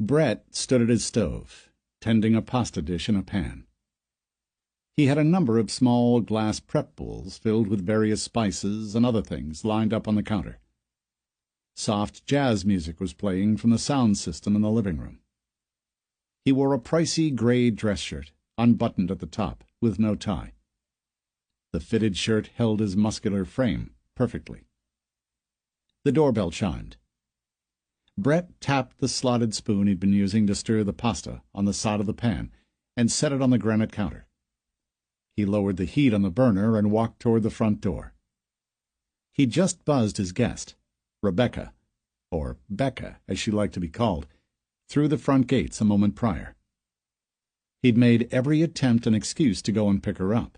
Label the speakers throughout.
Speaker 1: Brett stood at his stove, tending a pasta dish in a pan. He had a number of small glass prep bowls filled with various spices and other things lined up on the counter. Soft jazz music was playing from the sound system in the living room. He wore a pricey gray dress shirt, unbuttoned at the top, with no tie. The fitted shirt held his muscular frame perfectly. The doorbell chimed. Brett tapped the slotted spoon he'd been using to stir the pasta on the side of the pan and set it on the granite counter. He lowered the heat on the burner and walked toward the front door. He'd just buzzed his guest, Rebecca, or Becca as she liked to be called, through the front gates a moment prior. He'd made every attempt and excuse to go and pick her up,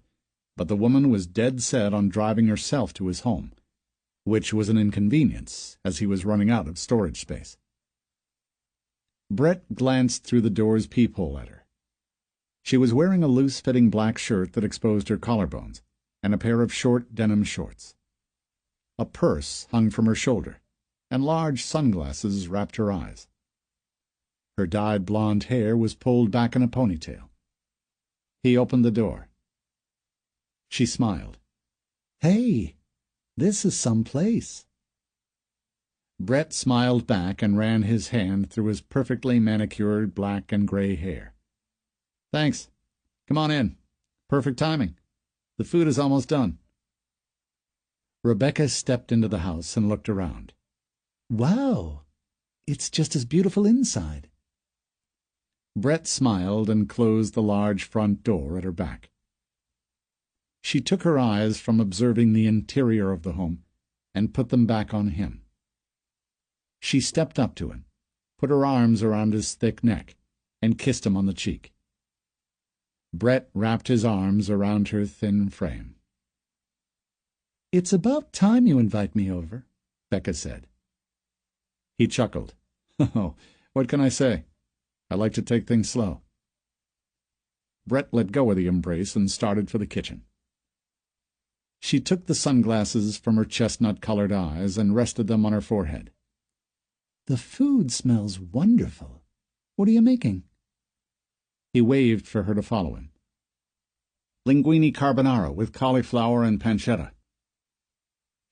Speaker 1: but the woman was dead set on driving herself to his home, which was an inconvenience, as he was running out of storage space. Brett glanced through the door's peephole at her. She was wearing a loose-fitting black shirt that exposed her collarbones, and a pair of short denim shorts. A purse hung from her shoulder, and large sunglasses wrapped her eyes. Her dyed blonde hair was pulled back in a ponytail. He opened the door. She smiled. "Hey, this is some place." Brett smiled back and ran his hand through his perfectly manicured black and gray hair. "Thanks. Come on in. Perfect timing. The food is almost done." Rebecca stepped into the house and looked around. "Wow, it's just as beautiful inside." Brett smiled and closed the large front door at her back. She took her eyes from observing the interior of the home and put them back on him. She stepped up to him, put her arms around his thick neck, and kissed him on the cheek. Brett wrapped his arms around her thin frame. "It's about time you invite me over," Becca said. He chuckled. "Oh, what can I say? I like to take things slow." Brett let go of the embrace and started for the kitchen. She took the sunglasses from her chestnut-colored eyes and rested them on her forehead. "The food smells wonderful. What are you making?" He waved for her to follow him. "Linguine carbonara with cauliflower and pancetta."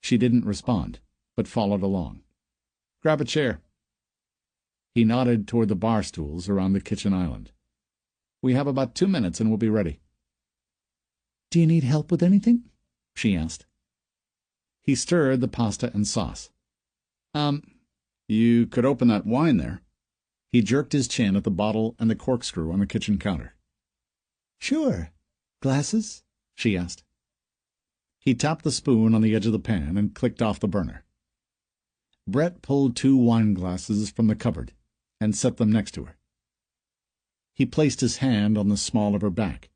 Speaker 1: She didn't respond, but followed along. "Grab a chair." He nodded toward the bar stools around the kitchen island. "We have about 2 minutes and we'll be ready." "Do you need help with anything?" she asked. He stirred the pasta and sauce. You could open that wine there." He jerked his chin at the bottle and the corkscrew on the kitchen counter. "Sure. Glasses?" she asked. He tapped the spoon on the edge of the pan and clicked off the burner. Brett pulled 2 wine glasses from the cupboard and set them next to her. He placed his hand on the small of her back,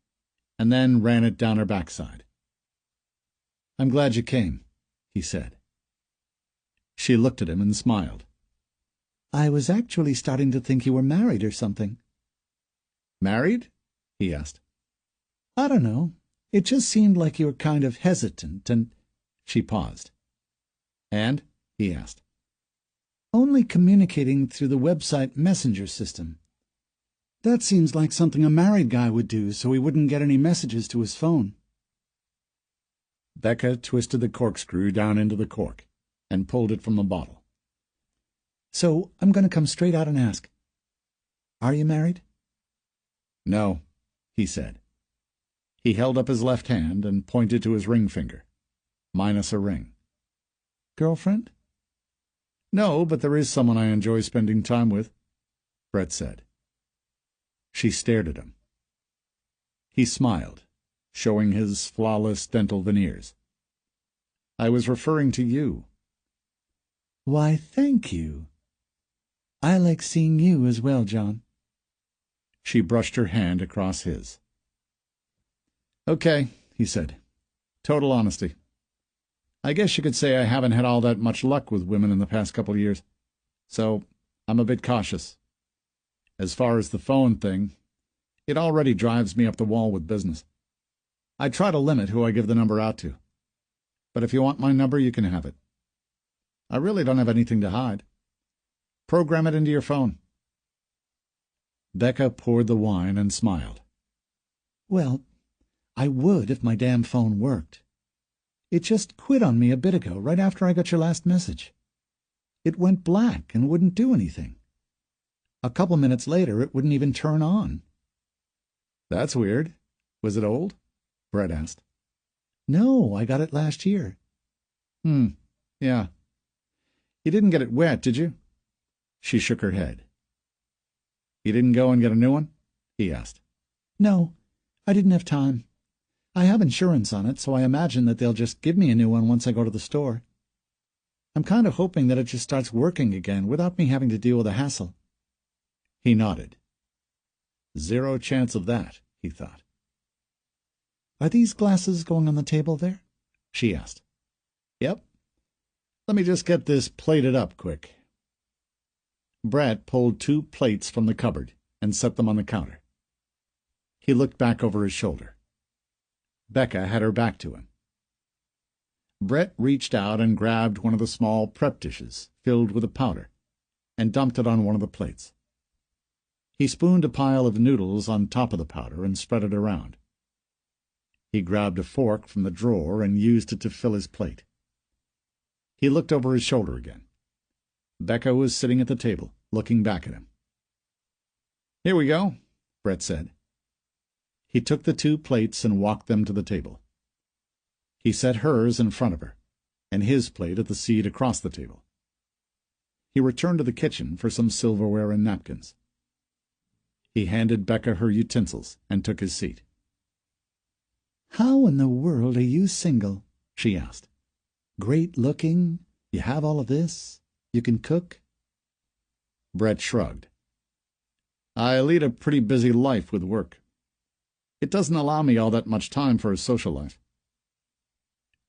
Speaker 1: and then ran it down her backside. "I'm glad you came," he said. She looked at him and smiled. "I was actually starting to think you were married or something." "Married?" he asked. "I don't know. It just seemed like you were kind of hesitant, and—" She paused. "And?" he asked. "Only communicating through the website messenger system. That seems like something a married guy would do so he wouldn't get any messages to his phone." Becca twisted the corkscrew down into the cork and pulled it from the bottle. "So I'm going to come straight out and ask. Are you married?" "No," he said. He held up his left hand and pointed to his ring finger, minus a ring. "Girlfriend?" "No, but there is someone I enjoy spending time with," Brett said. She stared at him. He smiled, showing his flawless dental veneers. "I was referring to you." "Why, thank you. I like seeing you as well, John." She brushed her hand across his. "Okay," he said. "Total honesty. I guess you could say I haven't had all that much luck with women in the past couple of years, so I'm a bit cautious. As far as the phone thing, it already drives me up the wall with business. I try to limit who I give the number out to. But if you want my number, you can have it. I really don't have anything to hide. Program it into your phone." Becca poured the wine and smiled. "Well, I would if my damn phone worked. It just quit on me a bit ago, right after I got your last message. It went black and wouldn't do anything. A couple minutes later, it wouldn't even turn on." "That's weird. Was it old?" Brett asked. "No, I got it last year." Yeah. You didn't get it wet, did you?" She shook her head. "You didn't go and get a new one?" he asked. "No, I didn't have time. I have insurance on it, so I imagine that they'll just give me a new one once I go to the store. I'm kind of hoping that it just starts working again without me having to deal with the hassle." He nodded. Zero chance of that, he thought. "Are these glasses going on the table there?" she asked. "Yep. Let me just get this plated up quick." Brett pulled 2 plates from the cupboard and set them on the counter. He looked back over his shoulder. Becca had her back to him. Brett reached out and grabbed one of the small prep dishes filled with a powder and dumped it on one of the plates. He spooned a pile of noodles on top of the powder and spread it around. He grabbed a fork from the drawer and used it to fill his plate. He looked over his shoulder again. Becca was sitting at the table, looking back at him. "Here we go," Brett said. He took the 2 plates and walked them to the table. He set hers in front of her, and his plate at the seat across the table. He returned to the kitchen for some silverware and napkins. He handed Becca her utensils and took his seat. "How in the world are you single?" she asked. "Great looking, you have all of this, you can cook." Brett shrugged. "I lead a pretty busy life with work. It doesn't allow me all that much time for a social life."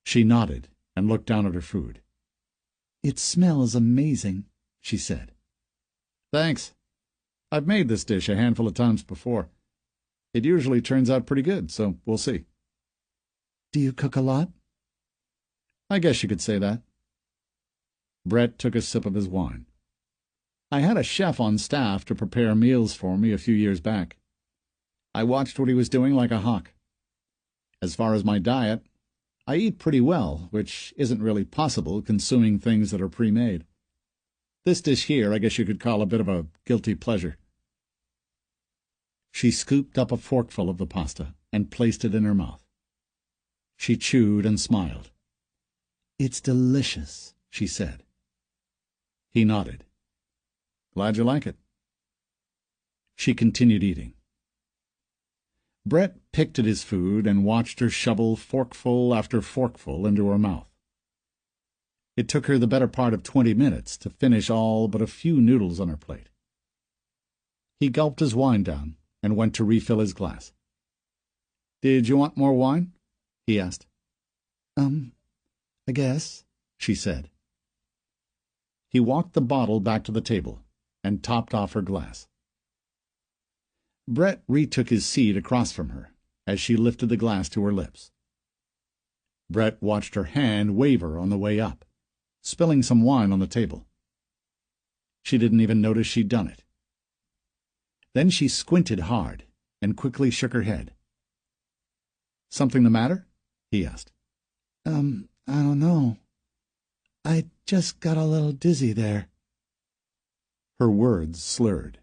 Speaker 1: She nodded and looked down at her food. "It smells amazing," she said. "Thanks. I've made this dish a handful of times before. It usually turns out pretty good, so we'll see." "Do you cook a lot?" "I guess you could say that." Brett took a sip of his wine. "I had a chef on staff to prepare meals for me a few years back. I watched what he was doing like a hawk. As far as my diet, I eat pretty well, which isn't really possible consuming things that are pre-made. This dish here I guess you could call a bit of a guilty pleasure." She scooped up a forkful of the pasta and placed it in her mouth. She chewed and smiled. "It's delicious," she said. He nodded. "Glad you like it." She continued eating. Brett picked at his food and watched her shovel forkful after forkful into her mouth. It took her the better part of 20 minutes to finish all but a few noodles on her plate. He gulped his wine down and went to refill his glass. "Did you want more wine?" he asked. I guess," she said. He walked the bottle back to the table and topped off her glass. Brett retook his seat across from her as she lifted the glass to her lips. Brett watched her hand waver on the way up, spilling some wine on the table. She didn't even notice she'd done it. Then she squinted hard and quickly shook her head. "Something the matter?" he asked. I don't know. I just got a little dizzy there." Her words slurred.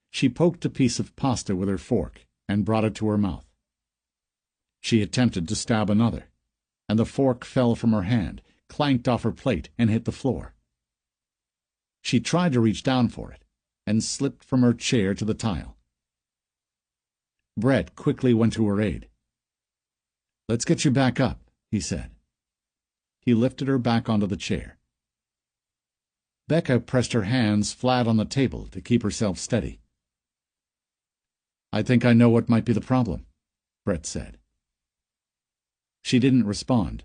Speaker 1: She poked a piece of pasta with her fork and brought it to her mouth. She attempted to stab another, and the fork fell from her hand, clanked off her plate, and hit the floor. She tried to reach down for it, and slipped from her chair to the tile. Brett quickly went to her aid. "Let's get you back up," he said. He lifted her back onto the chair. Becca pressed her hands flat on the table to keep herself steady. "I think I know what might be the problem," Brett said. She didn't respond,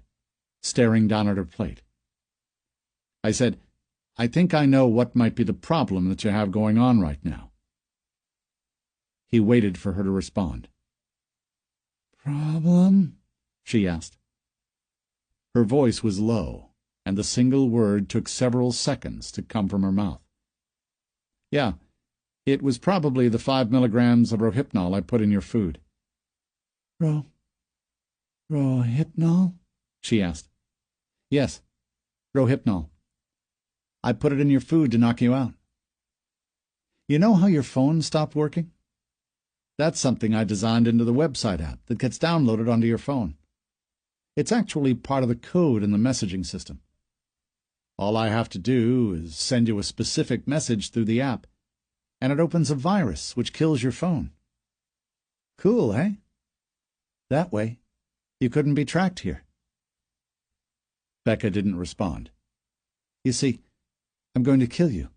Speaker 1: staring down at her plate. "I said, I think I know what might be the problem that you have going on right now." He waited for her to respond. "Problem?" she asked. Her voice was low, and the single word took several seconds to come from her mouth. "Yeah, It was probably the 5 milligrams of rohypnol I put in your food.
Speaker 2: Rohypnol?
Speaker 1: She asked. Yes, rohypnol. I put it in your food to knock you out. You know how your phone stopped working? That's something I designed into the website app that gets downloaded onto your phone. It's actually part of the code in the messaging system. All I have to do is send you a specific message through the app, and it opens a virus which kills your phone. Cool, eh? That way, you couldn't be tracked here. Becca didn't respond. You see, I'm going to kill you.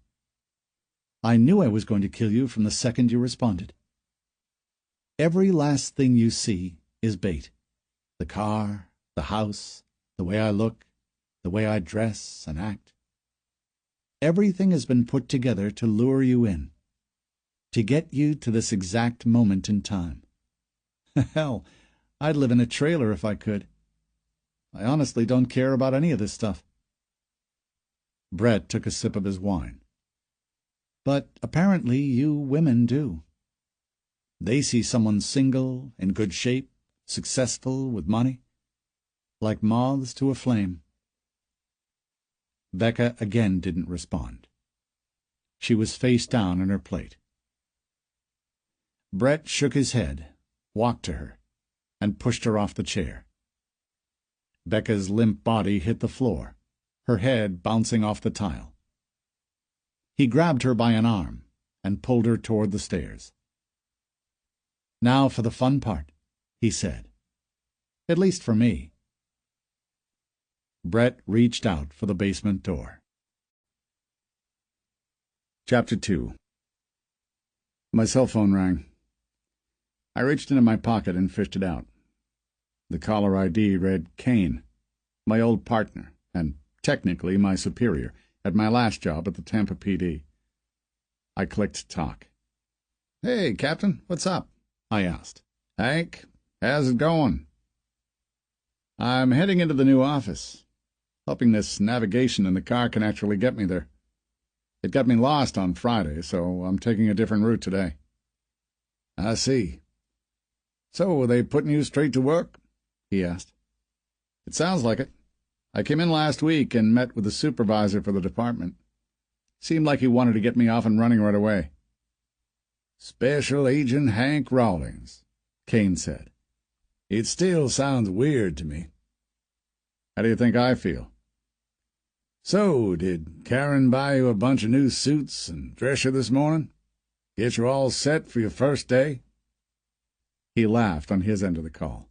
Speaker 1: I knew I was going to kill you from the second you responded. Every last thing you see is bait. The car, the house, the way I look, the way I dress and act. Everything has been put together to lure you in, to get you to this exact moment in time. Hell, I'd live in a trailer if I could. I honestly don't care about any of this stuff. Brett took a sip of his wine. But apparently you women do. They see someone single, in good shape, successful, with money, like moths to a flame. Becca again didn't respond. She was face down in her plate. Brett shook his head, walked to her, and pushed her off the chair. Becca's limp body hit the floor, her head bouncing off the tile. He grabbed her by an arm and pulled her toward the stairs. Now for the fun part, he said. At least for me. Brett reached out for the basement door. Chapter 2. My cell phone rang. I reached into my pocket and fished it out. The caller ID read Kane, my old partner, and technically my superior, at my last job at the Tampa PD. I clicked talk. Hey, Captain, what's up? I asked. Hank, how's it going? I'm heading into the new office, hoping this navigation in the car can actually get me there. It got me lost on Friday, so I'm taking a different route today. I see. So, are they putting you straight to work? He asked. It sounds like it. I came in last week and met with the supervisor for the department. Seemed like he wanted to get me off and running right away. Special Agent Hank Rawlings, Kane said. It still sounds weird to me. How do you think I feel? So, did Karen buy you a bunch of new suits and dress you this morning? Get you all set for your first day? He laughed on his end of the call.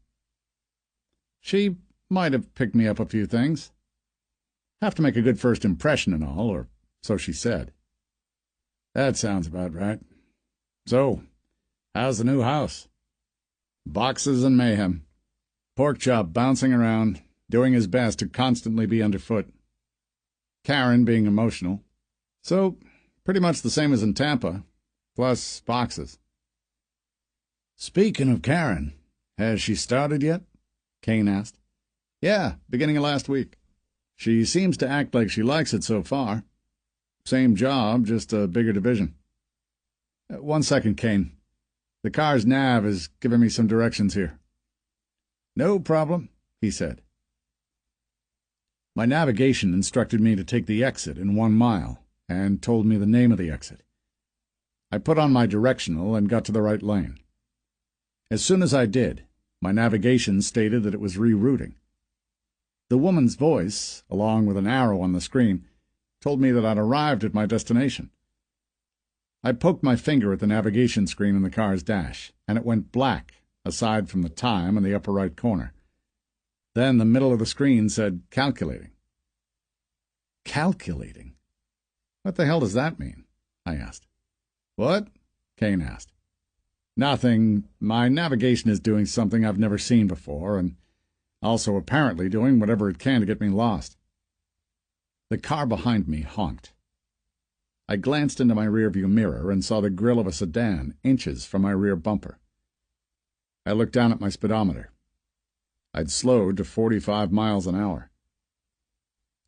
Speaker 1: She might have picked me up a few things. Have to make a good first impression and all, or so she said. That sounds about right. So, how's the new house? Boxes and mayhem. Porkchop bouncing around, doing his best to constantly be underfoot. Karen being emotional. So, pretty much the same as in Tampa, plus boxes. Speaking of Karen, has she started yet? Kane asked. Yeah, beginning of last week. She seems to act like she likes it so far. Same job, just a bigger division. 1 second, Kane. The car's nav is giving me some directions here. No problem, he said. My navigation instructed me to take the exit in 1 mile, and told me the name of the exit. I put on my directional and got to the right lane. As soon as I did, my navigation stated that it was rerouting. The woman's voice, along with an arrow on the screen, told me that I'd arrived at my destination. I poked my finger at the navigation screen in the car's dash, and it went black, aside from the time in the upper right corner. Then the middle of the screen said, calculating. Calculating? What the hell does that mean? I asked. What? Kane asked. Nothing. My navigation is doing something I've never seen before, and also apparently doing whatever it can to get me lost. The car behind me honked. I glanced into my rearview mirror and saw the grill of a sedan inches from my rear bumper. I looked down at my speedometer. I'd slowed to 45 miles an hour.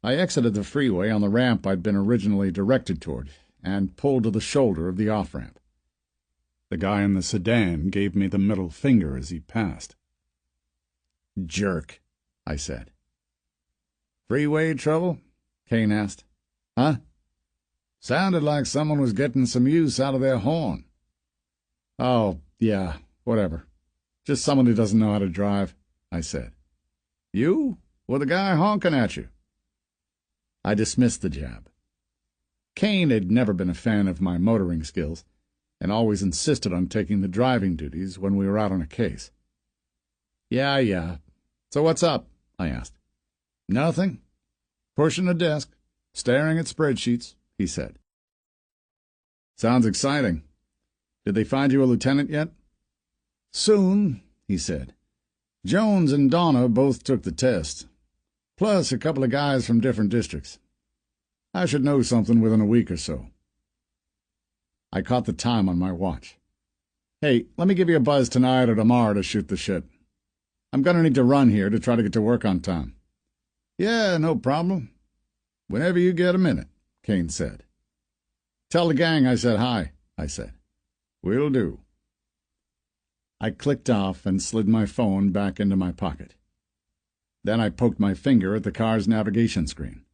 Speaker 1: I exited the freeway on the ramp I'd been originally directed toward, and pulled to the shoulder of the off-ramp. The guy in the sedan gave me the middle finger as he passed. "Jerk," I said. "Freeway trouble?" Kane asked. "Huh?" "Sounded like someone was getting some use out of their horn." "Oh, yeah, whatever. Just someone who doesn't know how to drive," I said. "You? Or the guy honking at you?" I dismissed the jab. Kane had never been a fan of my motoring skills, and always insisted on taking the driving duties when we were out on a case. Yeah. So what's up?" I asked. "Nothing. Pushing a desk, staring at spreadsheets," he said. "Sounds exciting. Did they find you a lieutenant yet?" "Soon," he said. "Jones and Donna both took the test, plus a couple of guys from different districts. I should know something within a week or so." I caught the time on my watch. "Hey, let me give you a buzz tonight or tomorrow to shoot the shit. I'm going to need to run here to try to get to work on time." "Yeah, no problem. Whenever you get a minute," Kane said. "Tell the gang I said hi," I said. "Will do." I clicked off and slid my phone back into my pocket. Then I poked my finger at the car's navigation screen.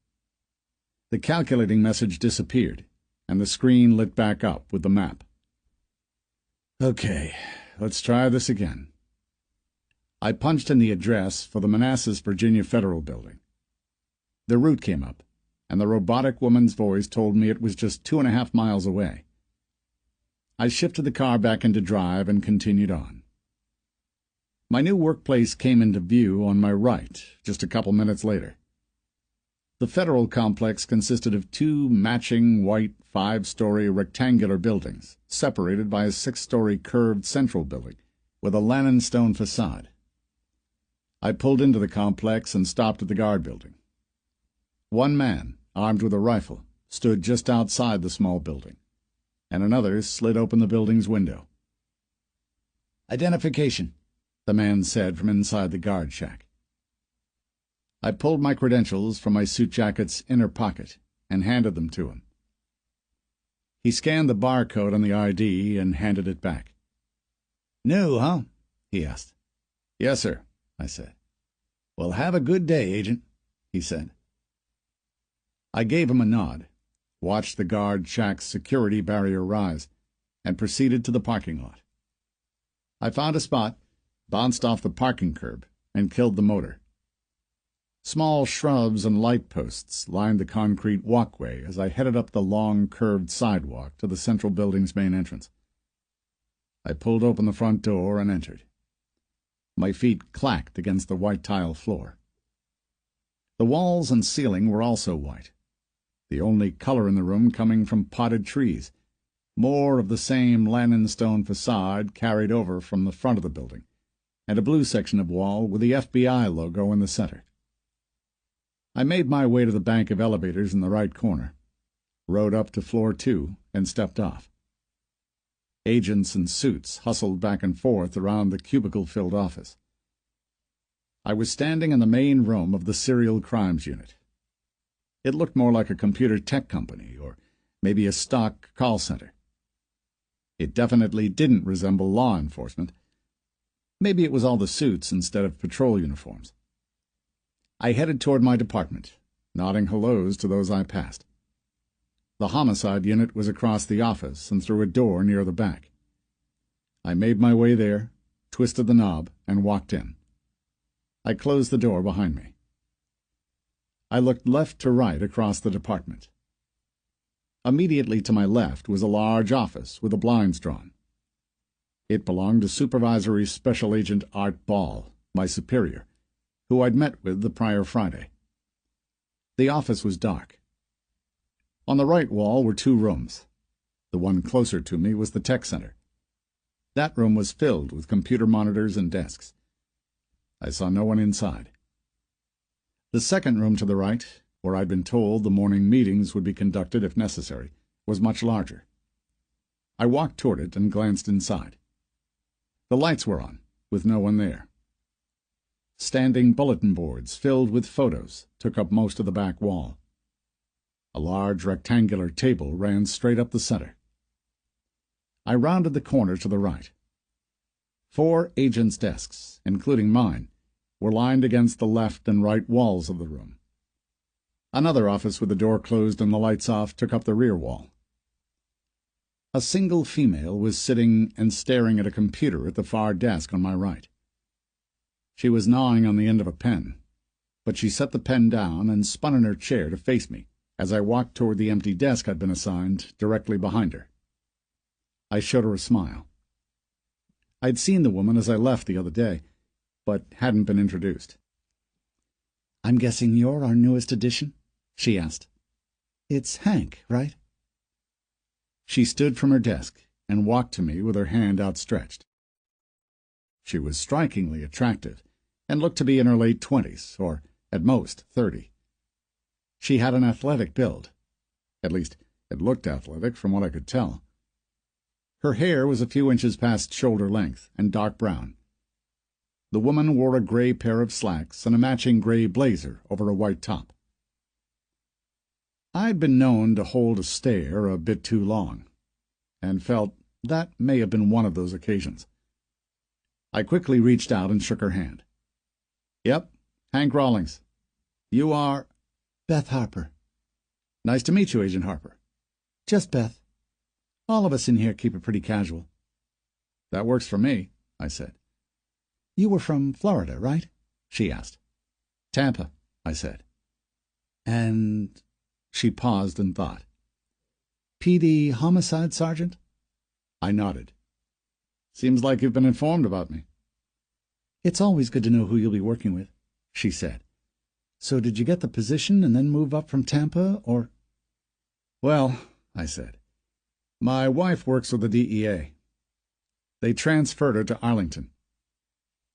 Speaker 1: The calculating message disappeared, and the screen lit back up with the map. Okay, let's try this again. I punched in the address for the Manassas, Virginia Federal Building. The route came up, and the robotic woman's voice told me it was just 2.5 miles away. I shifted the car back into drive and continued on. My new workplace came into view on my right just a couple minutes later. The federal complex consisted of 2 matching white 5-story rectangular buildings, separated by a 6-story curved central building with a limestone facade. I pulled into the complex and stopped at the guard building. One man, armed with a rifle, stood just outside the small building, and another slid open the building's window. "Identification," the man said from inside the guard shack. I pulled my credentials from my suit jacket's inner pocket and handed them to him. He scanned the barcode on the ID and handed it back. "New, huh?" he asked. "Yes, sir," I said. "Well, have a good day, Agent," he said. I gave him a nod, watched the guard shack's security barrier rise, and proceeded to the parking lot. I found a spot, bounced off the parking curb, and killed the motor. Small shrubs and light posts lined the concrete walkway as I headed up the long, curved sidewalk to the central building's main entrance. I pulled open the front door and entered. My feet clacked against the white tile floor. The walls and ceiling were also white, the only color in the room coming from potted trees, more of the same limestone facade carried over from the front of the building, and a blue section of wall with the FBI logo in the center. I made my way to the bank of elevators in the right corner, rode up to floor 2, and stepped off. Agents in suits hustled back and forth around the cubicle-filled office. I was standing in the main room of the Serial Crimes Unit. It looked more like a computer tech company, or maybe a stock call center. It definitely didn't resemble law enforcement. Maybe it was all the suits instead of patrol uniforms. I headed toward my department, nodding hellos to those I passed. The homicide unit was across the office and through a door near the back. I made my way there, twisted the knob, and walked in. I closed the door behind me. I looked left to right across the department. Immediately to my left was a large office with the blinds drawn. It belonged to Supervisory Special Agent Art Ball, my superior, who I'd met with the prior Friday. The office was dark. On the right wall were 2 rooms. The one closer to me was the tech center. That room was filled with computer monitors and desks. I saw no one inside. The second room to the right, where I'd been told the morning meetings would be conducted if necessary, was much larger. I walked toward it and glanced inside. The lights were on, with no one there. Standing bulletin boards filled with photos took up most of the back wall. A large rectangular table ran straight up the center. I rounded the corner to the right. 4 agents' desks, including mine, were lined against the left and right walls of the room. Another office with the door closed and the lights off took up the rear wall. A single female was sitting and staring at a computer at the far desk on my right. She was gnawing on the end of a pen, but she set the pen down and spun in her chair to face me as I walked toward the empty desk I'd been assigned directly behind her. I showed her a smile. I'd seen the woman as I left the other day, but hadn't been introduced.
Speaker 2: "I'm guessing you're our newest addition?" she asked. "It's Hank, right?"
Speaker 1: She stood from her desk and walked to me with her hand outstretched. She was strikingly attractive and looked to be in her late 20s, or at most 30. She had an athletic build. At least, it looked athletic from what I could tell. Her hair was a few inches past shoulder length and dark brown. The woman wore a gray pair of slacks and a matching gray blazer over a white top. I'd been known to hold a stare a bit too long, and felt that may have been one of those occasions. I quickly reached out and shook her hand. "Yep, Hank Rawlings. You are—"
Speaker 2: "Beth Harper."
Speaker 1: "Nice to meet you, Agent Harper."
Speaker 2: "Just Beth. All of us in here keep it pretty casual."
Speaker 1: "That works for me," I said.
Speaker 2: "You were from Florida, right?" she asked.
Speaker 1: "Tampa," I said.
Speaker 2: "And—"
Speaker 1: She paused and thought.
Speaker 2: "PD homicide sergeant?"
Speaker 1: I nodded. "Seems like you've been informed about me."
Speaker 2: "It's always good to know who you'll be working with," she said. "So did you get the position and then move up from Tampa, or—"
Speaker 1: "Well," I said, "my wife works with the DEA. They transferred her to Arlington.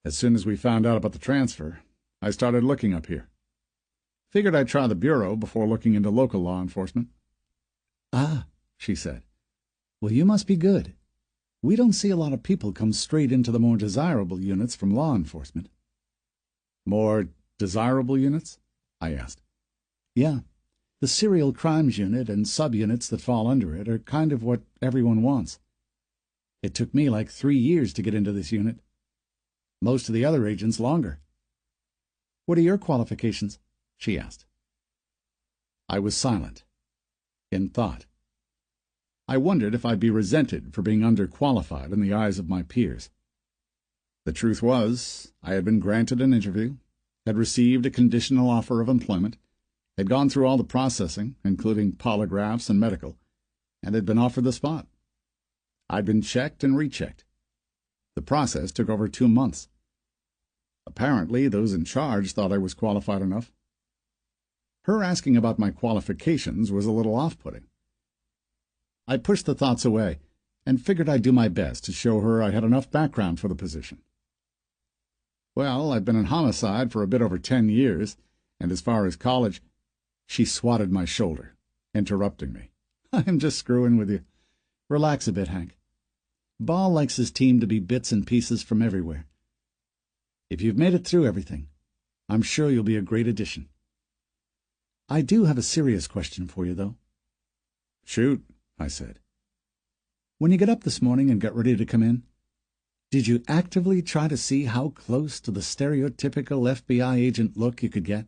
Speaker 1: As soon as we found out about the transfer, I started looking up here. Figured I'd try the Bureau before looking into local law enforcement."
Speaker 2: "Ah," she said. "Well, you must be good. We don't see a lot of people come straight into the more desirable units from law enforcement."
Speaker 1: "More desirable units?" I asked.
Speaker 2: "Yeah. The serial crimes unit and subunits that fall under it are kind of what everyone wants. It took me like 3 years to get into this unit. Most of the other agents longer." "What are your qualifications?" she asked.
Speaker 1: I was silent, in thought. I wondered if I'd be resented for being underqualified in the eyes of my peers. The truth was, I had been granted an interview, had received a conditional offer of employment, had gone through all the processing, including polygraphs and medical, and had been offered the spot. I'd been checked and rechecked. The process took over 2 months. Apparently, those in charge thought I was qualified enough. Her asking about my qualifications was a little off-putting. I pushed the thoughts away and figured I'd do my best to show her I had enough background for the position. "Well, I've been in homicide for a bit over 10 years, and as far as college—" She swatted my shoulder, interrupting me.
Speaker 2: "I'm just screwing with you. Relax a bit, Hank. Ball likes his team to be bits and pieces from everywhere. If you've made it through everything, I'm sure you'll be a great addition. I do have a serious question for you, though."
Speaker 1: "Shoot," I said.
Speaker 2: "When you got up this morning and got ready to come in, did you actively try to see how close to the stereotypical FBI agent look you could get?"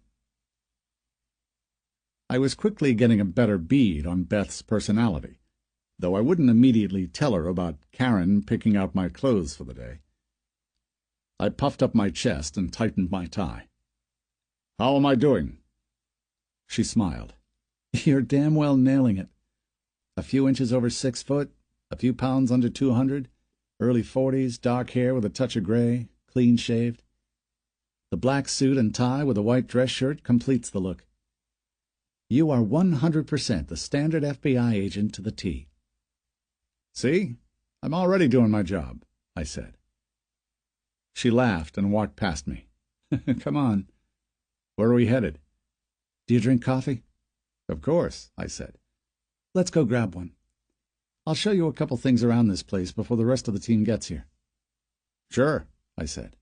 Speaker 1: I was quickly getting a better bead on Beth's personality, though I wouldn't immediately tell her about Karen picking out my clothes for the day. I puffed up my chest and tightened my tie. "How am I doing?" She smiled.
Speaker 2: "You're damn well nailing it. A few inches over 6 foot, a few pounds under 200, early 40s, dark hair with a touch of gray, clean shaved. The black suit and tie with a white dress shirt completes the look. You are 100% the standard FBI agent to the T."
Speaker 1: "See? I'm already doing my job," I said. She laughed and walked past me.
Speaker 2: "Come on."
Speaker 1: "Where are we headed?"
Speaker 2: "Do you drink coffee?"
Speaker 1: "Of course," I said.
Speaker 2: "Let's go grab one. I'll show you a couple things around this place before the rest of the team gets here."
Speaker 1: "Sure," I said.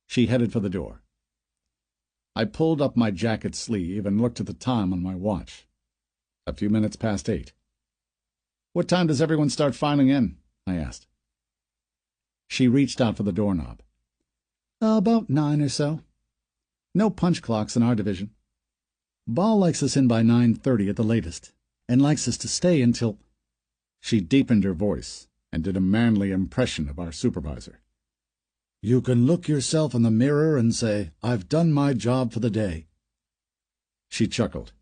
Speaker 1: She headed for the door.
Speaker 2: I pulled up my jacket sleeve and looked at the time on my watch. A few minutes past 8. "What time does everyone start filing in?" I asked. She reached out for the doorknob. "About 9 or so. No punch clocks in our division. Ball likes us in by 9:30 at the latest, and likes us to stay until—" She deepened her voice and did a manly impression of our supervisor. "You can look yourself in the mirror and say, 'I've done my job for the day.'" She chuckled.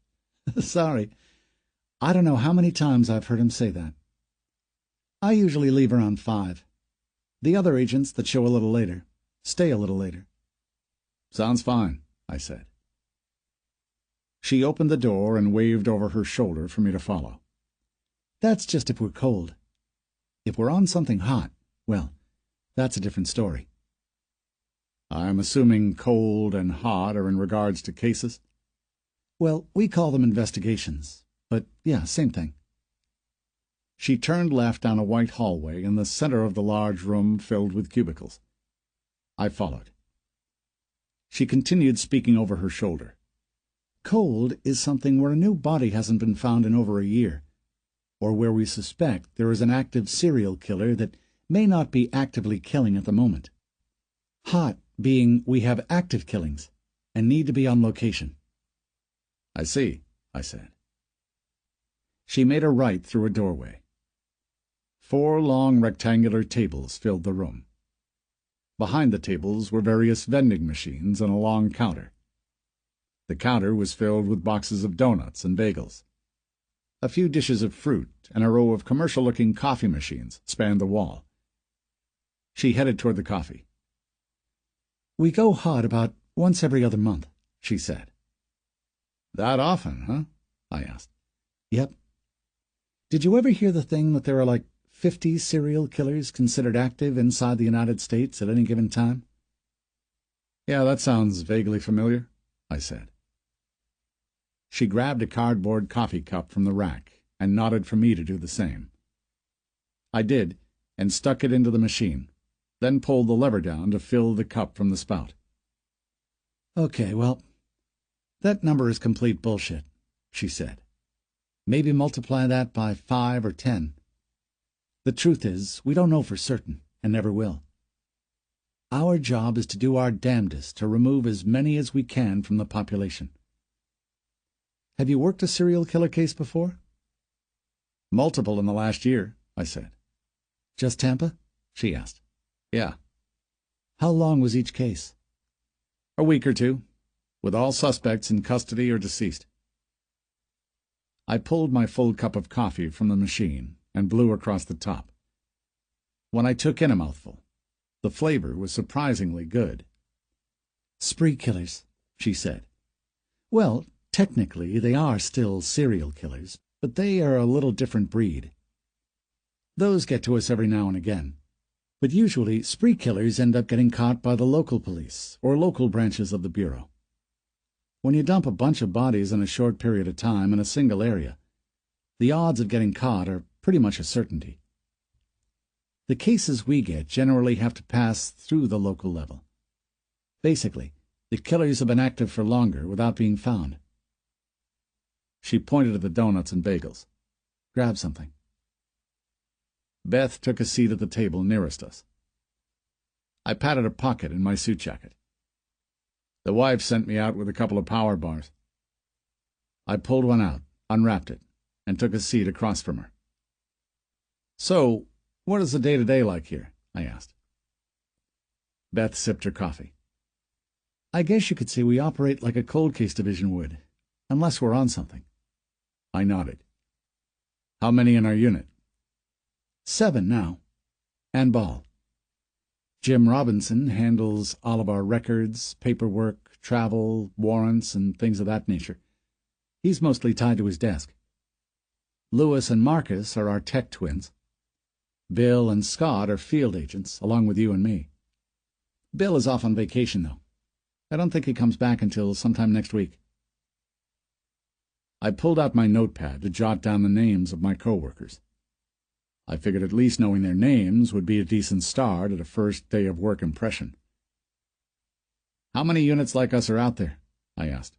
Speaker 2: "Sorry. I don't know how many times I've heard him say that. I usually leave around 5. The other agents that show a little later stay a little later." "Sounds fine," I said. She opened the door and waved over her shoulder for me to follow. "That's just if we're cold. If we're on something hot, well, that's a different story." "I'm assuming cold and hot are in regards to cases?" "Well, we call them investigations, but yeah, same thing." She turned left down a white hallway in the center of the large room filled with cubicles. I followed. She continued speaking over her shoulder. "Cold is something where a new body hasn't been found in over a year, or where we suspect there is an active serial killer that may not be actively killing at the moment. Hot being we have active killings and need to be on location." "I see," I said. She made a right through a doorway. 4 long rectangular tables filled the room. Behind the tables were various vending machines and a long counter. The counter was filled with boxes of donuts and bagels. A few dishes of fruit and a row of commercial-looking coffee machines spanned the wall. She headed toward the coffee. "We go hot about once every other month," she said. "That often, huh?" I asked. "Yep. Did you ever hear the thing that there are like 50 serial killers considered active inside the United States at any given time?" "Yeah, that sounds vaguely familiar," I said. She grabbed a cardboard coffee cup from the rack and nodded for me to do the same. I did, and stuck it into the machine, then pulled the lever down to fill the cup from the spout. "Okay, well, that number is complete bullshit," she said. "Maybe multiply that by 5 or 10. The truth is, we don't know for certain, and never will. Our job is to do our damnedest to remove as many as we can from the population." "Have you worked a serial killer case before?" "Multiple in the last year," I said. "Just Tampa?" she asked. "Yeah." "How long was each case?" "A week or 2, with all suspects in custody or deceased." I pulled my full cup of coffee from the machine and blew across the top. When I took in a mouthful, the flavor was surprisingly good. "Spree killers," she said. "Well, technically they are still serial killers, but they are a little different breed. Those get to us every now and again, but usually spree killers end up getting caught by the local police or local branches of the Bureau. When you dump a bunch of bodies in a short period of time in a single area, the odds of getting caught are pretty much a certainty. The cases we get generally have to pass through the local level. Basically, the killers have been active for longer without being found." She pointed at the donuts and bagels. "Grab something." Beth took a seat at the table nearest us. I patted a pocket in my suit jacket. "The wife sent me out with a couple of power bars." I pulled one out, unwrapped it, and took a seat across from her. "So, what is the day-to-day like here?" I asked. Beth sipped her coffee. "I guess you could say we operate like a cold case division would, unless we're on something." I nodded. "How many in our unit?" 7 now, and Ball. Jim Robinson handles all of our records, paperwork, travel, warrants, and things of that nature. He's mostly tied to his desk. Lewis and Marcus are our tech twins. Bill and Scott are field agents, along with you and me. Bill is off on vacation, though. I don't think he comes back until sometime next week." I pulled out my notepad to jot down the names of my coworkers. I figured at least knowing their names would be a decent start at a first day of work impression. "How many units like us are out there?" I asked.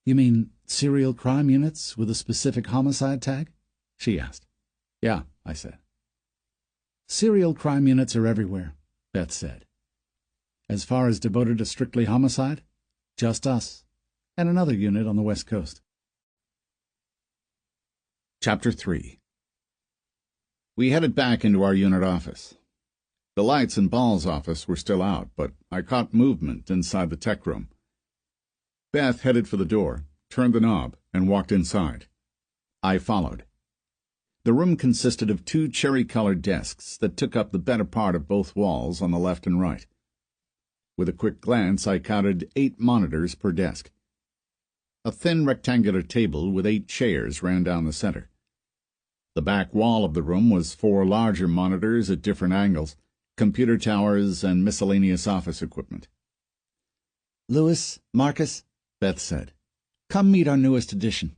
Speaker 1: You mean serial crime units with a specific homicide tag? She asked.
Speaker 2: Yeah, I said.
Speaker 1: Serial crime units are everywhere, Beth said. As far as devoted to strictly homicide, just us, and another unit on the West Coast.
Speaker 2: Chapter 3. We headed back into our unit office. The lights in Ball's office were still out, but I caught movement inside the tech room. Beth headed for the door, turned the knob, and walked inside. I followed. The room consisted of 2 cherry-colored desks that took up the better part of both walls on the left and right. With a quick glance, I counted 8 monitors per desk. A thin rectangular table with 8 chairs ran down the center. The back wall of the room was 4 larger monitors at different angles, computer towers, and miscellaneous office equipment.
Speaker 1: "Louis, Marcus," Beth said, "come meet our newest addition."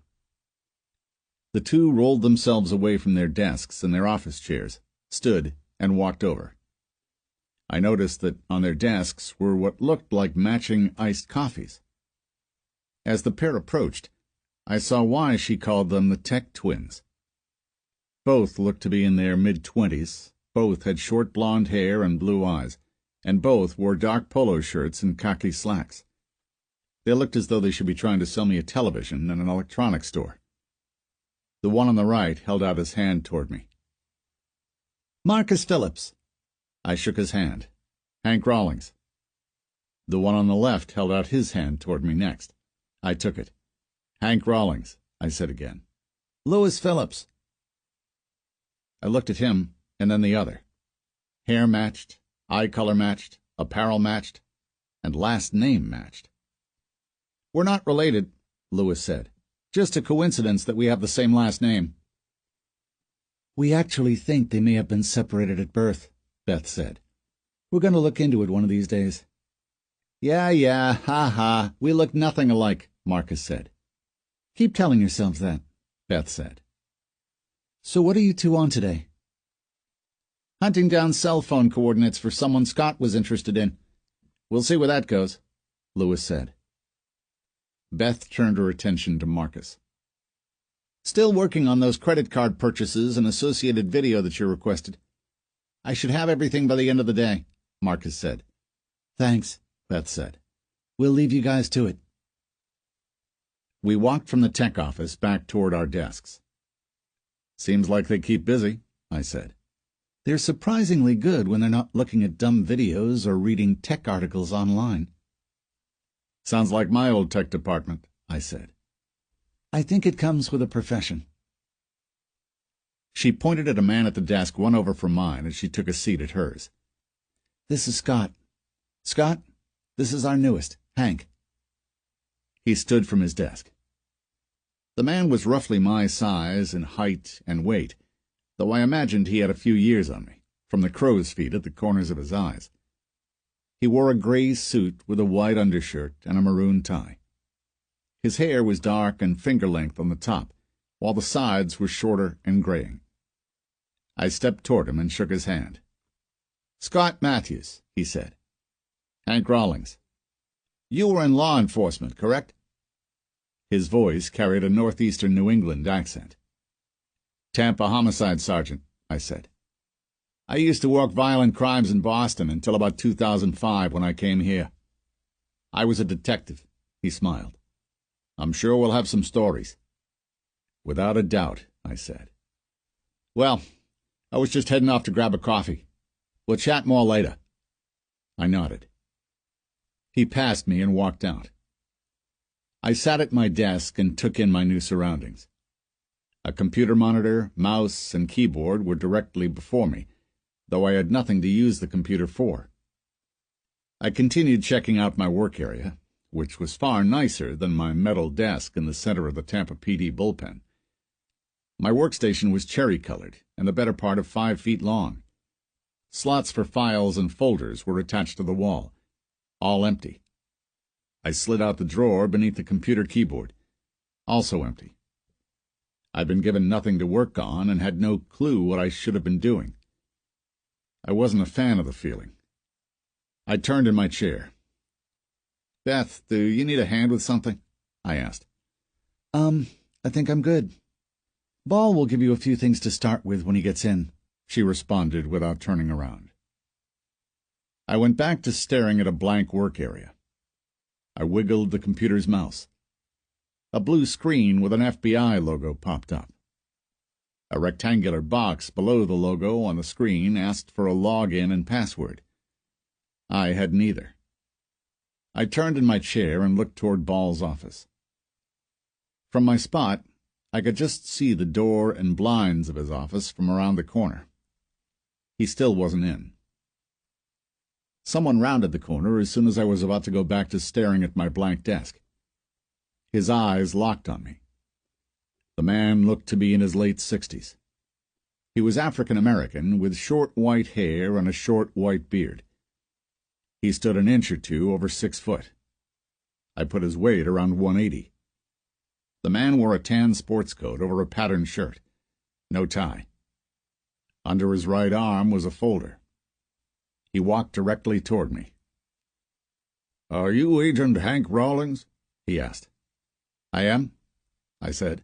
Speaker 2: The 2 rolled themselves away from their desks and their office chairs, stood, and walked over. I noticed that on their desks were what looked like matching iced coffees. As the pair approached, I saw why she called them the Tech Twins. Both looked to be in their mid-20s, both had short blonde hair and blue eyes, and both wore dark polo shirts and khaki slacks. They looked as though they should be trying to sell me a television in an electronics store. The one on the right held out his hand toward me.
Speaker 1: "Marcus Phillips."
Speaker 2: I shook his hand. "Hank Rawlings." The one on the left held out his hand toward me next. I took it. "Hank Rawlings," I said again.
Speaker 1: "Louis Phillips."
Speaker 2: I looked at him, and then the other. Hair matched, eye color matched, apparel matched, and last name matched. "We're not related," Louis said. "Just a coincidence that we have the same last name."
Speaker 1: "We actually think they may have been separated at birth," Beth said. "We're going to look into it one of these days."
Speaker 2: Yeah, ha, we look nothing alike," Marcus said.
Speaker 1: "Keep telling yourselves that," Beth said. "So what are you 2 on today?"
Speaker 2: "Hunting down cell phone coordinates for someone Scott was interested in. We'll see where that goes," Louis said. Beth turned her attention to Marcus. "Still working on those credit card purchases and associated video that you requested. I should have everything by the end of the day," Marcus said.
Speaker 1: "Thanks," Beth said. "We'll leave you guys to it."
Speaker 2: We walked from the tech office back toward our desks. "Seems like they keep busy," I said.
Speaker 1: "They're surprisingly good when they're not looking at dumb videos or reading tech articles online."
Speaker 2: "Sounds like my old tech department," I said.
Speaker 1: "I think it comes with a profession."
Speaker 2: She pointed at a man at the desk one over from mine as she took a seat at hers.
Speaker 1: "This is Scott. Scott, this is our newest, Hank."
Speaker 2: He stood from his desk. The man was roughly my size in height and weight, though I imagined he had a few years on me, from the crow's feet at the corners of his eyes. He wore a gray suit with a white undershirt and a maroon tie. His hair was dark and finger-length on the top, while the sides were shorter and graying. I stepped toward him and shook his hand. "Scott Matthews," he said. "Hank Rawlings. You were in law enforcement, correct?" His voice carried a northeastern New England accent. "Tampa homicide sergeant," I said. "I used to work violent crimes in Boston until about 2005 when I came here. I was a detective," he smiled. "I'm sure we'll have some stories." "Without a doubt," I said. "Well, I was just heading off to grab a coffee. We'll chat more later." I nodded. He passed me and walked out. I sat at my desk and took in my new surroundings. A computer monitor, mouse, and keyboard were directly before me, though I had nothing to use the computer for. I continued checking out my work area, which was far nicer than my metal desk in the center of the Tampa PD bullpen. My workstation was cherry-colored and the better part of 5 feet long. Slots for files and folders were attached to the wall, all empty. I slid out the drawer beneath the computer keyboard, also empty. I'd been given nothing to work on and had no clue what I should have been doing. I wasn't a fan of the feeling. I turned in my chair. Beth, do you need a hand with something? I asked.
Speaker 1: I think I'm good. Ball will give you a few things to start with when he gets in,
Speaker 2: she responded without turning around. I went back to staring at a blank work area. I wiggled the computer's mouse. A blue screen with an FBI logo popped up. A rectangular box below the logo on the screen asked for a login and password. I had neither. I turned in my chair and looked toward Ball's office. From my spot, I could just see the door and blinds of his office from around the corner. He still wasn't in. Someone rounded the corner as soon as I was about to go back to staring at my blank desk. His eyes locked on me. The man looked to be in his late 60s. He was African-American, with short white hair and a short white beard. He stood an inch or two over 6 foot. I put his weight around 180. The man wore a tan sports coat over a patterned shirt. No tie. Under his right arm was a folder. He walked directly toward me. "Are you Agent Hank Rawlings?" he asked. "I am," I said.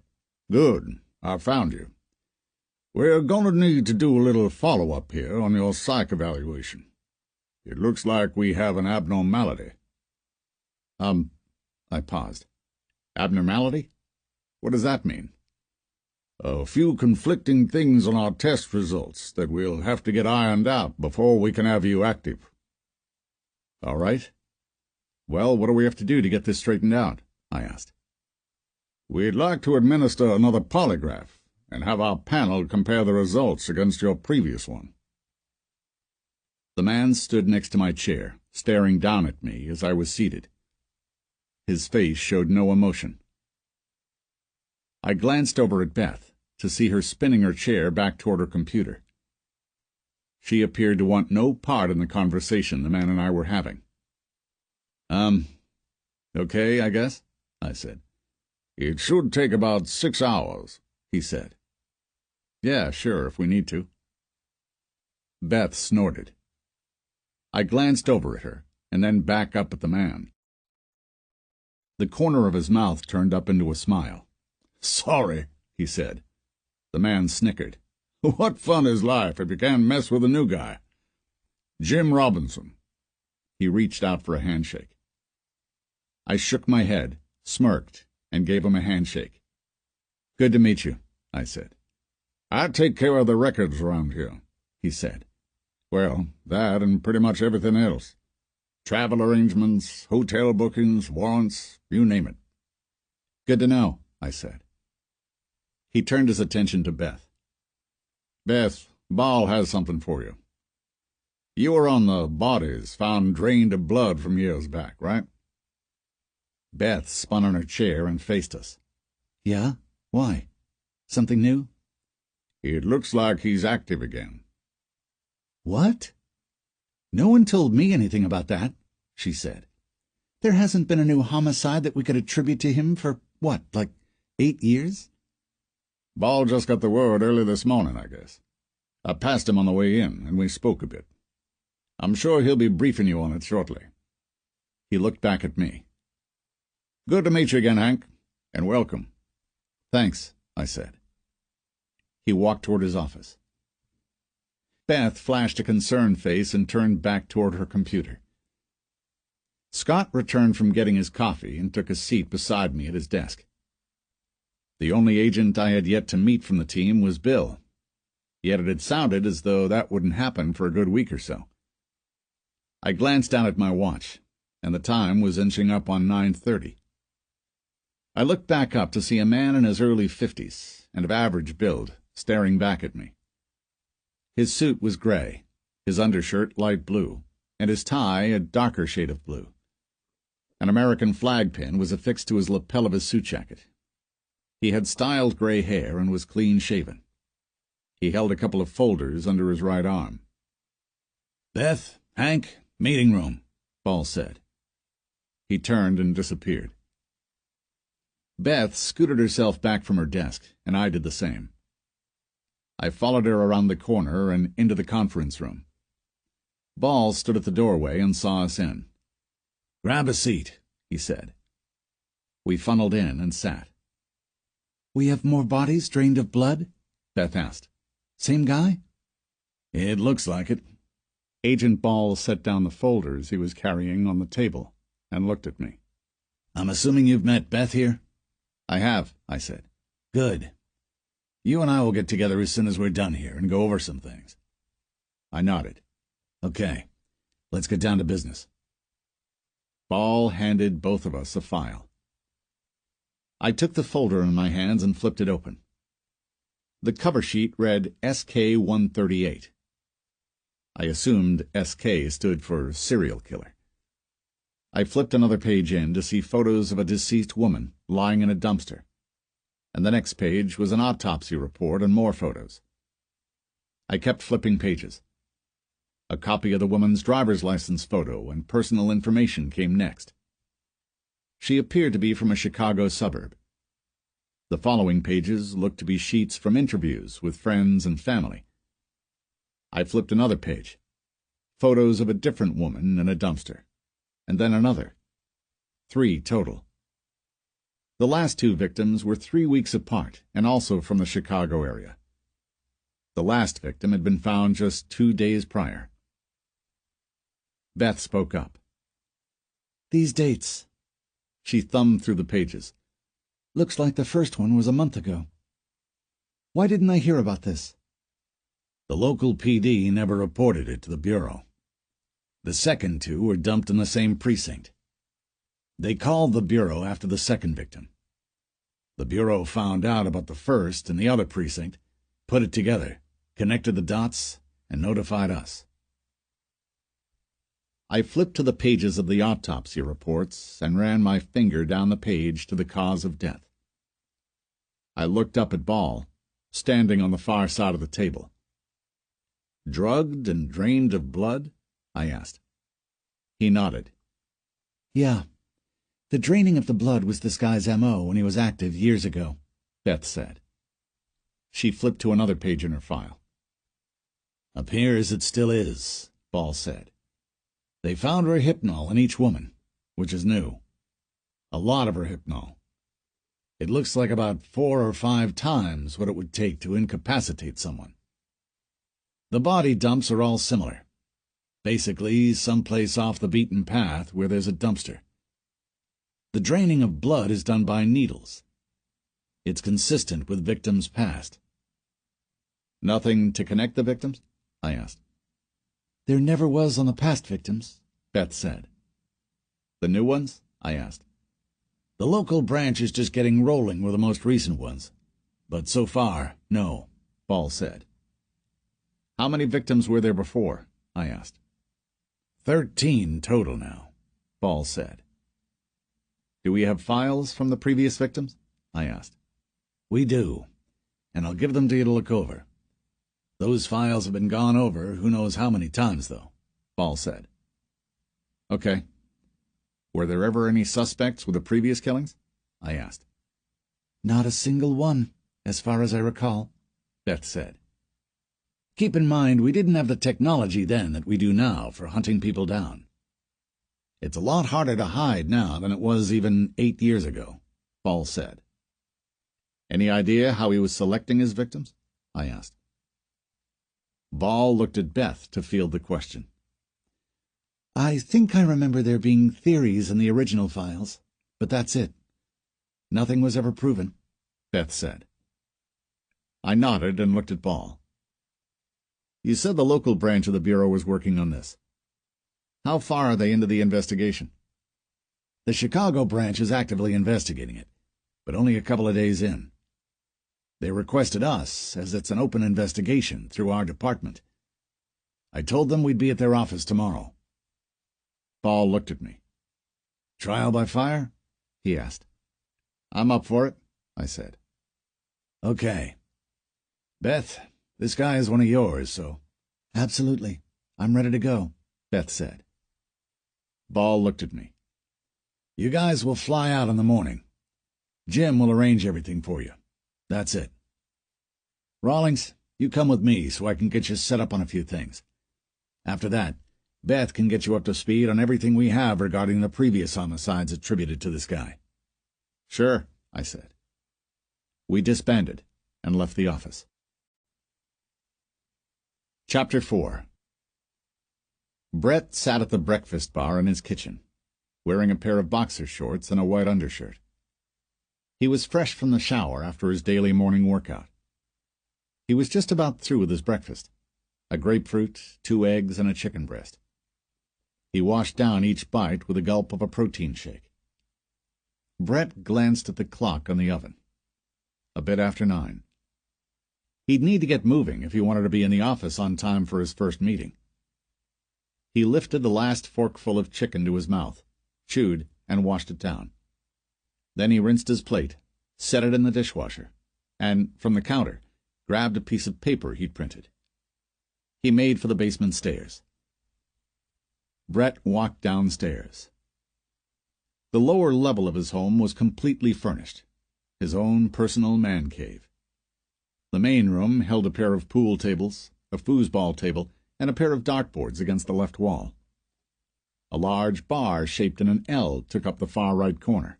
Speaker 2: "Good. I found you. We're going to need to do a little follow-up here on your psych evaluation. It looks like we have an abnormality." I paused. "Abnormality? What does that mean?" "A few conflicting things on our test results that we'll have to get ironed out before we can have you active." "All right. Well, what do we have to do to get this straightened out?" I asked. "We'd like to administer another polygraph and have our panel compare the results against your previous one." The man stood next to my chair, staring down at me as I was seated. His face showed no emotion. I glanced over at Beth to see her spinning her chair back toward her computer. She appeared to want no part in the conversation the man and I were having. Okay, I guess," I said. "It should take about 6 hours," he said. "Yeah, sure, if we need to." Beth snorted. I glanced over at her, and then back up at the man. The corner of his mouth turned up into a smile. "Sorry," he said. The man snickered. "What fun is life if you can't mess with a new guy? Jim Robinson." He reached out for a handshake. I shook my head, smirked, and gave him a handshake. "Good to meet you," I said. "I take care of the records around here," he said. "Well, that and pretty much everything else. Travel arrangements, hotel bookings, warrants, you name it." "Good to know," I said. He turned his attention to Beth. "Beth, Ball has something for you. You were on the bodies found drained of blood from years back, right?" Beth spun on her chair and faced us. "Yeah? Why? Something new?" "It looks like he's active again." "What? No one told me anything about that," she said. "There hasn't been a new homicide that we could attribute to him for, what, like 8 years? "Ball just got the word early this morning, I guess. I passed him on the way in, and we spoke a bit. I'm sure he'll be briefing you on it shortly." He looked back at me. "Good to meet you again, Hank, and welcome." "Thanks," I said. He walked toward his office. Beth flashed a concerned face and turned back toward her computer. Scott returned from getting his coffee and took a seat beside me at his desk. The only agent I had yet to meet from the team was Bill, yet it had sounded as though that wouldn't happen for a good week or so. I glanced down at my watch, and the time was inching up on 9:30. I looked back up to see a man in his early 50s and of average build staring back at me. His suit was gray, his undershirt light blue, and his tie a darker shade of blue. An American flag pin was affixed to his lapel of his suit jacket. He had styled gray hair and was clean-shaven. He held a couple of folders under his right arm. "Beth, Hank, meeting room," Ball said. He turned and disappeared. Beth scooted herself back from her desk, and I did the same. I followed her around the corner and into the conference room. Ball stood at the doorway and saw us in. "Grab a seat," he said. We funneled in and sat.
Speaker 1: "We have more bodies drained of blood?" Beth asked. "Same guy?"
Speaker 2: "It looks like it." Agent Ball set down the folders he was carrying on the table and looked at me.
Speaker 3: "I'm assuming you've met Beth here?"
Speaker 2: "I have," I said.
Speaker 3: "Good. You and I will get together as soon as we're done here and go over some things."
Speaker 2: I nodded.
Speaker 3: "Okay, let's get down to business."
Speaker 2: Ball handed both of us a file. I took the folder in my hands and flipped it open. The cover sheet read SK-138. I assumed SK stood for serial killer. I flipped another page in to see photos of a deceased woman lying in a dumpster, and the next page was an autopsy report and more photos. I kept flipping pages. A copy of the woman's driver's license photo and personal information came next. She appeared to be from a Chicago suburb. The following pages looked to be sheets from interviews with friends and family. I flipped another page. Photos of a different woman in a dumpster, and then another. 3 total. The last 2 victims were 3 weeks apart and also from the Chicago area. The last victim had been found just 2 days prior. Beth spoke up.
Speaker 1: "These dates."
Speaker 2: She thumbed through the pages.
Speaker 1: "Looks like the first one was a month ago. Why didn't I hear about this?"
Speaker 3: "The local PD never reported it to the Bureau. The second 2 were dumped in the same precinct. They called the Bureau after the second victim. The Bureau found out about the first in the other precinct, put it together, connected the dots, and notified us."
Speaker 2: I flipped to the pages of the autopsy reports and ran my finger down the page to the cause of death. I looked up at Ball, standing on the far side of the table. "Drugged and drained of blood?" I asked. He nodded.
Speaker 1: "Yeah. The draining of the blood was this guy's M.O. when he was active years ago," Beth said.
Speaker 2: She flipped to another page in her file.
Speaker 3: "Appears it still is," Ball said. "They found her hypnol in each woman, which is new. A lot of her hypnol. It looks like about 4 or 5 times what it would take to incapacitate someone. The body dumps are all similar. Basically, someplace off the beaten path where there's a dumpster. The draining of blood is done by needles. It's consistent with victims' past."
Speaker 2: "Nothing to connect the victims?" I asked.
Speaker 1: "There never was on the past victims," Beth said.
Speaker 2: "The new ones?" I asked.
Speaker 3: "The local branch is just getting rolling with the most recent ones. But so far, no," Ball said.
Speaker 2: "How many victims were there before?" I asked.
Speaker 3: 13 total now," Ball said.
Speaker 2: "Do we have files from the previous victims?" I asked.
Speaker 3: "We do, and I'll give them to you to look over. Those files have been gone over who knows how many times, though," Ball said.
Speaker 2: "Okay. Were there ever any suspects with the previous killings?" I asked.
Speaker 1: "Not a single one, as far as I recall," Beth said.
Speaker 3: "Keep in mind we didn't have the technology then that we do now for hunting people down. It's a lot harder to hide now than it was even 8 years ago," Ball said.
Speaker 2: "Any idea how he was selecting his victims?" I asked. Ball looked at Beth to field the question.
Speaker 1: "I think I remember there being theories in the original files, but that's it. Nothing was ever proven," Beth said.
Speaker 2: I nodded and looked at Ball. "You said the local branch of the Bureau was working on this. How far are they into the investigation?"
Speaker 3: "The Chicago branch is actively investigating it, but only a couple of days in. They requested us, as it's an open investigation through our department. I told them we'd be at their office tomorrow."
Speaker 2: Ball looked at me.
Speaker 3: "Trial by fire?" he asked.
Speaker 2: "I'm up for it," I said.
Speaker 3: "Okay. Beth, this guy is one of yours, so—"
Speaker 1: "Absolutely. I'm ready to go," Beth said.
Speaker 2: Ball looked at me.
Speaker 3: "You guys will fly out in the morning. Jim will arrange everything for you. That's it. Rawlings, you come with me so I can get you set up on a few things. After that, Beth can get you up to speed on everything we have regarding the previous homicides attributed to this guy."
Speaker 2: "Sure," I said. We disbanded and left the office. Chapter 4. Brett sat at the breakfast bar in his kitchen, wearing a pair of boxer shorts and a white undershirt. He was fresh from the shower after his daily morning workout. He was just about through with his breakfast: a grapefruit, 2 eggs, and a chicken breast. He washed down each bite with a gulp of a protein shake. Brett glanced at the clock on the oven. A bit after 9. He'd need to get moving if he wanted to be in the office on time for his first meeting. He lifted the last forkful of chicken to his mouth, chewed, and washed it down. Then he rinsed his plate, set it in the dishwasher, and, from the counter, grabbed a piece of paper he'd printed. He made for the basement stairs. Brett walked downstairs. The lower level of his home was completely furnished, his own personal man cave. The main room held a pair of pool tables, a foosball table, and a pair of dartboards against the left wall. A large bar shaped in an L took up the far right corner.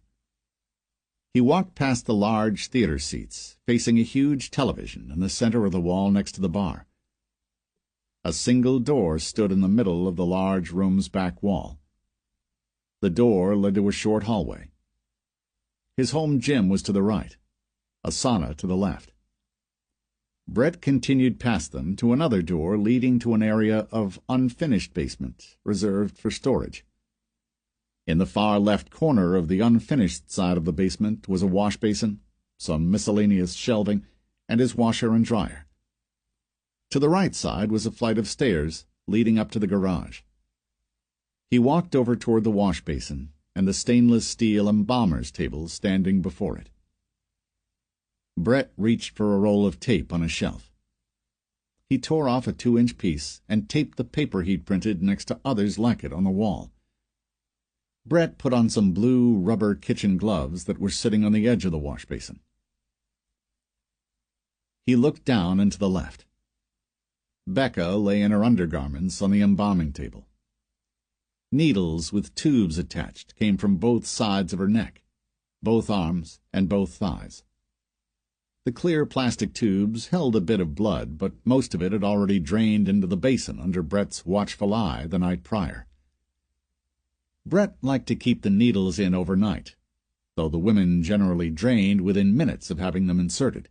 Speaker 2: He walked past the large theater seats, facing a huge television in the center of the wall next to the bar. A single door stood in the middle of the large room's back wall. The door led to a short hallway. His home gym was to the right, a sauna to the left. Brett continued past them to another door leading to an area of unfinished basement reserved for storage. In the far left corner of the unfinished side of the basement was a wash basin, some miscellaneous shelving, and his washer and dryer. To the right side was a flight of stairs leading up to the garage. He walked over toward the wash basin and the stainless steel embalmer's table standing before it. Brett reached for a roll of tape on a shelf. He tore off a 2-inch piece and taped the paper he'd printed next to others like it on the wall. Brett put on some blue rubber kitchen gloves that were sitting on the edge of the wash basin. He looked down and to the left. Becca lay in her undergarments on the embalming table. Needles with tubes attached came from both sides of her neck, both arms, and both thighs. The clear plastic tubes held a bit of blood, but most of it had already drained into the basin under Brett's watchful eye the night prior. Brett liked to keep the needles in overnight, though the women generally drained within minutes of having them inserted.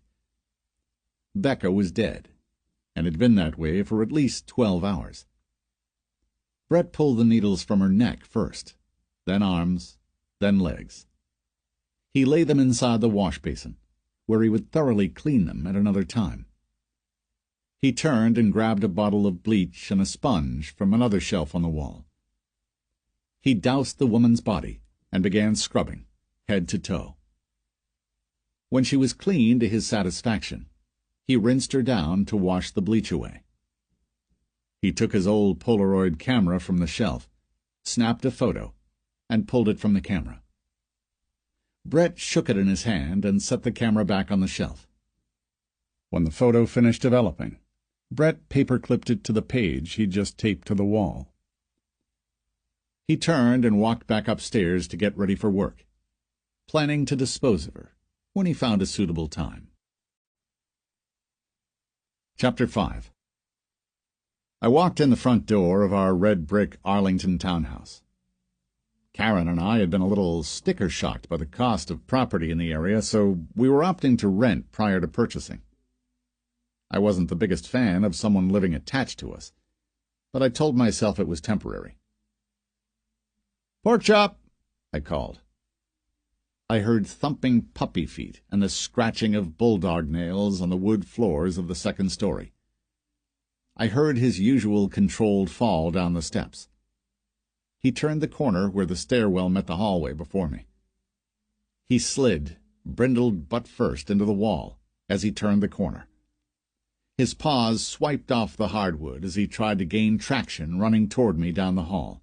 Speaker 2: Becca was dead, and had been that way for at least 12 hours. Brett pulled the needles from her neck first, then arms, then legs. He lay them inside the wash basin, where he would thoroughly clean them at another time. He turned and grabbed a bottle of bleach and a sponge from another shelf on the wall. He doused the woman's body and began scrubbing, head to toe. When she was clean to his satisfaction, he rinsed her down to wash the bleach away. He took his old Polaroid camera from the shelf, snapped a photo, and pulled it from the camera. Brett shook it in his hand and set the camera back on the shelf. When the photo finished developing, Brett paper-clipped it to the page he'd just taped to the wall. He turned and walked back upstairs to get ready for work, planning to dispose of her when he found a suitable time. Chapter 5. I walked in the front door of our red-brick Arlington townhouse. Karen and I had been a little sticker-shocked by the cost of property in the area, so we were opting to rent prior to purchasing. I wasn't the biggest fan of someone living attached to us, but I told myself it was temporary. "Pork chop!" I called. I heard thumping puppy feet and the scratching of bulldog nails on the wood floors of the second story. I heard his usual controlled fall down the steps. He turned the corner where the stairwell met the hallway before me. He slid, brindled butt first, into the wall as he turned the corner. His paws swiped off the hardwood as he tried to gain traction running toward me down the hall.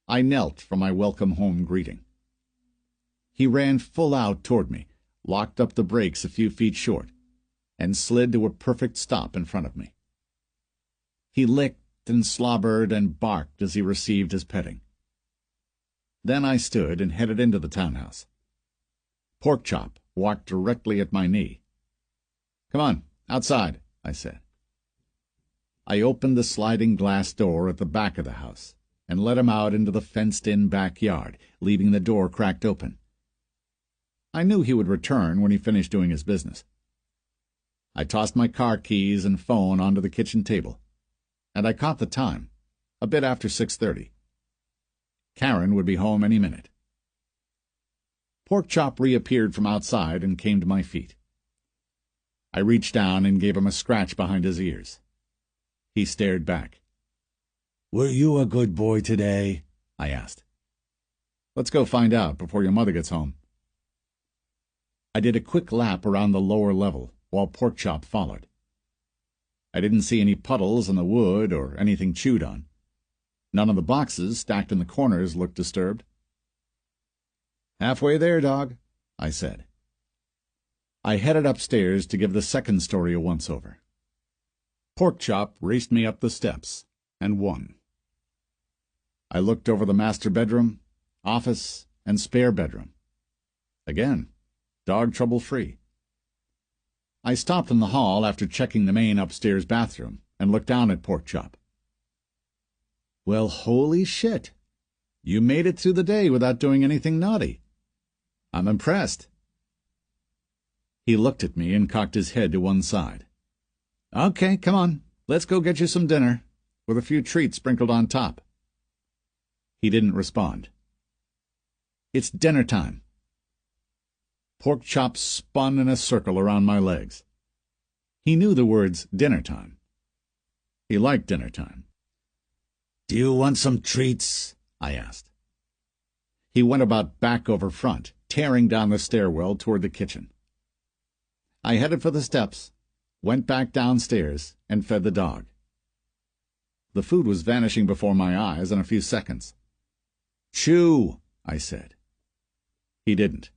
Speaker 2: I knelt for my welcome home greeting. He ran full out toward me, locked up the brakes a few feet short, and slid to a perfect stop in front of me. He licked
Speaker 3: and slobbered and barked as he received his petting. Then I stood and headed into the townhouse. Porkchop walked directly at my knee. "Come on, outside," I said. I opened the sliding glass door at the back of the house and let him out into the fenced-in backyard, leaving the door cracked open. I knew he would return when he finished doing his business. I tossed my car keys and phone onto the kitchen table, and I caught the time, a bit after 6:30. Karen would be home any minute. Porkchop reappeared from outside and came to my feet. I reached down and gave him a scratch behind his ears. He stared back. "Were you a good boy today?" I asked. "Let's go find out before your mother gets home." I did a quick lap around the lower level, while Porkchop followed. I didn't see any puddles in the wood or anything chewed on. None of the boxes stacked in the corners looked disturbed. "Halfway there, dog," I said. I headed upstairs to give the second story a once-over. Porkchop raced me up the steps and won. I looked over the master bedroom, office, and spare bedroom. Again, dog trouble-free. I stopped in the hall after checking the main upstairs bathroom and looked down at Porkchop. "Well, holy shit! You made it through the day without doing anything naughty. I'm impressed." He looked at me and cocked his head to one side. "Okay, come on. Let's go get you some dinner, with a few treats sprinkled on top." He didn't respond. "It's dinner time." Porkchop spun in a circle around my legs. He knew the words dinner time. He liked dinner time. "Do you want some treats?" I asked. He went about back over front, tearing down the stairwell toward the kitchen. I headed for the steps, went back downstairs, and fed the dog. The food was vanishing before my eyes in a few seconds. "Chew," I said. He didn't.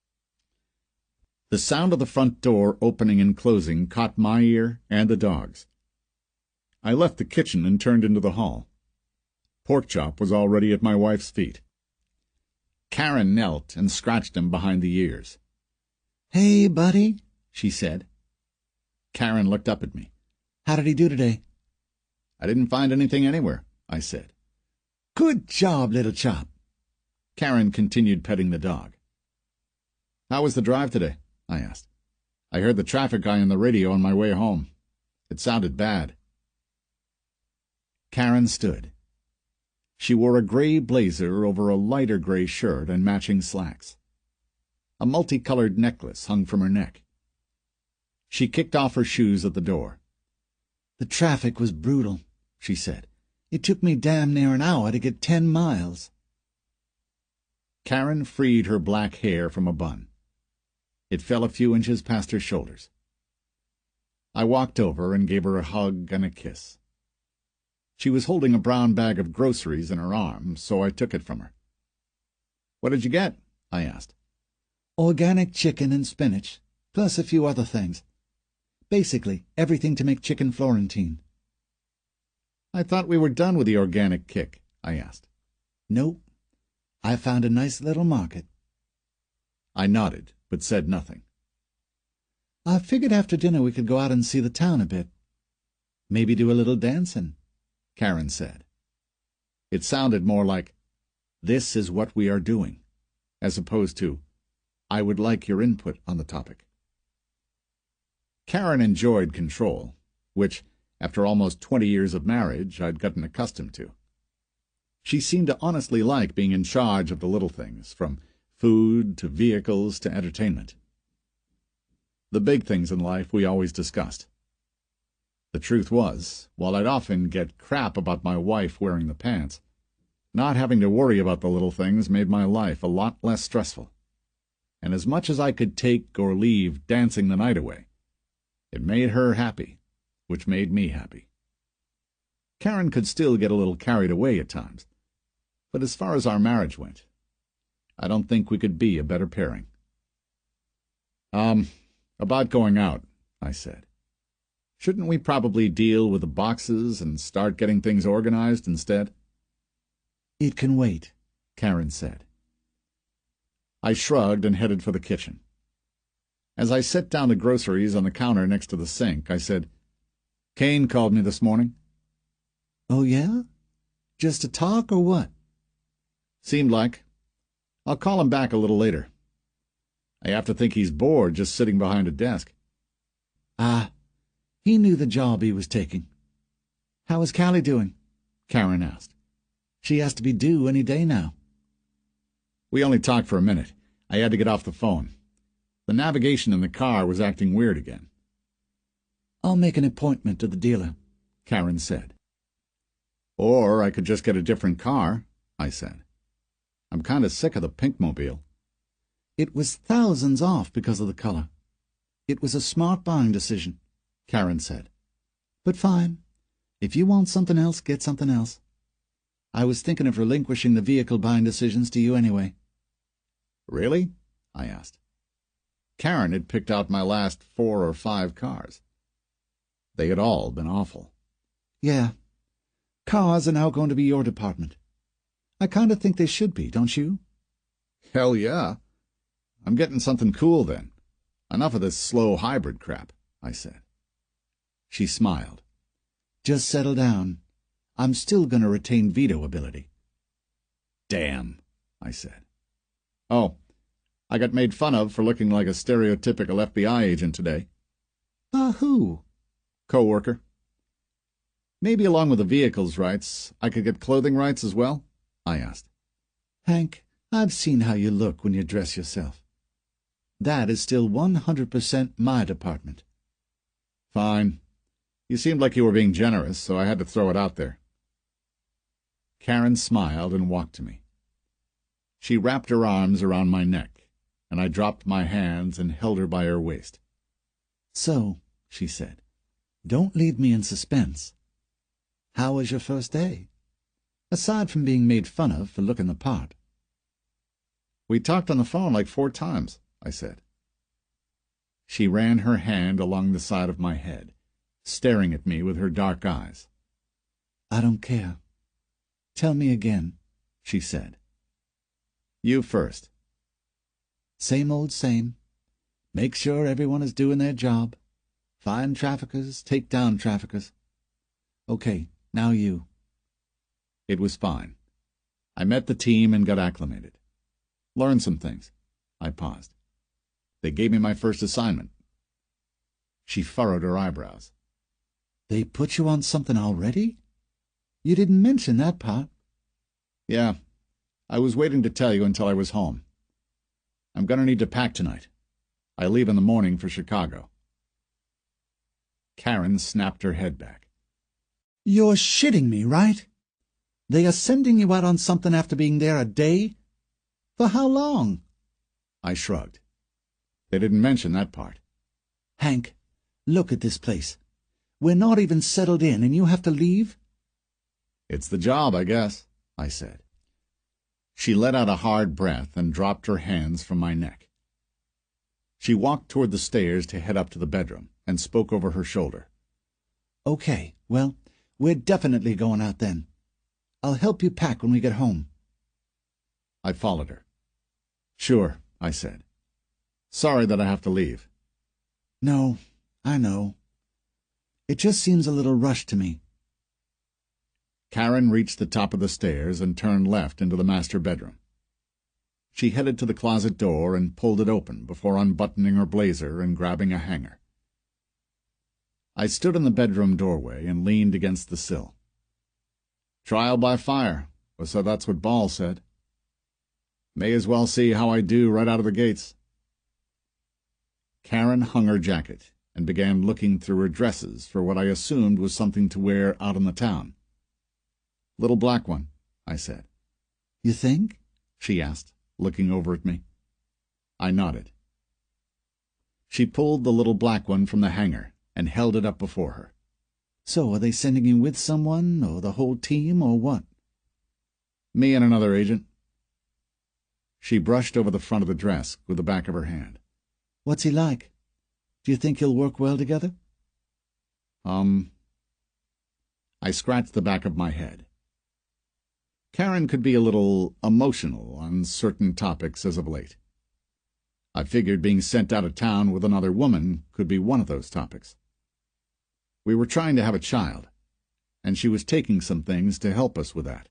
Speaker 3: The sound of the front door opening and closing caught my ear and the dog's. I left the kitchen and turned into the hall. Porkchop was already at my wife's feet. Karen knelt and scratched him behind the ears. "Hey, buddy," she said. Karen looked up at me. "How did he do today?" "I didn't find anything anywhere," I said. "Good job, little chop." Karen continued petting the dog. "How was the drive today?" I asked. "I heard the traffic guy on the radio on my way home. It sounded bad." Karen stood. She wore a gray blazer over a lighter gray shirt and matching slacks. A multicolored necklace hung from her neck. She kicked off her shoes at the door. "The traffic was brutal," she said. "It took me damn near an hour to get 10 miles. Karen freed her black hair from a bun. It fell a few inches past her shoulders. I walked over and gave her a hug and a kiss. She was holding a brown bag of groceries in her arms, so I took it from her. "What did you get?" I asked. "Organic chicken and spinach, plus a few other things. Basically, everything to make chicken Florentine." "I thought we were done with the organic kick," I asked. "Nope. I found a nice little market." I nodded, but said nothing. "I figured after dinner we could go out and see the town a bit. Maybe do a little dancing," Karen said. It sounded more like, "This is what we are doing," as opposed to, "I would like your input on the topic." Karen enjoyed control, which, after almost 20 years of marriage, I'd gotten accustomed to. She seemed to honestly like being in charge of the little things, from food to vehicles to entertainment. The big things in life we always discussed. The truth was, while I'd often get crap about my wife wearing the pants, not having to worry about the little things made my life a lot less stressful. And as much as I could take or leave dancing the night away, it made her happy, which made me happy. Karen could still get a little carried away at times, but as far as our marriage went, I don't think we could be a better pairing. About going out," I said. Shouldn't we probably deal with the boxes and start getting things organized instead?
Speaker 2: It can wait, Karen said.
Speaker 3: I shrugged and headed for the kitchen. As I set down the groceries on the counter next to the sink, I said, "Kane called me this morning."
Speaker 2: "Oh, yeah? Just to talk or what?"
Speaker 3: "Seemed like. I'll call him back a little later. I have to think he's bored just sitting behind a desk."
Speaker 2: "Ah, he knew the job he was taking." "How is Callie doing?" Karen asked. "She has to be due any day now."
Speaker 3: We only talked for a minute. I had to get off the phone. The navigation in the car was acting weird again.
Speaker 2: "I'll make an appointment to the dealer," Karen said.
Speaker 3: "Or I could just get a different car," I said. "I'm kind of sick of the Pinkmobile."
Speaker 2: "It was thousands off because of the color. It was a smart buying decision," Karen said. "But fine. If you want something else, get something else. I was thinking of relinquishing the vehicle buying decisions to you anyway."
Speaker 3: "Really?" I asked. Karen had picked out my last 4 or 5 cars. They had all been awful.
Speaker 2: "Yeah. Cars are now going to be your department. I kind of think they should be, don't you?"
Speaker 3: "Hell yeah. I'm getting something cool then. Enough of this slow hybrid crap," I said. She smiled.
Speaker 2: "Just settle down. I'm still going to retain veto ability."
Speaker 3: "Damn," I said. "Oh, I got made fun of for looking like a stereotypical FBI agent today."
Speaker 2: Who?"
Speaker 3: "Coworker. Maybe along with the vehicles rights, I could get clothing rights as well?" I asked.
Speaker 2: "Hank, I've seen how you look when you dress yourself. That is still 100% my department."
Speaker 3: "Fine. You seemed like you were being generous, so I had to throw it out there." Karen smiled and walked to me. She wrapped her arms around my neck, and I dropped my hands and held her by her waist.
Speaker 2: "So," she said, "don't leave me in suspense. How was your first day? Aside from being made fun of for looking the part."
Speaker 3: "We talked on the phone like 4 times, I said. She ran her hand along the side of my head, staring at me with her dark eyes.
Speaker 2: "I don't care. Tell me again," she said.
Speaker 3: "You first."
Speaker 2: "Same old same. Make sure everyone is doing their job. Find traffickers, take down traffickers. Okay, now you."
Speaker 3: It was fine. I met the team and got acclimated. Learned some things. I paused. They gave me my first assignment. She furrowed her eyebrows.
Speaker 2: "They put you on something already? You didn't mention that part."
Speaker 3: "Yeah, I was waiting to tell you until I was home. I'm going to need to pack tonight. I leave in the morning for Chicago." Karen snapped her head back.
Speaker 2: "You're shitting me, right? They are sending you out on something after being there a day? For how long?"
Speaker 3: I shrugged. They didn't mention that part.
Speaker 2: "Hank, look at this place. We're not even settled in, and you have to leave?"
Speaker 3: "It's the job, I guess," I said. She let out a hard breath and dropped her hands from my neck. She walked toward the stairs to head up to the bedroom and spoke over her shoulder.
Speaker 2: "Okay, well, we're definitely going out then. I'll help you pack when we get home."
Speaker 3: I followed her. "Sure," I said. "Sorry that I have to leave."
Speaker 2: "No, I know. It just seems a little rushed to me."
Speaker 3: Karen reached the top of the stairs and turned left into the master bedroom. She headed to the closet door and pulled it open before unbuttoning her blazer and grabbing a hanger. I stood in the bedroom doorway and leaned against the sill. "Trial by fire," so that's what Ball said. "May as well see how I do right out of the gates." Karen hung her jacket and began looking through her dresses for what I assumed was something to wear out in the town. "Little black one," I said.
Speaker 2: "You think?"
Speaker 3: she asked, looking over at me. I nodded. She pulled the little black one from the hanger and held it up before her.
Speaker 2: "So are they sending you with someone, or the whole team, or what?"
Speaker 3: "Me and another agent." She brushed over the front of the dress with the back of her hand.
Speaker 2: "What's he like? Do you think he'll work well together?"
Speaker 1: I scratched the back of my head. Karen could be a little emotional on certain topics as of late. I figured being sent out of town with another woman could be one of those topics. We were trying to have a child, and she was taking some things to help us with that.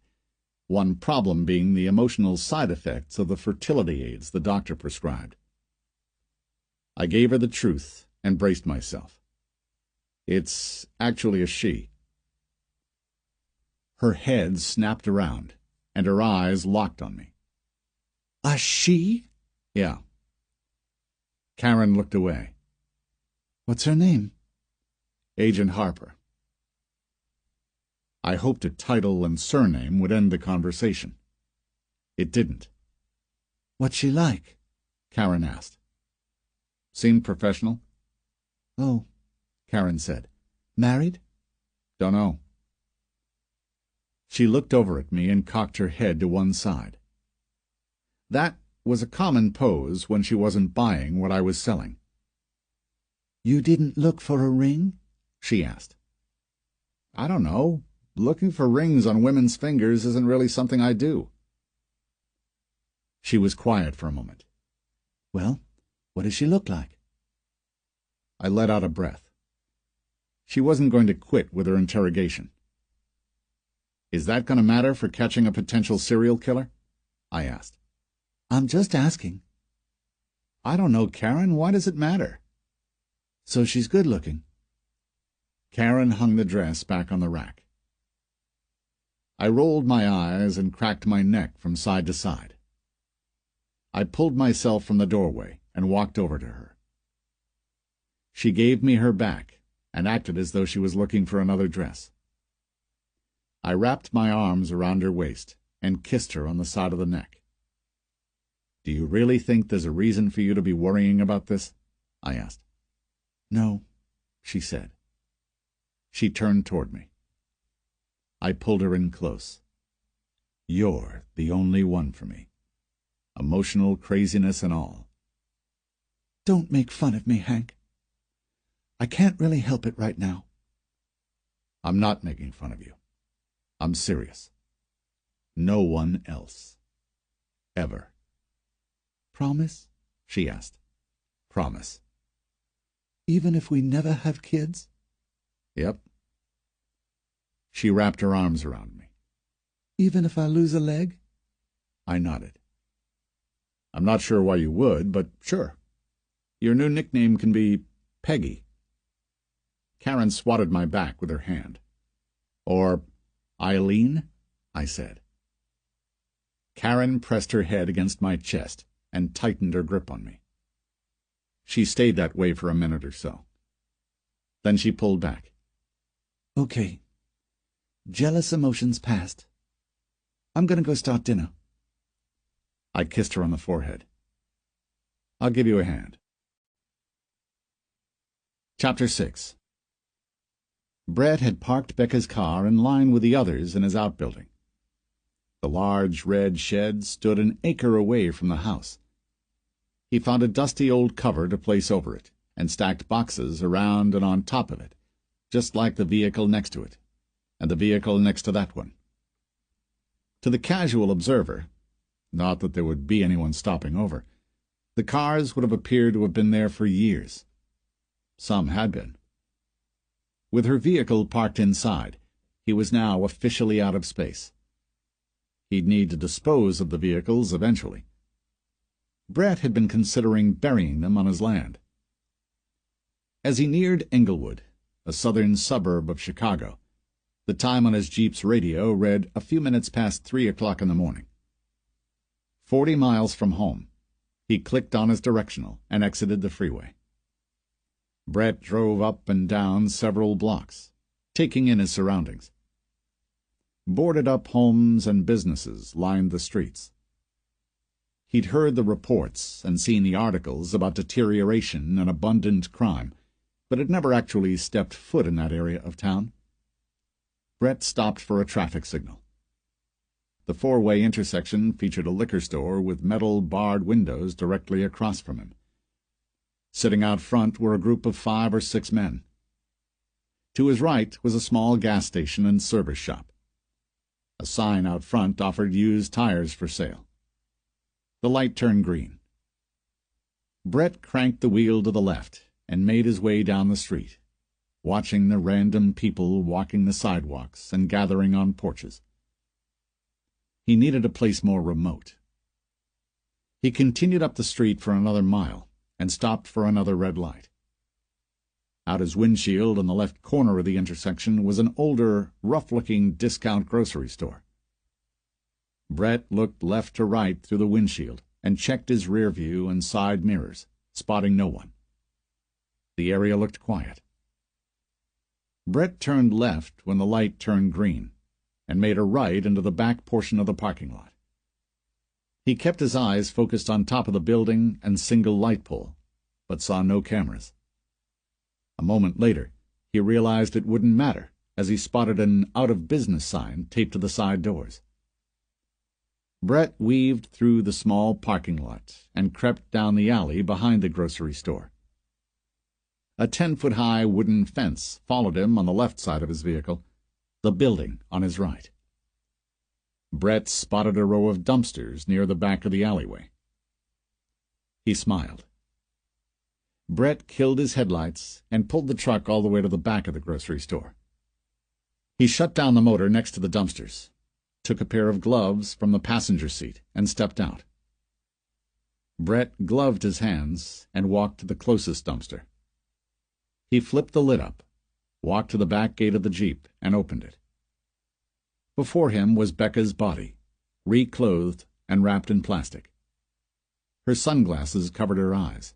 Speaker 1: One problem being the emotional side effects of the fertility aids the doctor prescribed. I gave her the truth and braced myself. It's actually a she. Her head snapped around, and her eyes locked on me.
Speaker 2: A she?
Speaker 1: Yeah. Karen looked away.
Speaker 2: What's her name?
Speaker 1: Agent Harper. I hoped a title and surname would end the conversation. It didn't.
Speaker 2: What's she like?
Speaker 1: Karen asked. Seemed professional.
Speaker 2: Oh,
Speaker 1: Karen said.
Speaker 2: Married?
Speaker 1: Dunno. She looked over at me and cocked her head to one side. That was a common pose when she wasn't buying what I was selling.
Speaker 2: You didn't look for a ring?
Speaker 1: She asked. I don't know. Looking for rings on women's fingers isn't really something I do. She was quiet for a moment.
Speaker 2: Well, what does she look like?
Speaker 1: I let out a breath. She wasn't going to quit with her interrogation. Is that going to matter for catching a potential serial killer? I asked.
Speaker 2: I'm just asking.
Speaker 1: I don't know, Karen. Why does it matter?
Speaker 2: So she's good-looking.
Speaker 1: Karen hung the dress back on the rack. I rolled my eyes and cracked my neck from side to side. I pulled myself from the doorway and walked over to her. She gave me her back and acted as though she was looking for another dress. I wrapped my arms around her waist and kissed her on the side of the neck. Do you really think there's a reason for you to be worrying about this? I asked.
Speaker 2: No,
Speaker 1: she said. She turned toward me. I pulled her in close. You're the only one for me. Emotional craziness and all.
Speaker 2: Don't make fun of me, Hank. I can't really help it right now.
Speaker 1: I'm not making fun of you. I'm serious. No one else. Ever.
Speaker 2: Promise?
Speaker 1: She asked. Promise.
Speaker 2: Even if we never have kids?
Speaker 1: Yep. She wrapped her arms around me.
Speaker 2: Even if I lose a leg?
Speaker 1: I nodded. I'm not sure why you would, but sure. Your new nickname can be Peggy. Karen swatted my back with her hand. Or Eileen, I said. Karen pressed her head against my chest and tightened her grip on me. She stayed that way for a minute or so. Then she pulled back.
Speaker 2: Okay. Jealous emotions past. I'm going to go start dinner.
Speaker 1: I kissed her on the forehead. I'll give you a hand. Chapter 6. Brett had parked Becca's car in line with the others in his outbuilding. The large red shed stood an acre away from the house. He found a dusty old cover to place over it, and stacked boxes around and on top of it, just like the vehicle next to it, and the vehicle next to that one. To the casual observer, not that there would be anyone stopping over, the cars would have appeared to have been there for years. Some had been. With her vehicle parked inside, he was now officially out of space. He'd need to dispose of the vehicles eventually. Brett had been considering burying them on his land. As he neared Englewood, a southern suburb of Chicago, the time on his Jeep's radio read a few minutes past 3 o'clock in the morning. 40 miles from home, he clicked on his directional and exited the freeway. Brett drove up and down several blocks, taking in his surroundings. Boarded-up homes and businesses lined the streets. He'd heard the reports and seen the articles about deterioration and abundant crime, but had never actually stepped foot in that area of town. Brett stopped for a traffic signal. The four-way intersection featured a liquor store with metal barred windows directly across from him. Sitting out front were a group of 5 or 6 men. To his right was a small gas station and service shop. A sign out front offered used tires for sale. The light turned green. Brett cranked the wheel to the left and made his way down the street, watching the random people walking the sidewalks and gathering on porches. He needed a place more remote. He continued up the street for another mile and stopped for another red light. Out his windshield in the left corner of the intersection was an older, rough-looking discount grocery store. Brett looked left to right through the windshield and checked his rear view and side mirrors, spotting no one. The area looked quiet. Brett turned left when the light turned green and made a right into the back portion of the parking lot. He kept his eyes focused on top of the building and single light pole, but saw no cameras. A moment later, he realized it wouldn't matter as he spotted an out-of-business sign taped to the side doors. Brett weaved through the small parking lot and crept down the alley behind the grocery store. A 10-foot-high wooden fence followed him on the left side of his vehicle, the building on his right. Brett spotted a row of dumpsters near the back of the alleyway. He smiled. Brett killed his headlights and pulled the truck all the way to the back of the grocery store. He shut down the motor next to the dumpsters, took a pair of gloves from the passenger seat, and stepped out. Brett gloved his hands and walked to the closest dumpster. He flipped the lid up, walked to the back gate of the Jeep, and opened it. Before him was Becca's body, reclothed and wrapped in plastic. Her sunglasses covered her eyes.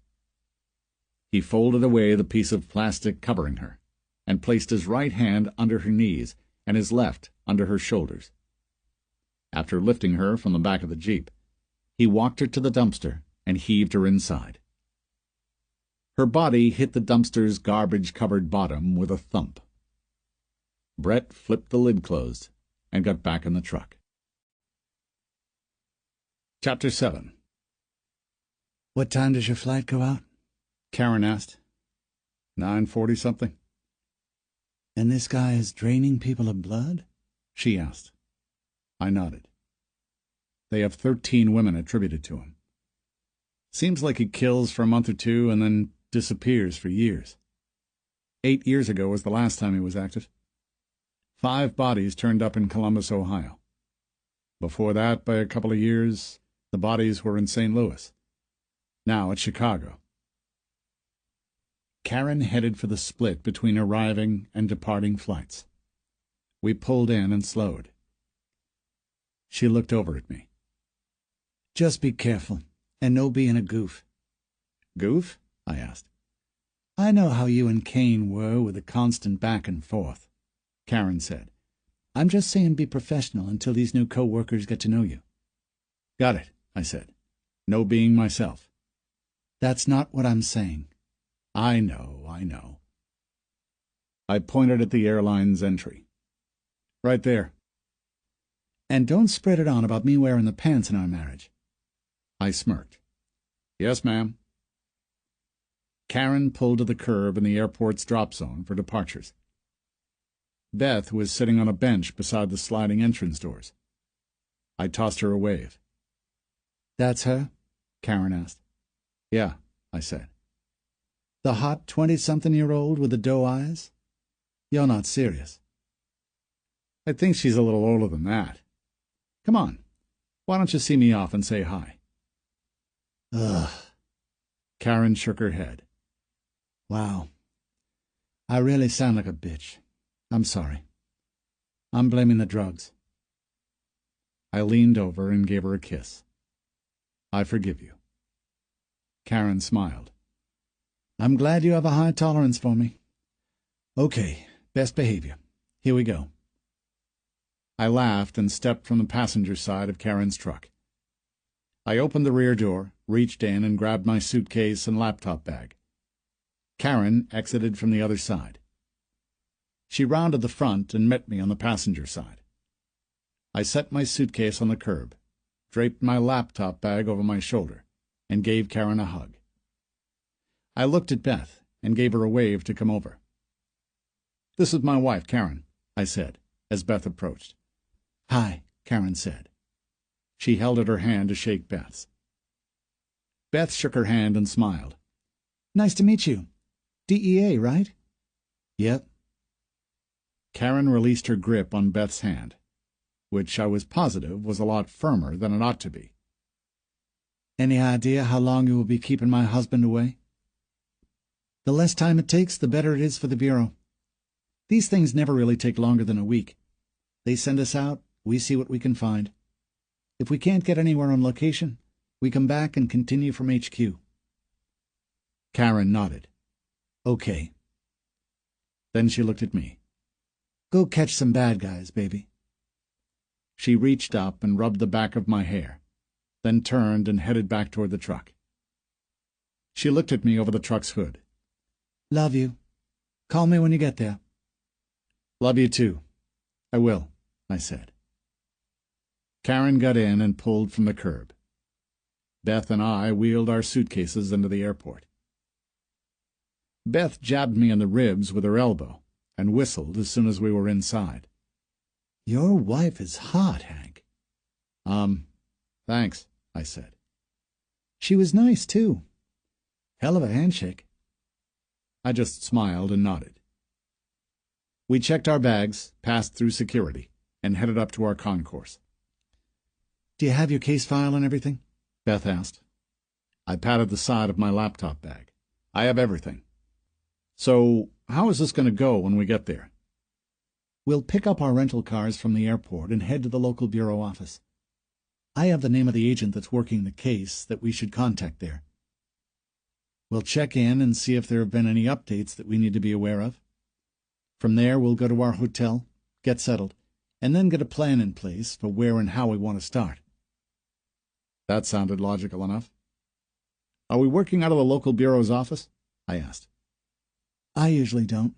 Speaker 1: He folded away the piece of plastic covering her, and placed his right hand under her knees and his left under her shoulders. After lifting her from the back of the Jeep, he walked her to the dumpster and heaved her inside. Her body hit the dumpster's garbage-covered bottom with a thump. Brett flipped the lid closed and got back in the truck. Chapter 7.
Speaker 2: "What time does your flight go out?"
Speaker 1: Karen asked. 9:40-something.
Speaker 2: "And this guy is draining people of blood?"
Speaker 1: She asked. I nodded. They have 13 women attributed to him. Seems like he kills for a month or two and then disappears for years. 8 years ago was the last time he was active. 5 bodies turned up in Columbus, Ohio. Before that, by a couple of years, the bodies were in St. Louis. Now it's Chicago. Karen headed for the split between arriving and departing flights. We pulled in and slowed. She looked over at me.
Speaker 2: "Just be careful, and no being a goof."
Speaker 1: "Goof?" I asked.
Speaker 2: "I know how you and Kane were with the constant back and forth," Karen said. "I'm just saying be professional until these new co-workers get to know you."
Speaker 1: "Got it," I said. "No being myself."
Speaker 2: "That's not what I'm saying."
Speaker 1: I know. I pointed at the airline's entry. "Right there."
Speaker 2: "And don't spread it on about me wearing the pants in our marriage."
Speaker 1: I smirked. "Yes, ma'am." Karen pulled to the curb in the airport's drop zone for departures. Beth was sitting on a bench beside the sliding entrance doors. I tossed her a wave.
Speaker 2: "That's her?" Karen asked.
Speaker 1: "Yeah," I said.
Speaker 2: "The hot 20-something-year-old with the doe eyes? You're not serious."
Speaker 1: "I think she's a little older than that. Come on, why don't you see me off and say hi?"
Speaker 2: "Ugh."
Speaker 1: Karen shook her head.
Speaker 2: "Wow. I really sound like a bitch. I'm sorry. I'm blaming the drugs."
Speaker 1: I leaned over and gave her a kiss. "I forgive you." Karen smiled.
Speaker 2: "I'm glad you have a high tolerance for me. Okay, best behavior. Here we go."
Speaker 1: I laughed and stepped from the passenger side of Karen's truck. I opened the rear door, reached in, and grabbed my suitcase and laptop bag. Karen exited from the other side. She rounded the front and met me on the passenger side. I set my suitcase on the curb, draped my laptop bag over my shoulder, and gave Karen a hug. I looked at Beth and gave her a wave to come over. "This is my wife, Karen," I said, as Beth approached.
Speaker 2: "Hi," Karen said.
Speaker 1: She held out her hand to shake Beth's. Beth shook her hand and smiled.
Speaker 2: "Nice to meet you. DEA, right?"
Speaker 1: "Yep." Karen released her grip on Beth's hand, which I was positive was a lot firmer than it ought to be.
Speaker 2: "Any idea how long you will be keeping my husband away?" "The less time it takes, the better it is for the Bureau. These things never really take longer than a week. They send us out, we see what we can find. If we can't get anywhere on location, we come back and continue from HQ."
Speaker 1: Karen nodded.
Speaker 2: "Okay."
Speaker 1: Then she looked at me.
Speaker 2: "Go catch some bad guys, baby."
Speaker 1: She reached up and rubbed the back of my hair, then turned and headed back toward the truck. She looked at me over the truck's hood.
Speaker 2: "Love you. Call me when you get there."
Speaker 1: "Love you too. I will," I said. Karen got in and pulled from the curb. Beth and I wheeled our suitcases into the airport. Beth jabbed me in the ribs with her elbow and whistled as soon as we were inside.
Speaker 2: "Your wife is hot, Hank."
Speaker 1: Thanks," I said.
Speaker 2: "She was nice, too. Hell of a handshake."
Speaker 1: I just smiled and nodded. We checked our bags, passed through security, and headed up to our concourse.
Speaker 2: "Do you have your case file and everything?"
Speaker 1: Beth asked. I patted the side of my laptop bag. "I have everything. So, how is this going to go when we get there?"
Speaker 2: "We'll pick up our rental cars from the airport and head to the local bureau office. I have the name of the agent that's working the case that we should contact there. We'll check in and see if there have been any updates that we need to be aware of. From there, we'll go to our hotel, get settled, and then get a plan in place for where and how we want to start."
Speaker 1: That sounded logical enough. "Are we working out of the local bureau's office?" I asked.
Speaker 2: "I usually don't.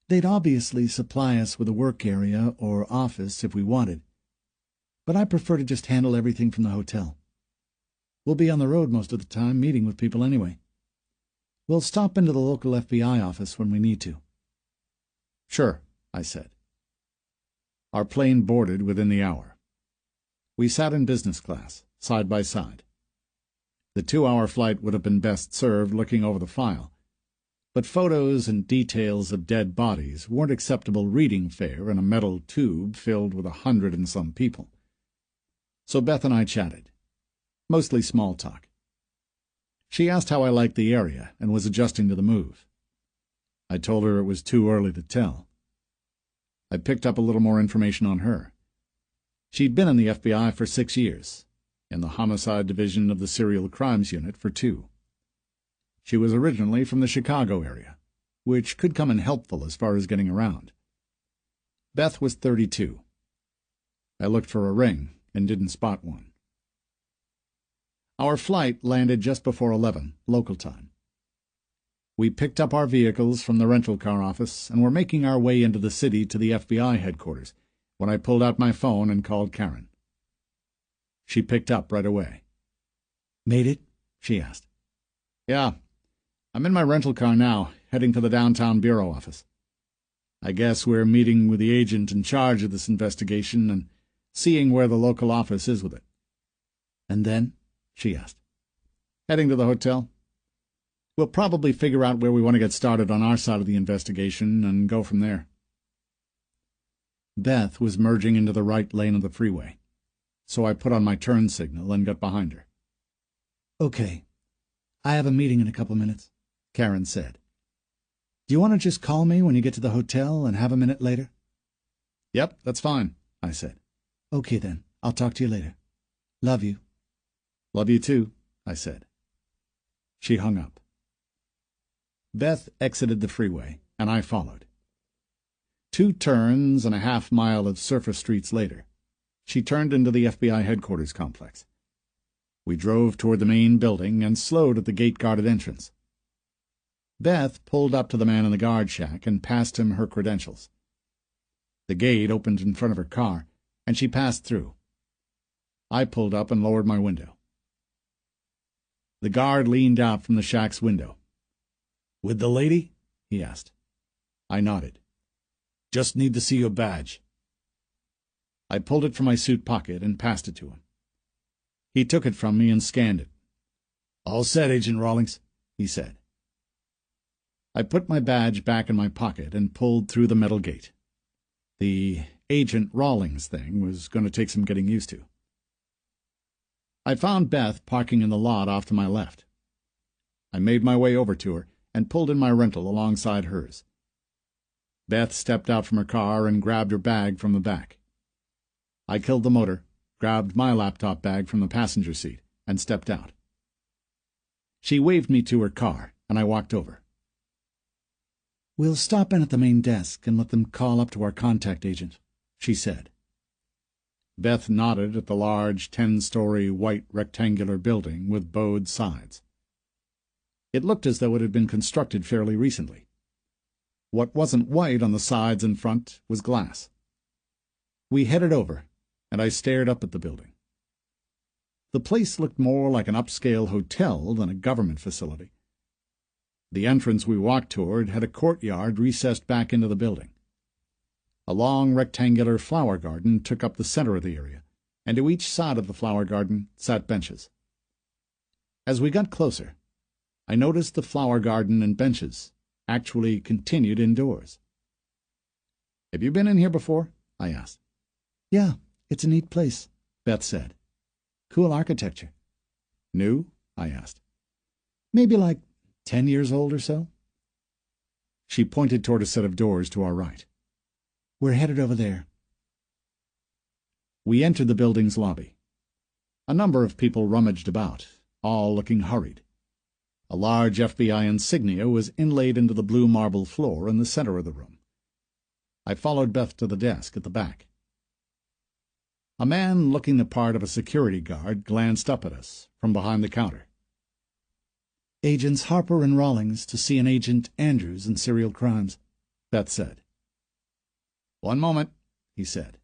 Speaker 2: They'd obviously supply us with a work area or office if we wanted, but I prefer to just handle everything from the hotel. We'll be on the road most of the time, meeting with people anyway. We'll stop into the local FBI office when we need to."
Speaker 1: "Sure," I said. Our plane boarded within the hour. We sat in business class, side by side. The 2-hour flight would have been best served looking over the file, but photos and details of dead bodies weren't acceptable reading fare in a metal tube filled with 100 and some people. So Beth and I chatted, mostly small talk. She asked how I liked the area and was adjusting to the move. I told her it was too early to tell. I picked up a little more information on her. She'd been in the FBI for 6 years, in the homicide division of the serial crimes unit for 2. She was originally from the Chicago area, which could come in helpful as far as getting around. Beth was 32. I looked for a ring and didn't spot one. Our flight landed just before 11, local time. We picked up our vehicles from the rental car office and were making our way into the city to the FBI headquarters when I pulled out my phone and called Karen. She picked up right away.
Speaker 2: "Made it?"
Speaker 1: she asked. "Yeah. I'm in my rental car now, heading to the downtown bureau office. I guess we're meeting with the agent in charge of this investigation and seeing where the local office is with it."
Speaker 2: "And then?"
Speaker 1: she asked. "Heading to the hotel. We'll probably figure out where we want to get started on our side of the investigation and go from there." Beth was merging into the right lane of the freeway, so I put on my turn signal and got behind her.
Speaker 2: "Okay. I have a meeting in a couple minutes," Karen said. "Do you want to just call me when you get to the hotel and have a minute later?"
Speaker 1: "Yep, that's fine," I said.
Speaker 2: "Okay then. I'll talk to you later. Love you."
Speaker 1: "Love you too," I said. She hung up. Beth exited the freeway, and I followed. 2 turns and a half-mile of surface streets later, she turned into the FBI headquarters complex. We drove toward the main building and slowed at the gate-guarded entrance. Beth pulled up to the man in the guard shack and passed him her credentials. The gate opened in front of her car, and she passed through. I pulled up and lowered my window. The guard leaned out from the shack's window. "With the lady?" he asked. I nodded.
Speaker 3: Just need to see your badge.
Speaker 2: I pulled it from my suit pocket and passed it to him. He took it from me and scanned it.
Speaker 3: All set, Agent Rawlings, he said.
Speaker 2: I put my badge back in my pocket and pulled through the metal gate. The Agent Rawlings thing was going to take some getting used to. I found Beth parking in the lot off to my left. I made my way over to her and pulled in my rental alongside hers. Beth stepped out from her car and grabbed her bag from the back. I killed the motor, grabbed my laptop bag from the passenger seat, and stepped out. She waved me to her car, and I walked over. "We'll stop in at the main desk and let them call up to our contact agent," she said. Beth nodded at the large 10-story white rectangular building with bowed sides. It looked as though it had been constructed fairly recently. What wasn't white on the sides and front was glass. We headed over, and I stared up at the building. The place looked more like an upscale hotel than a government facility. The entrance we walked toward had a courtyard recessed back into the building. A long rectangular flower garden took up the center of the area, and to each side of the flower garden sat benches. As we got closer, I noticed the flower garden and benches actually continued indoors. "Have you been in here before?" I asked. "Yeah, it's a neat place," Beth said. "Cool architecture." "New?" I asked. "Maybe like 10 years old or so." She pointed toward a set of doors to our right. "We're headed over there." We entered the building's lobby. A number of people rummaged about, all looking hurried. A large FBI insignia was inlaid into the blue marble floor in the center of the room. I followed Beth to the desk at the back. A man looking the part of a security guard glanced up at us from behind the counter. "Agents Harper and Rawlings to see an Agent Andrews in serial crimes," Beth said. "One moment," he said.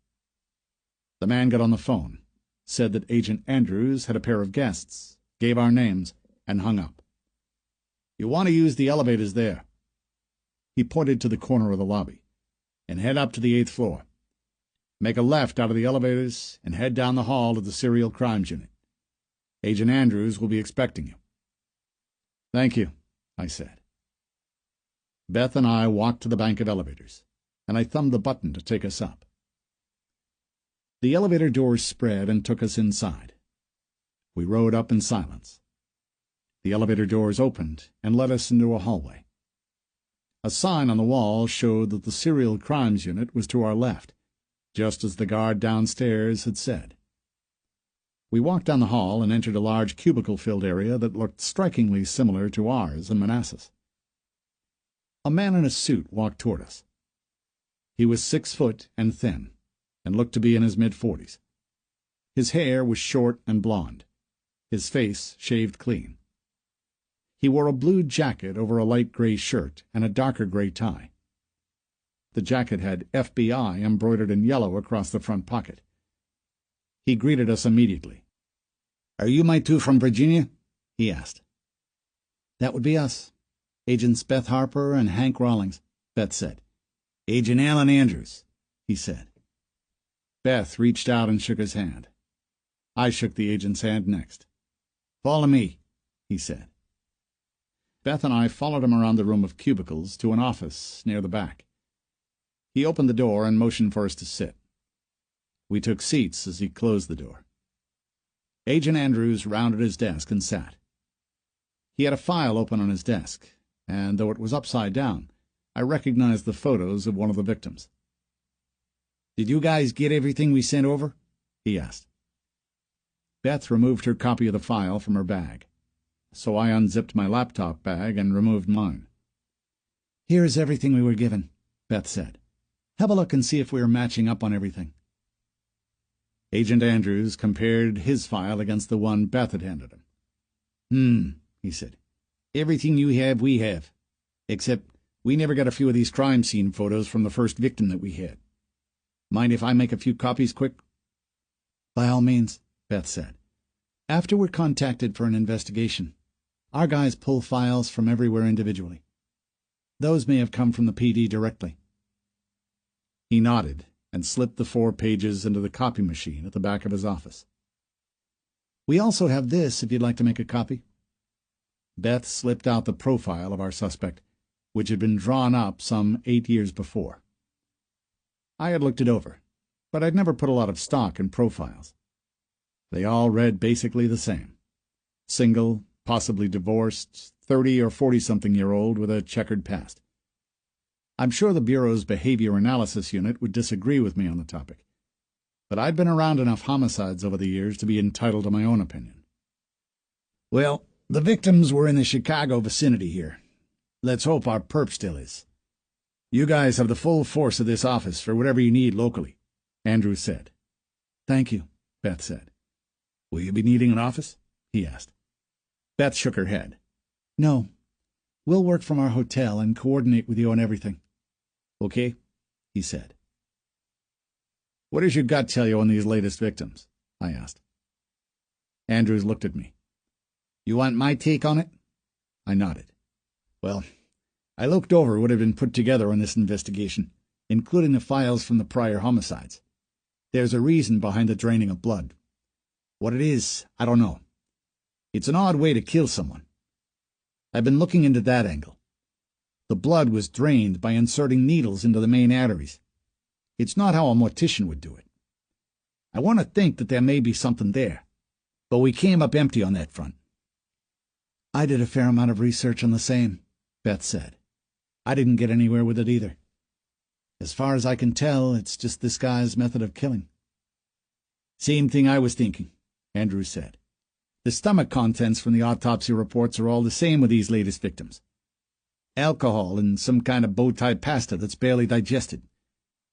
Speaker 2: The man got on the phone, said that Agent Andrews had a pair of guests, gave our names, and hung up. "You want to use the elevators there." He pointed to the corner of the lobby. "And head up to the 8th floor. Make a left out of the elevators and head down the hall to the Serial Crimes Unit. Agent Andrews will be expecting you." "Thank you," I said. Beth and I walked to the bank of elevators, and I thumbed the button to take us up. The elevator doors spread and took us inside. We rode up in silence. The elevator doors opened and led us into a hallway. A sign on the wall showed that the Serial Crimes Unit was to our left, just as the guard downstairs had said. We walked down the hall and entered a large cubicle-filled area that looked strikingly similar to ours in Manassas. A man in a suit walked toward us. He was 6 foot and thin, and looked to be in his mid-40s. His hair was short and blond, his face shaved clean. He wore a blue jacket over a light gray shirt and a darker gray tie. The jacket had FBI embroidered in yellow across the front pocket. He greeted us immediately. "Are you my two from Virginia?" he asked. "That would be us. Agents Beth Harper and Hank Rawlings," Beth said. "Agent Alan Andrews," he said. Beth reached out and shook his hand. I shook the agent's hand next. "Follow me," he said. Beth and I followed him around the room of cubicles to an office near the back. He opened the door and motioned for us to sit. We took seats as he closed the door. Agent Andrews rounded his desk and sat. He had a file open on his desk, and though it was upside down, I recognized the photos of one of the victims. "Did you guys get everything we sent over?" he asked. Beth removed her copy of the file from her bag, so I unzipped my laptop bag and removed mine. "Here is everything we were given," Beth said. "Have a look and see if we are matching up on everything." Agent Andrews compared his file against the one Beth had handed him. He said. "Everything you have, we have. Except we never got a few of these crime scene photos from the first victim that we had. Mind if I make a few copies quick?" "By all means," Beth said. "After we're contacted for an investigation, our guys pull files from everywhere individually. Those may have come from the PD directly."
Speaker 1: He nodded and slipped the 4 pages into the copy machine at the back of his office. "We also have this if you'd like to make a copy." Beth slipped out the profile of our suspect, which had been drawn up some 8 years before. I had looked it over, but I'd never put a lot of stock in profiles. They all read basically the same. Single, possibly divorced, 30 or 40-something-year-old with a checkered past. I'm sure the Bureau's Behavior Analysis Unit would disagree with me on the topic, but I'd been around enough homicides over the years to be entitled to my own opinion. "Well, the victims were in the Chicago vicinity here. Let's hope our perp still is. You guys have the full force of this office for whatever you need locally," Andrews said. "Thank you," Beth said. "Will you be needing an office?" he asked. Beth shook her head. "No. We'll work from our hotel and coordinate with you on everything." "Okay," he said. "What does your gut tell you on these latest victims?" I asked. Andrews looked at me. "You want my take on it?" I nodded. "Well, I looked over what had been put together on this investigation, including the files from the prior homicides. There's a reason behind the draining of blood. What it is, I don't know. It's an odd way to kill someone. I've been looking into that angle. The blood was drained by inserting needles into the main arteries. It's not how a mortician would do it. I want to think that there may be something there, but we came up empty on that front." "I did a fair amount of research on the same," Beth said. "I didn't get anywhere with it either. As far as I can tell, it's just this guy's method of killing." "Same thing I was thinking," Andrews said. "The stomach contents from the autopsy reports are all the same with these latest victims. Alcohol and some kind of bow-tie pasta that's barely digested,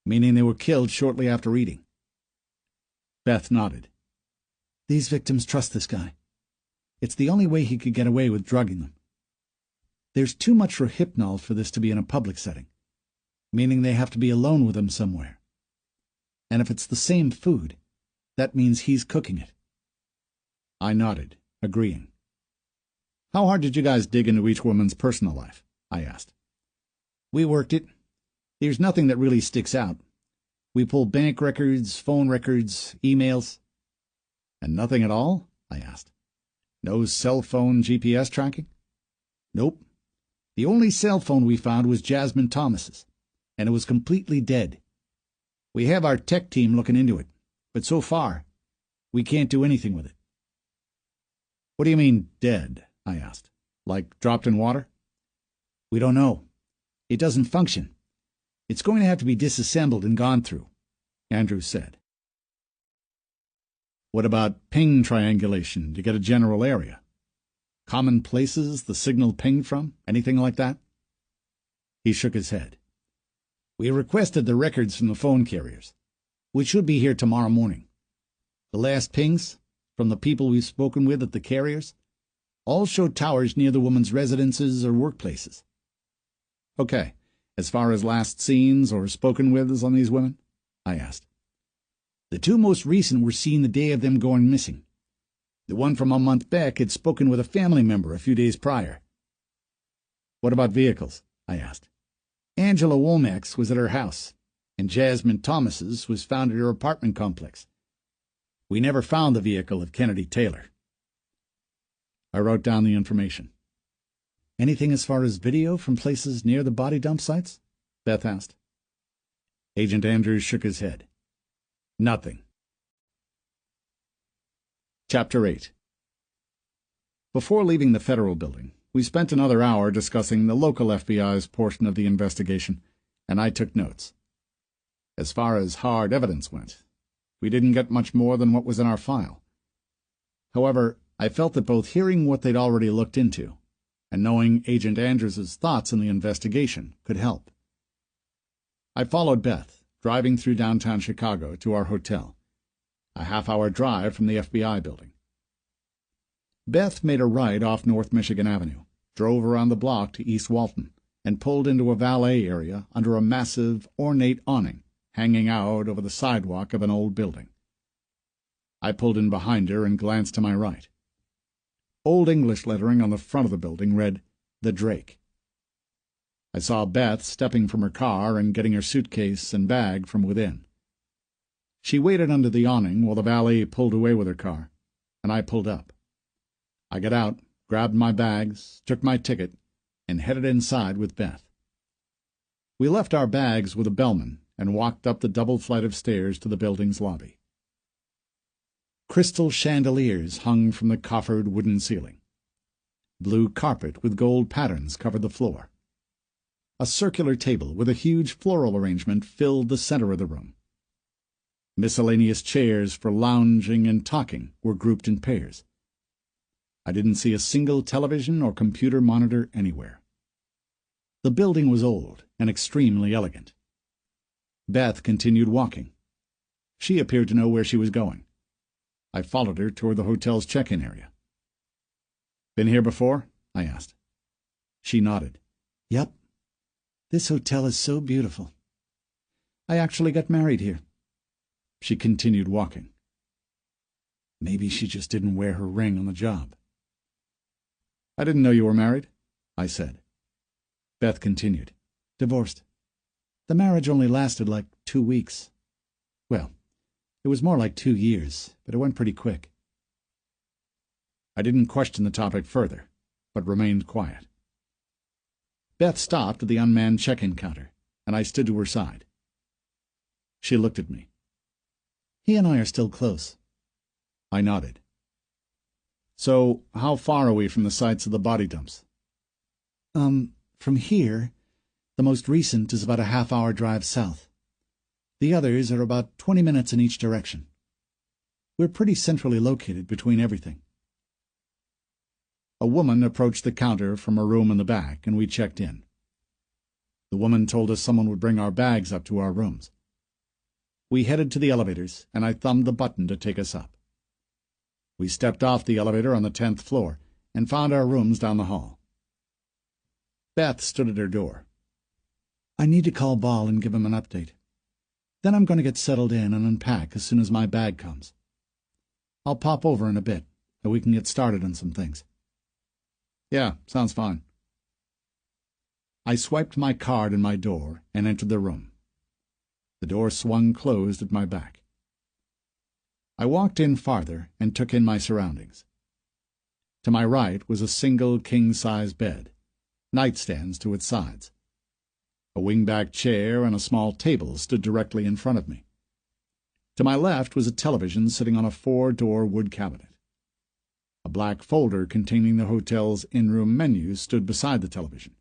Speaker 1: meaning they were killed shortly after eating." Beth nodded. "These victims trust this guy. It's the only way he could get away with drugging them. There's too much rohypnol for this to be in a public setting, meaning they have to be alone with him somewhere. And if it's the same food, that means he's cooking it." I nodded, agreeing. "How hard did you guys dig into each woman's personal life?" I asked. "We worked it. There's nothing that really sticks out. We pulled bank records, phone records, emails." "And nothing at all?" I asked. "No cell phone GPS tracking?" "Nope. The only cell phone we found was Jasmine Thomas's, and it was completely dead. We have our tech team looking into it, but so far, we can't do anything with it." "What do you mean, dead?" I asked. "Like dropped in water?" "We don't know. It doesn't function. It's going to have to be disassembled and gone through," Andrews said. "What about ping triangulation to get a general area? Common places the signal pinged from? Anything like that?" He shook his head. "We requested the records from the phone carriers, which should be here tomorrow morning. The last pings, from the people we've spoken with at the carriers, all show towers near the woman's residences or workplaces." "Okay. As far as last scenes or spoken withs on these women?" I asked. "The 2 most recent were seen the day of them going missing. The one from a month back had spoken with a family member a few days prior." "What about vehicles?" I asked. "Angela Womack's was at her house, and Jasmine Thomas's was found at her apartment complex. We never found the vehicle of Kennedy Taylor." I wrote down the information. "Anything as far as video from places near the body dump sites?" Beth asked. Agent Andrews shook his head. "Nothing." Chapter 8. Before leaving the federal building, we spent another hour discussing the local FBI's portion of the investigation, and I took notes. As far as hard evidence went, we didn't get much more than what was in our file. However, I felt that both hearing what they'd already looked into and knowing Agent Andrews's thoughts on the investigation could help. I followed Beth, driving through downtown Chicago to our hotel, a half-hour drive from the FBI building. Beth made a right off North Michigan Avenue, drove around the block to East Walton, and pulled into a valet area under a massive, ornate awning hanging out over the sidewalk of an old building. I pulled in behind her and glanced to my right. Old English lettering on the front of the building read, "The Drake." I saw Beth stepping from her car and getting her suitcase and bag from within. She waited under the awning while the valet pulled away with her car, and I pulled up. I got out, grabbed my bags, took my ticket, and headed inside with Beth. We left our bags with a bellman and walked up the double flight of stairs to the building's lobby. Crystal chandeliers hung from the coffered wooden ceiling. Blue carpet with gold patterns covered the floor. A circular table with a huge floral arrangement filled the center of the room. Miscellaneous chairs for lounging and talking were grouped in pairs. I didn't see a single television or computer monitor anywhere. The building was old and extremely elegant. Beth continued walking. She appeared to know where she was going. I followed her toward the hotel's check-in area. "Been here before?" I asked. She nodded. "Yep. This hotel is so beautiful. I actually got married here." She continued walking. Maybe she just didn't wear her ring on the job. "I didn't know you were married," I said. Beth continued. "Divorced. The marriage only lasted like 2 weeks. Well, it was more like 2 years, but it went pretty quick." I didn't question the topic further, but remained quiet. Beth stopped at the unmanned check-in counter, and I stood to her side. She looked at me. "He and I are still close." I nodded. "So, how far are we from the sites of the body dumps?" From here, the most recent is about a half-hour drive south. The others are about 20 minutes in each direction. We're pretty centrally located between everything." A woman approached the counter from a room in the back, and we checked in. The woman told us someone would bring our bags up to our rooms. We headed to the elevators, and I thumbed the button to take us up. We stepped off the elevator on the 10th floor and found our rooms down the hall. Beth stood at her door. "I need to call Ball and give him an update. Then I'm going to get settled in and unpack as soon as my bag comes. I'll pop over in a bit, and we can get started on some things." "Yeah, sounds fine." I swiped my card in my door and entered the room. The door swung closed at my back. I walked in farther and took in my surroundings. To my right was a single king-size bed, nightstands to its sides. A wing-back chair and a small table stood directly in front of me. To my left was a television sitting on a 4-door wood cabinet. A black folder containing the hotel's in-room menus stood beside the television.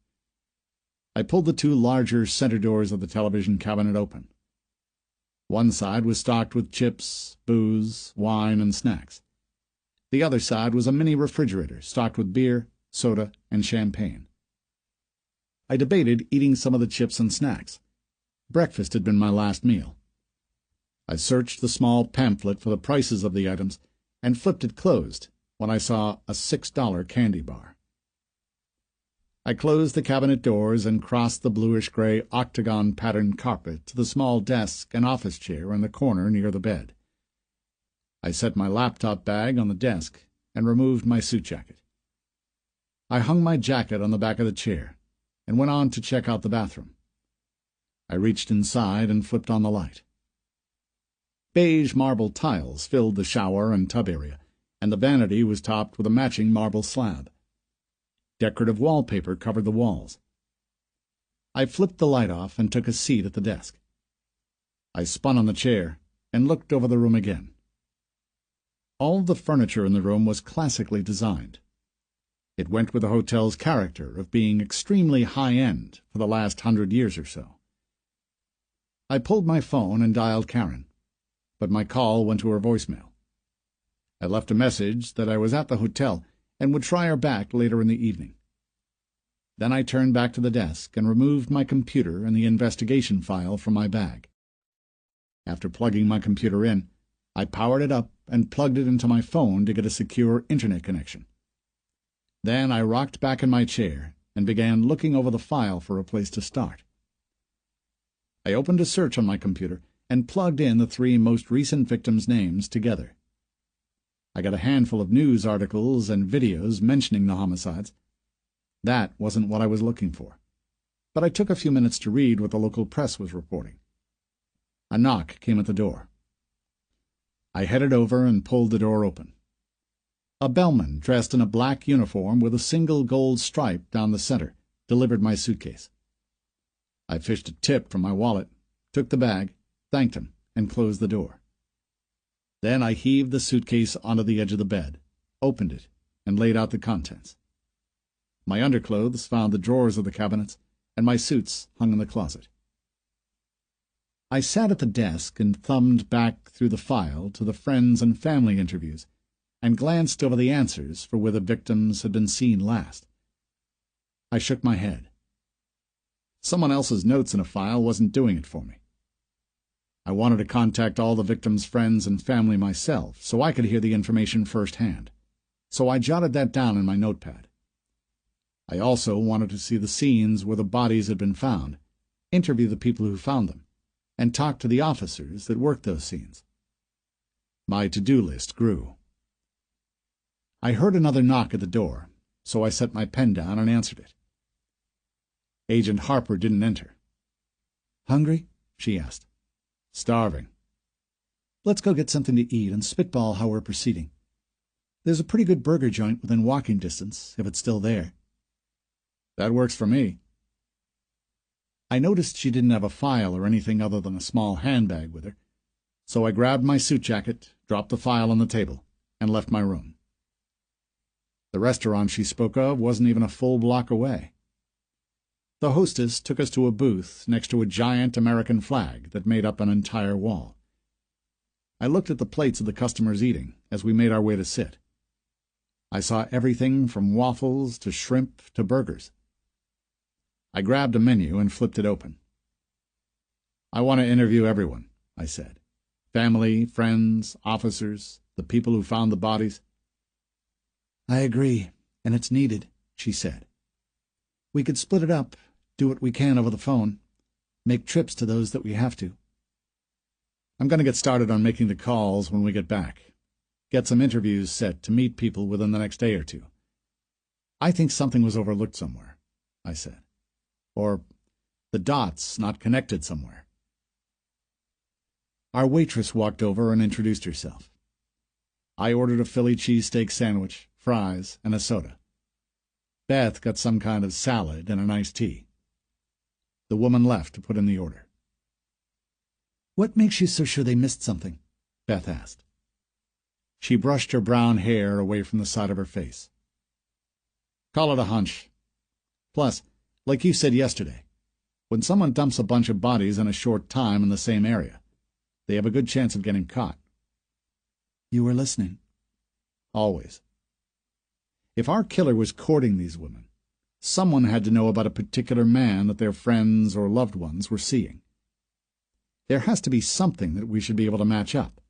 Speaker 1: I pulled the 2 larger center doors of the television cabinet open. One side was stocked with chips, booze, wine, and snacks. The other side was a mini refrigerator stocked with beer, soda, and champagne. I debated eating some of the chips and snacks. Breakfast had been my last meal. I searched the small pamphlet for the prices of the items and flipped it closed when I saw a $6 candy bar. I closed the cabinet doors and crossed the bluish-gray octagon-patterned carpet to the small desk and office chair in the corner near the bed. I set my laptop bag on the desk and removed my suit jacket. I hung my jacket on the back of the chair and went on to check out the bathroom. I reached inside and flipped on the light. Beige marble tiles filled the shower and tub area, and the vanity was topped with a matching marble slab. Decorative wallpaper covered the walls. I flipped the light off and took a seat at the desk. I spun on the chair and looked over the room again. All the furniture in the room was classically designed. It went with the hotel's character of being extremely high-end for the last 100 years or so. I pulled my phone and dialed Karen, but my call went to her voicemail. I left a message that I was at the hotel and would try her back later in the evening. Then I turned back to the desk and removed my computer and the investigation file from my bag. After plugging my computer in, I powered it up and plugged it into my phone to get a secure internet connection. Then I rocked back in my chair and began looking over the file for a place to start. I opened a search on my computer and plugged in the 3 most recent victims' names together. I got a handful of news articles and videos mentioning the homicides. That wasn't what I was looking for. but I took a few minutes to read what the local press was reporting. A knock came at the door. I headed over and pulled the door open. A bellman dressed in a black uniform with a single gold stripe down the center delivered my suitcase. I fished a tip from my wallet, took the bag, thanked him, and closed the door. Then I heaved the suitcase onto the edge of the bed, opened it, and laid out the contents. My underclothes found the drawers of the cabinets, and my suits hung in the closet. I sat at the desk and thumbed back through the file to the friends and family interviews, and glanced over the answers for where the victims had been seen last. I shook my head. Someone else's notes in a file wasn't doing it for me. I wanted to contact all the victims' friends and family myself, so I could hear the information firsthand. So I jotted that down in my notepad. I also wanted to see the scenes where the bodies had been found, interview the people who found them, and talk to the officers that worked those scenes. My to-do list grew. I heard another knock at the door, so I set my pen down and answered it. Agent Harper didn't enter. "Hungry?" she asked. "Starving." "Let's go get something to eat and spitball how we're proceeding. There's a pretty good burger joint within walking distance, if it's still there." "That works for me." I noticed she didn't have a file or anything other than a small handbag with her, so I grabbed my suit jacket, dropped the file on the table, and left my room. The restaurant she spoke of wasn't even a full block away. The hostess took us to a booth next to a giant American flag that made up an entire wall. I looked at the plates of the customers eating as we made our way to sit. I saw everything from waffles to shrimp to burgers. I grabbed a menu and flipped it open. "I want to interview everyone," I said. "Family, friends, officers, the people who found the bodies." "I agree, and it's needed," she said. "We could split it up, do what we can over the phone, make trips to those that we have to." "I'm going to get started on making the calls when we get back. Get some interviews set to meet people within the next day or two. I think something was overlooked somewhere," I said. "Or the dots not connected somewhere." Our waitress walked over and introduced herself. I ordered a Philly cheesesteak sandwich, fries, and a soda. Beth got some kind of salad and an iced tea. The woman left to put in the order. "What makes you so sure they missed something?" Beth asked. She brushed her brown hair away from the side of her face. "Call it a hunch. Plus, like you said yesterday, when someone dumps a bunch of bodies in a short time in the same area, they have a good chance of getting caught." "You were listening." "Always. If our killer was courting these women, someone had to know about a particular man that their friends or loved ones were seeing. There has to be something that we should be able to match up.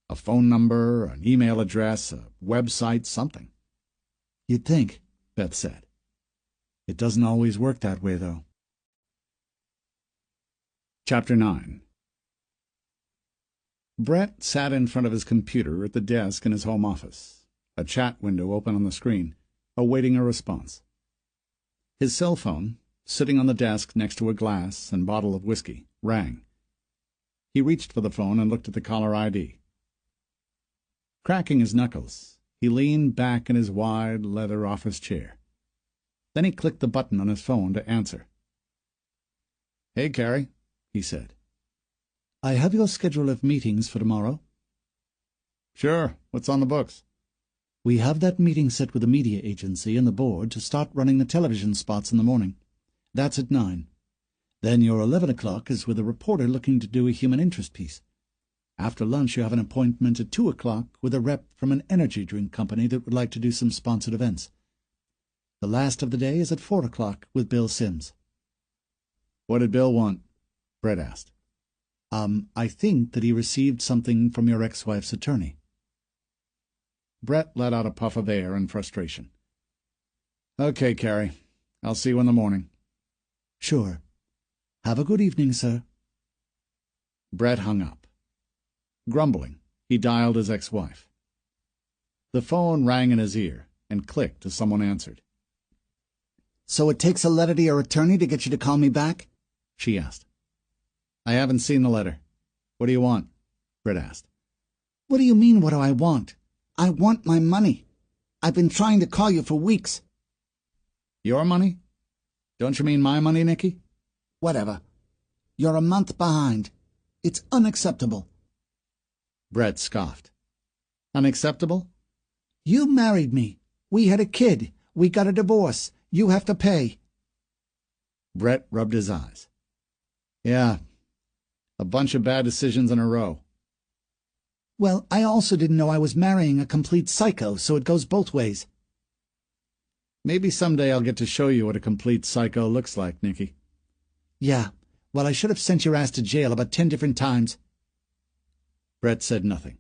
Speaker 1: A phone number, an email address, a website, something." "You'd think," Beth said. "It doesn't always work that way, though." Chapter 9. Brett sat in front of his computer at the desk in his home office, a chat window open on the screen, awaiting a response. His cell phone, sitting on the desk next to a glass and bottle of whiskey, rang. He reached for the phone and looked at the caller ID. Cracking his knuckles, he leaned back in his wide leather office chair. Then he clicked the button on his phone to answer. "Hey, Carrie," he said. "I have your schedule of meetings for tomorrow." "Sure. What's on the books?" "We have that meeting set with the media agency and the board to start running the television spots in the morning. That's at 9. Then your 11 o'clock is with a reporter looking to do a human interest piece. After lunch you have an appointment at 2 o'clock with a rep from an energy drink company that would like to do some sponsored events. The last of the day is at 4 o'clock with Bill Sims." "What did Bill want?" Brett asked. I think that he received something from your ex-wife's attorney." Brett let out a puff of air in frustration. "Okay, Carrie. I'll see you in the morning." "Sure. Have a good evening, sir." Brett hung up. Grumbling, he dialed his ex-wife. The phone rang in his ear and clicked as someone answered.
Speaker 2: So it takes a letter to your attorney to get you to call me back? She asked.
Speaker 3: I haven't seen the letter. What do you want? Brett asked.
Speaker 2: What do you mean, what do I want? I want my money. I've been trying to call you for weeks.
Speaker 3: Your money? Don't you mean my money, Nicky?
Speaker 2: Whatever. You're a month behind. It's unacceptable.
Speaker 3: Brett scoffed. Unacceptable?
Speaker 2: You married me. We had a kid. We got a divorce. You have to pay.
Speaker 3: Brett rubbed his eyes. Yeah, a bunch of bad decisions in a row.
Speaker 2: Well, I also didn't know I was marrying a complete psycho, so it goes both ways.
Speaker 3: Maybe someday I'll get to show you what a complete psycho looks like, Nicky.
Speaker 2: Yeah, well, I should have sent your ass to jail about 10 different times.
Speaker 3: Brett said nothing.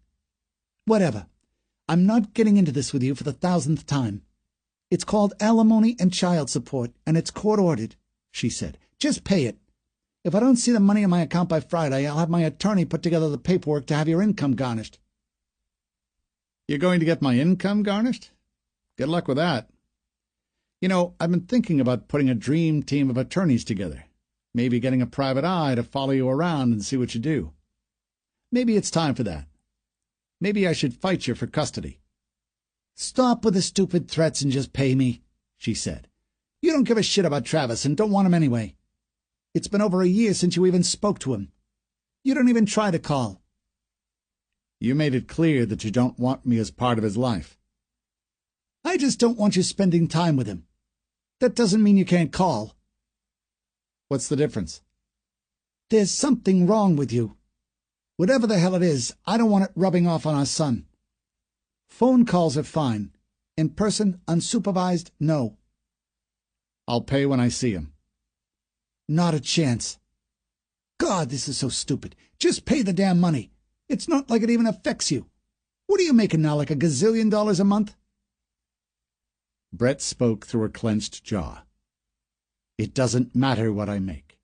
Speaker 2: Whatever. I'm not getting into this with you for the 1000th time. It's called alimony and child support, and it's court-ordered, she said. Just pay it. If I don't see the money in my account by Friday, I'll have my attorney put together the paperwork to have your income garnished.
Speaker 3: You're going to get my income garnished? Good luck with that. You know, I've been thinking about putting a dream team of attorneys together. Maybe getting a private eye to follow you around and see what you do. Maybe it's time for that. Maybe I should fight you for custody.
Speaker 2: Stop with the stupid threats and just pay me, she said. You don't give a shit about Travis and don't want him anyway. It's been over a year since you even spoke to him. You don't even try to call.
Speaker 3: You made it clear that you don't want me as part of his life.
Speaker 2: I just don't want you spending time with him. That doesn't mean you can't call.
Speaker 3: What's the difference?
Speaker 2: There's something wrong with you. Whatever the hell it is, I don't want it rubbing off on our son. Phone calls are fine. In person, unsupervised, no.
Speaker 3: I'll pay when I see him.
Speaker 2: Not a chance. God, this is so stupid. Just pay the damn money. It's not like it even affects you. What are you making now, like $1 gazillion a month?
Speaker 3: Brett spoke through a clenched jaw. It doesn't matter what I make.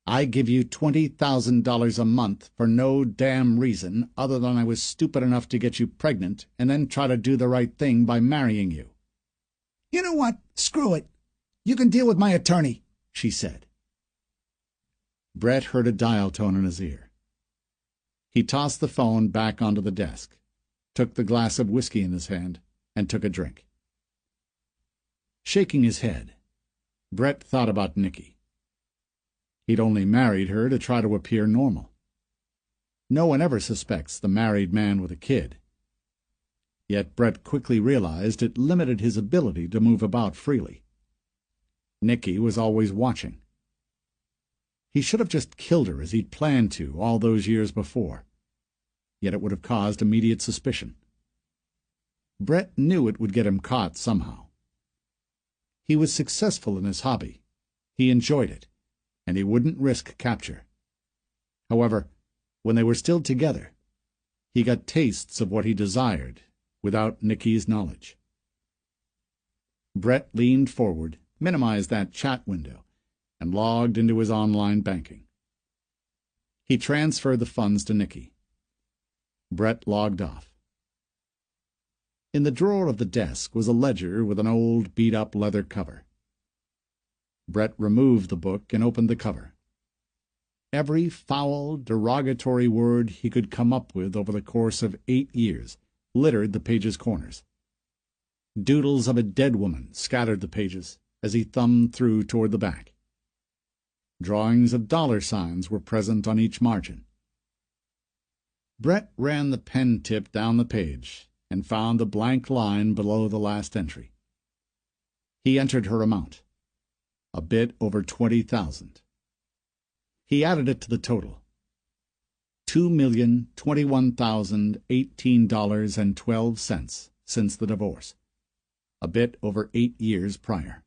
Speaker 3: I give you $20,000 a month for no damn reason other than I was stupid enough to get you pregnant and then try to do the right thing by marrying you.
Speaker 2: You know what? Screw it. You can deal with my attorney, she said.
Speaker 3: Brett heard a dial tone in his ear. He tossed the phone back onto the desk, took the glass of whiskey in his hand, and took a drink. Shaking his head, Brett thought about Nicky. He'd only married her to try to appear normal. No one ever suspects the married man with a kid. Yet Brett quickly realized it limited his ability to move about freely. Nicky was always watching. He should have just killed her as he'd planned to all those years before. Yet it would have caused immediate suspicion. Brett knew it would get him caught somehow. He was successful in his hobby. He enjoyed it, and he wouldn't risk capture. However, when they were still together, he got tastes of what he desired without Nicky's knowledge. Brett leaned forward, minimized that chat window, and logged into his online banking. He transferred the funds to Nicky. Brett logged off. In the drawer of the desk was a ledger with an old, beat-up leather cover. Brett removed the book and opened the cover. Every foul, derogatory word he could come up with over the course of 8 years littered the page's corners. Doodles of a dead woman scattered the pages as he thumbed through toward the back. Drawings of dollar signs were present on each margin. Brett ran the pen tip down the page and found the blank line below the last entry. He entered her amount, a bit over $20,000. He added it to the total, $2,021,018.12 since the divorce, a bit over 8 years prior.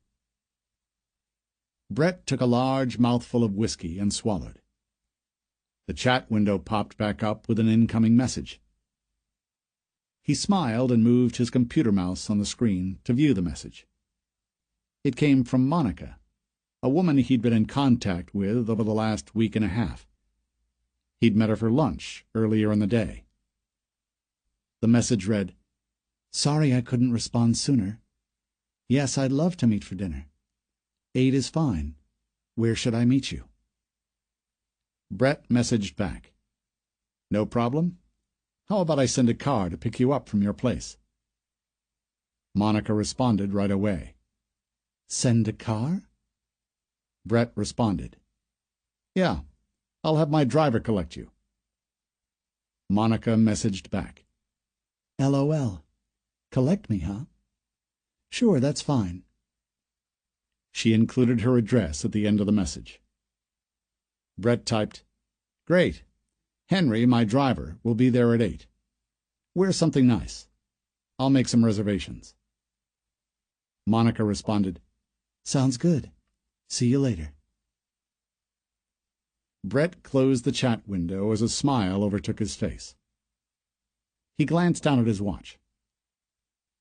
Speaker 3: Brett took a large mouthful of whiskey and swallowed. The chat window popped back up with an incoming message. He smiled and moved his computer mouse on the screen to view the message. It came from Monica, a woman he'd been in contact with over the last week and a half. He'd met her for lunch earlier in the day. The message read,
Speaker 2: "Sorry I couldn't respond sooner. Yes, I'd love to meet for dinner. 8 is fine. Where should I meet you?
Speaker 1: Brett messaged back. No problem. How about I send a car to pick you up from your place? Monica responded right away.
Speaker 2: Send a car?
Speaker 1: Brett responded. Yeah, I'll have my driver collect you. Monica messaged back.
Speaker 2: LOL. Collect me, huh? Sure, that's fine.
Speaker 1: She included her address at the end of the message. Brett typed, Great. Henry, my driver, will be there at 8. Wear something nice. I'll make some reservations. Monica responded,
Speaker 2: Sounds good. See you later.
Speaker 1: Brett closed the chat window as a smile overtook his face. He glanced down at his watch.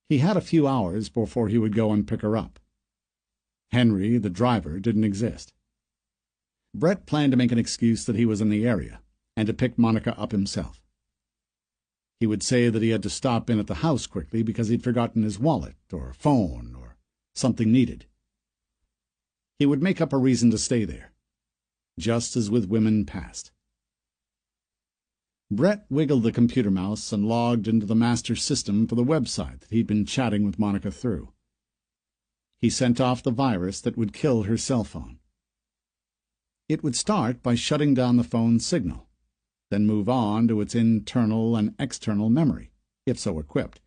Speaker 1: He had a few hours before he would go and pick her up. Henry, the driver, didn't exist. Brett planned to make an excuse that he was in the area and to pick Monica up himself. He would say that he had to stop in at the house quickly because he'd forgotten his wallet or phone or something needed. He would make up a reason to stay there, just as with women past. Brett wiggled the computer mouse and logged into the master system for the website that he'd been chatting with Monica through. He sent off the virus that would kill her cell phone. It would start by shutting down the phone's signal, then move on to its internal and external memory, if so equipped,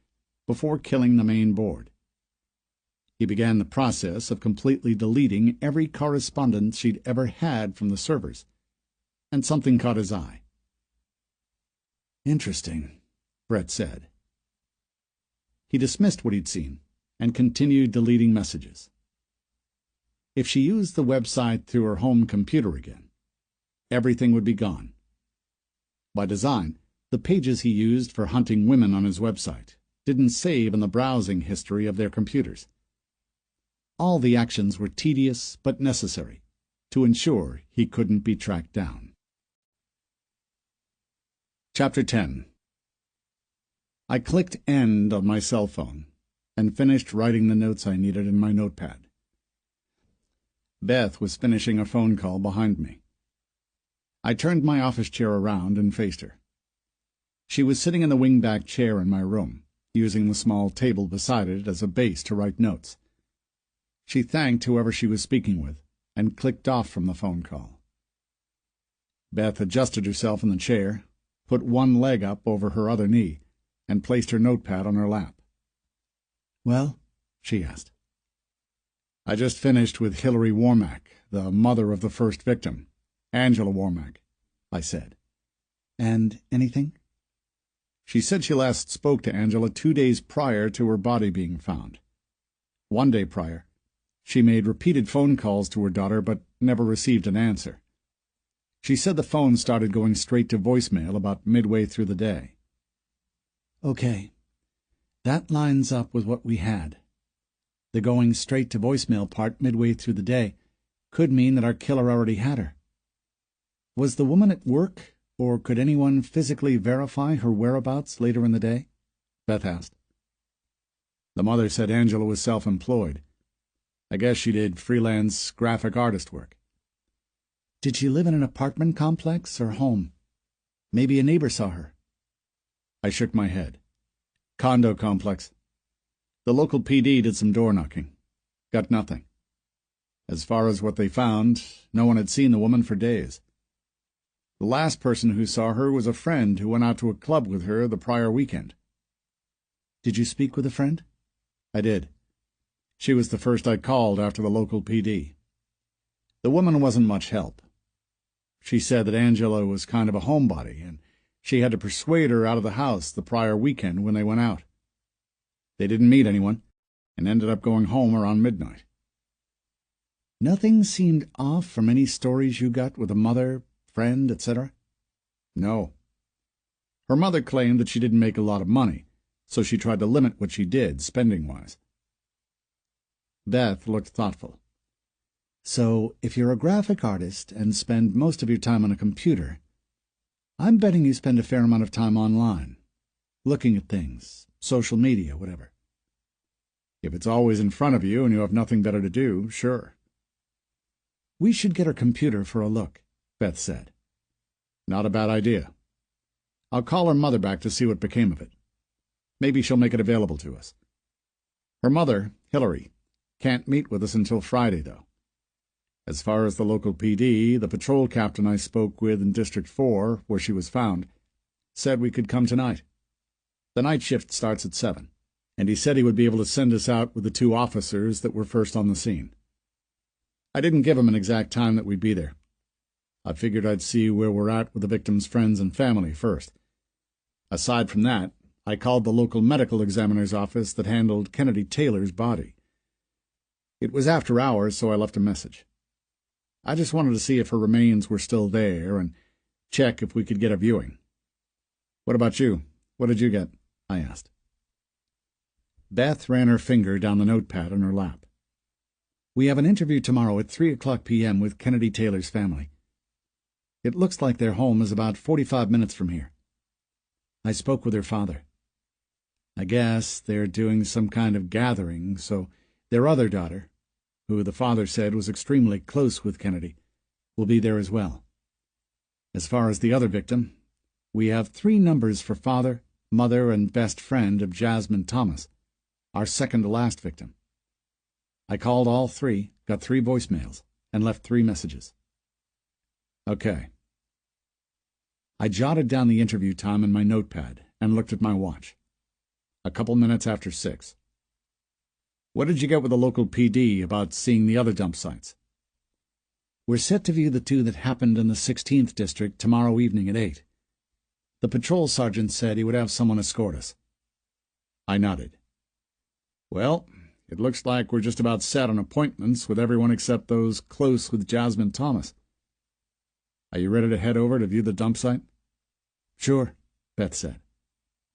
Speaker 1: before killing the main board. He began the process of completely deleting every correspondence she'd ever had from the servers, and something caught his eye. Interesting, Brett said. He dismissed what he'd seen and continued deleting messages. If she used the website through her home computer again, everything would be gone. By design, the pages he used for hunting women on his website didn't save in the browsing history of their computers. All the actions were tedious but necessary to ensure he couldn't be tracked down. Chapter 10. I clicked End on my cell phone and finished writing the notes I needed in my notepad. Beth was finishing a phone call behind me. I turned my office chair around and faced her. She was sitting in the wing-back chair in my room, using the small table beside it as a base to write notes. She thanked whoever she was speaking with and clicked off from the phone call. Beth adjusted herself in the chair, put one leg up over her other knee, and placed her notepad on her lap.
Speaker 2: Well,
Speaker 1: she asked. I just finished with Hillary Warmack, the mother of the first victim, Angela Warmack, I said.
Speaker 2: And anything?
Speaker 1: She said she last spoke to Angela 2 days prior to her body being found. 1 day prior, she made repeated phone calls to her daughter but never received an answer. She said the phone started going straight to voicemail about midway through the day.
Speaker 2: Okay. That lines up with what we had. The going straight to voicemail part midway through the day could mean that our killer already had her. Was the woman at work, or could anyone physically verify her whereabouts later in the day?
Speaker 1: Beth asked. The mother said Angela was self-employed. I guess she did freelance graphic artist work.
Speaker 2: Did she live in an apartment complex or home? Maybe a neighbor saw her.
Speaker 1: I shook my head. Condo complex. The local PD did some door-knocking. Got nothing. As far as what they found, no one had seen the woman for days. The last person who saw her was a friend who went out to a club with her the prior weekend.
Speaker 2: Did you speak with a friend?
Speaker 1: I did. She was the first I called after the local PD. The woman wasn't much help. She said that Angela was kind of a homebody, and she had to persuade her out of the house the prior weekend when they went out. They didn't meet anyone, and ended up going home around midnight.
Speaker 2: Nothing seemed off from any stories you got with a mother, friend, etc.?
Speaker 1: No. Her mother claimed that she didn't make a lot of money, so she tried to limit what she did, spending-wise. Beth looked thoughtful.
Speaker 2: So, if you're a graphic artist and spend most of your time on a computer, I'm betting you spend a fair amount of time online, looking at things, social media, whatever.
Speaker 1: If it's always in front of you and you have nothing better to do, sure. We should get her computer for a look, Beth said.
Speaker 2: Not a bad idea. I'll call her mother back to see what became of it. Maybe she'll make it available to us. Her mother, Hillary, can't meet with us until Friday, though. As far as the local PD, the patrol captain I spoke with in District 4, where she was found, said we could come tonight. The night shift starts at 7, and he said he would be able to send us out with the 2 officers that were first on the scene. I didn't give him an exact time that we'd be there. I figured I'd see where we're at with the victim's friends and family first. Aside from that, I called the local medical examiner's office that handled Kennedy Taylor's body. It was after hours, so I left a message. I just wanted to see if her remains were still there and check if we could get a viewing. What about you? What did you get? I asked.
Speaker 1: Beth ran her finger down the notepad in her lap. We have an interview tomorrow at 3:00 p.m. with Kennedy Taylor's family. It looks like their home is about 45 minutes from here. I spoke with her father. I guess they're doing some kind of gathering, so their other daughter, who the father said was extremely close with Kennedy, will be there as well. As far as the other victim, we have 3 numbers for father, mother, and best friend of Jasmine Thomas, our second-to-last victim. I called all 3, got 3 voicemails, and left 3 messages.
Speaker 2: Okay.
Speaker 1: I jotted down the interview time in my notepad and looked at my watch.
Speaker 2: A couple minutes after 6. What did you get with the local PD about seeing the other dump sites?
Speaker 1: We're set to view the 2 that happened in the 16th District tomorrow evening at 8. The patrol sergeant said he would have someone escort us.
Speaker 2: I nodded. Well, it looks like we're just about set on appointments with everyone except those close with Jasmine Thomas. Are you ready to head over to view the dump site?
Speaker 1: Sure, Beth said.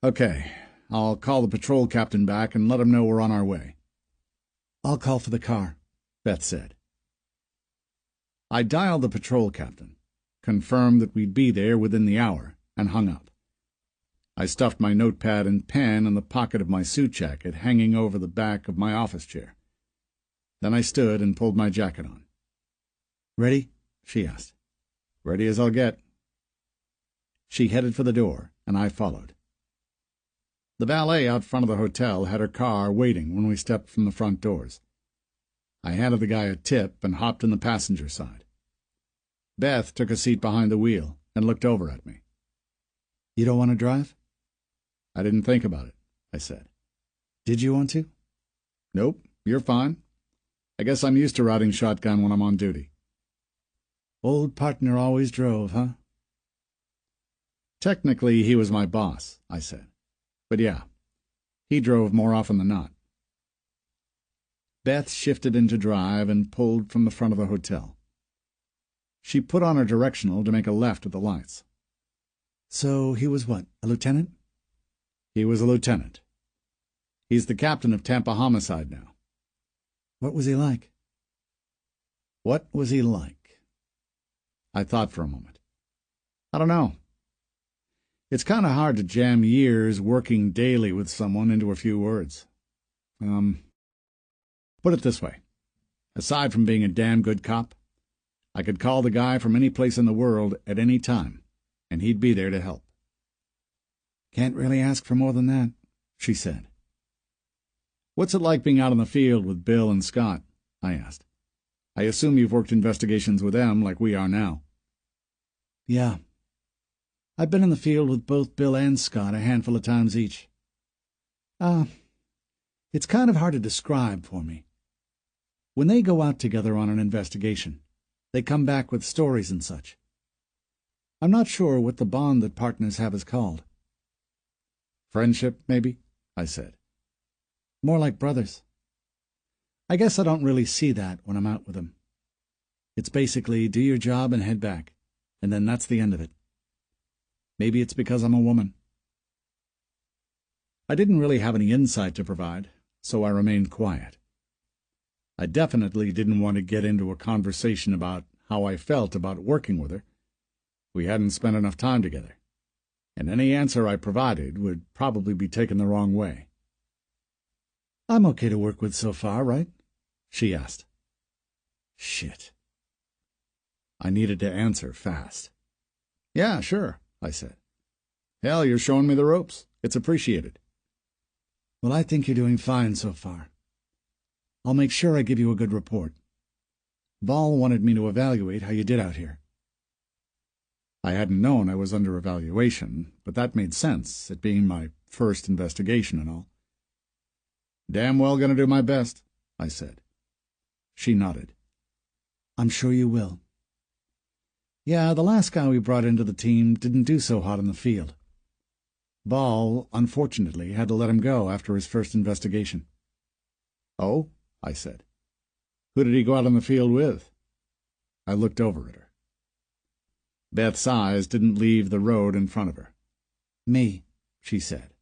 Speaker 2: Okay, I'll call the patrol captain back and let him know we're on our way.
Speaker 1: I'll call for the car, Beth said.
Speaker 2: I dialed the patrol captain, confirmed that we'd be there within the hour, and hung up. I stuffed my notepad and pen in the pocket of my suit jacket hanging over the back of my office chair. Then I stood and pulled my jacket on.
Speaker 1: Ready? She asked.
Speaker 2: Ready as I'll get.
Speaker 1: She headed for the door, and I followed.
Speaker 2: The valet out front of the hotel had her car waiting when we stepped from the front doors. I handed the guy a tip and hopped in the passenger side. Beth took a seat behind the wheel and looked over at me.
Speaker 1: You don't want to drive?
Speaker 2: I didn't think about it, I said.
Speaker 1: Did you want to?
Speaker 2: Nope, you're fine. I guess I'm used to riding shotgun when I'm on duty.
Speaker 1: Old partner always drove, huh?
Speaker 2: Technically, he was my boss, I said. But yeah, he drove more often than not. Beth shifted into drive and pulled from the front of the hotel. She put on her directional to make a left at the lights.
Speaker 1: So he was what, a lieutenant?
Speaker 2: He was a lieutenant. He's the captain of Tampa Homicide now.
Speaker 1: What was he like?
Speaker 2: What was he like? I thought for a moment. I don't know. It's kind of hard to jam years working daily with someone into a few words. Put it this way. Aside from being a damn good cop, I could call the guy from any place in the world at any time, and he'd be there to help.
Speaker 1: Can't really ask for more than that, she said.
Speaker 2: What's it like being out in the field with Bill and Scott? I asked. I assume you've worked investigations with them like we are now.
Speaker 1: Yeah. I've been in the field with both Bill and Scott a handful of times each. It's kind of hard to describe for me. When they go out together on an investigation, they come back with stories and such. I'm not sure what the bond that partners have is called.
Speaker 2: Friendship, maybe? I said.
Speaker 1: More like brothers. I guess I don't really see that when I'm out with them. It's basically do your job and head back, and then that's the end of it. Maybe it's because I'm a woman.
Speaker 2: I didn't really have any insight to provide, so I remained quiet. I definitely didn't want to get into a conversation about how I felt about working with her. We hadn't spent enough time together, and any answer I provided would probably be taken the wrong way.
Speaker 1: I'm okay to work with so far, right? She asked.
Speaker 2: Shit.
Speaker 1: I needed to answer fast. "Yeah, sure," I said. "Hell, you're showing me the ropes. It's appreciated."
Speaker 2: "Well, I think you're doing fine so far. I'll make sure I give you a good report. Ball wanted me to evaluate how you did out here."
Speaker 1: I hadn't known I was under evaluation, but that made sense, it being my first investigation and all. "Damn well gonna do my best," I said. She nodded.
Speaker 2: "I'm sure you will. Yeah, the last guy we brought into the team didn't do so hot in the field. Ball, unfortunately, had to let him go after his first investigation."
Speaker 1: "Oh?" I said. "Who did he go out on the field with?" I looked over at her. Beth's eyes didn't leave the road in front of her.
Speaker 2: "Me," she said.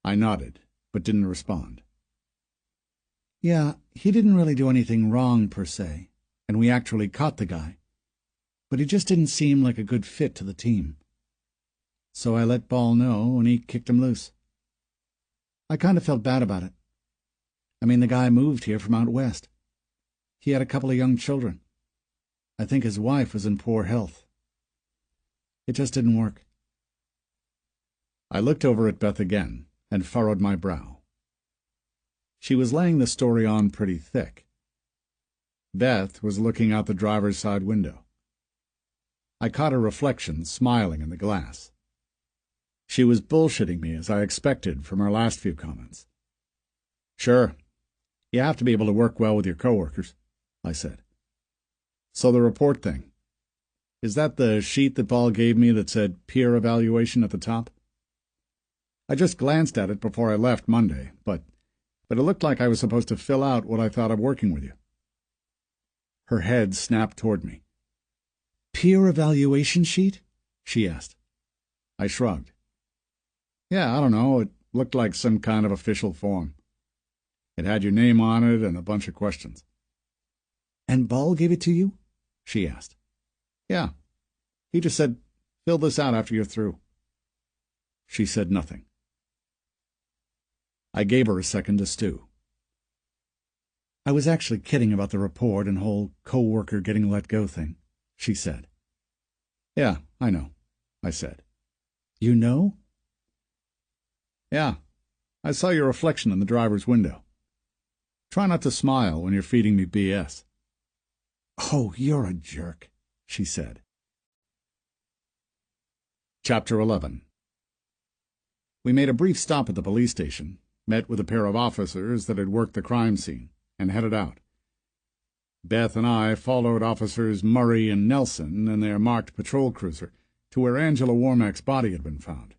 Speaker 1: I nodded, but didn't respond.
Speaker 2: "Yeah, he didn't really do anything wrong, per se, and we actually caught the guy. But he just didn't seem like a good fit to the team. So I let Ball know, and he kicked him loose. I kind of felt bad about it. I mean, the guy moved here from out west. He had a couple of young children. I think his wife was in poor health. It just didn't work."
Speaker 1: I looked over at Beth again and furrowed my brow. She was laying the story on pretty thick. Beth was looking out the driver's side window. I caught her reflection smiling in the glass. She was bullshitting me as I expected from her last few comments. "Sure. You have to be able to work well with your coworkers," I said. "So the report thing. Is that the sheet that Ball gave me that said peer evaluation at the top? I just glanced at it before I left Monday, but it looked like I was supposed to fill out what I thought of working with you." Her head snapped toward me.
Speaker 2: "Peer evaluation sheet?" she asked.
Speaker 1: I shrugged. "Yeah, I don't know. It looked like some kind of official form. It had your name on it and a bunch of questions."
Speaker 2: "And Ball gave it to you?"
Speaker 1: she asked. "Yeah. He just said, fill this out after you're through." She said nothing. I gave her a second to stew.
Speaker 2: "I was actually kidding about the report and whole co-worker getting let go thing," she said.
Speaker 1: "Yeah, I know," I said.
Speaker 2: "You know?"
Speaker 1: "Yeah. I saw your reflection in the driver's window. Try not to smile when you're feeding me BS."
Speaker 2: "Oh, you're a jerk," she said.
Speaker 1: Chapter 11. We made a brief stop at the police station, met with a pair of officers that had worked the crime scene, and headed out. Beth and I followed Officers Murray and Nelson in their marked patrol cruiser to where Angela Warmack's body had been found.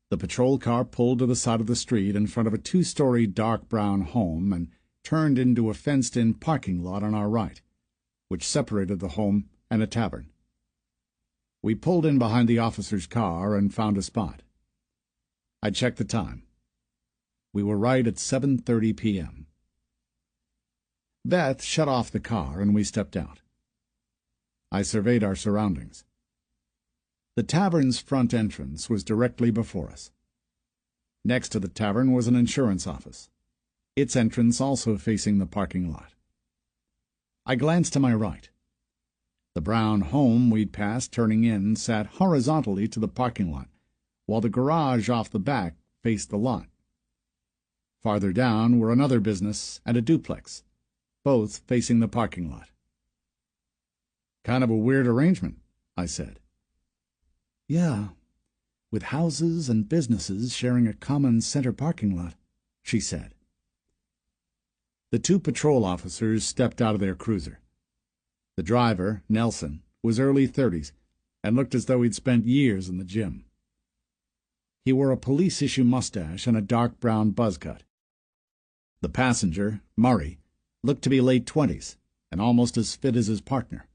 Speaker 1: The patrol car pulled to the side of the street in front of a two-story dark brown home and turned into a fenced-in parking lot on our right, which separated the home and a tavern. We pulled in behind the officer's car and found a spot. I checked the time. We were right at 7:30 p.m. Beth shut off the car and we stepped out. I surveyed our surroundings. The tavern's front entrance was directly before us. Next to the tavern was an insurance office, its entrance also facing the parking lot. I glanced to my right. The brown home we'd passed turning in sat horizontally to the parking lot, while the garage off the back faced the lot. Farther down were another business and a duplex, both facing the parking lot. "Kind of a weird arrangement," I said.
Speaker 2: "Yeah, with houses and businesses sharing a common center parking lot," she said.
Speaker 1: The two patrol officers stepped out of their cruiser. The driver, Nelson, was early 30s and looked as though he'd spent years in the gym. He wore a police-issue mustache and a dark brown buzz cut. The passenger, Murray, looked to be late 20s and almost as fit as his partner.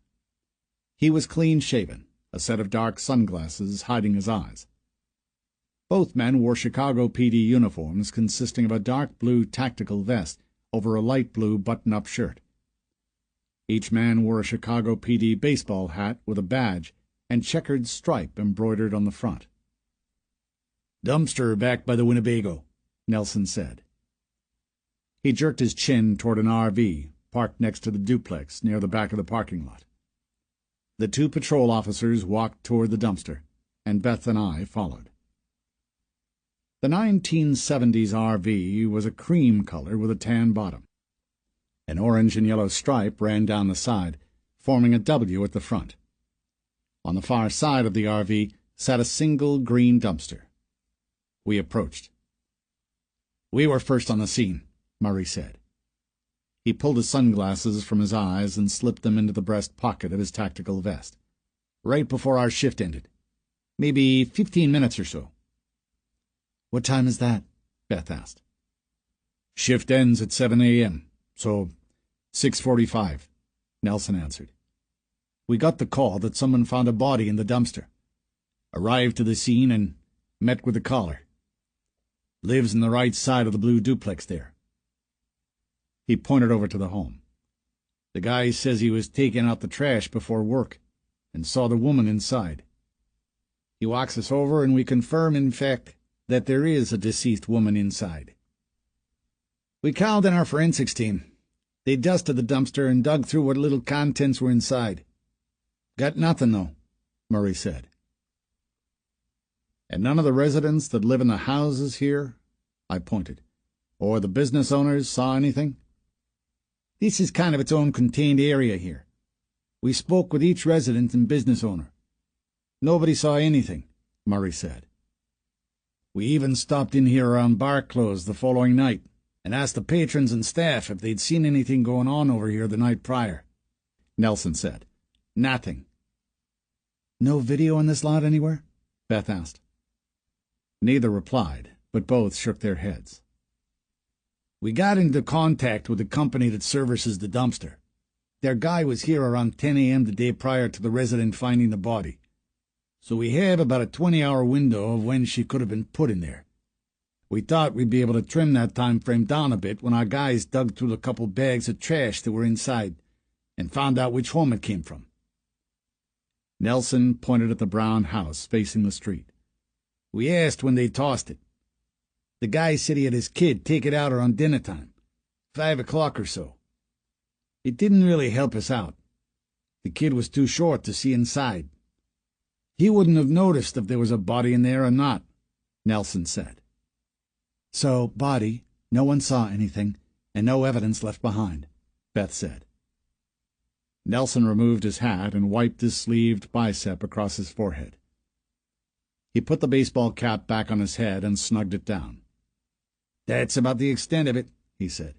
Speaker 1: He was clean-shaven, a set of dark sunglasses hiding his eyes. Both men wore Chicago PD uniforms consisting of a dark blue tactical vest over a light blue button-up shirt. Each man wore a Chicago PD baseball hat with a badge and checkered stripe embroidered on the front. "Dumpster back by the Winnebago," Nelson said. He jerked his chin toward an RV parked next to the duplex near the back of the parking lot. The 2 patrol officers walked toward the dumpster, and Beth and I followed. The 1970s RV was a cream color with a tan bottom. An orange and yellow stripe ran down the side, forming a W at the front. On the far side of the RV sat a single green dumpster. We approached. "We were first on the scene," Murray said. He pulled his sunglasses from his eyes and slipped them into the breast pocket of his tactical vest. "Right before our shift ended. Maybe 15 minutes or so."
Speaker 2: "What time is that?" Beth asked.
Speaker 1: "Shift ends at 7 a.m., so 6:45, Nelson answered. "We got the call that someone found a body in the dumpster. Arrived to the scene and met with the caller. Lives on the right side of the blue duplex there." He pointed over to the home. "The guy says he was taking out the trash before work and saw the woman inside. He walks us over and we confirm, in fact, that there is a deceased woman inside. We called in our forensics team. They dusted the dumpster and dug through what little contents were inside. Got nothing, though," Murray said. "And none of the residents that live in the houses here," I pointed, "or the business owners saw anything?" "This is kind of its own contained area here. We spoke with each resident and business owner. Nobody saw anything," Murray said. "We even stopped in here around bar close the following night and asked the patrons and staff if they'd seen anything going on over here the night prior," Nelson said. "Nothing."
Speaker 2: "No video on this lot anywhere?" Beth asked.
Speaker 1: Neither replied, but both shook their heads.
Speaker 3: "We got into contact with the company that services the dumpster. Their guy was here around 10 a.m. the day prior to the resident finding the body. So we have about a 20-hour window of when she could have been put in there. We thought we'd be able to trim that time frame down a bit when our guys dug through the couple bags of trash that were inside and found out which home it came from."
Speaker 1: Nelson pointed at the brown house facing the street.
Speaker 3: "We asked when they tossed it. The guy said he had his kid take it out around dinner time, 5 o'clock or so. It didn't really help us out. The kid was too short to see inside. He wouldn't have noticed if there was a body in there or not," Nelson said.
Speaker 2: "So, body, no one saw anything, and no evidence left behind," Beth said.
Speaker 1: Nelson removed his hat and wiped his sleeved bicep across his forehead. He put the baseball cap back on his head and snugged it down.
Speaker 3: "That's about the extent of it," he said.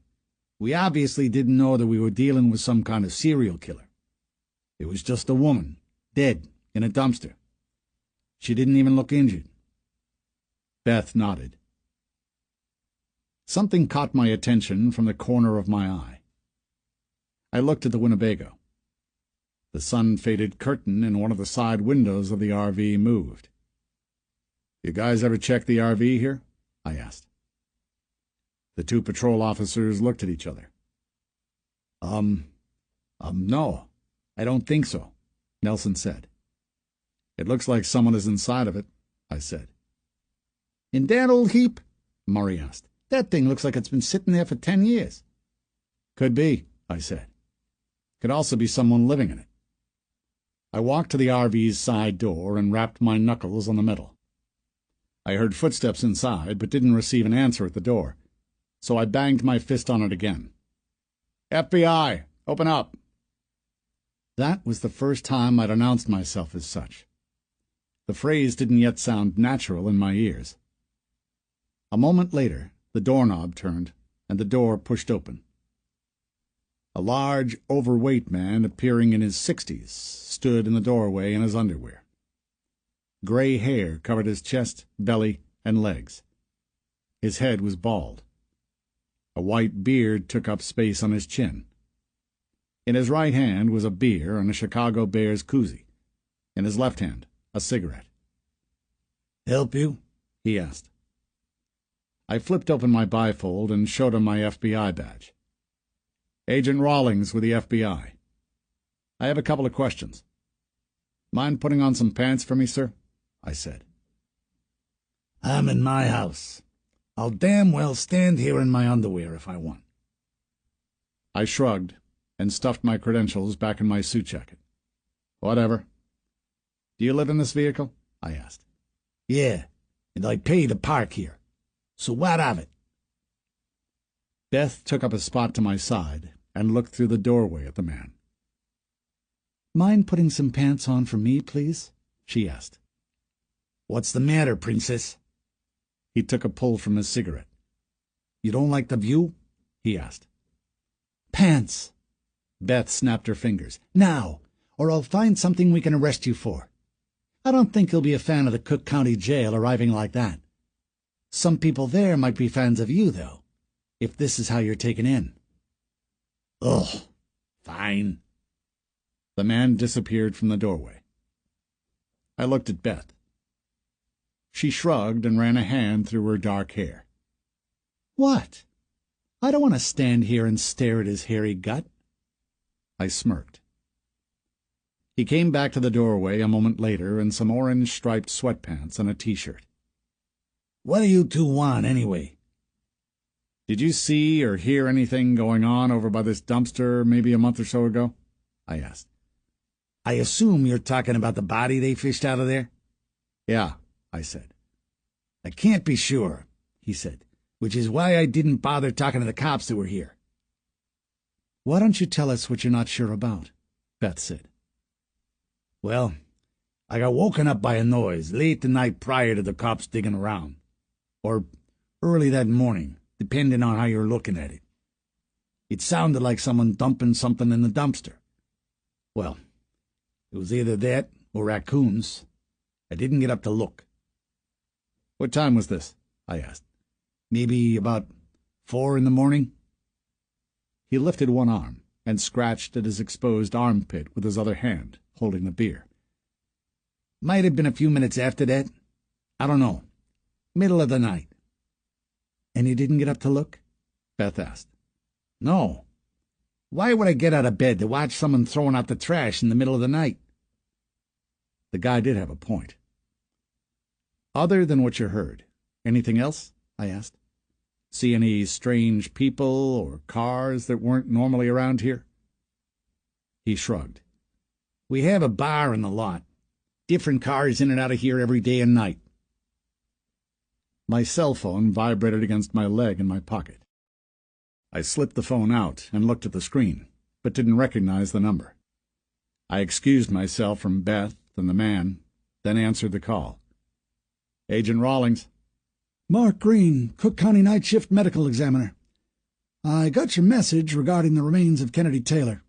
Speaker 3: "We obviously didn't know that we were dealing with some kind of serial killer. It was just a woman, dead, in a dumpster. She didn't even look injured."
Speaker 1: Beth nodded. Something caught my attention from the corner of my eye. I looked at the Winnebago. The sun-faded curtain in one of the side windows of the RV moved. "You guys ever check the RV here?" I asked. The 2 patrol officers looked at each other.
Speaker 3: No, I don't think so," Nelson said.
Speaker 1: "It looks like someone is inside of it," I said.
Speaker 3: "In that old heap?" Murray asked. "That thing looks like it's been sitting there for 10 years.
Speaker 1: "Could be," I said. "Could also be someone living in it." I walked to the RV's side door and rapped my knuckles on the metal. I heard footsteps inside, but didn't receive an answer at the door, so I banged my fist on it again. "FBI, open up!" That was the first time I'd announced myself as such. The phrase didn't yet sound natural in my ears. A moment later, the doorknob turned, and the door pushed open. A large, overweight man appearing in his 60s stood in the doorway in his underwear. Gray hair covered his chest, belly, and legs. His head was bald. A white beard took up space on his chin. In his right hand was a beer and a Chicago Bears koozie. In his left hand, a cigarette.
Speaker 3: "Help you?" he asked.
Speaker 1: I flipped open my bifold and showed him my FBI badge. "Agent Rawlings with the FBI. I have a couple of questions." "Mind putting on some pants for me, sir?" I said.
Speaker 3: "I'm in my house. I'll damn well stand here in my underwear if I want."
Speaker 1: I shrugged and stuffed my credentials back in my suit jacket. Whatever. Do you live in this vehicle? I asked.
Speaker 3: Yeah, and I pay to park here. So what of it?
Speaker 1: Beth took up a spot to my side and looked through the doorway at the man.
Speaker 2: Mind putting some pants on for me, please? She asked.
Speaker 3: What's the matter, princess?
Speaker 1: He took a pull from his cigarette.
Speaker 3: You don't like the view?
Speaker 1: He asked.
Speaker 2: Pants!
Speaker 1: Beth snapped her fingers.
Speaker 2: Now, or I'll find something we can arrest you for. I don't think you'll be a fan of the Cook County Jail arriving like that. Some people there might be fans of you, though, if this is how you're taken in.
Speaker 3: Ugh, fine.
Speaker 1: The man disappeared from the doorway. I looked at Beth. She shrugged and ran a hand through her dark hair.
Speaker 2: What? I don't want to stand here and stare at his hairy gut.
Speaker 1: I smirked. He came back to the doorway a moment later in some orange-striped sweatpants and a T-shirt.
Speaker 3: What do you two want, anyway?
Speaker 1: Did you see or hear anything going on over by this dumpster maybe a month or so ago? I asked.
Speaker 3: I assume you're talking about the body they fished out of there?
Speaker 1: Yeah, I said.
Speaker 3: I can't be sure, he said, which is why I didn't bother talking to the cops that were here.
Speaker 2: Why don't you tell us what you're not sure about? Beth said.
Speaker 3: Well, I got woken up by a noise late the night prior to the cops digging around. Or early that morning, depending on how you're looking at it. It sounded like someone dumping something in the dumpster. Well, it was either that or raccoons. I didn't get up to look.
Speaker 1: What time was this? I asked.
Speaker 3: Maybe about 4 in the morning.
Speaker 1: He lifted one arm and scratched at his exposed armpit with his other hand, holding the beer.
Speaker 3: Might have been a few minutes after that. I don't know. Middle of the night.
Speaker 2: And you didn't get up to look?
Speaker 1: Beth asked.
Speaker 3: No. Why would I get out of bed to watch someone throwing out the trash in the middle of the night?
Speaker 1: The guy did have a point. Other than what you heard, anything else? I asked. See any strange people or cars that weren't normally around here? He shrugged.
Speaker 3: We have a bar in the lot. Different cars in and out of here every day and night.
Speaker 1: My cell phone vibrated against my leg in my pocket. I slipped the phone out and looked at the screen, but didn't recognize the number. I excused myself from Beth and the man, then answered the call. Agent Rawlings.
Speaker 2: Mark Green, Cook County Night Shift Medical Examiner. I got your message regarding the remains of Kennedy Taylor.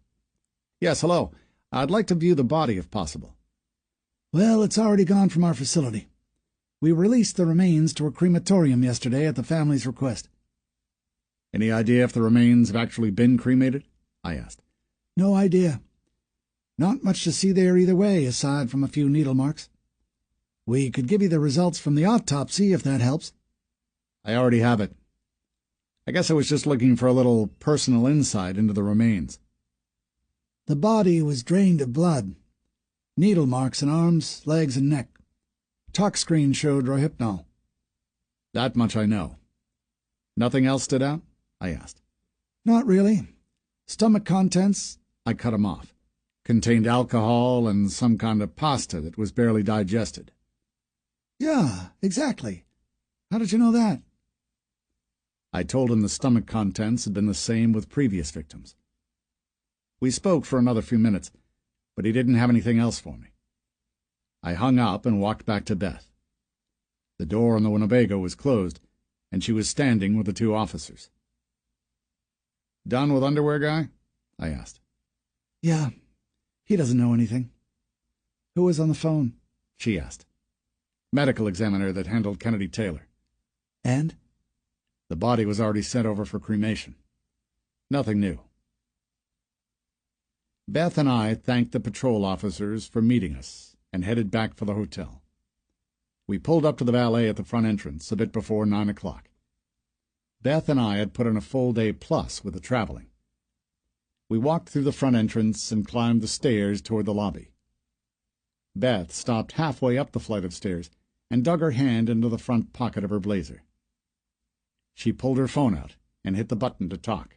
Speaker 1: Yes, hello. I'd like to view the body if possible.
Speaker 2: Well, it's already gone from our facility. We released the remains to a crematorium yesterday at the family's request.
Speaker 1: Any idea if the remains have actually been cremated? I asked.
Speaker 2: No idea. Not much to see there either way, aside from a few needle marks. We could give you the results from the autopsy, if that helps.
Speaker 1: I already have it. I guess I was just looking for a little personal insight into the remains.
Speaker 2: The body was drained of blood. Needle marks in arms, legs, and neck. Talk screen showed rohypnol.
Speaker 1: That much I know. Nothing else stood out? I asked.
Speaker 2: Not really. Stomach contents,
Speaker 1: I cut him off. Contained alcohol and some kind of pasta that was barely digested.
Speaker 2: Yeah, exactly. How did you know that?
Speaker 1: I told him the stomach contents had been the same with previous victims. We spoke for another few minutes, but he didn't have anything else for me. I hung up and walked back to Beth. The door on the Winnebago was closed, and she was standing with the two officers. Done with underwear guy? I asked.
Speaker 2: Yeah, he doesn't know anything. Who was on the phone?
Speaker 1: She asked. Medical examiner that handled Kennedy Taylor.
Speaker 2: And?
Speaker 1: The body was already sent over for cremation. Nothing new. Beth and I thanked the patrol officers for meeting us and headed back for the hotel. We pulled up to the valet at the front entrance a bit before 9 o'clock. Beth and I had put in a full day plus with the traveling. We walked through the front entrance and climbed the stairs toward the lobby. Beth stopped halfway up the flight of stairs and dug her hand into the front pocket of her blazer. She pulled her phone out and hit the button to talk.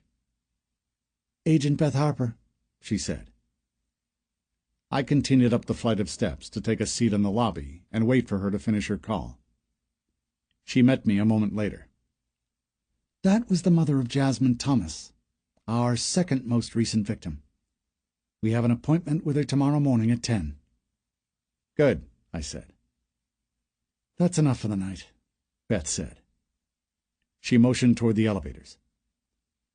Speaker 2: Agent Beth Harper,
Speaker 1: she said. I continued up the flight of steps to take a seat in the lobby and wait for her to finish her call. She met me a moment later. "That was the mother of Jasmine Thomas, our second most recent victim. We have an appointment with her tomorrow morning at 10. "Good," I said. "That's enough for the night," Beth said. She motioned toward the elevators.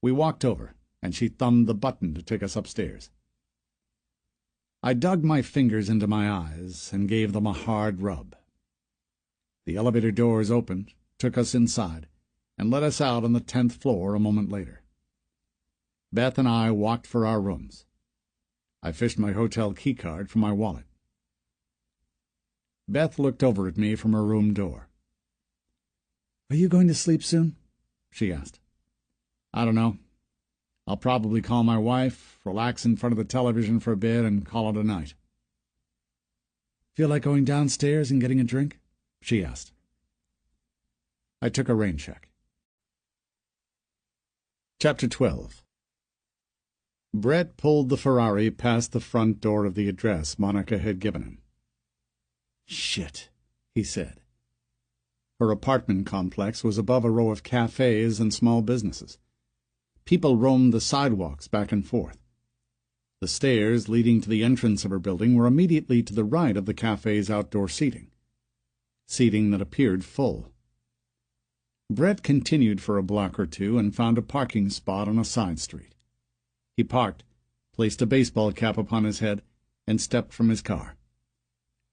Speaker 1: We walked over, and she thumbed the button to take us upstairs. I dug my fingers into my eyes and gave them a hard rub. The elevator doors opened, took us inside, and let us out on the 10th floor a moment later. Beth and I walked for our rooms. I fished my hotel keycard from my wallet. Beth looked over at me from her room door. "Are you going to sleep soon?" she asked. "I don't know. I'll probably call my wife, relax in front of the television for a bit, and call it a night." "Feel like going downstairs and getting a drink?" she asked. I took a rain check. Chapter 12. Brett pulled the Ferrari past the front door of the address Monica had given him. "Shit," he said. Her apartment complex was above a row of cafes and small businesses. People roamed the sidewalks back and forth. The stairs leading to the entrance of her building were immediately to the right of the cafe's outdoor seating that appeared full. Brett continued for a block or two and found a parking spot on a side street. He parked, placed a baseball cap upon his head, and stepped from his car.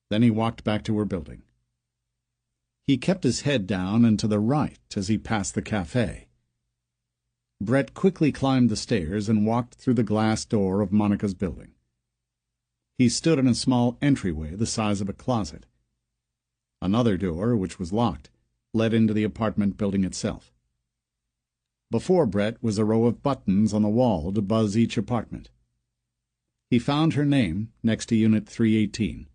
Speaker 1: Then he walked back to her building. He kept his head down and to the right as he passed the cafe. Brett quickly climbed the stairs and walked through the glass door of Monica's building. He stood in a small entryway the size of a closet. Another door, which was locked, led into the apartment building itself. Before Brett was a row of buttons on the wall to buzz each apartment. He found her name next to Unit 318.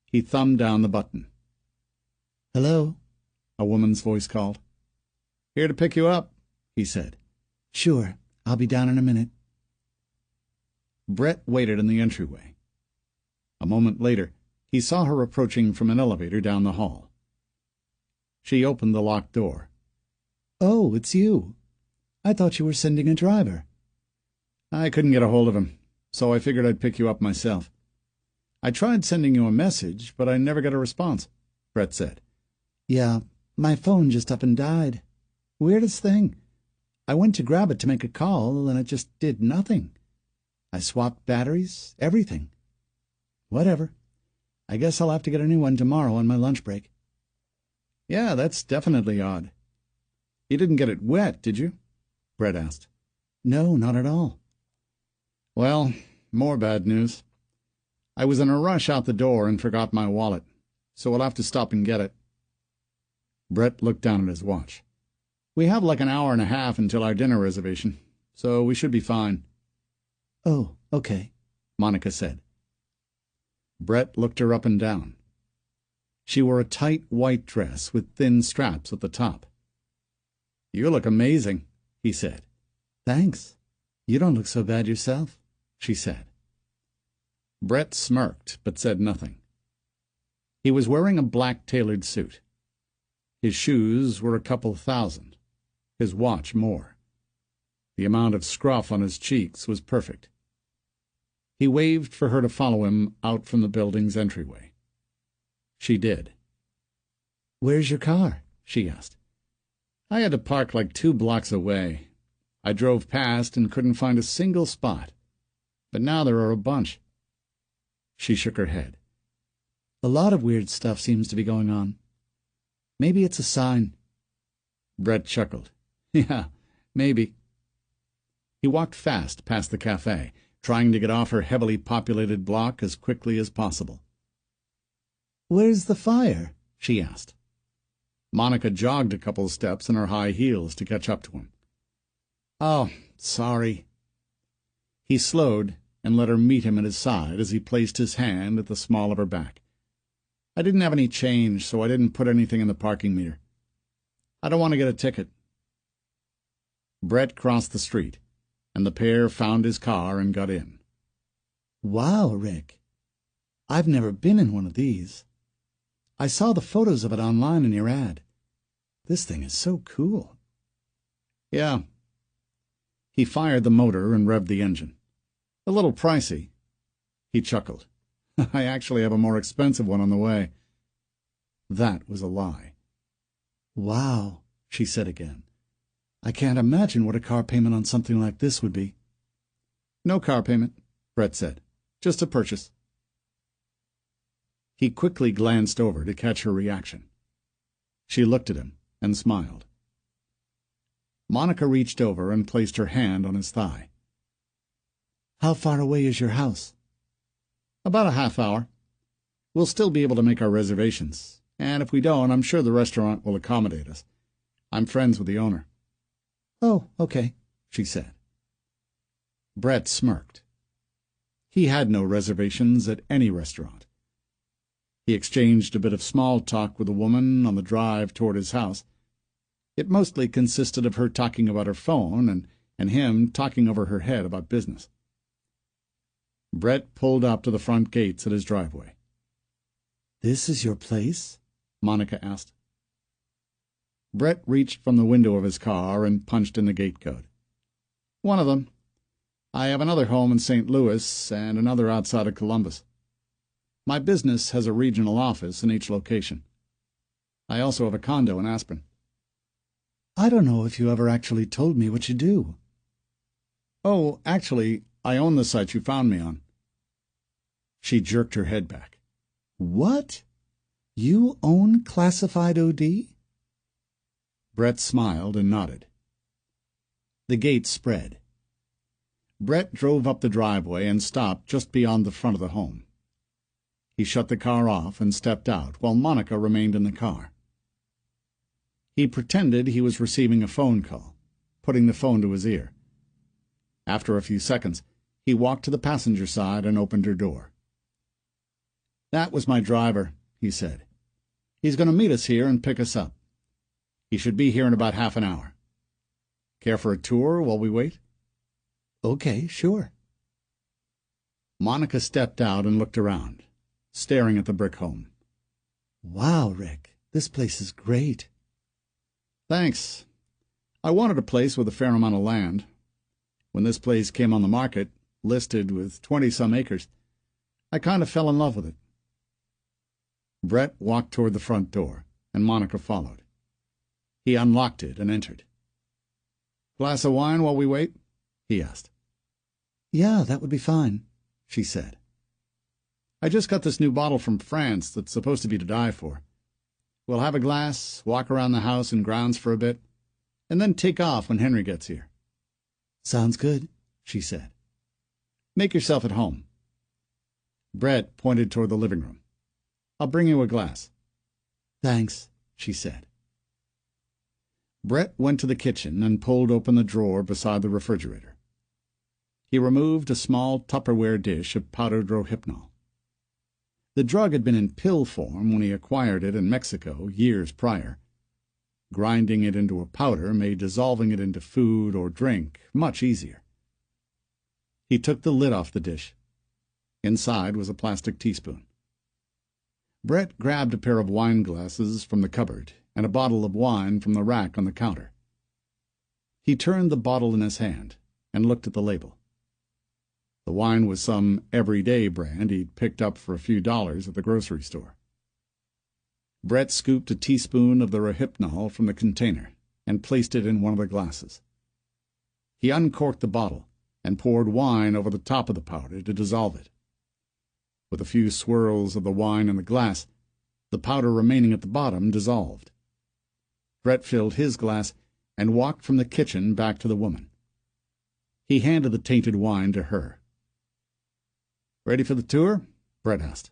Speaker 1: He thumbed down the button. "Hello," a woman's voice called. "Here to pick you up," he said. "Sure, I'll be down in a minute." Brett waited in the entryway. A moment later, he saw her approaching from an elevator down the hall. She opened the locked door. "Oh, it's you. I thought you were sending a driver." "I couldn't get a hold of him, so I figured I'd pick you up myself. I tried sending you a message, but I never got a response," Brett said. "Yeah, my phone just up and died. Weirdest thing. I went to grab it to make a call, and it just did nothing. I swapped batteries, everything. Whatever. I guess I'll have to get a new one tomorrow on my lunch break." "Yeah, that's definitely odd. You didn't get it wet, did you?" Brett asked. "No, not at all." "Well, more bad news. I was in a rush out the door and forgot my wallet, so I'll have to stop and get it." Brett looked down at his watch. "We have like an hour and a half until our dinner reservation, so we should be fine." "Oh, okay," Monica said. Brett looked her up and down. She wore a tight white dress with thin straps at the top. "You look amazing," he said. "Thanks. You don't look so bad yourself," she said. Brett smirked, but said nothing. He was wearing a black tailored suit. His shoes were a couple thousand, his watch more. The amount of scruff on his cheeks was perfect. He waved for her to follow him out from the building's entryway. She did. "Where's your car?" she asked. "I had to park like 2 blocks away. I drove past and couldn't find a single spot. But now there are a bunch." She shook her head. "A lot of weird stuff seems to be going on. Maybe it's a sign." Brett chuckled. "Yeah, maybe." He walked fast past the cafe, trying to get off her heavily populated block as quickly as possible. "Where's the fire?" she asked. Monica jogged a couple steps in her high heels to catch up to him. "Oh, sorry." He slowed and let her meet him at his side as he placed his hand at the small of her back. "I didn't have any change, so I didn't put anything in the parking meter. I don't want to get a ticket." Brett crossed the street, and the pair found his car and got in.
Speaker 2: Wow, Rick. I've never been in one of these. I saw the photos of it online in your ad. This thing is so cool.
Speaker 3: Yeah. He fired the motor and revved the engine. A little pricey. He chuckled. I actually have a more expensive one on the way. That was a lie.
Speaker 2: Wow, she said again. I can't imagine what a car payment on something like this would be.
Speaker 3: No car payment, Brett said. Just a purchase. He quickly glanced over to catch her reaction. She looked at him and smiled. Monica reached over and placed her hand on his thigh.
Speaker 2: How far away is your house?
Speaker 3: About a half hour. We'll still be able to make our reservations, and if we don't, I'm sure the restaurant will accommodate us. I'm friends with the owner.
Speaker 2: Oh, okay, she said.
Speaker 3: Brett smirked. He had no reservations at any restaurant. He exchanged a bit of small talk with a woman on the drive toward his house. It mostly consisted of her talking about her phone and him talking over her head about business. Brett pulled up to the front gates at his driveway.
Speaker 2: This is your place?
Speaker 3: Monica asked. Brett reached from the window of his car and punched in the gate code. One of them. I have another home in St. Louis and another outside of Columbus. My business has a regional office in each location. I also have a condo in Aspen.
Speaker 2: I don't know if you ever actually told me what you do.
Speaker 3: Oh, actually, I own the site you found me on. She jerked her head back.
Speaker 2: What? You own Classified OD?
Speaker 3: Brett smiled and nodded. The gate spread. Brett drove up the driveway and stopped just beyond the front of the home. He shut the car off and stepped out while Monica remained in the car. He pretended he was receiving a phone call, putting the phone to his ear. After a few seconds, he walked to the passenger side and opened her door. That was my driver, he said. He's going to meet us here and pick us up. He should be here in about half an hour. Care for a tour while we wait?
Speaker 2: Okay, sure.
Speaker 3: Monica stepped out and looked around, staring at the brick home.
Speaker 2: Wow, Rick, this place is great.
Speaker 3: Thanks. I wanted a place with a fair amount of land. When this place came on the market, listed with 20-some acres, I kind of fell in love with it. Brett walked toward the front door, and Monica followed. He unlocked it and entered. Glass of wine while we wait? He asked.
Speaker 2: Yeah, that would be fine, she said.
Speaker 3: I just got this new bottle from France that's supposed to be to die for. We'll have a glass, walk around the house and grounds for a bit, and then take off when Henry gets here.
Speaker 2: Sounds good, she said.
Speaker 3: Make yourself at home. Brett pointed toward the living room. I'll bring you a glass.
Speaker 2: Thanks, she said.
Speaker 3: Brett went to the kitchen and pulled open the drawer beside the refrigerator. He removed a small Tupperware dish of powdered rohypnol. The drug had been in pill form when he acquired it in Mexico years prior. Grinding it into a powder made dissolving it into food or drink much easier. He took the lid off the dish. Inside was a plastic teaspoon. Brett grabbed a pair of wine glasses from the cupboard and a bottle of wine from the rack on the counter. He turned the bottle in his hand and looked at the label. The wine was some everyday brand he'd picked up for a few dollars at the grocery store. Brett scooped a teaspoon of the rohypnol from the container and placed it in one of the glasses. He uncorked the bottle and poured wine over the top of the powder to dissolve it. With a few swirls of the wine in the glass, the powder remaining at the bottom dissolved. Brett filled his glass and walked from the kitchen back to the woman. He handed the tainted wine to her. "Ready for the tour?" Brett asked.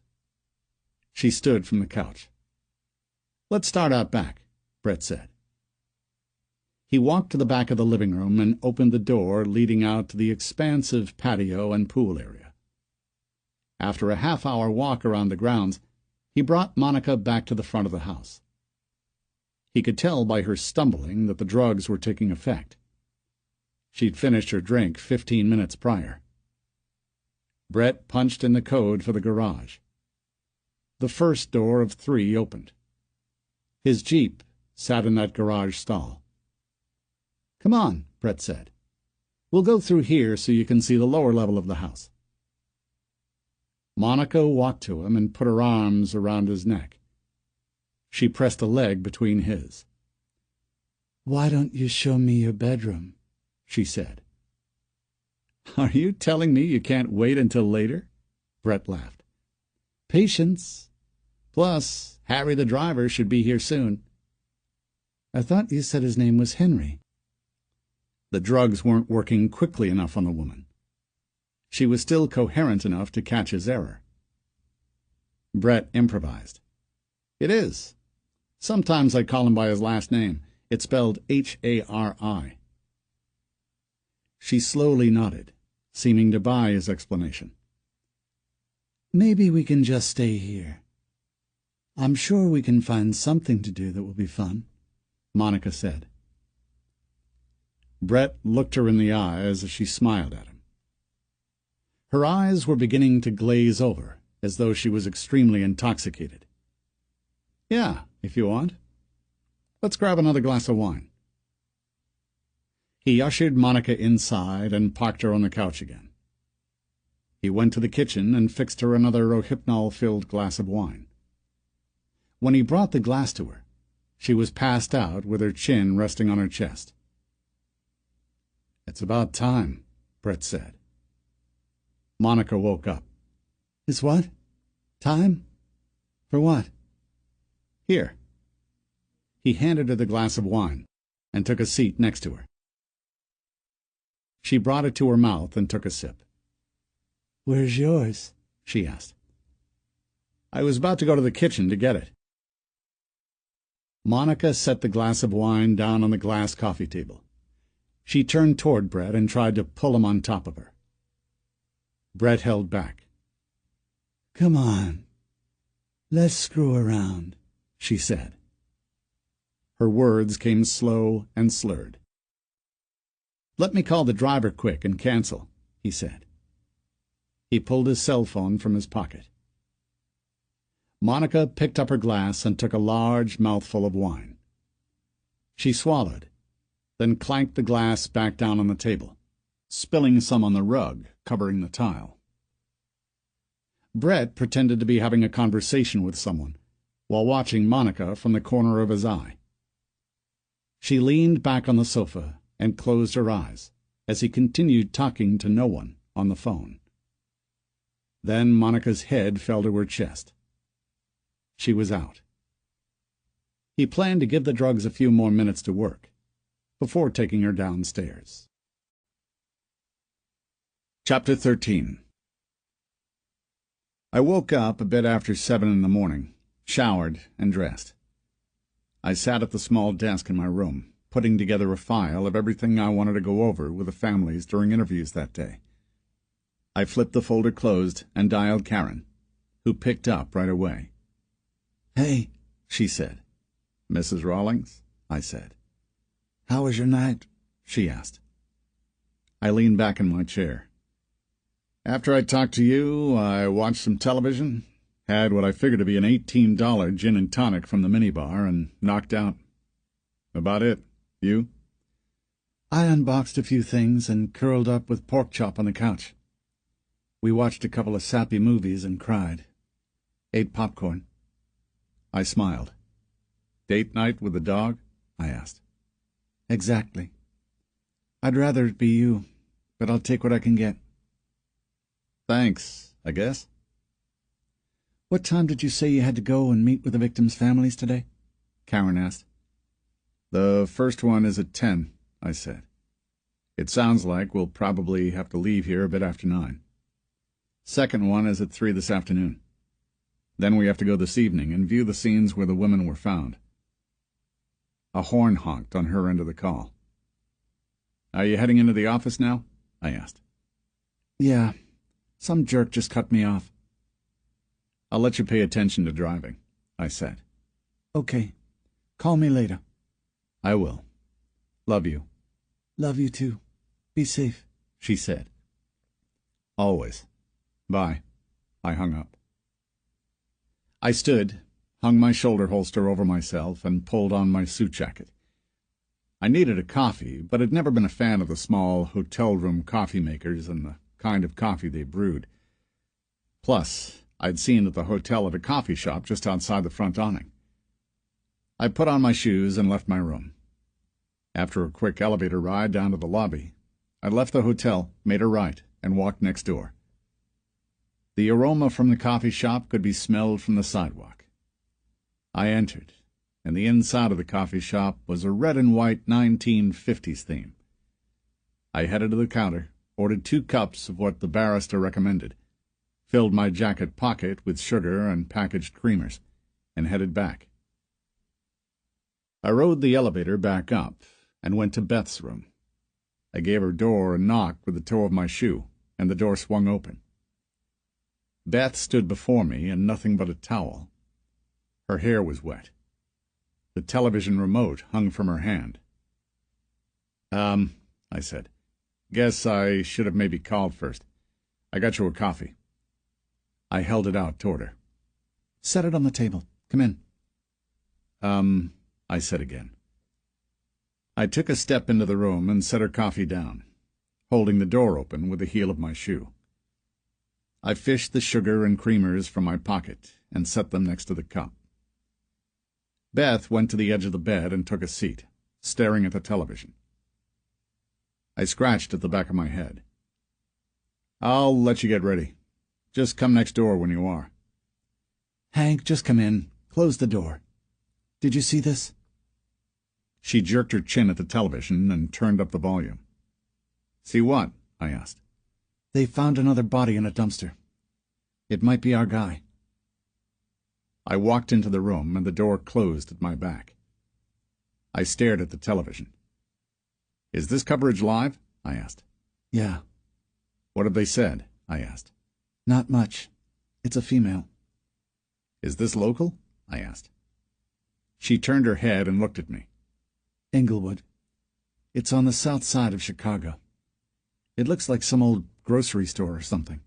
Speaker 3: She stood from the couch. "Let's start out back," Brett said. He walked to the back of the living room and opened the door leading out to the expansive patio and pool area. After a half-hour walk around the grounds, he brought Monica back to the front of the house. He could tell by her stumbling that the drugs were taking effect. She'd finished her drink 15 minutes prior.
Speaker 1: Brett punched in the code for the garage. The first door of 3 opened. His Jeep sat in that garage stall. "Come on," Brett said. "We'll go through here so you can see the lower level of the house." Monica walked to him and put her arms around his neck. She pressed a leg between his. "Why don't you show me your bedroom?" she said. "Are you telling me you can't wait until later?" Brett laughed. "Patience. Plus, Harry the driver should be here soon." "I thought you said his name was Henry." The drugs weren't working quickly enough on the woman. She was still coherent enough to catch his error. Brett improvised. "It is. Sometimes I call him by his last name. It's spelled Hari." She slowly nodded, seeming to buy his explanation. "Maybe we can just stay here. I'm sure we can find something to do that will be fun," Monica said. Brett looked her in the eyes as she smiled at him. Her eyes were beginning to glaze over, as though she was extremely intoxicated. "Yeah, if you want. Let's grab another glass of wine." He ushered Monica inside and parked her on the couch again. He went to the kitchen and fixed her another rohypnol-filled glass of wine. When he brought the glass to her, she was passed out with her chin resting on her chest. "It's about time," Brett said. Monica woke up. "It's what? Time? For what?" "Here." He handed her the glass of wine and took a seat next to her. She brought it to her mouth and took a sip. "Where's yours?" she asked. "I was about to go to the kitchen to get it." Monica set the glass of wine down on the glass coffee table. She turned toward Brett and tried to pull him on top of her. Brett held back. "Come on. Let's screw around," she said. Her words came slow and slurred. "Let me call the driver quick and cancel," he said. He pulled his cell phone from his pocket. Monica picked up her glass and took a large mouthful of wine. She swallowed, then clanked the glass back down on the table, spilling some on the rug covering the tile. Brett pretended to be having a conversation with someone, while watching Monica from the corner of his eye. She leaned back on the sofa and closed her eyes as he continued talking to no one on the phone. Then Monica's head fell to her chest. She was out. He planned to give the drugs a few more minutes to work, before taking her downstairs. Chapter 13. I woke up a bit after 7 in the morning, showered and dressed. I sat at the small desk in my room, putting together a file of everything I wanted to go over with the families during interviews that day. I flipped the folder closed and dialed Karen, who picked up right away. "Hey," she said. "Mrs. Rawlings?" I said. "How was your night?" she asked. I leaned back in my chair. "After I talked to you, I watched some television, had what I figured to be an $18 gin and tonic from the minibar, and knocked out. About it. You?" "I unboxed a few things and curled up with pork chop on the couch. We watched a couple of sappy movies and cried. Ate popcorn." I smiled. "Date night with the dog?" I asked. "Exactly. I'd rather it be you, but I'll take what I can get." "Thanks, I guess." "What time did you say you had to go and meet with the victims' families today?" Karen asked. "The first one is at 10, I said. It sounds like we'll probably have to leave here a bit after 9. Second one is at 3 this afternoon. Then we have to go this evening and view the scenes where the women were found." A horn honked on her end of the call. "Are you heading into the office now?" I asked. "Yeah. Some jerk just cut me off." "I'll let you pay attention to driving," I said. "Okay. Call me later." "I will. Love you." "Love you too. Be safe," she said. "Always.
Speaker 2: Bye. I hung up. I stood, hung my shoulder holster over myself, and pulled on my suit jacket. I needed a coffee, but had never been a fan of the small hotel-room coffee makers and the kind of coffee they brewed. Plus, I'd seen at the hotel at a coffee shop just outside the front awning. I put on my shoes and left my room. After a quick elevator ride down to the lobby, I left the hotel, made a right, and walked next door. The aroma from the coffee shop could be smelled from the sidewalk. I entered, and the inside of the coffee shop was a red and white 1950s theme. I headed to the counter, ordered 2 cups of what the barrister recommended, filled my jacket pocket with sugar and packaged creamers, and headed back. I rode the elevator back up and went to Beth's room. I gave her door a knock with the toe of my shoe, and the door swung open. Beth stood before me in nothing but a towel. Her hair was wet. The television remote hung from her hand. I said. Guess I should have maybe called first. I got you a coffee. I held it out toward her.
Speaker 1: Set it on the table. Come in.
Speaker 2: I said again. I took a step into the room and set her coffee down, holding the door open with the heel of my shoe. I fished the sugar and creamers from my pocket and set them next to the cup. Beth went to the edge of the bed and took a seat, staring at the television. I scratched at the back of my head. I'll let you get ready. Just come next door when you are.
Speaker 1: Hank, just come in. Close the door. Did you see this?
Speaker 2: She jerked her chin at the television and turned up the volume. See what? I asked.
Speaker 1: They found another body in a dumpster. It might be our guy.
Speaker 2: I walked into the room, and the door closed at my back. I stared at the television. Is this coverage live? I asked.
Speaker 1: Yeah.
Speaker 2: What have they said? I asked.
Speaker 1: Not much. It's a female.
Speaker 2: Is this local? I asked. She turned her head and looked at me.
Speaker 1: Englewood. It's on the south side of Chicago. It looks like some old grocery store or something.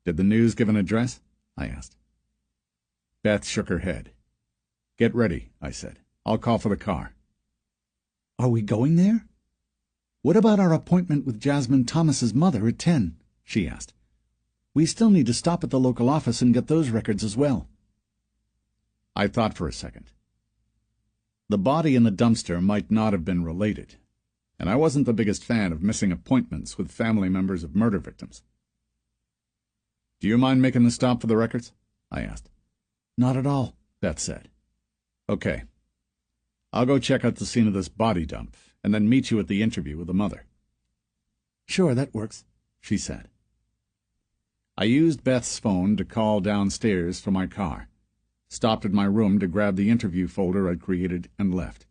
Speaker 2: Did the news give an address? I asked. Beth shook her head. Get ready, I said. I'll call for the car.
Speaker 1: Are we going there? What about our appointment with Jasmine Thomas's mother at 10? She asked. We still need to stop at the local office and get those records as well.
Speaker 2: I thought for a second. The body in the dumpster might not have been related, and I wasn't the biggest fan of missing appointments with family members of murder victims. Do you mind making the stop for the records? I asked.
Speaker 1: Not at all,
Speaker 2: Beth said. Okay. I'll go check out the scene of this body dump, and then meet you at the interview with the mother.
Speaker 1: Sure, that works,
Speaker 2: she said. I used Beth's phone to call downstairs for my car, stopped at my room to grab the interview folder I'd created, and left.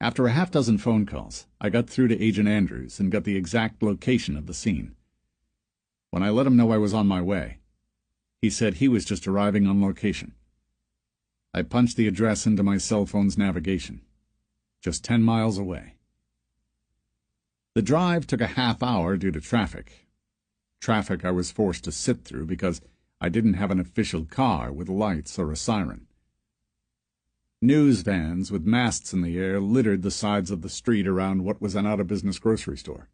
Speaker 2: After a half-dozen phone calls, I got through to Agent Andrews and got the exact location of the scene. When I let him know I was on my way, he said he was just arriving on location. I punched the address into my cell phone's navigation. Just 10 miles away. The drive took a half hour due to traffic. Traffic I was forced to sit through because I didn't have an official car with lights or a siren. News vans with masts in the air littered the sides of the street around what was an out-of-business grocery store.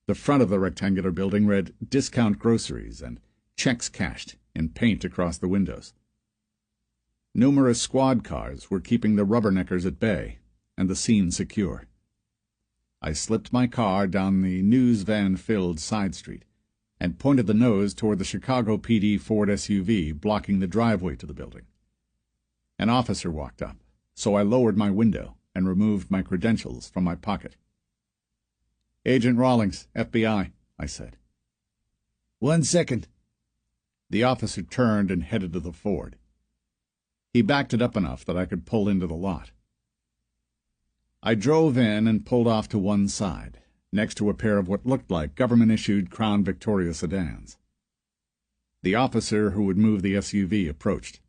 Speaker 2: The front of the rectangular building read Discount Groceries and checks cashed in paint across the windows. Numerous squad cars were keeping the rubberneckers at bay and the scene secure. I slipped my car down the news van-filled side street and pointed the nose toward the Chicago PD Ford SUV blocking the driveway to the building. An officer walked up, so I lowered my window and removed my credentials from my pocket. Agent Rawlings, FBI, I said.
Speaker 1: 1 second.
Speaker 2: The officer turned and headed to the Ford. He backed it up enough that I could pull into the lot. I drove in and pulled off to one side, next to a pair of what looked like government-issued Crown Victoria sedans. The officer who would move the SUV approached.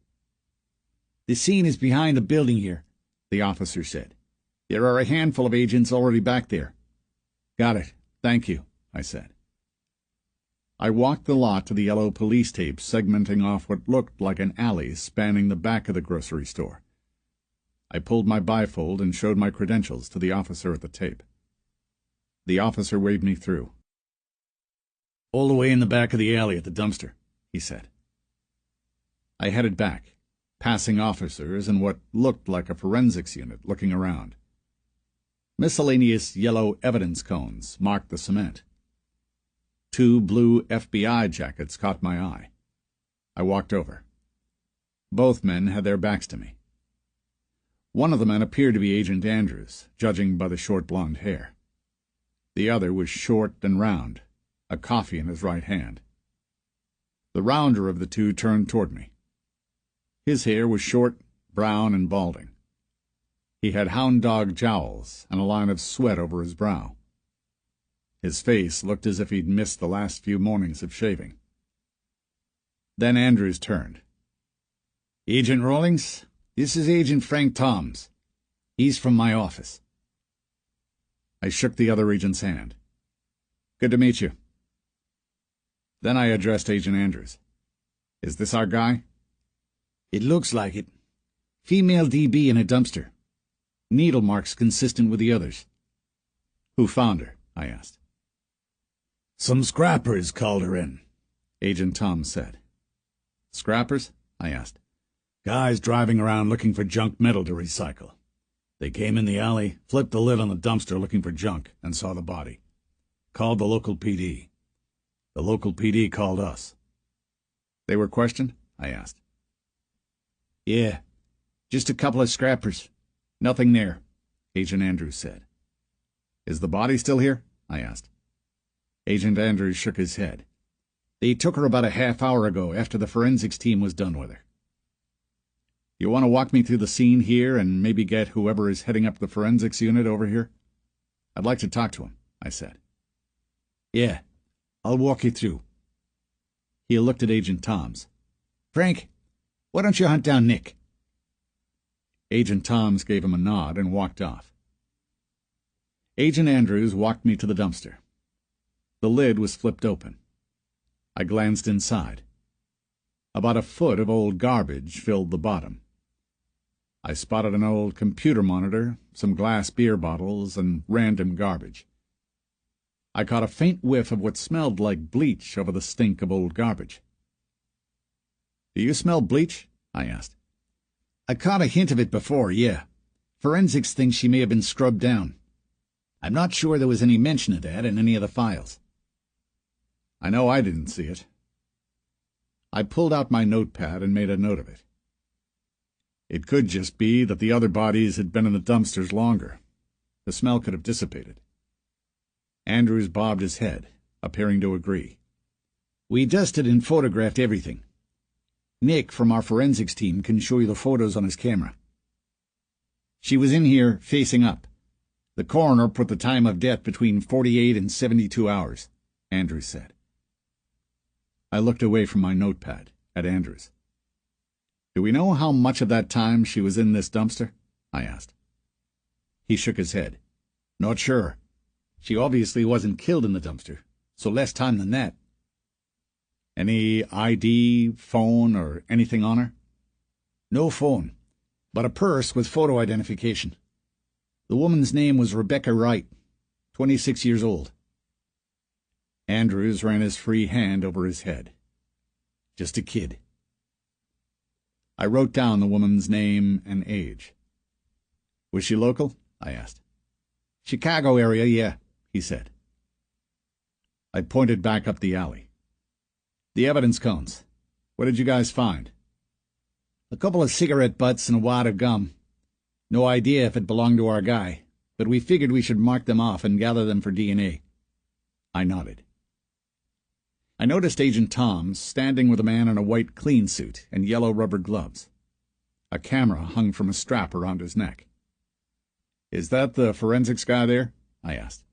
Speaker 1: The scene is behind the building here, the officer said. There are a handful of agents already back there.
Speaker 2: Got it. Thank you, I said.
Speaker 1: I walked the lot to the yellow police tape segmenting off what looked like an alley spanning the back of the grocery store. I pulled my bifold and showed my credentials to the officer at the tape. The officer waved me through.
Speaker 3: "All the way in the back of the alley at the dumpster," he said.
Speaker 1: I headed back, passing officers and what looked like a forensics unit looking around. Miscellaneous yellow evidence cones marked the cement. 2 blue FBI jackets caught my eye. I walked over. Both men had their backs to me. One of the men appeared to be Agent Andrews, judging by the short blonde hair. The other was short and round, a coffee in his right hand. The rounder of the two turned toward me. His hair was short, brown, and balding. He had hound dog jowls and a line of sweat over his brow. His face looked as if he'd missed the last few mornings of shaving. Then Andrews turned.
Speaker 3: "Agent Rawlings, this is Agent Frank Toms. He's from my office."
Speaker 1: I shook the other agent's hand. "Good to meet you." Then I addressed Agent Andrews. "Is this our guy?"
Speaker 3: "It looks like it. Female DB in a dumpster. Needle marks consistent with the others."
Speaker 1: "Who found her?" I asked.
Speaker 3: "Some scrappers called her in,"
Speaker 1: Agent Tom said. "Scrappers?" I asked.
Speaker 3: "Guys driving around looking for junk metal to recycle. They came in the alley, flipped the lid on the dumpster looking for junk, and saw the body. Called the local PD. The local PD called us."
Speaker 1: "They were questioned?" I asked.
Speaker 3: "Yeah, just a couple of scrappers. Nothing there,"
Speaker 1: Agent Andrews said. "Is the body still here?" I asked. Agent Andrews shook his head.
Speaker 3: "They took her about a half hour ago after the forensics team was done with her."
Speaker 1: "You want to walk me through the scene here and maybe get whoever is heading up the forensics unit over here? I'd like to talk to him," I said.
Speaker 3: "Yeah, I'll walk you through."
Speaker 1: He looked at Agent Toms.
Speaker 3: "Frank, why don't you hunt down Nick?"
Speaker 1: Agent Toms gave him a nod and walked off. Agent Andrews walked me to the dumpster. The lid was flipped open. I glanced inside. About a foot of old garbage filled the bottom. I spotted an old computer monitor, some glass beer bottles, and random garbage. I caught a faint whiff of what smelled like bleach over the stink of old garbage. "Do you smell bleach?" I asked.
Speaker 3: "I caught a hint of it before, yeah. Forensics thinks she may have been scrubbed down. I'm not sure there was any mention of that in any of the files."
Speaker 1: "I know I didn't see it." I pulled out my notepad and made a note of it. It could just be that the other bodies had been in the dumpsters longer. The smell could have dissipated. Andrews bobbed his head, appearing to agree.
Speaker 3: "We dusted and photographed everything. Nick from our forensics team can show you the photos on his camera. She was in here facing up. The coroner put the time of death between 48 and 72 hours,
Speaker 1: Andrews said. I looked away from my notepad at Andrews. "Do we know how much of that time she was in this dumpster?" I asked. He shook his head.
Speaker 3: "Not sure. She obviously wasn't killed in the dumpster, so less time than that."
Speaker 1: "Any ID, phone, or anything on her?"
Speaker 3: "No phone, but a purse with photo identification. The woman's name was Rebecca Wright, 26 years old."
Speaker 1: Andrews ran his free hand over his head.
Speaker 3: "Just a kid."
Speaker 1: I wrote down the woman's name and age. "Was she local?" I asked.
Speaker 3: "Chicago area, yeah," he said.
Speaker 1: I pointed back up the alley. "The evidence cones. What did you guys find?"
Speaker 3: "A couple of cigarette butts and a wad of gum. No idea if it belonged to our guy, but we figured we should mark them off and gather them for DNA.
Speaker 1: I nodded. I noticed Agent Toms standing with a man in a white clean suit and yellow rubber gloves. A camera hung from a strap around his neck. "Is that the forensics guy there?" I asked.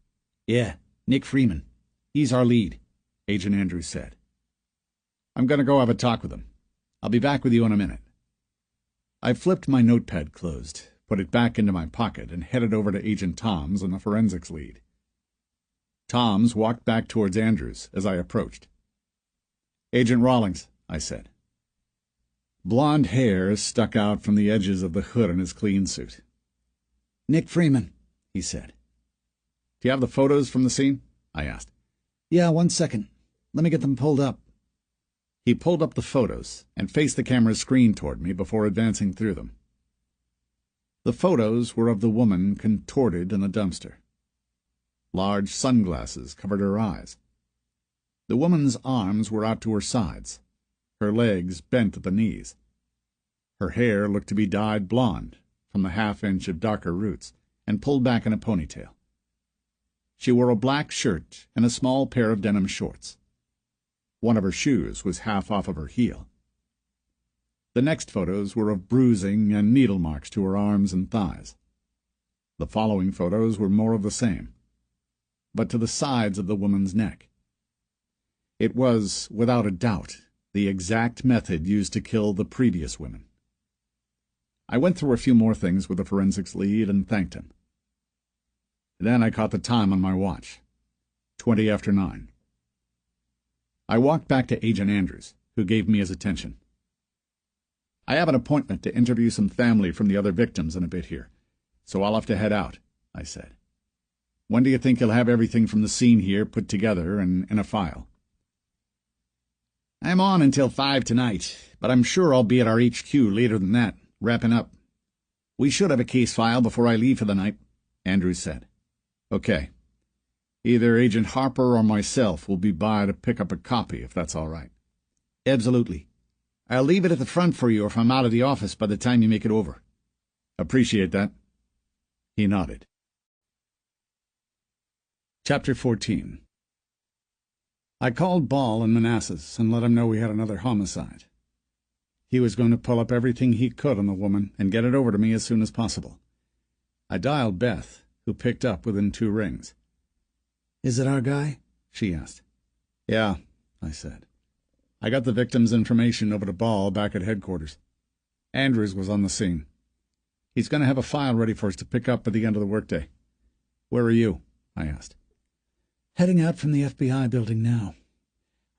Speaker 3: "Yeah, Nick Freeman. He's our lead,"
Speaker 1: Agent Andrews said. "I'm going to go have a talk with him. I'll be back with you in a minute." I flipped my notepad closed, put it back into my pocket, and headed over to Agent Toms and the forensics lead. Toms walked back towards Andrews as I approached. Agent Rawlings, I said. Blonde hair stuck out from the edges of the hood on his clean suit.
Speaker 2: Nick Freeman, he said.
Speaker 1: Do you have the photos from the scene? I asked.
Speaker 2: Yeah, 1 second. Let me get them pulled up.
Speaker 1: He pulled up the photos and faced the camera's screen toward me before advancing through them. The photos were of the woman contorted in a dumpster. Large sunglasses covered her eyes. The woman's arms were out to her sides, her legs bent at the knees. Her hair looked to be dyed blonde from the half-inch of darker roots and pulled back in a ponytail. She wore a black shirt and a small pair of denim shorts. One of her shoes was half off of her heel. The next photos were of bruising and needle marks to her arms and thighs. The following photos were more of the same, but to the sides of the woman's neck. It was, without a doubt, the exact method used to kill the previous women. I went through a few more things with the forensics lead and thanked him. Then I caught the time on my watch, 20 after 9. I walked back to Agent Andrews, who gave me his attention. I have an appointment to interview some family from the other victims in a bit here, so I'll have to head out, I said. When do you think you'll have everything from the scene here put together and in a file?
Speaker 2: I'm on until 5 tonight, but I'm sure I'll be at our HQ later than that, wrapping up. We should have a case file before I leave for the night, Andrews said.
Speaker 1: Okay. Either Agent Harper or myself will be by to pick up a copy, if that's all right.
Speaker 2: Absolutely. I'll leave it at the front for you if I'm out of the office by the time you make it over.
Speaker 1: Appreciate that. He nodded.
Speaker 3: Chapter 14. I called Ball in Manassas and let him know we had another homicide. He was going to pull up everything he could on the woman and get it over to me as soon as possible. I dialed Beth, who picked up within 2 rings.
Speaker 2: Is it our guy?
Speaker 3: She asked. Yeah, I said. I got the victim's information over to Ball back at headquarters. Andrews was on the scene. He's going to have a file ready for us to pick up at the end of the workday. Where are you? I asked.
Speaker 2: Heading out from the FBI building now.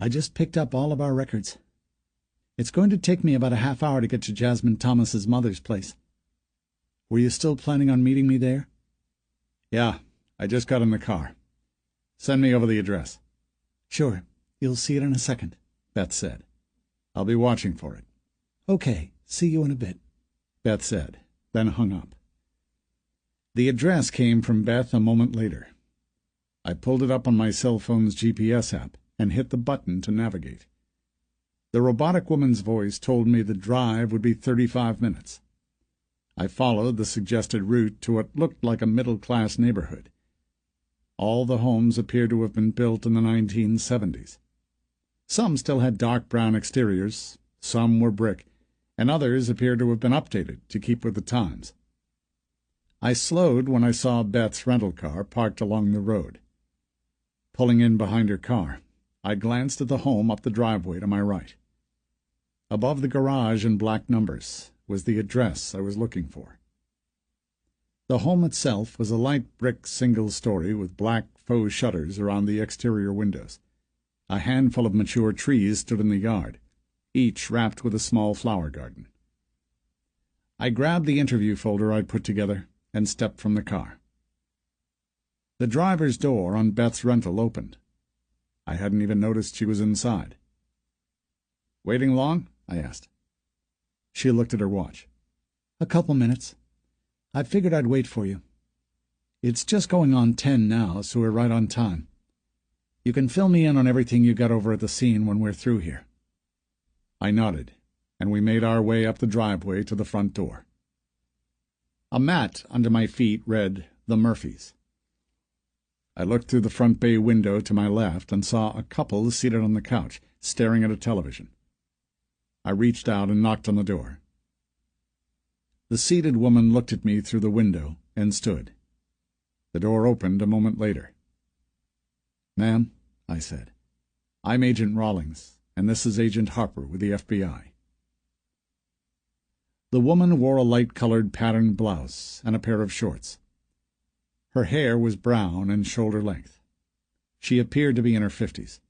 Speaker 2: I just picked up all of our records. It's going to take me about a half hour to get to Jasmine Thomas's mother's place. Were you still planning on meeting me there?
Speaker 3: Yeah, I just got in the car. Send me over the address.
Speaker 2: Sure, you'll see it in a second,
Speaker 3: Beth said. I'll be watching for it.
Speaker 2: Okay, see you in a bit,
Speaker 3: Beth said, then hung up. The address came from Beth a moment later. I pulled it up on my cell phone's GPS app and hit the button to navigate. The robotic woman's voice told me the drive would be 35 minutes. I followed the suggested route to what looked like a middle-class neighborhood. All the homes appeared to have been built in the 1970s. Some still had dark brown exteriors, some were brick, and others appeared to have been updated to keep with the times. I slowed when I saw Beth's rental car parked along the road. Pulling in behind her car, I glanced at the home up the driveway to my right. Above the garage in black numbers was the address I was looking for. The home itself was a light brick single-story with black faux shutters around the exterior windows. A handful of mature trees stood in the yard, each wrapped with a small flower garden. I grabbed the interview folder I'd put together and stepped from the car. The driver's door on Beth's rental opened. I hadn't even noticed she was inside. "Waiting long?" I asked. She looked at her watch.
Speaker 2: "A couple minutes. I figured I'd wait for you. It's just going on 10 now, so we're right on time. You can fill me in on everything you got over at the scene when we're through here."
Speaker 3: I nodded, and we made our way up the driveway to the front door. A mat under my feet read, "The Murphys." I looked through the front bay window to my left and saw a couple seated on the couch, staring at a television. I reached out and knocked on the door. The seated woman looked at me through the window and stood. The door opened a moment later. "Ma'am," I said, "I'm Agent Rawlings, and this is Agent Harper with the FBI." The woman wore a light-colored patterned blouse and a pair of shorts. Her hair was brown and shoulder-length. She appeared to be in her 50s.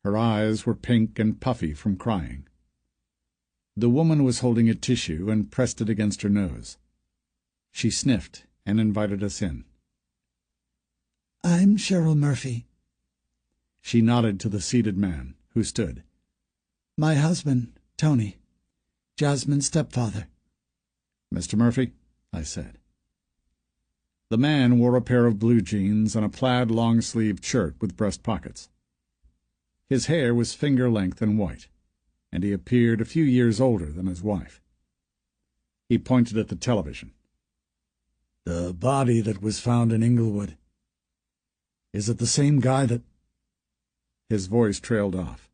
Speaker 1: Her eyes were pink and puffy from crying. The woman was holding a tissue and pressed it against her nose. She sniffed and invited us in.
Speaker 2: "I'm Cheryl Murphy."
Speaker 1: She nodded to the seated man, who stood.
Speaker 2: "My husband, Tony. Jasmine's stepfather."
Speaker 1: "Mr. Murphy," I said. The man wore a pair of blue jeans and a plaid long-sleeved shirt with breast pockets. His hair was finger-length and white, and he appeared a few years older than his wife. He pointed at the television.
Speaker 2: "The body that was found in Inglewood. Is it the same guy that—"
Speaker 1: His voice trailed off.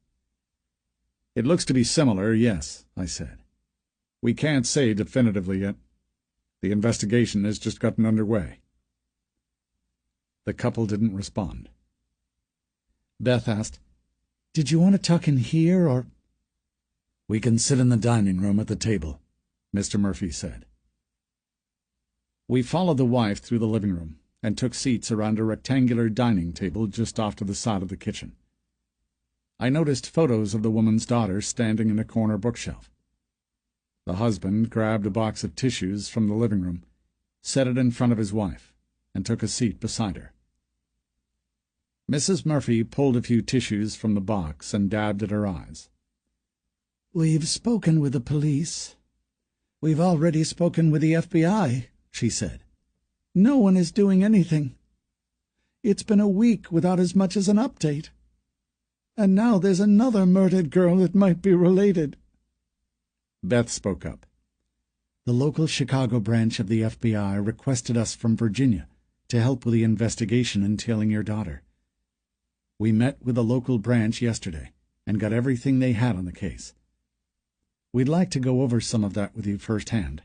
Speaker 1: "It looks to be similar, yes," I said. "We can't say definitively yet. The investigation has just gotten underway." The couple didn't respond.
Speaker 2: Beth asked, "Did you want to talk in here, or—" "We can sit in the dining room at the table,"
Speaker 1: Mr. Murphy said. We followed the wife through the living room and took seats around a rectangular dining table just off to the side of the kitchen. I noticed photos of the woman's daughter standing in a corner bookshelf. The husband grabbed a box of tissues from the living room, set it in front of his wife, and took a seat beside her. Mrs. Murphy pulled a few tissues from the box and dabbed at her eyes.
Speaker 2: "We've spoken with the police. We've already spoken with the FBI," she said. "No one is doing anything. It's been a week without as much as an update. And now there's another murdered girl that might be related."
Speaker 1: Beth spoke up.
Speaker 2: "The local Chicago branch of the FBI requested us from Virginia to help with the investigation entailing your daughter. We met with the local branch yesterday and got everything they had on the case. We'd like to go over some of that with you firsthand."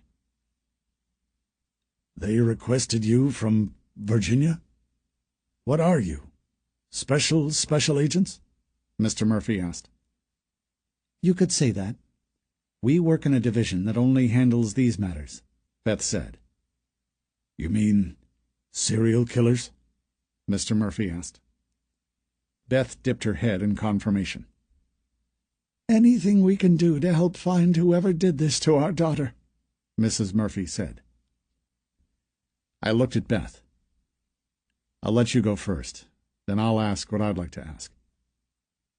Speaker 3: "They requested you from Virginia? What are you? Special agents?"
Speaker 1: Mr. Murphy asked.
Speaker 2: "You could say that. We work in a division that only handles these matters," Beth said.
Speaker 3: "You mean serial killers?"
Speaker 1: Mr. Murphy asked. Beth dipped her head in confirmation.
Speaker 2: "Anything we can do to help find whoever did this to our daughter,"
Speaker 1: Mrs. Murphy said. I looked at Beth. "I'll let you go first, then I'll ask what I'd like to ask."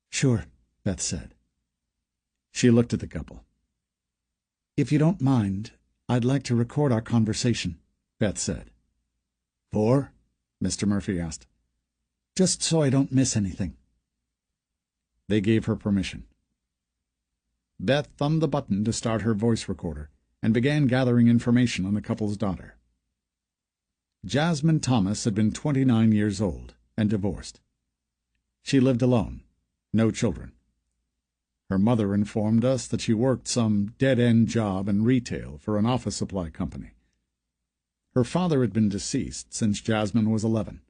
Speaker 2: "Sure," Beth said.
Speaker 1: She looked at the couple.
Speaker 2: "If you don't mind, I'd like to record our conversation," Beth said.
Speaker 3: "For?"
Speaker 1: Mr. Murphy asked.
Speaker 2: "Just so I don't miss anything."
Speaker 1: They gave her permission. Beth thumbed the button to start her voice recorder and began gathering information on the couple's daughter. Jasmine Thomas had been 29 years old and divorced. She lived alone, no children. Her mother informed us that she worked some dead-end job in retail for an office supply company. Her father had been deceased since Jasmine was 11.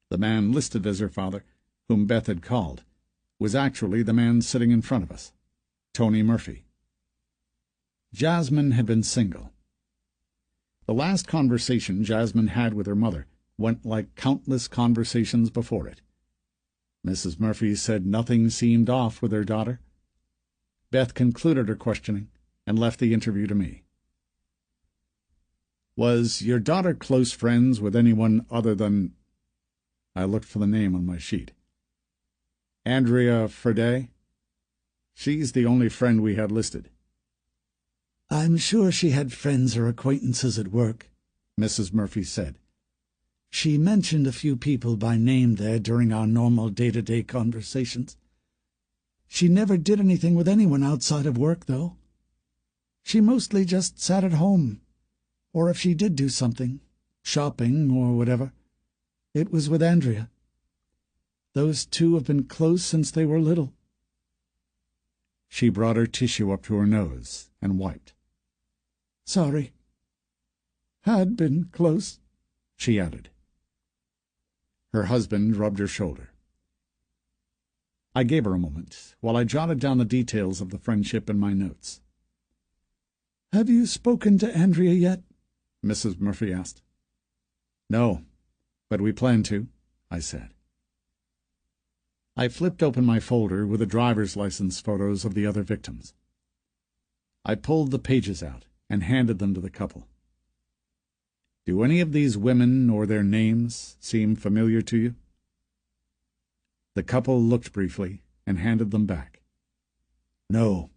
Speaker 1: The man listed as her father, whom Beth had called, was actually the man sitting in front of us, Tony Murphy. Jasmine had been single. The last conversation Jasmine had with her mother went like countless conversations before it. Mrs. Murphy said nothing seemed off with her daughter. Beth concluded her questioning and left the interview to me. "Was your daughter close friends with anyone other than—" I looked for the name on my sheet. "Andrea Friday? She's the only friend we had listed."
Speaker 2: "I'm sure she had friends or acquaintances at work,"
Speaker 1: Mrs. Murphy said.
Speaker 2: "She mentioned a few people by name there during our normal day-to-day conversations. She never did anything with anyone outside of work, though. She mostly just sat at home, or if she did do something, shopping or whatever, it was with Andrea. Those two have been close since they were little."
Speaker 1: She brought her tissue up to her nose and wiped.
Speaker 2: "Sorry. Had been close," she added.
Speaker 1: Her husband rubbed her shoulder. I gave her a moment while I jotted down the details of the friendship in my notes.
Speaker 2: "Have you spoken to Andrea yet?"
Speaker 1: Mrs. Murphy asked. "No, but we plan to," I said. I flipped open my folder with the driver's license photos of the other victims. I pulled the pages out and handed them to the couple. Do any of these women or their names seem familiar to you? The couple looked briefly and handed them back. No,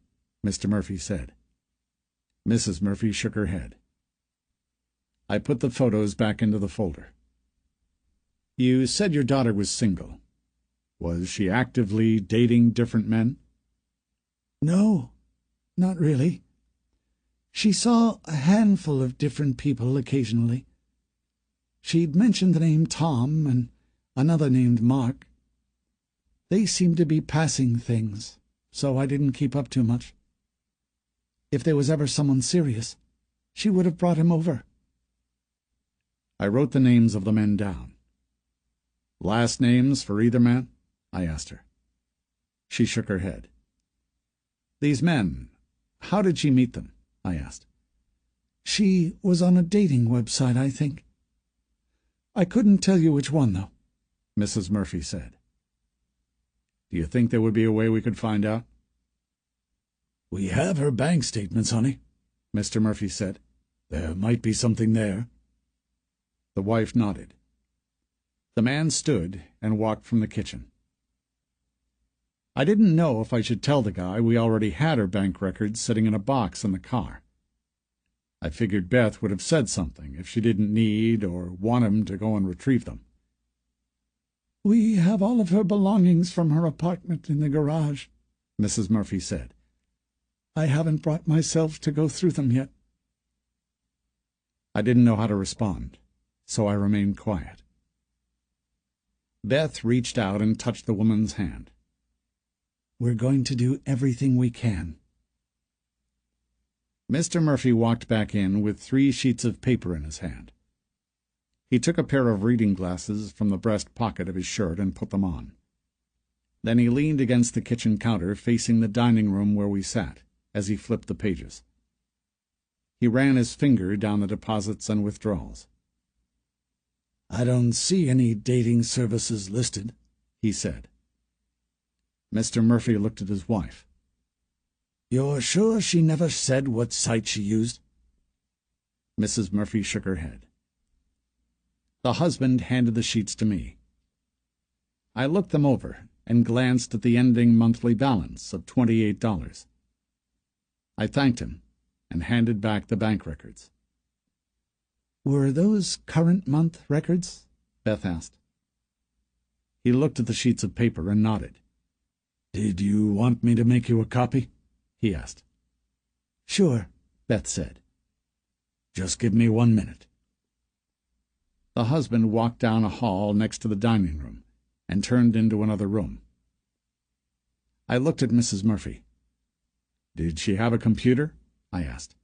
Speaker 1: Mr. Murphy said. Mrs. Murphy shook her head. I put the photos back into the folder. You said your daughter was single. Was she actively dating different men?
Speaker 2: No, not really. She saw a handful of different people occasionally. She'd mentioned the name Tom and another named Mark. They seemed to be passing things, so I didn't keep up too much. If there was ever someone serious, she would have brought him over.
Speaker 1: I wrote the names of the men down. Last names for either man? I asked her. She shook her head. These men, how did she meet them? I asked.
Speaker 2: She was on a dating website, I think. I couldn't tell you which one, though,
Speaker 1: Mrs. Murphy said. Do you think there would be a way we could find out?
Speaker 3: We have her bank statements, honey, Mr. Murphy said. There might be something there.
Speaker 1: The wife nodded. The man stood and walked from the kitchen. I didn't know if I should tell the guy we already had her bank records sitting in a box in the car. I figured Beth would have said something if she didn't need or want him to go and retrieve them.
Speaker 2: We have all of her belongings from her apartment in the garage,
Speaker 1: Mrs. Murphy said.
Speaker 2: I haven't brought myself to go through them yet.
Speaker 1: I didn't know how to respond, so I remained quiet. Beth reached out and touched the woman's hand.
Speaker 2: We're going to do everything we can.
Speaker 1: Mr. Murphy walked back in with 3 sheets of paper in his hand. He took a pair of reading glasses from the breast pocket of his shirt and put them on. Then he leaned against the kitchen counter facing the dining room where we sat, as he flipped the pages. He ran his finger down the deposits and withdrawals.
Speaker 2: I don't see any dating services listed, he said.
Speaker 1: Mr. Murphy looked at his wife.
Speaker 2: You're sure she never said what site she used?
Speaker 1: Mrs. Murphy shook her head. The husband handed the sheets to me. I looked them over and glanced at the ending monthly balance of $28. I thanked him and handed back the bank records.
Speaker 2: Were those current month records?
Speaker 1: Beth asked. He looked at the sheets of paper and nodded.
Speaker 3: Did you want me to make you a copy? He asked.
Speaker 2: Sure, Beth said.
Speaker 3: Just give me 1 minute.
Speaker 1: The husband walked down a hall next to the dining room and turned into another room. I looked at Mrs. Murphy. Did she have a computer? I asked.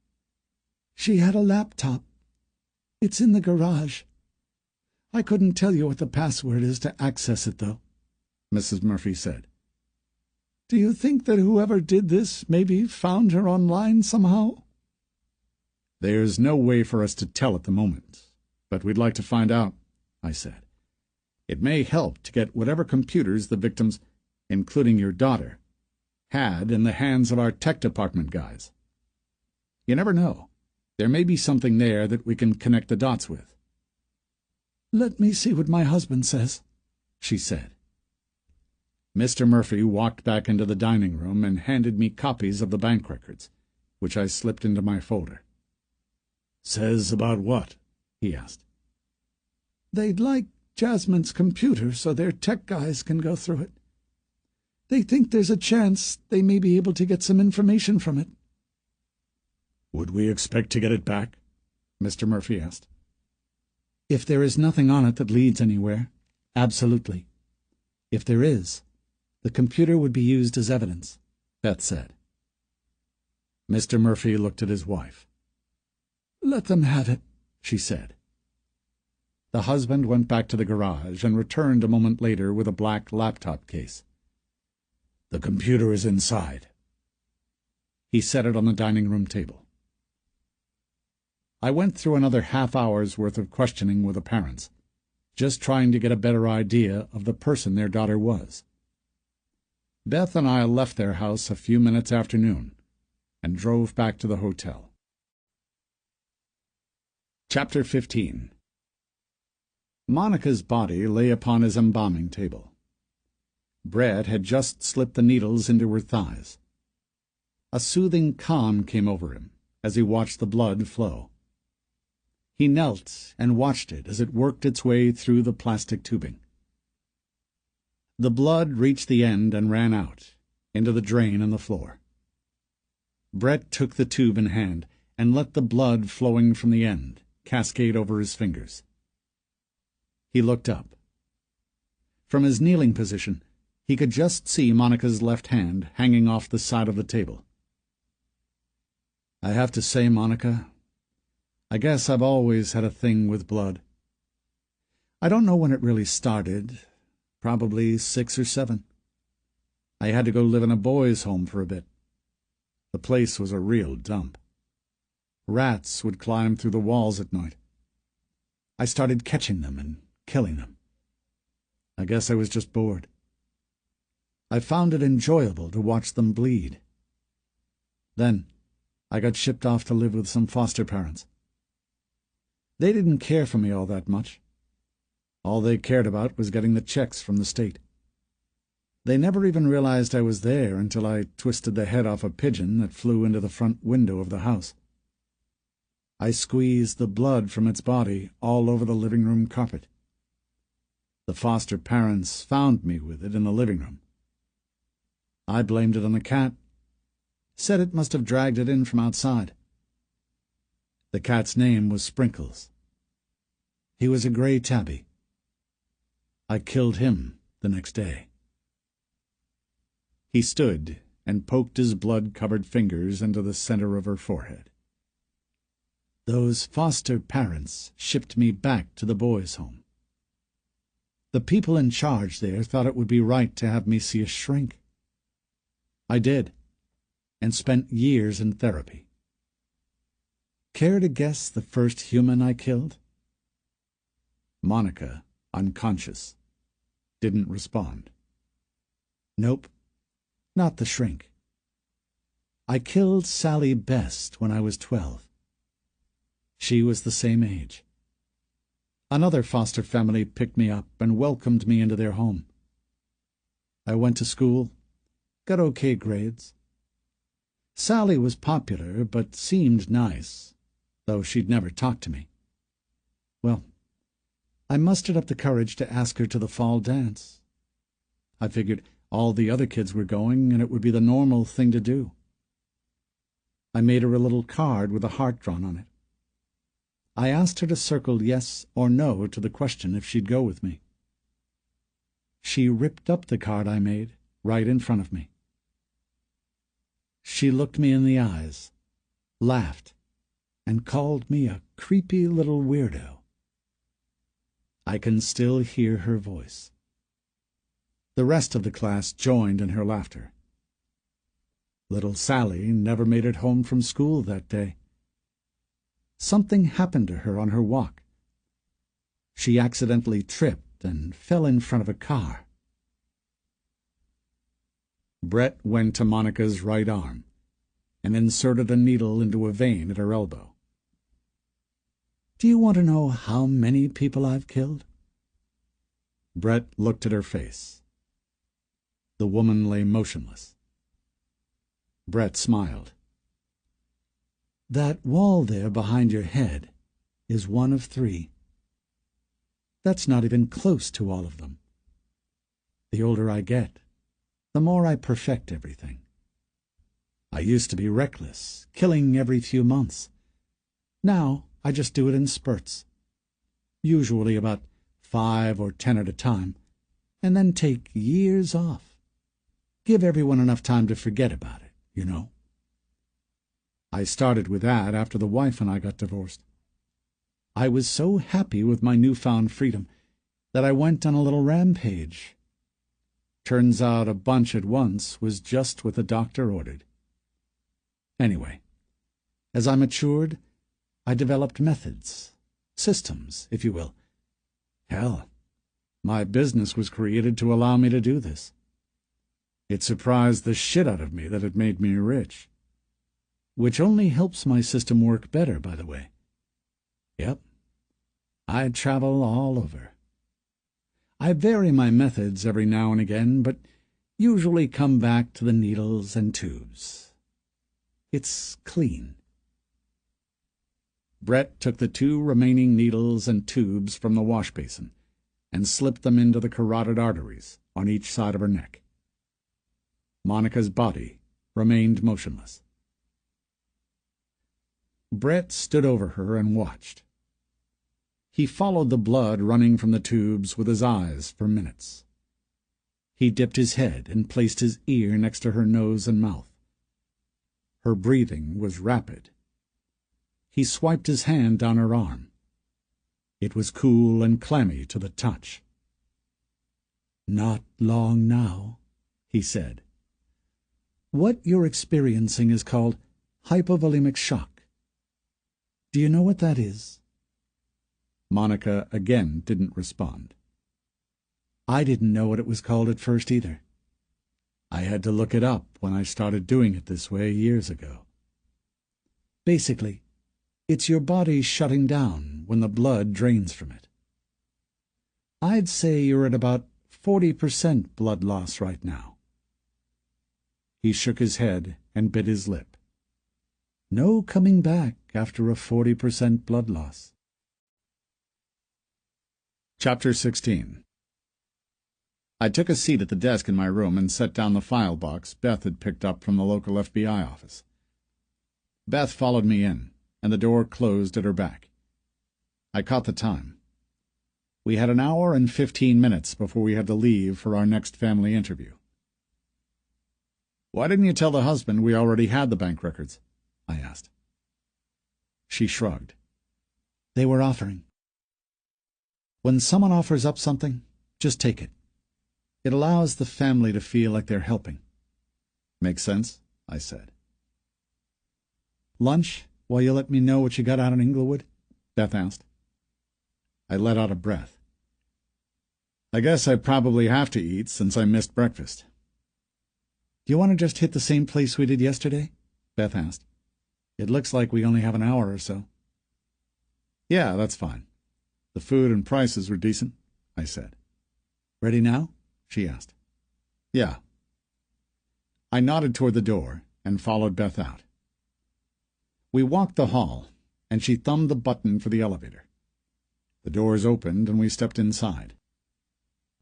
Speaker 2: She had a laptop. It's in the garage. I couldn't tell you what the password is to access it, though,
Speaker 1: Mrs. Murphy said.
Speaker 2: Do you think that whoever did this maybe found her online somehow?
Speaker 1: There's no way for us to tell at the moment, but we'd like to find out, I said. It may help to get whatever computers the victims, including your daughter, had in the hands of our tech department guys. You never know. There may be something there that we can connect the dots with.
Speaker 2: Let me see what my husband says, she said.
Speaker 1: Mr. Murphy walked back into the dining room and handed me copies of the bank records, which I slipped into my folder.
Speaker 3: Says about what? He asked.
Speaker 2: They'd like Jasmine's computer so their tech guys can go through it. They think there's a chance they may be able to get some information from it.
Speaker 3: Would we expect to get it back?
Speaker 1: Mr. Murphy asked.
Speaker 2: If there is nothing on it that leads anywhere, absolutely. If there is, the computer would be used as evidence, Beth said.
Speaker 1: Mr. Murphy looked at his wife.
Speaker 2: Let them have it, she said.
Speaker 1: The husband went back to the garage and returned a moment later with a black laptop case.
Speaker 3: The computer is inside.
Speaker 1: He set it on the dining room table. I went through another half-hour's worth of questioning with the parents, just trying to get a better idea of the person their daughter was. Beth and I left their house a few minutes after noon and drove back to the hotel. Chapter 15. Monica's body lay upon his embalming table. Brett had just slipped the needles into her thighs. A soothing calm came over him as he watched the blood flow. He knelt and watched it as it worked its way through the plastic tubing. The blood reached the end and ran out, into the drain in the floor. Brett took the tube in hand and let the blood flowing from the end cascade over his fingers. He looked up. From his kneeling position, he could just see Monica's left hand hanging off the side of the table. "I have to say, Monica, I guess I've always had a thing with blood. I don't know when it really started, probably 6 or 7. I had to go live in a boys' home for a bit. The place was a real dump. Rats would climb through the walls at night. I started catching them and killing them. I guess I was just bored. I found it enjoyable to watch them bleed. Then I got shipped off to live with some foster parents. They didn't care for me all that much. All they cared about was getting the checks from the state. They never even realized I was there until I twisted the head off a pigeon that flew into the front window of the house. I squeezed the blood from its body all over the living room carpet. The foster parents found me with it in the living room. I blamed it on the cat, said it must have dragged it in from outside. The cat's name was Sprinkles. He was a gray tabby. I killed him the next day." He stood and poked his blood-covered fingers into the center of her forehead. "Those foster parents shipped me back to the boys' home. The people in charge there thought it would be right to have me see a shrink. I did, and spent years in therapy. Care to guess the first human I killed?" Monica, unconscious, didn't respond. "Nope, not the shrink. I killed Sally Best when I was 12. She was the same age. Another foster family picked me up and welcomed me into their home. I went to school, got okay grades. Sally was popular, but seemed nice, though she'd never talk to me. Well, I mustered up the courage to ask her to the fall dance. I figured all the other kids were going, and it would be the normal thing to do. I made her a little card with a heart drawn on it. I asked her to circle yes or no to the question if she'd go with me. She ripped up the card I made right in front of me. She looked me in the eyes, laughed, and called me a creepy little weirdo. I can still hear her voice. The rest of the class joined in her laughter. Little Sally never made it home from school that day. Something happened to her on her walk. She accidentally tripped and fell in front of a car. Brett went to Monica's right arm and inserted a needle into a vein at her elbow. "Do you want to know how many people I've killed?" Brett looked at her face. The woman lay motionless. Brett smiled. "That wall there behind your head is one of 3. That's not even close to all of them. The older I get, the more I perfect everything. I used to be reckless, killing every few months. Now I just do it in spurts, usually about 5 or 10 at a time, and then take years off. Give everyone enough time to forget about it, you know. I started with that after the wife and I got divorced. I was so happy with my newfound freedom that I went on a little rampage. Turns out a bunch at once was just what the doctor ordered. Anyway, as I matured, I developed methods, systems, if you will. Hell, my business was created to allow me to do this. It surprised the shit out of me that it made me rich. Which only helps my system work better, by the way. Yep. I travel all over. I vary my methods every now and again, but usually come back to the needles and tubes. It's clean. Brett took the 2 remaining needles and tubes from the wash basin and slipped them into the carotid arteries on each side of her neck. Monica's body remained motionless. Brett stood over her and watched. He followed the blood running from the tubes with his eyes for minutes. He dipped his head and placed his ear next to her nose and mouth. Her breathing was rapid. He swiped his hand down her arm. It was cool and clammy to the touch. "Not long now," he said. "What you're experiencing is called hypovolemic shock. Do you know what that is?" Monica again didn't respond. I didn't know what it was called at first either. I had to look it up when I started doing it this way years ago. Basically, it's your body shutting down when the blood drains from it. I'd say you're at about 40% blood loss right now. He shook his head and bit his lip. No coming back after a 40% blood loss.
Speaker 2: Chapter 16. I took a seat at the desk in my room and set down the file box Beth had picked up from the local FBI office. Beth followed me in, and the door closed at her back. I caught the time. We had an hour and 15 minutes before we had to leave for our next family interview. "Why didn't you tell the husband we already had the bank records?" I asked. She shrugged. "They were offering. When someone offers up something, just take it. It allows the family to feel like they're helping." "Makes sense," I said. "Lunch, while you let me know what you got out in Inglewood?" Beth asked. I let out a breath. "I guess I probably have to eat since I missed breakfast." "Do you want to just hit the same place we did yesterday?" Beth asked. "It looks like we only have an hour or so." "Yeah, that's fine. The food and prices were decent," I said. "Ready now?" she asked. "Yeah." I nodded toward the door and followed Beth out. We walked the hall, and she thumbed the button for the elevator. The doors opened, and we stepped inside.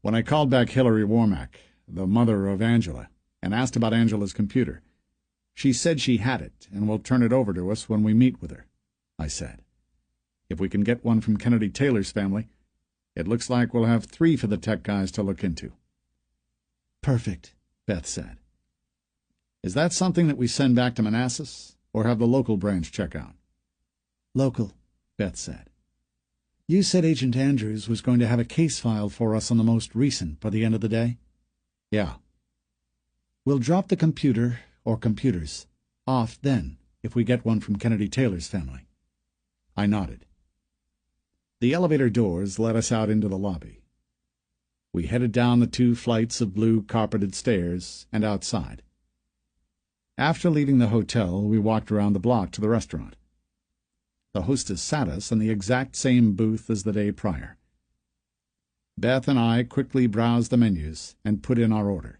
Speaker 2: When I called back Hillary Warmack, the mother of Angela, and asked about Angela's computer, she said she had it and will turn it over to us when we meet with her, I said. If we can get one from Kennedy Taylor's family, it looks like we'll have 3 for the tech guys to look into. "Perfect," Beth said. "Is that something that we send back to Manassas, or have the local branch check out?" "Local," Beth said. "You said Agent Andrews was going to have a case filed for us on the most recent by the end of the day?" "Yeah." "We'll drop the computer, or computers, off then, if we get one from Kennedy Taylor's family." I nodded. The elevator doors let us out into the lobby. We headed down the 2 flights of blue carpeted stairs and outside. After leaving the hotel, we walked around the block to the restaurant. The hostess sat us in the exact same booth as the day prior. Beth and I quickly browsed the menus and put in our order.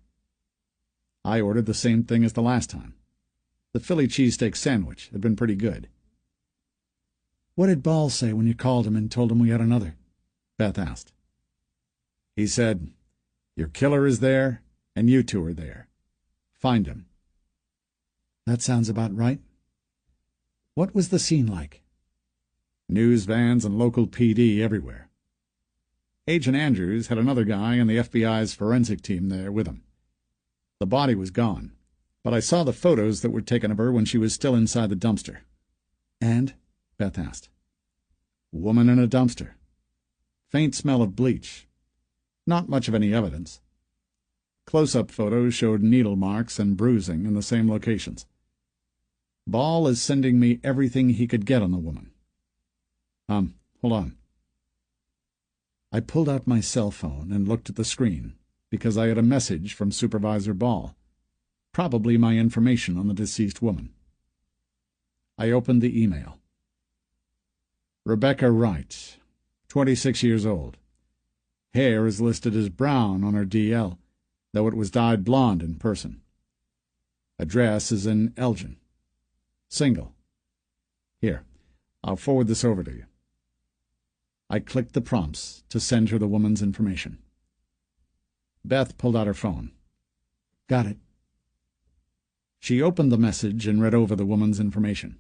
Speaker 2: I ordered the same thing as the last time. The Philly cheesesteak sandwich had been pretty good. "What did Ball say when you called him and told him we had another?" Beth asked. "He said, 'Your killer is there, and you 2 are there. Find him.'" "That sounds about right. What was the scene like?" "News vans and local PD everywhere. Agent Andrews had another guy on the FBI's forensic team there with him. The body was gone, but I saw the photos that were taken of her when she was still inside the dumpster." "And?" Beth asked. "Woman in a dumpster. Faint smell of bleach. Not much of any evidence. Close-up photos showed needle marks and bruising in the same locations. Ball is sending me everything he could get on the woman. Hold on." I pulled out my cell phone and looked at the screen,
Speaker 1: because I had a message from Supervisor Ball, probably my information on the deceased woman. I opened the email. Rebecca Wright, 26 years old. Hair is listed as brown on her DL, though it was dyed blonde in person. Address is in Elgin. Single. Here, I'll forward this over to you. I clicked the prompts to send her the woman's information. Beth pulled out her phone. Got it. She opened the message and read over the woman's information.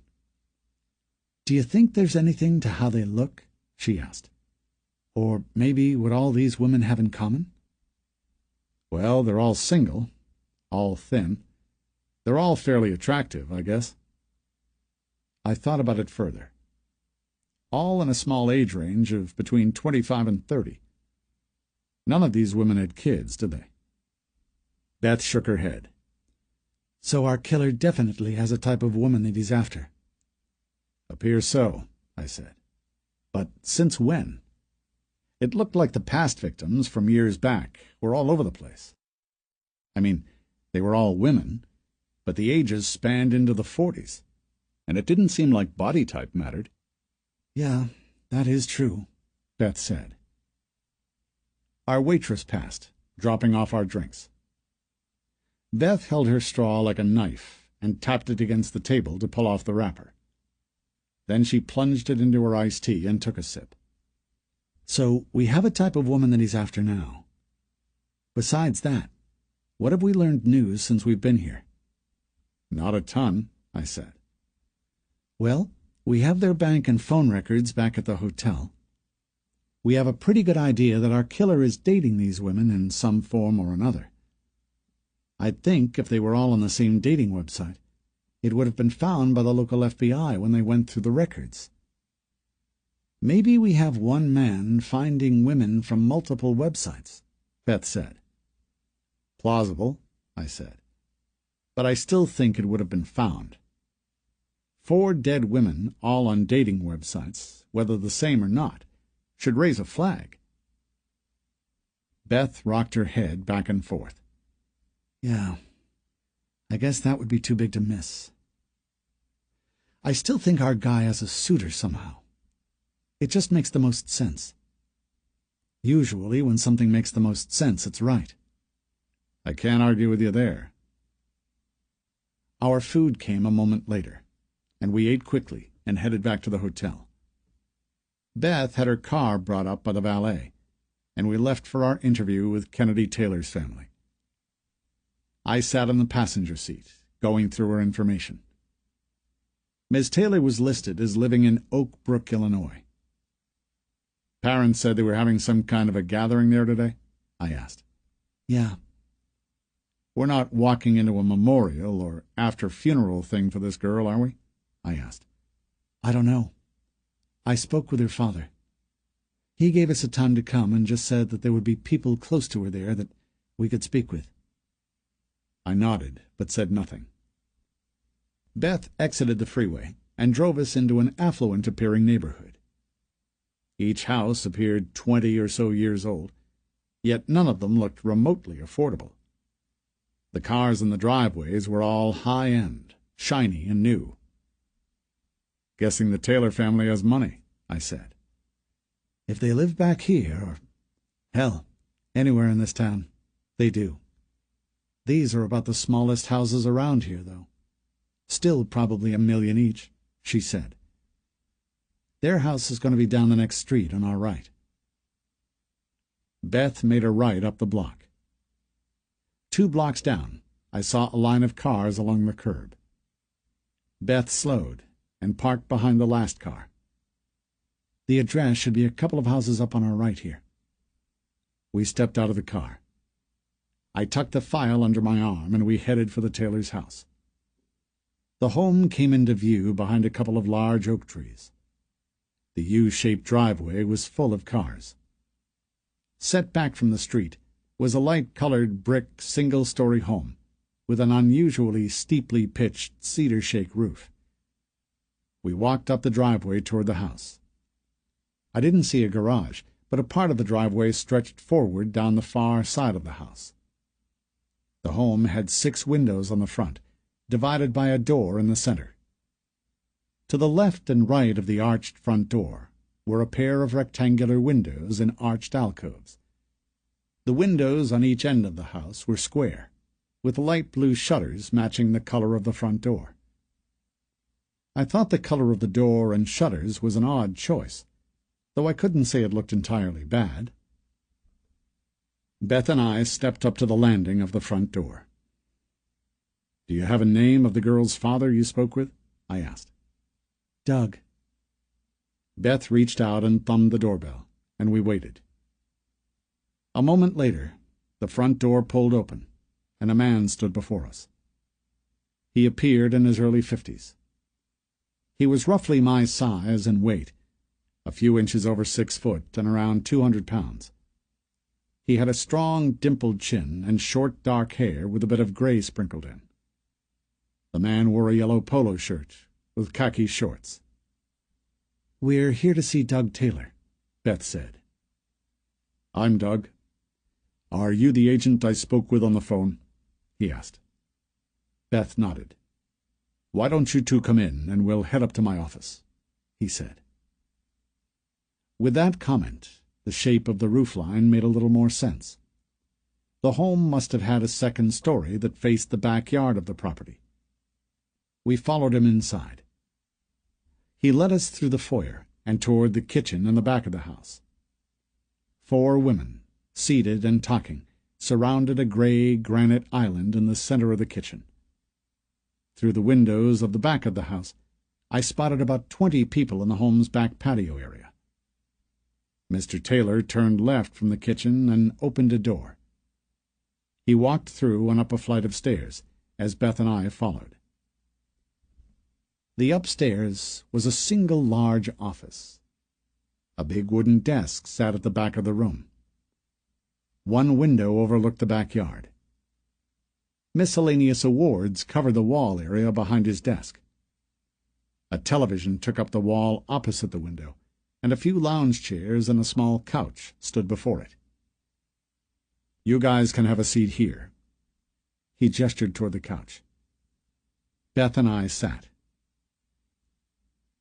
Speaker 1: Do you think there's anything to how they look? She asked. Or maybe what all these women have in common? Well, they're all single, all thin. They're all fairly attractive, I guess. I thought about it further. All in a small age range of between 25 and 30. None of these women had kids, did they? Beth shook her head. So our killer definitely has a type of woman that he's after. Appears so, I said. But since when? It looked like the past victims from years back were all over the place. I mean, they were all women, but the ages spanned into the 40s, and it didn't seem like body type mattered. Yeah, that is true, Beth said. Our waitress passed, dropping off our drinks. Beth held her straw like a knife and tapped it against the table to pull off the wrapper. Then she plunged it into her iced tea and took a sip. So we have a type of woman that he's after now. Besides that, what have we learned news since we've been here? Not a ton, I said. Well, we have their bank and phone records back at the hotel. We have a pretty good idea that our killer is dating these women in some form or another. I'd think if they were all on the same dating website, it would have been found by the local FBI when they went through the records. Maybe we have one man finding women from multiple websites, Beth said. Plausible, I said. But I still think it would have been found. 4 dead women, all on dating websites, whether the same or not, should raise a flag. Beth rocked her head back and forth. Yeah, I guess that would be too big to miss. I still think our guy has a suitor somehow. It just makes the most sense. Usually, when something makes the most sense, it's right. I can't argue with you there. Our food came a moment later, and we ate quickly and headed back to the hotel. Beth had her car brought up by the valet, and we left for our interview with Kennedy Taylor's family. I sat in the passenger seat, going through her information. Ms. Taylor was listed as living in Oak Brook, Illinois. Parents said they were having some kind of a gathering there today? I asked. Yeah. We're not walking into a memorial or after-funeral thing for this girl, are we? I asked. I don't know. I spoke with her father. He gave us a time to come and just said that there would be people close to her there that we could speak with. I nodded, but said nothing. Beth exited the freeway and drove us into an affluent-appearing neighborhood. Each house appeared 20 or so years old, yet none of them looked remotely affordable. The cars in the driveways were all high-end, shiny and new. Guessing the Taylor family has money, I said. If they live back here, or, hell, anywhere in this town, they do. These are about the smallest houses around here, though. Still probably $1 million each, she said. Their house is going to be down the next street on our right. Beth made a right up the block. 2 blocks down, I saw a line of cars along the curb. Beth slowed and parked behind the last car. The address should be a couple of houses up on our right here. We stepped out of the car. I tucked the file under my arm, and we headed for the Taylor's house. The home came into view behind a couple of large oak trees. The U-shaped driveway was full of cars. Set back from the street was a light-colored brick single-story home with an unusually steeply pitched cedar-shake roof. We walked up the driveway toward the house. I didn't see a garage, but a part of the driveway stretched forward down the far side of the house. The home had 6 windows on the front, divided by a door in the center. To the left and right of the arched front door were a pair of rectangular windows in arched alcoves. The windows on each end of the house were square, with light blue shutters matching the color of the front door. I thought the color of the door and shutters was an odd choice, though I couldn't say it looked entirely bad. Beth and I stepped up to the landing of the front door. "Do you have a name of the girl's father you spoke with?" I asked.
Speaker 2: "Doug."
Speaker 1: Beth reached out and thumbed the doorbell, and we waited. A moment later, the front door pulled open, and a man stood before us. He appeared in his early 50s. He was roughly my size and weight, a few inches over 6 foot and around 200 pounds. He had a strong, dimpled chin and short, dark hair with a bit of gray sprinkled in. The man wore a yellow polo shirt with khaki shorts.
Speaker 2: "We're here to see Doug Taylor,"
Speaker 1: Beth said. "I'm Doug. Are you the agent I spoke with on the phone?" he asked. Beth nodded. "Why don't you two come in, and we'll head up to my office," he said. With that comment, the shape of the roofline made a little more sense. The home must have had a second story that faced the backyard of the property. We followed him inside. He led us through the foyer and toward the kitchen in the back of the house. 4 women, seated and talking, surrounded a gray granite island in the center of the kitchen. Through the windows of the back of the house, I spotted about 20 people in the home's back patio area. Mr. Taylor turned left from the kitchen and opened a door. He walked through and up a flight of stairs, as Beth and I followed. The upstairs was a single large office. A big wooden desk sat at the back of the room. One window overlooked the backyard. Miscellaneous awards covered the wall area behind his desk. A television took up the wall opposite the window, and a few lounge chairs and a small couch stood before it. "You guys can have a seat here." He gestured toward the couch. Beth and I sat.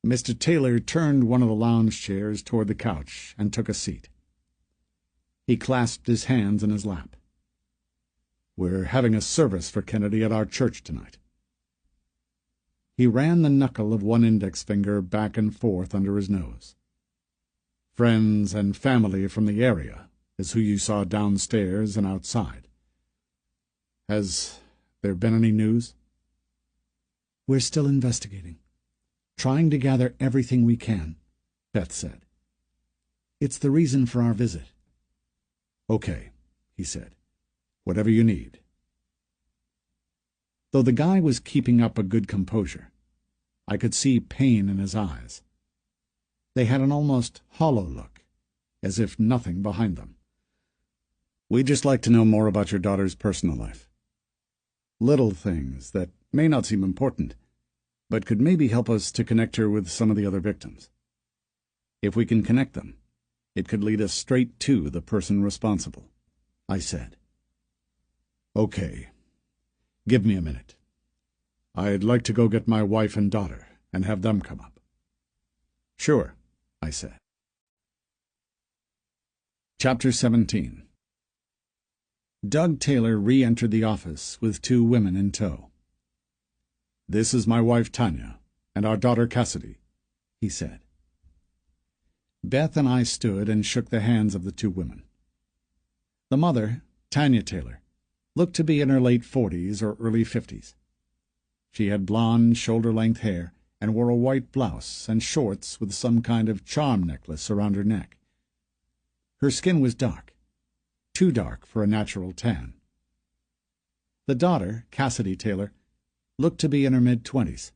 Speaker 1: Mr. Taylor turned one of the lounge chairs toward the couch and took a seat. He clasped his hands in his lap. "We're having a service for Kennedy at our church tonight." He ran the knuckle of one index finger back and forth under his nose. "Friends and family from the area is who you saw downstairs and outside. Has there been any news?"
Speaker 2: "We're still investigating, trying to gather everything we can," Beth said. "It's the reason for our visit."
Speaker 1: "Okay," he said. "Whatever you need." Though the guy was keeping up a good composure, I could see pain in his eyes. They had an almost hollow look, as if nothing behind them. "We'd just like to know more about your daughter's personal life. Little things that may not seem important, but could maybe help us to connect her with some of the other victims. If we can connect them, it could lead us straight to the person responsible," I said. "Okay. Give me a minute. I'd like to go get my wife and daughter and have them come up." "Sure," I said. Chapter 17. Doug Taylor re-entered the office with 2 women in tow. "This is my wife Tanya and our daughter Cassidy," he said. Beth and I stood and shook the hands of the 2 women. The mother, Tanya Taylor, looked to be in her late 40s or early 50s. She had blonde, shoulder-length hair and wore a white blouse and shorts with some kind of charm necklace around her neck. Her skin was dark, too dark for a natural tan. The daughter, Cassidy Taylor, looked to be in her mid-20s.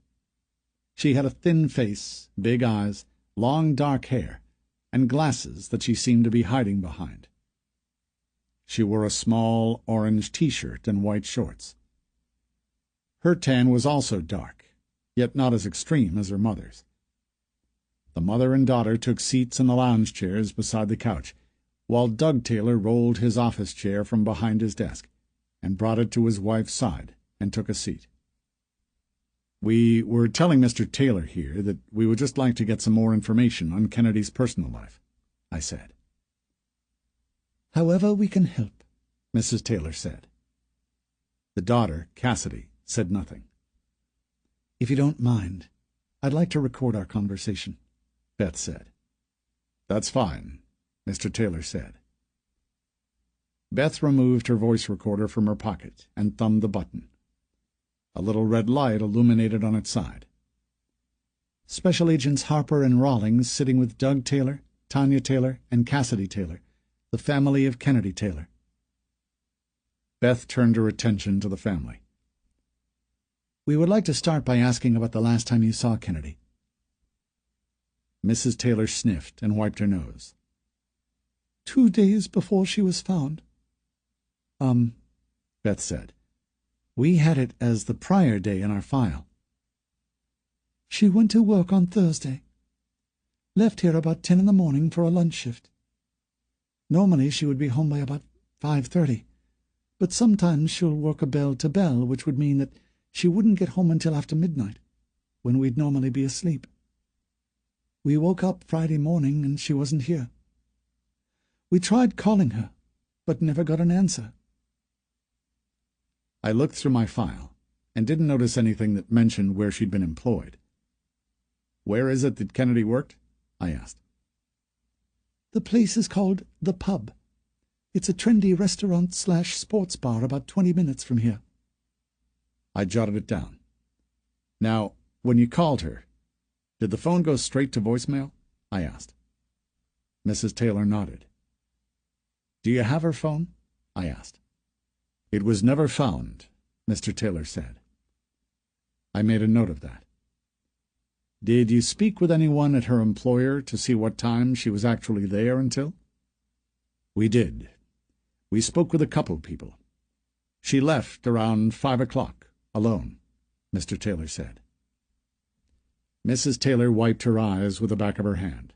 Speaker 1: She had a thin face, big eyes, long dark hair, and glasses that she seemed to be hiding behind. She wore a small orange T-shirt and white shorts. Her tan was also dark, yet not as extreme as her mother's. The mother and daughter took seats in the lounge chairs beside the couch, while Doug Taylor rolled his office chair from behind his desk and brought it to his wife's side and took a seat. "We were telling Mr. Taylor here that we would just like to get some more information on Kennedy's personal life," I said.
Speaker 2: "However we can help,"
Speaker 1: Mrs. Taylor said. The daughter, Cassidy, said nothing.
Speaker 2: "If you don't mind, I'd like to record our conversation,"
Speaker 1: Beth said. "That's fine," Mr. Taylor said. Beth removed her voice recorder from her pocket and thumbed the button. A little red light illuminated on its side. "Special Agents Harper and Rawlings sitting with Doug Taylor, Tanya Taylor, and Cassidy Taylor, the family of Kennedy Taylor." Beth turned her attention to the family.
Speaker 2: "We would like to start by asking about the last time you saw Kennedy."
Speaker 1: Mrs. Taylor sniffed and wiped her nose.
Speaker 2: 2 days before she was found.
Speaker 1: Beth said.
Speaker 2: We had it as the prior day in our file. She went to work on Thursday. Left here about 10 in the morning for a lunch shift. Normally she would be home by about 5:30, but sometimes she'll work a bell to bell, which would mean that she wouldn't get home until after midnight, when we'd normally be asleep. We woke up Friday morning and she wasn't here. We tried calling her, but never got an answer.
Speaker 1: I looked through my file and didn't notice anything that mentioned where she'd been employed. "Where is it that Kennedy worked?" I asked.
Speaker 2: "The place is called The Pub. It's a trendy restaurant/sports bar about 20 minutes from here."
Speaker 1: I jotted it down. "Now, when you called her, did the phone go straight to voicemail?" I asked. Mrs. Taylor nodded. "Do you have her phone?" I asked. "It was never found," Mr. Taylor said. I made a note of that. "Did you speak with anyone at her employer to see what time she was actually there until?" "We did. We spoke with a couple people. She left around 5 o'clock, alone," Mr. Taylor said. Mrs. Taylor wiped her eyes with the back of her hand.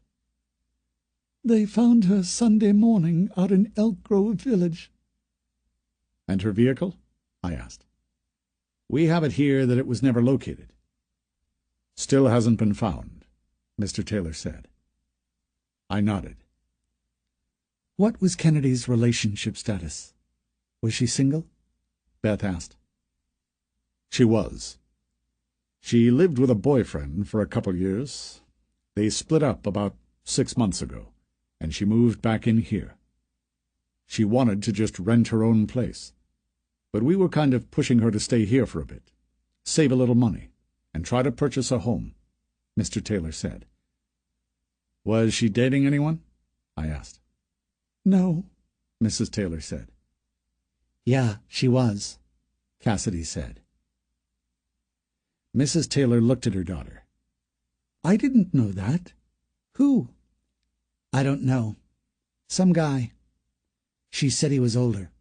Speaker 2: "They found her Sunday morning out in Elk Grove Village."
Speaker 1: "And her vehicle?" I asked. "We have it here that it was never located." "Still hasn't been found," Mr. Taylor said. I nodded.
Speaker 2: "What was Kennedy's relationship status? Was she single?"
Speaker 1: Beth asked. "She was. She lived with a boyfriend for a couple years. They split up about 6 months ago, and she moved back in here. She wanted to just rent her own place, but we were kind of pushing her to stay here for a bit, save a little money, and try to purchase a home," Mr. Taylor said. "Was she dating anyone?" I asked.
Speaker 2: "No,"
Speaker 1: Mrs. Taylor said.
Speaker 2: "Yeah, she was,"
Speaker 1: Cassidy said. Mrs. Taylor looked at her daughter.
Speaker 2: "I didn't know that. Who?" "I don't know. Some guy. She said he was older."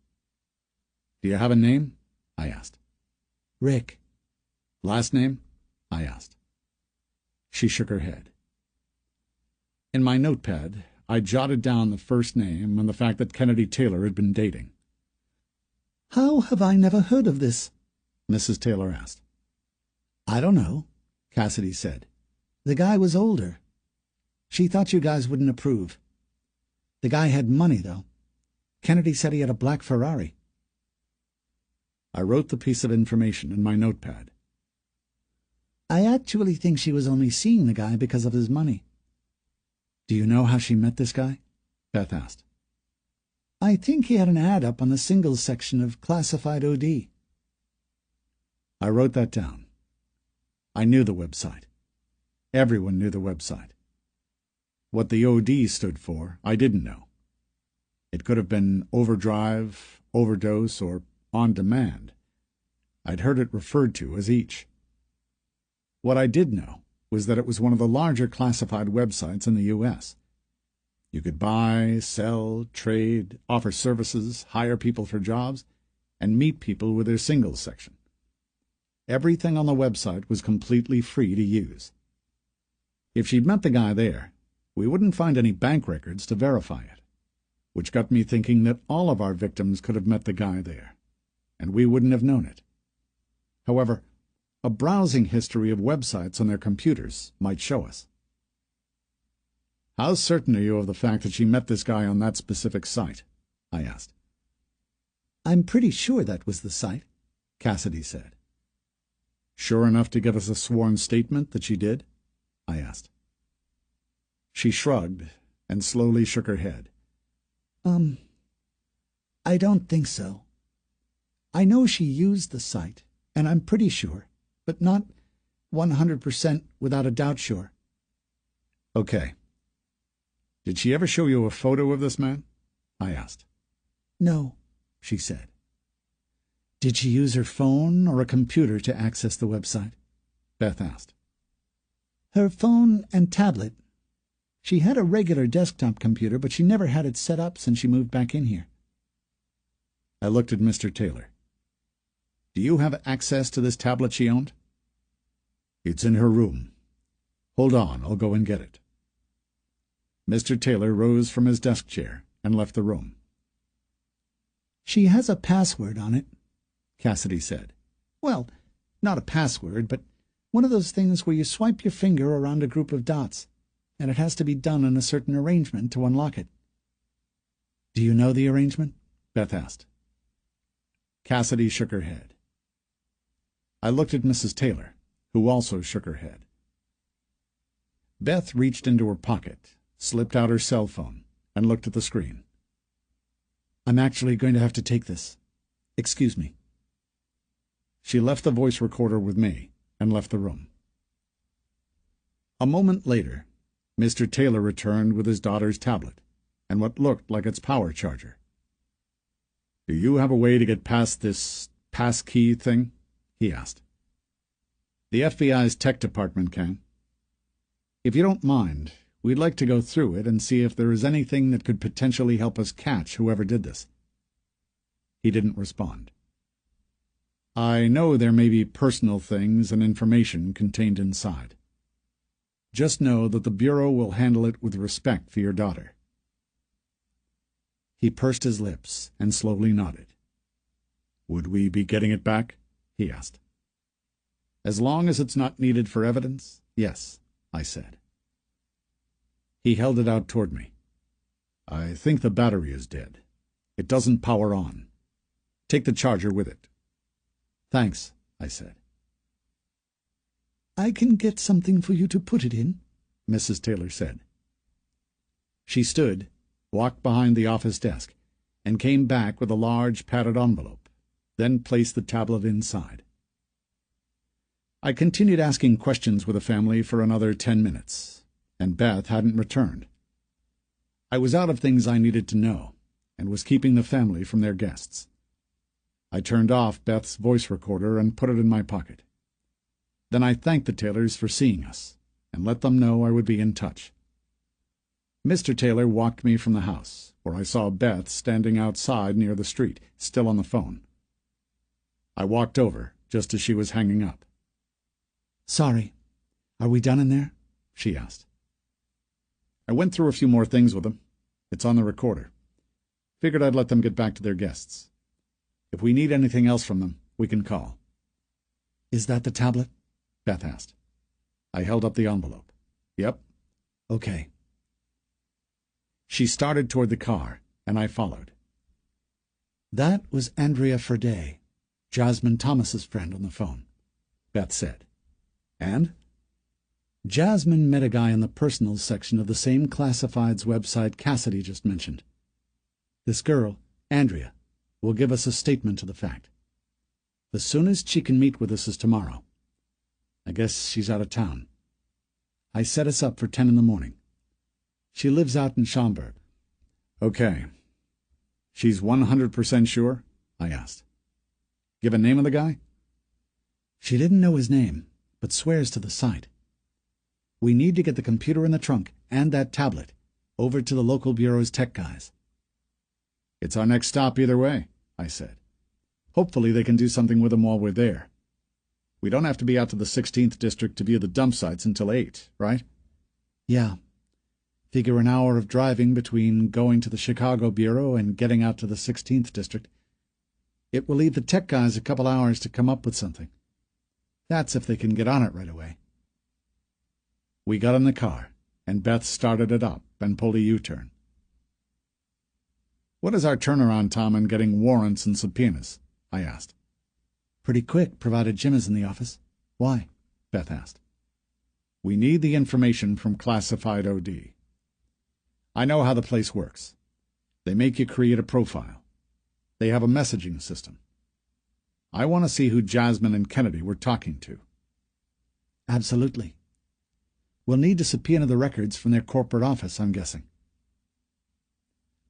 Speaker 1: "Do you have a name?" I asked.
Speaker 2: "Rick."
Speaker 1: "Last name?" I asked. She shook her head. In my notepad, I jotted down the first name and the fact that Kennedy Taylor had been dating.
Speaker 2: "How have I never heard of this?"
Speaker 1: Mrs. Taylor asked.
Speaker 2: "I don't know," Cassidy said. "The guy was older. She thought you guys wouldn't approve. The guy had money, though. Kennedy said he had a black Ferrari."
Speaker 1: I wrote the piece of information in my notepad.
Speaker 2: "I actually think she was only seeing the guy because of his money." "Do you know how she met this guy?" Beth asked. "I think he had an ad up on the singles section of Classified OD." I wrote that down. I knew the website. Everyone knew the website. What the OD stood for, I didn't know. It could have been overdrive, overdose, or on demand. I'd heard it referred to as each. What I did know was that it was one of the larger classified websites in the U.S. You could buy, sell, trade, offer services, hire people for jobs, and meet people with their singles section. Everything on the website was completely free to use. If she'd met the guy there, we wouldn't find any bank records to verify it.
Speaker 1: which got me thinking that all of our victims could have met the guy there, and we wouldn't have known it. However, a browsing history of websites on their computers might show us. "How certain are you of the fact that she met this guy on that specific site?" I asked.
Speaker 2: "I'm pretty sure that was the site," Cassidy said.
Speaker 1: "Sure enough to give us a sworn statement that she did?" I asked. She shrugged and slowly shook her head.
Speaker 2: I don't think so. I know she used the site, and I'm pretty sure, but not 100% without a doubt sure."
Speaker 1: "Okay. Did she ever show you a photo of this man?" I asked.
Speaker 2: "No," she said. "Did she use her phone or a computer to access the website?"
Speaker 1: Beth asked.
Speaker 2: "Her phone and tablet. She had a regular desktop computer, but she never had it set up since she moved back in here."
Speaker 1: I looked at Mr. Taylor. "Do you have access to this tablet she owned?" "It's in her room. Hold on, I'll go and get it." Mr. Taylor rose from his desk chair and left the room.
Speaker 2: "She has a password on it," Cassidy said. "Well, not a password, but one of those things where you swipe your finger around a group of dots, and it has to be done in a certain arrangement to unlock it."
Speaker 1: "Do you know the arrangement?" Beth asked. Cassidy shook her head. I looked at Mrs. Taylor, who also shook her head. Beth reached into her pocket, slipped out her cell phone, and looked at the screen.
Speaker 2: "I'm actually going to have to take this. Excuse me."
Speaker 1: She left the voice recorder with me and left the room. A moment later, Mr. Taylor returned with his daughter's tablet and what looked like its power charger. "Do you have a way to get past this passkey thing?" he asked. "The FBI's tech department can. If you don't mind, we'd like to go through it and see if there is anything that could potentially help us catch whoever did this." He didn't respond. "I know there may be personal things and information contained inside. Just know that the Bureau will handle it with respect for your daughter." He pursed his lips and slowly nodded. "Would we be getting it back?" he asked. "As long as it's not needed for evidence, yes," I said. He held it out toward me. "I think the battery is dead. It doesn't power on. Take the charger with it." "Thanks," I said.
Speaker 2: "I can get something for you to put it in," Mrs. Taylor said.
Speaker 1: She stood, walked behind the office desk, and came back with a large padded envelope, then placed the tablet inside. I continued asking questions with the family for another 10 minutes, and Beth hadn't returned. I was out of things I needed to know, and was keeping the family from their guests. I turned off Beth's voice recorder and put it in my pocket. Then I thanked the Taylors for seeing us, and let them know I would be in touch. Mr. Taylor walked me from the house, where I saw Beth standing outside near the street, still on the phone. I walked over just as she was hanging up.
Speaker 2: "Sorry. Are we done in there?" she asked.
Speaker 1: "I went through a few more things with them. It's on the recorder. Figured I'd let them get back to their guests. If we need anything else from them, we can call."
Speaker 2: "Is that the tablet?"
Speaker 1: Beth asked. I held up the envelope. "Yep."
Speaker 2: "Okay."
Speaker 1: She started toward the car, and I followed.
Speaker 2: "That was Andrea Ferday, Jasmine Thomas's friend on the phone," Beth said.
Speaker 1: "And?"
Speaker 2: "Jasmine met a guy in the personals section of the same classifieds website Cassidy just mentioned. This girl, Andrea, will give us a statement to the fact. The soonest she can meet with us is tomorrow. I guess she's out of town. I set us up for 10 in the morning. She lives out in Schaumburg."
Speaker 1: "Okay. She's 100% sure?" I asked. "Give a name of the guy?"
Speaker 2: "She didn't know his name, but swears to the site. We need to get the computer in the trunk and that tablet over to the local bureau's tech guys."
Speaker 1: "It's our next stop either way," I said. "Hopefully they can do something with them while we're there. We don't have to be out to the 16th District to view the dump sites until 8, right?"
Speaker 2: "Yeah. Figure an hour of driving between going to the Chicago Bureau and getting out to the 16th District. It will leave the tech guys a couple hours to come up with something. That's if they can get on it right away. We got in the car, and Beth started it up and pulled a U-turn. "What is our turnaround time on getting warrants and subpoenas?" I asked. "Pretty quick, provided Jim is in the office." "Why?" Beth asked. "We need the information from classified OD. I know how the place works. They make you create a profile. They have a messaging system. I want to see who Jasmine and Kennedy were talking to." "Absolutely. We'll need to subpoena the records from their corporate office, I'm guessing."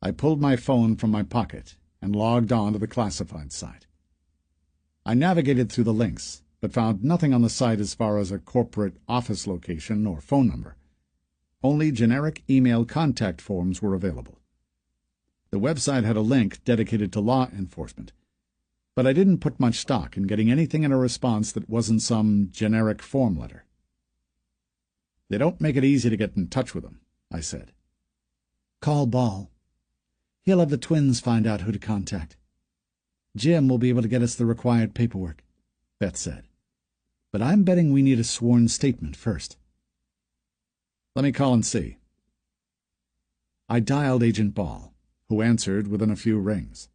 Speaker 2: I pulled my phone from my pocket and logged on to the classified site. I navigated through the links, but found nothing on the site as far as a corporate office location or phone number. Only generic email contact forms were available. The website had a link dedicated to law enforcement, but I didn't put much stock in getting anything in a response that wasn't some generic form letter. "They don't make it easy to get in touch with them," I said. "Call Ball. He'll have the twins find out who to contact. Jim will be able to get us the required paperwork," Beth said. "But I'm betting we need a sworn statement first." "Let me call and see." I dialed Agent Ball, who answered within a few rings.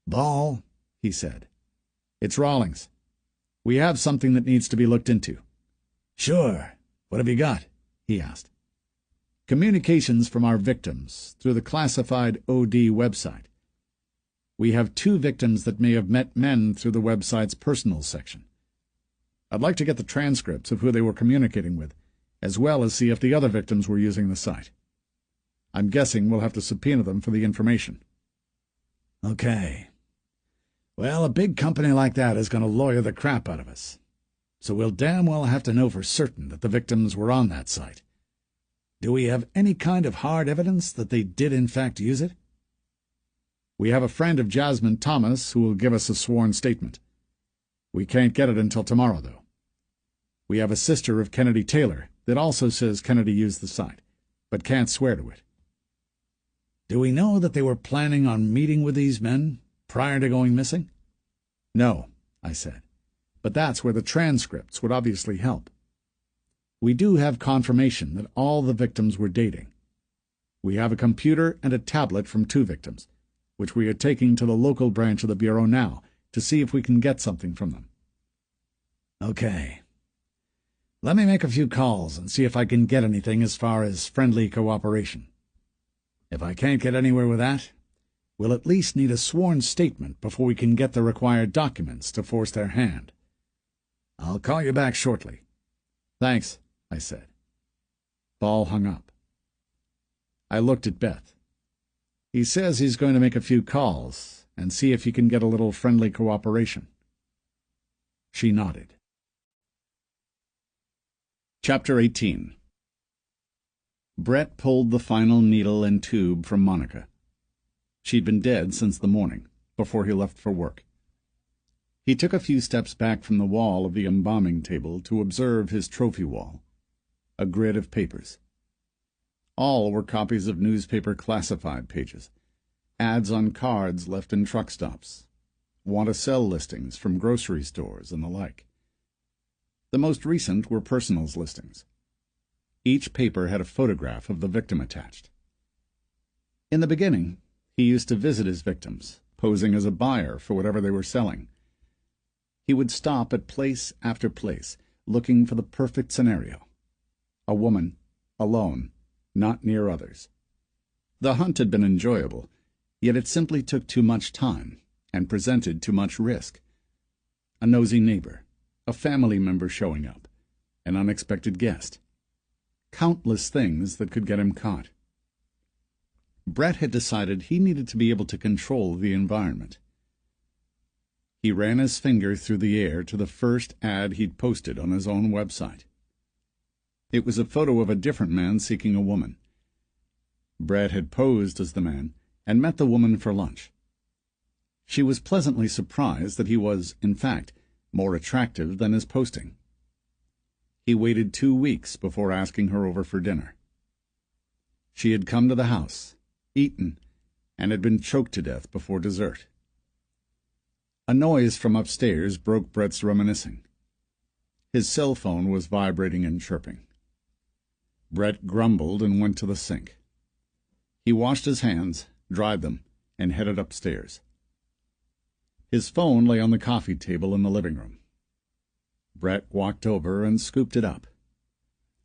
Speaker 2: "Ball," he said. "It's Rawlings. We have something that needs to be looked into." "Sure. What have you got?" he asked. "Communications from our victims through the classified OD website. We have 2 victims that may have met men through the website's personal section. I'd like to get the transcripts of who they were communicating with, as well as see if the other victims were using the site. I'm guessing we'll have to subpoena them for the information." "Okay. Well, a big company like that is going to lawyer the crap out of us. So we'll damn well have to know for certain that the victims were on that site. Do we have any kind of hard evidence that they did in fact use it?" "We have a friend of Jasmine Thomas who will give us a sworn statement. We can't get it until tomorrow, though. We have a sister of Kennedy Taylor that also says Kennedy used the site, but can't swear to it." "Do we know that they were planning on meeting with these men prior to going missing?" "No," I said, "but that's where the transcripts would obviously help. We do have confirmation that all the victims were dating. We have a computer and a tablet from 2 victims, which we are taking to the local branch of the Bureau now to see if we can get something from them." "Okay. Let me make a few calls and see if I can get anything as far as friendly cooperation. If I can't get anywhere with that, we'll at least need a sworn statement before we can get the required documents to force their hand. I'll call you back shortly." "Thanks," I said. Ball hung up. I looked at Beth. "He says he's going to make a few calls and see if he can get a little friendly cooperation." She nodded. Chapter 18. Brett pulled the final needle and tube from Monica. She'd been dead since the morning, before he left for work. He took a few steps back from the wall of the embalming table to observe his trophy wall, a grid of papers. All were copies of newspaper classified pages, ads on cards left in truck stops, want-to-sell listings from grocery stores and the like. The most recent were personals listings. Each paper had a photograph of the victim attached. In the beginning, he used to visit his victims, posing as a buyer for whatever they were selling. He would stop at place after place, looking for the perfect scenario. A woman, alone, not near others. The hunt had been enjoyable, yet it simply took too much time and presented too much risk. A nosy neighbor, a family member showing up, an unexpected guest. Countless things that could get him caught. Brett had decided he needed to be able to control the environment. He ran his finger through the air to the first ad he'd posted on his own website. It was a photo of a different man seeking a woman. Brett had posed as the man and met the woman for lunch. She was pleasantly surprised that he was, in fact, more attractive than his posting. He waited 2 weeks before asking her over for dinner. She had come to the house, eaten, and had been choked to death before dessert. A noise from upstairs broke Brett's reminiscing. His cell phone was vibrating and chirping. Brett grumbled and went to the sink. He washed his hands, dried them, and headed upstairs. His phone lay on the coffee table in the living room. Brett walked over and scooped it up.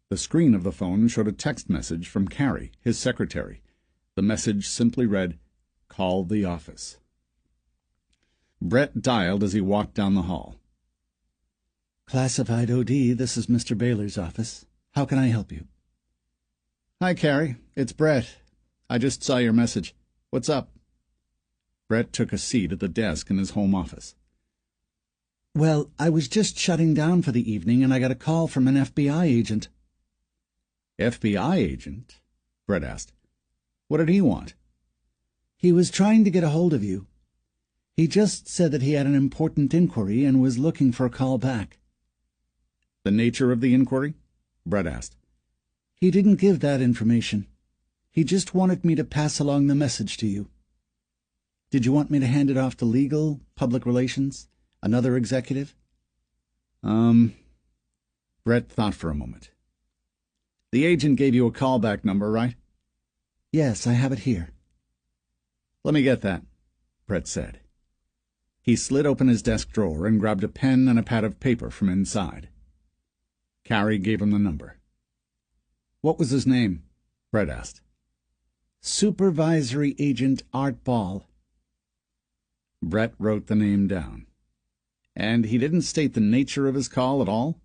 Speaker 2: The screen of the phone showed a text message from Carrie, his secretary. The message simply read, "Call the office." Brett dialed as he walked down the hall.
Speaker 1: Classified OD, this is Mr. Baylor's office. How can I help you?
Speaker 2: Hi, Carrie. It's Brett. I just saw your message. What's up? Brett took a seat at the desk in his home office.
Speaker 1: Well, I was just shutting down for the evening, and I got a call from an FBI agent.
Speaker 2: FBI agent? Brett asked. What did he want?
Speaker 1: He was trying to get a hold of you. He just said that he had an important inquiry and was looking for a call back.
Speaker 2: The nature of the inquiry? Brett asked.
Speaker 1: He didn't give that information. He just wanted me to pass along the message to you. Did you want me to hand it off to legal, public relations, another executive?
Speaker 2: Brett thought for a moment. The agent gave you a callback number, right?
Speaker 1: Yes, I have it here.
Speaker 2: Let me get that, Brett said. He slid open his desk drawer and grabbed a pen and a pad of paper from inside. Carrie gave him the number. What was his name? Brett asked.
Speaker 1: Supervisory Agent Art Ball.
Speaker 2: Brett wrote the name down. And he didn't state the nature of his call at all?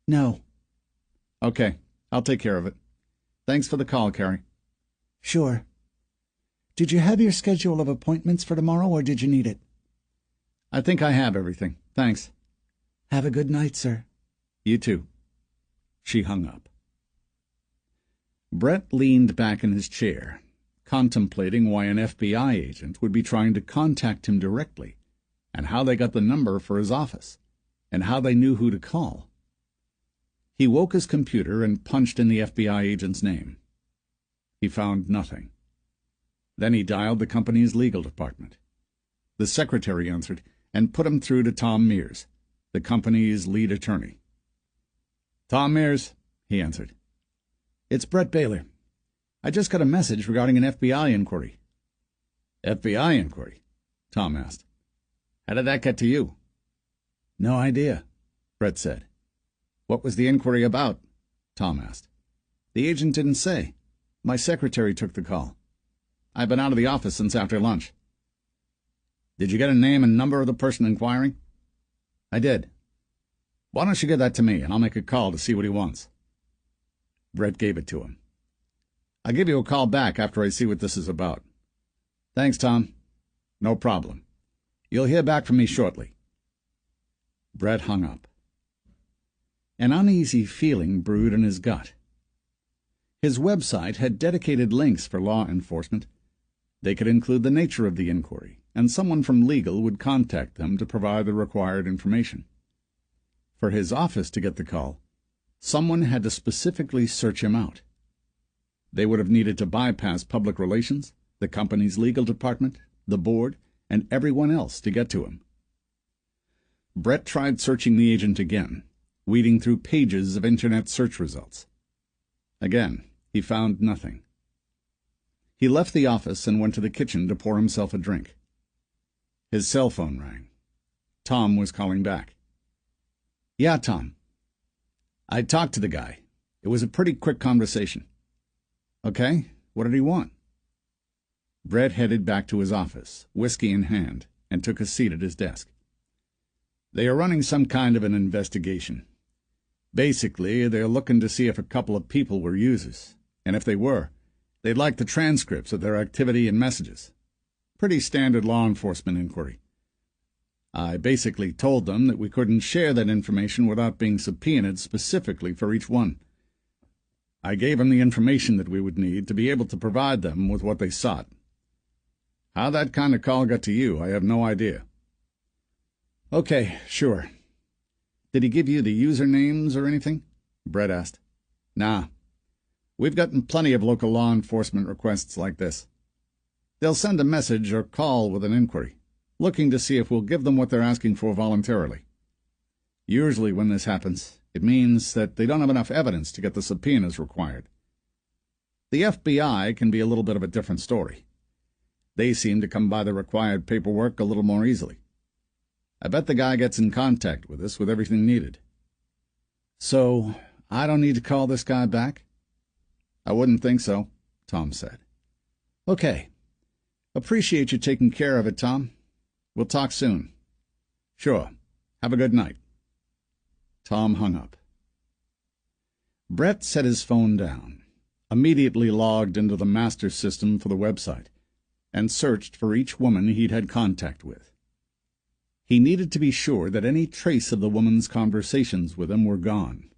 Speaker 1: No.
Speaker 2: Okay, I'll take care of it. Thanks for the call, Carrie.
Speaker 1: Sure. Did you have your schedule of appointments for tomorrow, or did you need it?
Speaker 2: I think I have everything. Thanks.
Speaker 1: Have a good night, sir.
Speaker 2: You too. She hung up. Brett leaned back in his chair, contemplating why an FBI agent would be trying to contact him directly, and how they got the number for his office, and how they knew who to call. He woke his computer and punched in the FBI agent's name. He found nothing. Then he dialed the company's legal department. The secretary answered and put him through to Tom Mears, the company's lead attorney. Tom Mears, he answered. It's Brett Baylor. I just got a message regarding an FBI inquiry. FBI inquiry? Tom asked. How did that get to you? No idea, Brett said. What was the inquiry about? Tom asked. The agent didn't say. My secretary took the call. I've been out of the office since after lunch. Did you get a name and number of the person inquiring? I did. Why don't you give that to me, and I'll make a call to see what he wants. Brett gave it to him. I'll give you a call back after I see what this is about. Thanks, Tom. No problem. You'll hear back from me shortly. Brett hung up. An uneasy feeling brewed in his gut. His website had dedicated links for law enforcement. They could include the nature of the inquiry, and someone from legal would contact them to provide the required information. For his office to get the call, someone had to specifically search him out. They would have needed to bypass public relations, the company's legal department, the board, and everyone else to get to him. Brett tried searching the agent again, weeding through pages of Internet search results. Again, he found nothing. He left the office and went to the kitchen to pour himself a drink. His cell phone rang. Tom was calling back. Yeah, Tom. I talked to the guy. It was a pretty quick conversation. Okay, what did he want? Brett headed back to his office, whiskey in hand, and took a seat at his desk. They are running some kind of an investigation. Basically, they're looking to see if a couple of people were users, and if they were, they'd like the transcripts of their activity and messages. Pretty standard law enforcement inquiry. I basically told them that we couldn't share that information without being subpoenaed specifically for each one. I gave them the information that we would need to be able to provide them with what they sought. How that kind of call got to you, I have no idea. Okay, sure. Did he give you the usernames or anything? Brett asked. Nah.
Speaker 1: We've gotten plenty of local law enforcement requests like this. They'll send a message or call with an inquiry, looking to see if we'll give them what they're asking for voluntarily. Usually when this happens, it means that they don't have enough evidence to get the subpoenas required. The FBI can be a little bit of a different story. They seem to come by the required paperwork a little more easily. I bet the guy gets in contact with us with everything needed.
Speaker 2: So, I don't need to call this guy back?
Speaker 1: I wouldn't think so, Tom said.
Speaker 2: Okay. Appreciate you taking care of it, Tom. We'll talk soon.
Speaker 1: Sure. Have a good night.
Speaker 2: Tom hung up. Brett set his phone down, immediately logged into the master system for the website, and searched for each woman he'd had contact with. He needed to be sure that any trace of the woman's conversations with him were gone.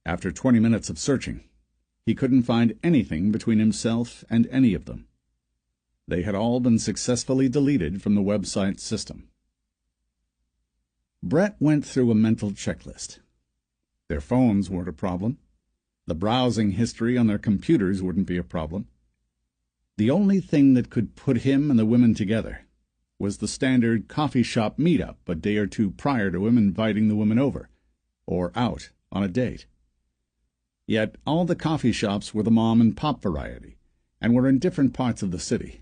Speaker 2: After 20 minutes of searching, he couldn't find anything between himself and any of them. They had all been successfully deleted from the website system. Brett went through a mental checklist. Their phones weren't a problem. The browsing history on their computers wouldn't be a problem. The only thing that could put him and the women together was the standard coffee shop meetup a day or two prior to him inviting the women over, or out, on a date. Yet all the coffee shops were the mom-and-pop variety, and were in different parts of the city.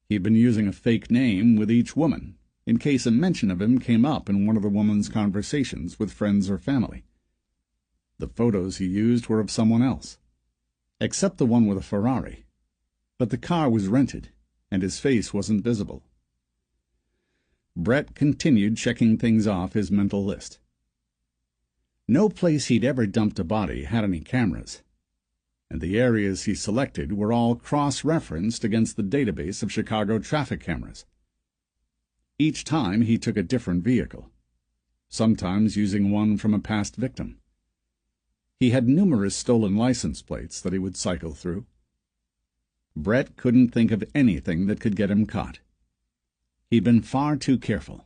Speaker 2: He'd been using a fake name with each woman, in case a mention of him came up in one of the woman's conversations with friends or family. The photos he used were of someone else, except the one with a Ferrari, but the car was rented, and his face wasn't visible. Brett continued checking things off his mental list. No place he'd ever dumped a body had any cameras, and the areas he selected were all cross-referenced against the database of Chicago traffic cameras. Each time he took a different vehicle, sometimes using one from a past victim. He had numerous stolen license plates that he would cycle through. Brett couldn't think of anything that could get him caught. He'd been far too careful.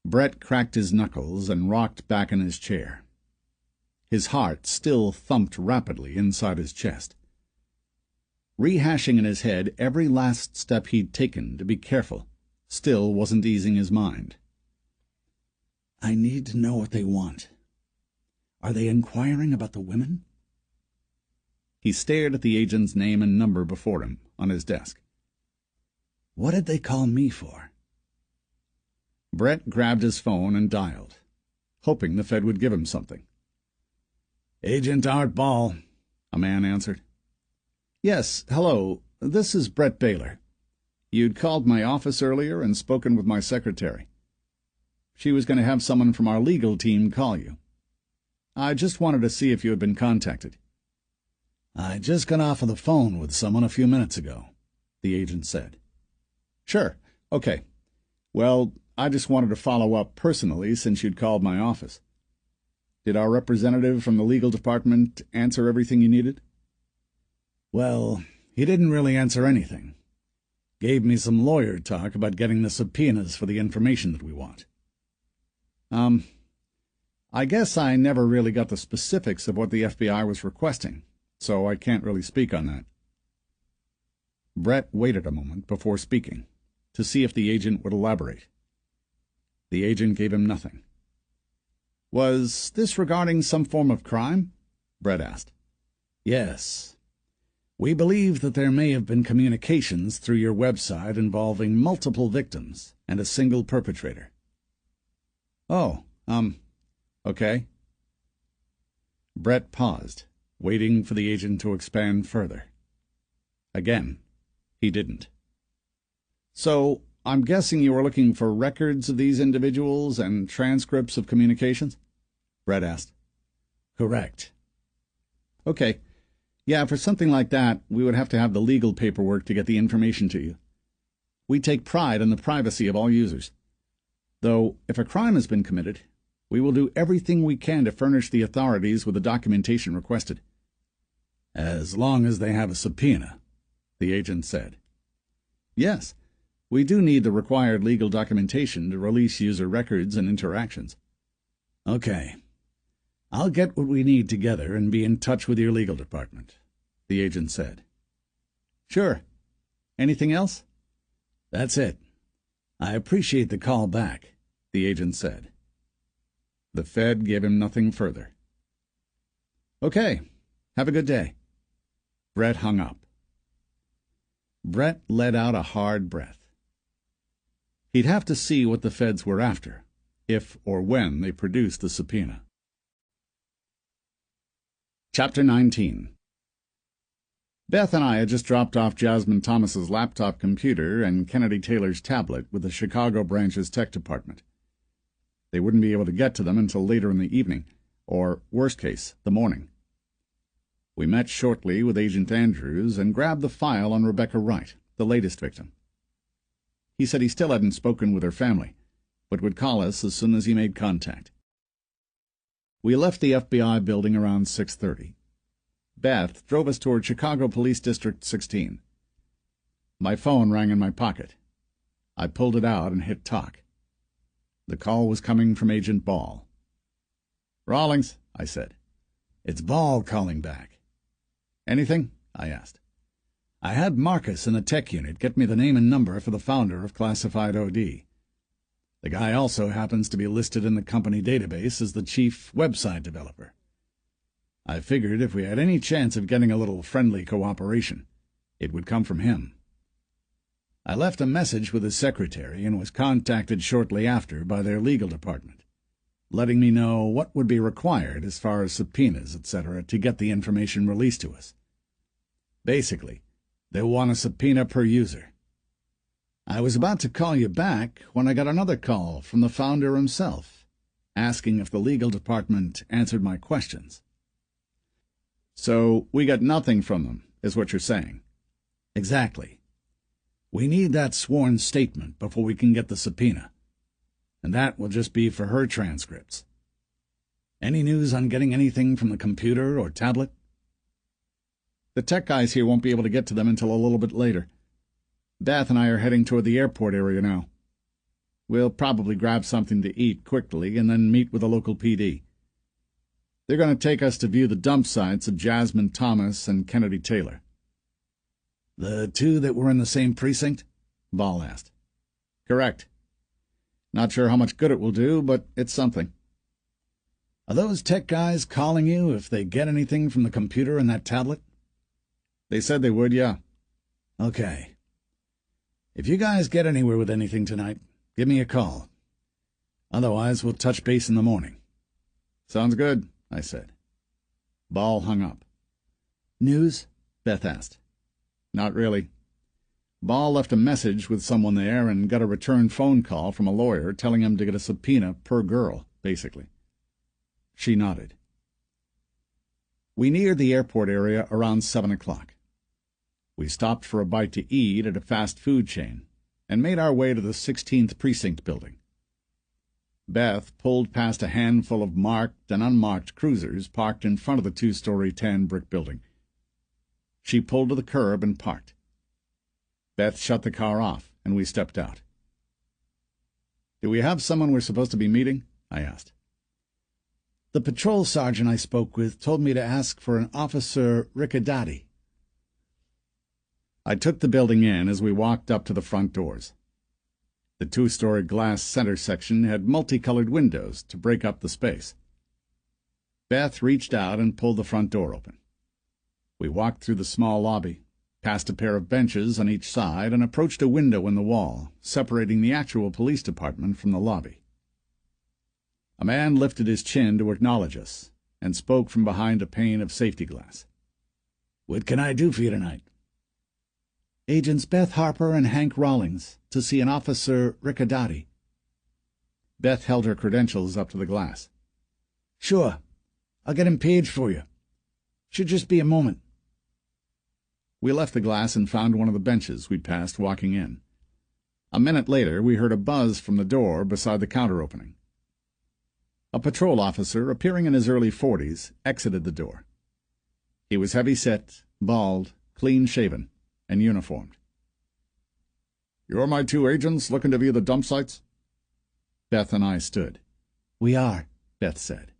Speaker 2: Brett cracked his knuckles and rocked back in his chair. His heart still thumped rapidly inside his chest. Rehashing in his head every last step he'd taken to be careful still wasn't easing his mind. I need to know what they want. Are they inquiring about the women? He stared at the agent's name and number before him on his desk. What did they call me for? Brett grabbed his phone and dialed, hoping the Fed would give him something. Agent Art Ball, a man answered. Yes, hello, this is Brett Baylor. You'd called my office earlier and spoken with my secretary. She was going to have someone from our legal team call you. I just wanted to see if you had been contacted. I just got off of the phone with someone a few minutes ago, the agent said. Sure, okay. Well, I just wanted to follow up personally since you'd called my office. Did our representative from the legal department answer everything you needed? Well, he didn't really answer anything. Gave me some lawyer talk about getting the subpoenas for the information that we want. I guess I never really got the specifics of what the FBI was requesting, so I can't really speak on that. Brett waited a moment before speaking, to see if the agent would elaborate. The agent gave him nothing. Was this regarding some form of crime? Brett asked. Yes. We believe that there may have been communications through your website involving multiple victims and a single perpetrator. Oh, okay. Brett paused, waiting for the agent to expand further. Again, he didn't. So, I'm guessing you were looking for records of these individuals and transcripts of communications? Brett asked. Correct. Okay. Yeah, for something like that, we would have to have the legal paperwork to get the information to you. We take pride in the privacy of all users. Though, if a crime has been committed, we will do everything we can to furnish the authorities with the documentation requested. As long as they have a subpoena, the agent said. Yes. We do need the required legal documentation to release user records and interactions. Okay.
Speaker 3: "I'll get what we need together and be in touch with your legal department," the agent said.
Speaker 2: "Sure. Anything else?"
Speaker 3: "That's it. I appreciate the call back," the agent said.
Speaker 2: The Fed gave him nothing further. "Okay. Have a good day." Brett hung up. Brett let out a hard breath. He'd have to see what the Feds were after, if or when they produced the subpoena. Chapter 19. Beth and I had just dropped off Jasmine Thomas's laptop computer and Kennedy Taylor's tablet with the Chicago branch's tech department. They wouldn't be able to get to them until later in the evening, or, worst case, the morning. We met shortly with Agent Andrews and grabbed the file on Rebecca Wright, the latest victim. He said he still hadn't spoken with her family, but would call us as soon as he made contact. We left the FBI building around 6:30. Beth drove us toward Chicago Police District 16. My phone rang in my pocket. I pulled it out and hit talk. The call was coming from Agent Ball. "Rawlings," I said.
Speaker 3: "It's Ball calling back."
Speaker 2: "Anything?" I asked.
Speaker 3: "I had Marcus in the tech unit get me the name and number for the founder of Classified OD. The guy also happens to be listed in the company database as the chief website developer. I figured if we had any chance of getting a little friendly cooperation, it would come from him. I left a message with his secretary and was contacted shortly after by their legal department, letting me know what would be required as far as subpoenas, etc., to get the information released to us. Basically, they want a subpoena per user. I was about to call you back when I got another call from the founder himself, asking if the legal department answered my questions."
Speaker 2: "So we got nothing from them, is what you're saying?"
Speaker 3: "Exactly. We need that sworn statement before we can get the subpoena, and that will just be for her transcripts. Any news on getting anything from the computer or tablet?"
Speaker 2: "The tech guys here won't be able to get to them until a little bit later. Beth and I are heading toward the airport area now. We'll probably grab something to eat quickly and then meet with the local PD. They're going to take us to view the dump sites of Jasmine Thomas and Kennedy Taylor."
Speaker 3: "The two that were in the same precinct?"
Speaker 2: Ball asked. "Correct. Not sure how much good it will do, but it's something."
Speaker 3: "Are those tech guys calling you if they get anything from the computer and that tablet?"
Speaker 2: "They said they would, yeah."
Speaker 3: "Okay. If you guys get anywhere with anything tonight, give me a call. Otherwise, we'll touch base in the morning."
Speaker 2: "Sounds good," I said. Ball hung up.
Speaker 3: "News?" Beth asked.
Speaker 2: "Not really. Ball left a message with someone there and got a return phone call from a lawyer telling him to get a subpoena per girl, basically." She nodded. We neared the airport area around 7 o'clock. We stopped for a bite to eat at a fast food chain and made our way to the 16th Precinct building. Beth pulled past a handful of marked and unmarked cruisers parked in front of the two-story tan brick building. She pulled to the curb and parked. Beth shut the car off, and we stepped out. "Do we have someone we're supposed to be meeting?" I asked.
Speaker 3: "The patrol sergeant I spoke with told me to ask for an Officer Riccadati."
Speaker 2: I took the building in as we walked up to the front doors. The two-story glass center section had multicolored windows to break up the space. Beth reached out and pulled the front door open. We walked through the small lobby, past a pair of benches on each side, and approached a window in the wall, separating the actual police department from the lobby. A man lifted his chin to acknowledge us, and spoke from behind a pane of safety glass.
Speaker 3: "What can I do for you tonight?"
Speaker 1: "Agents Beth Harper and Hank Rawlings, to see an Officer Riccadati."
Speaker 2: Beth held her credentials up to the glass.
Speaker 3: "Sure. I'll get him paged for you. Should just be a moment."
Speaker 2: We left the glass and found one of the benches we'd passed walking in. A minute later, we heard a buzz from the door beside the counter opening. A patrol officer, appearing in his early 40s, exited the door. He was heavy-set, bald, clean-shaven, and uniformed. "You're my two agents looking to view the dump sites?" Beth and I stood.
Speaker 1: "We are,"
Speaker 2: Beth said.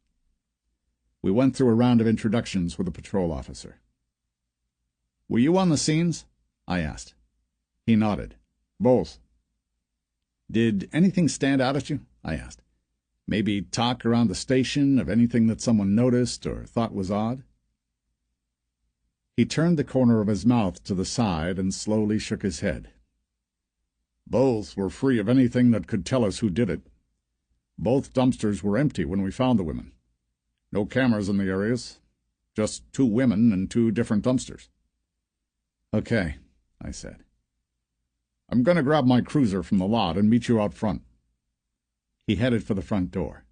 Speaker 1: We went through a round of introductions with a patrol officer. "Were you on the scenes?" I asked. He nodded. "Both." "Did anything stand out at you?" I asked. "Maybe talk around the station of anything that someone noticed or thought was odd?" He turned the corner of his mouth to the side and slowly shook his head. "Both were free of anything that could tell us who did it. Both dumpsters were empty when we found the women. No cameras in the areas. Just 2 women and 2 different dumpsters." "Okay," I said. "I'm going to grab my cruiser from the lot and meet you out front." He headed for the front door.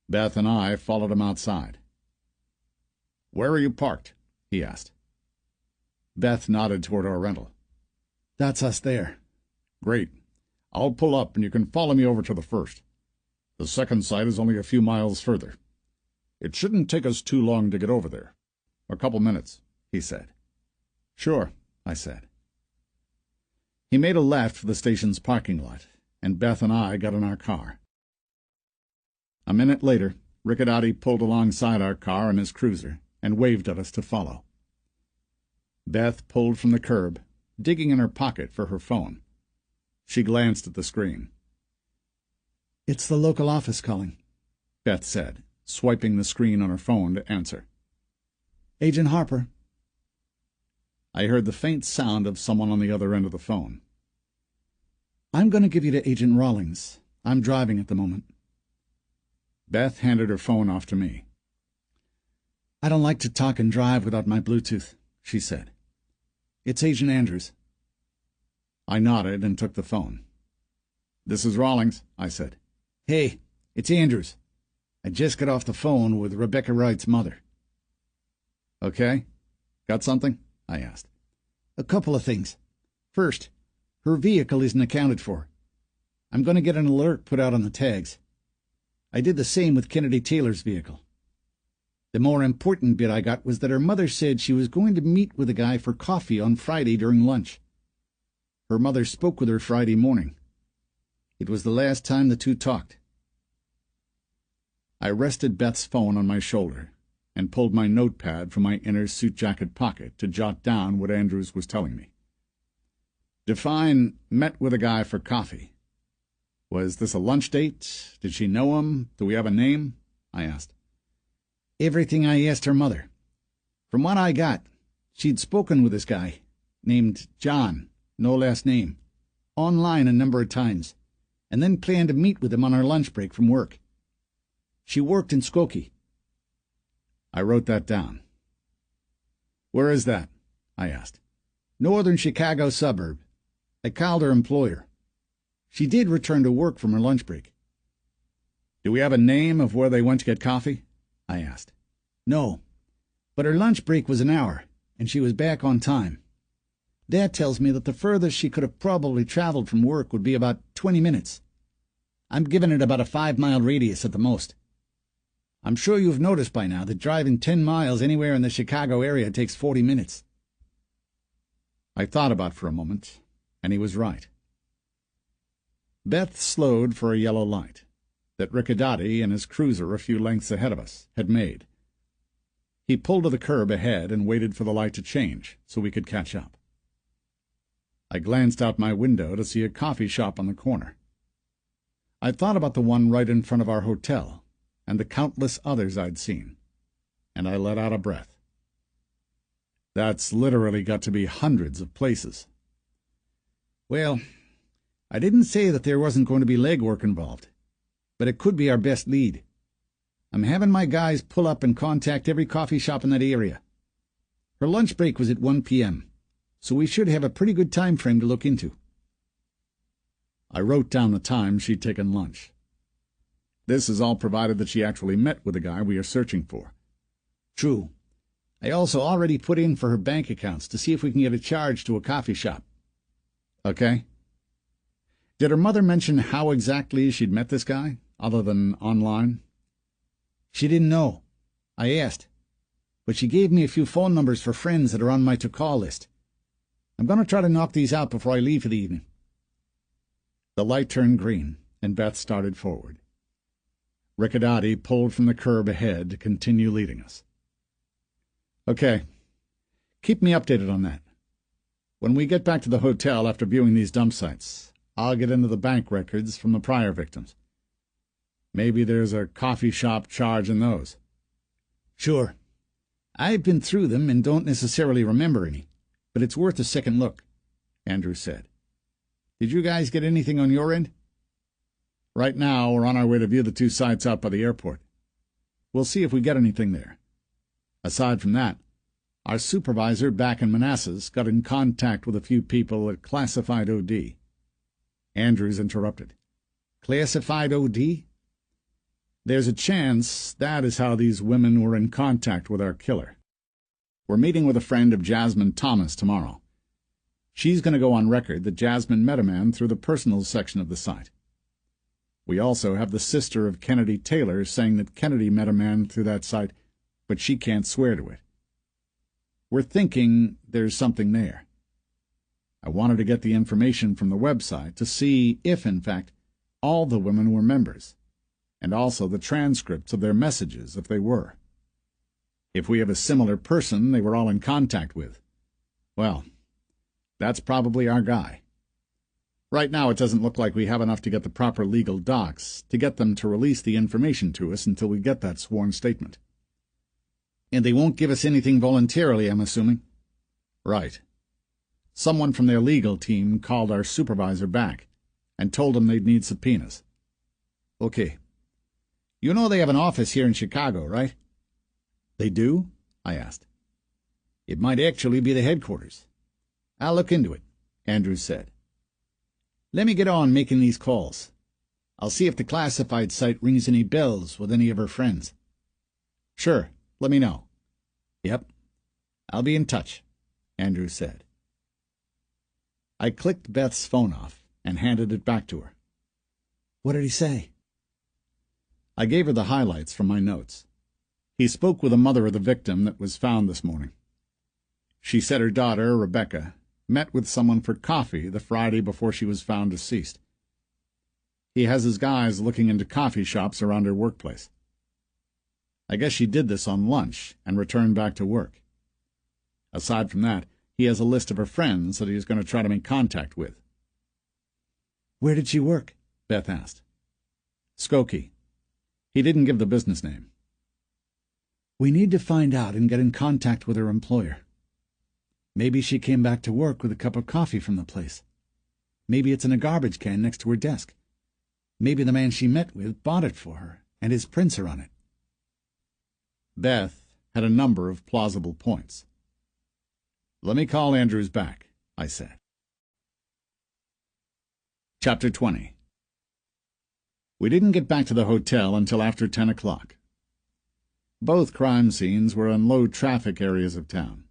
Speaker 1: Beth and I followed him outside. "Where are you parked?" he asked. Beth nodded toward our rental. "That's us there." "Great. I'll pull up and you can follow me over to the first. The second site is only a few miles further. It shouldn't take us too long to get over there. A couple minutes," he said. "Sure," I said. He made a left for the station's parking lot, and Beth and I got in our car. A minute later, Riccadati pulled alongside our car in his cruiser and waved at us to follow. Beth pulled from the curb, digging in her pocket for her phone. She glanced at the screen. "It's the local office calling," Beth said, swiping the screen on her phone to answer. "Agent Harper." I heard the faint sound of someone on the other end of the phone. "I'm going to give you to Agent Rawlings. I'm driving at the moment." Beth handed her phone off to me. "I don't like to talk and drive without my Bluetooth," she said. "It's Agent Andrews." I nodded and took the phone. "This is Rawlings," I said. "Hey, it's Andrews. I just got off the phone with Rebecca Wright's mother." "Okay. Got something?" I asked. "A couple of things. First, her vehicle isn't accounted for. I'm going to get an alert put out on the tags. I did the same with Kennedy Taylor's vehicle. The more important bit I got was that her mother said she was going to meet with a guy for coffee on Friday during lunch. Her mother spoke with her Friday morning. It was the last time the two talked." I rested Beth's phone on my shoulder and pulled my notepad from my inner suit jacket pocket to jot down what Andrews was telling me. "Define met with a guy for coffee. Was this a lunch date? Did she know him? Do we have a name?" I asked. "Everything I asked her mother. From what I got, she'd spoken with this guy, named John, no last name, online a number of times, and then planned to meet with him on her lunch break from work. She worked in Skokie." I wrote that down. "Where is that?" I asked. "Northern Chicago suburb. I called her employer. She did return to work from her lunch break." "Do we have a name of where they went to get coffee?" I asked. "No, but her lunch break was an hour, and she was back on time. That tells me that the furthest she could have probably traveled from work would be about 20 minutes. I'm giving it about a 5-mile radius at the most. I'm sure you've noticed by now that driving 10 miles anywhere in the Chicago area takes 40 minutes. I thought about it for a moment, and he was right. Beth slowed for a yellow light that Riccadati and his cruiser a few lengths ahead of us had made. He pulled to the curb ahead and waited for the light to change so we could catch up. I glanced out my window to see a coffee shop on the corner. I thought about the one right in front of our hotel and the countless others I'd seen, and I let out a breath. That's literally got to be hundreds of places. Well, I didn't say that there wasn't going to be legwork involved, but it could be our best lead. I'm having my guys pull up and contact every coffee shop in that area. Her lunch break was at 1 p.m., so we should have a pretty good time frame to look into." I wrote down the time she'd taken lunch. This is all provided that she actually met with the guy we are searching for. "True. I also already put in for her bank accounts to see if we can get a charge to a coffee shop." "Okay. Did her mother mention how exactly she'd met this guy, other than online?" "She didn't know. I asked. But she gave me a few phone numbers for friends that are on my to-call list. I'm going to try to knock these out before I leave for the evening." The light turned green, and Beth started forward. Riccadati pulled from the curb ahead to continue leading us. Okay. Keep me updated on that. When we get back to the hotel after viewing these dump sites, I'll get into the bank records from the prior victims. Maybe there's a coffee shop charge in those.
Speaker 2: Sure. I've been through them and don't necessarily remember any, but it's worth a second look, Andrews said. Did you guys get anything on your end?
Speaker 1: Right now, we're on our way to view the 2 sites out by the airport. We'll see if we get anything there. Aside from that, our supervisor back in Manassas got in contact with a few people at Classified OD. Andrews interrupted.
Speaker 2: Classified OD?
Speaker 1: There's a chance that is how these women were in contact with our killer. We're meeting with a friend of Jasmine Thomas tomorrow. She's going to go on record that Jasmine met a man through the personal section of the site. We also have the sister of Kennedy Taylor saying that Kennedy met a man through that site, but she can't swear to it. We're thinking there's something there. I wanted to get the information from the website to see if, in fact, all the women were members, and also the transcripts of their messages if they were. If we have a similar person they were all in contact with, well, that's probably our guy. Right now it doesn't look like we have enough to get the proper legal docs to get them to release the information to us until we get that sworn statement.
Speaker 2: And they won't give us anything voluntarily, I'm assuming?
Speaker 1: Right. Someone from their legal team called our supervisor back and told him they'd need subpoenas.
Speaker 2: Okay. You know they have an office here in Chicago, right?
Speaker 1: They do? I asked.
Speaker 2: It might actually be the headquarters. I'll look into it, Andrews said. Let me get on making these calls. I'll see if the classified site rings any bells with any of her friends.
Speaker 1: Sure. Let me know.
Speaker 2: Yep. I'll be in touch, Andrews said.
Speaker 1: I clicked Beth's phone off and handed it back to her.
Speaker 2: What did he say?
Speaker 1: I gave her the highlights from my notes. He spoke with the mother of the victim that was found this morning. She said her daughter, Rebecca, met with someone for coffee the Friday before she was found deceased. He has his guys looking into coffee shops around her workplace. I guess she did this on lunch and returned back to work. Aside from that, he has a list of her friends that he is going to try to make contact with.
Speaker 2: Where did she work?
Speaker 1: Beth asked. Skokie. He didn't give the business name.
Speaker 2: We need to find out and get in contact with her employer. Maybe she came back to work with a cup of coffee from the place. Maybe it's in a garbage can next to her desk. Maybe the man she met with bought it for her, and his prints are on it.
Speaker 1: Beth had a number of plausible points. Let me call Andrews back, I said. Chapter 20. We didn't get back to the hotel until after 10 o'clock. Both crime scenes were in low-traffic areas of town,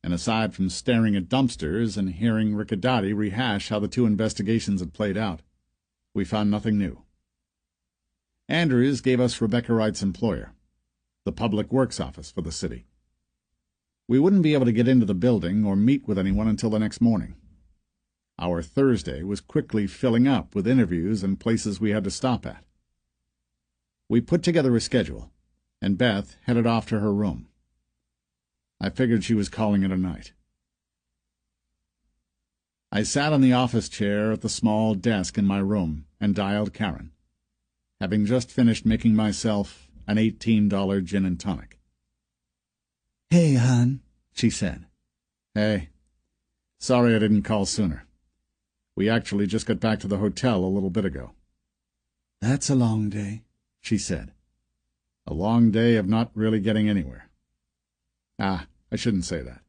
Speaker 1: and aside from staring at dumpsters and hearing Riccadati rehash how the 2 investigations had played out, we found nothing new. Andrews gave us Rebecca Wright's employer, the Public Works office for the city. We wouldn't be able to get into the building or meet with anyone until the next morning. Our Thursday was quickly filling up with interviews and places we had to stop at. We put together a schedule, and Beth headed off to her room. I figured she was calling it a night. I sat on the office chair at the small desk in my room and dialed Karen, having just finished making myself an $18 gin and tonic.
Speaker 2: "Hey, hon," she said.
Speaker 1: "Hey. Sorry I didn't call sooner. We actually just got back to the hotel a little bit ago."
Speaker 2: "That's a long day," she said.
Speaker 1: "A long day of not really getting anywhere." I shouldn't say that.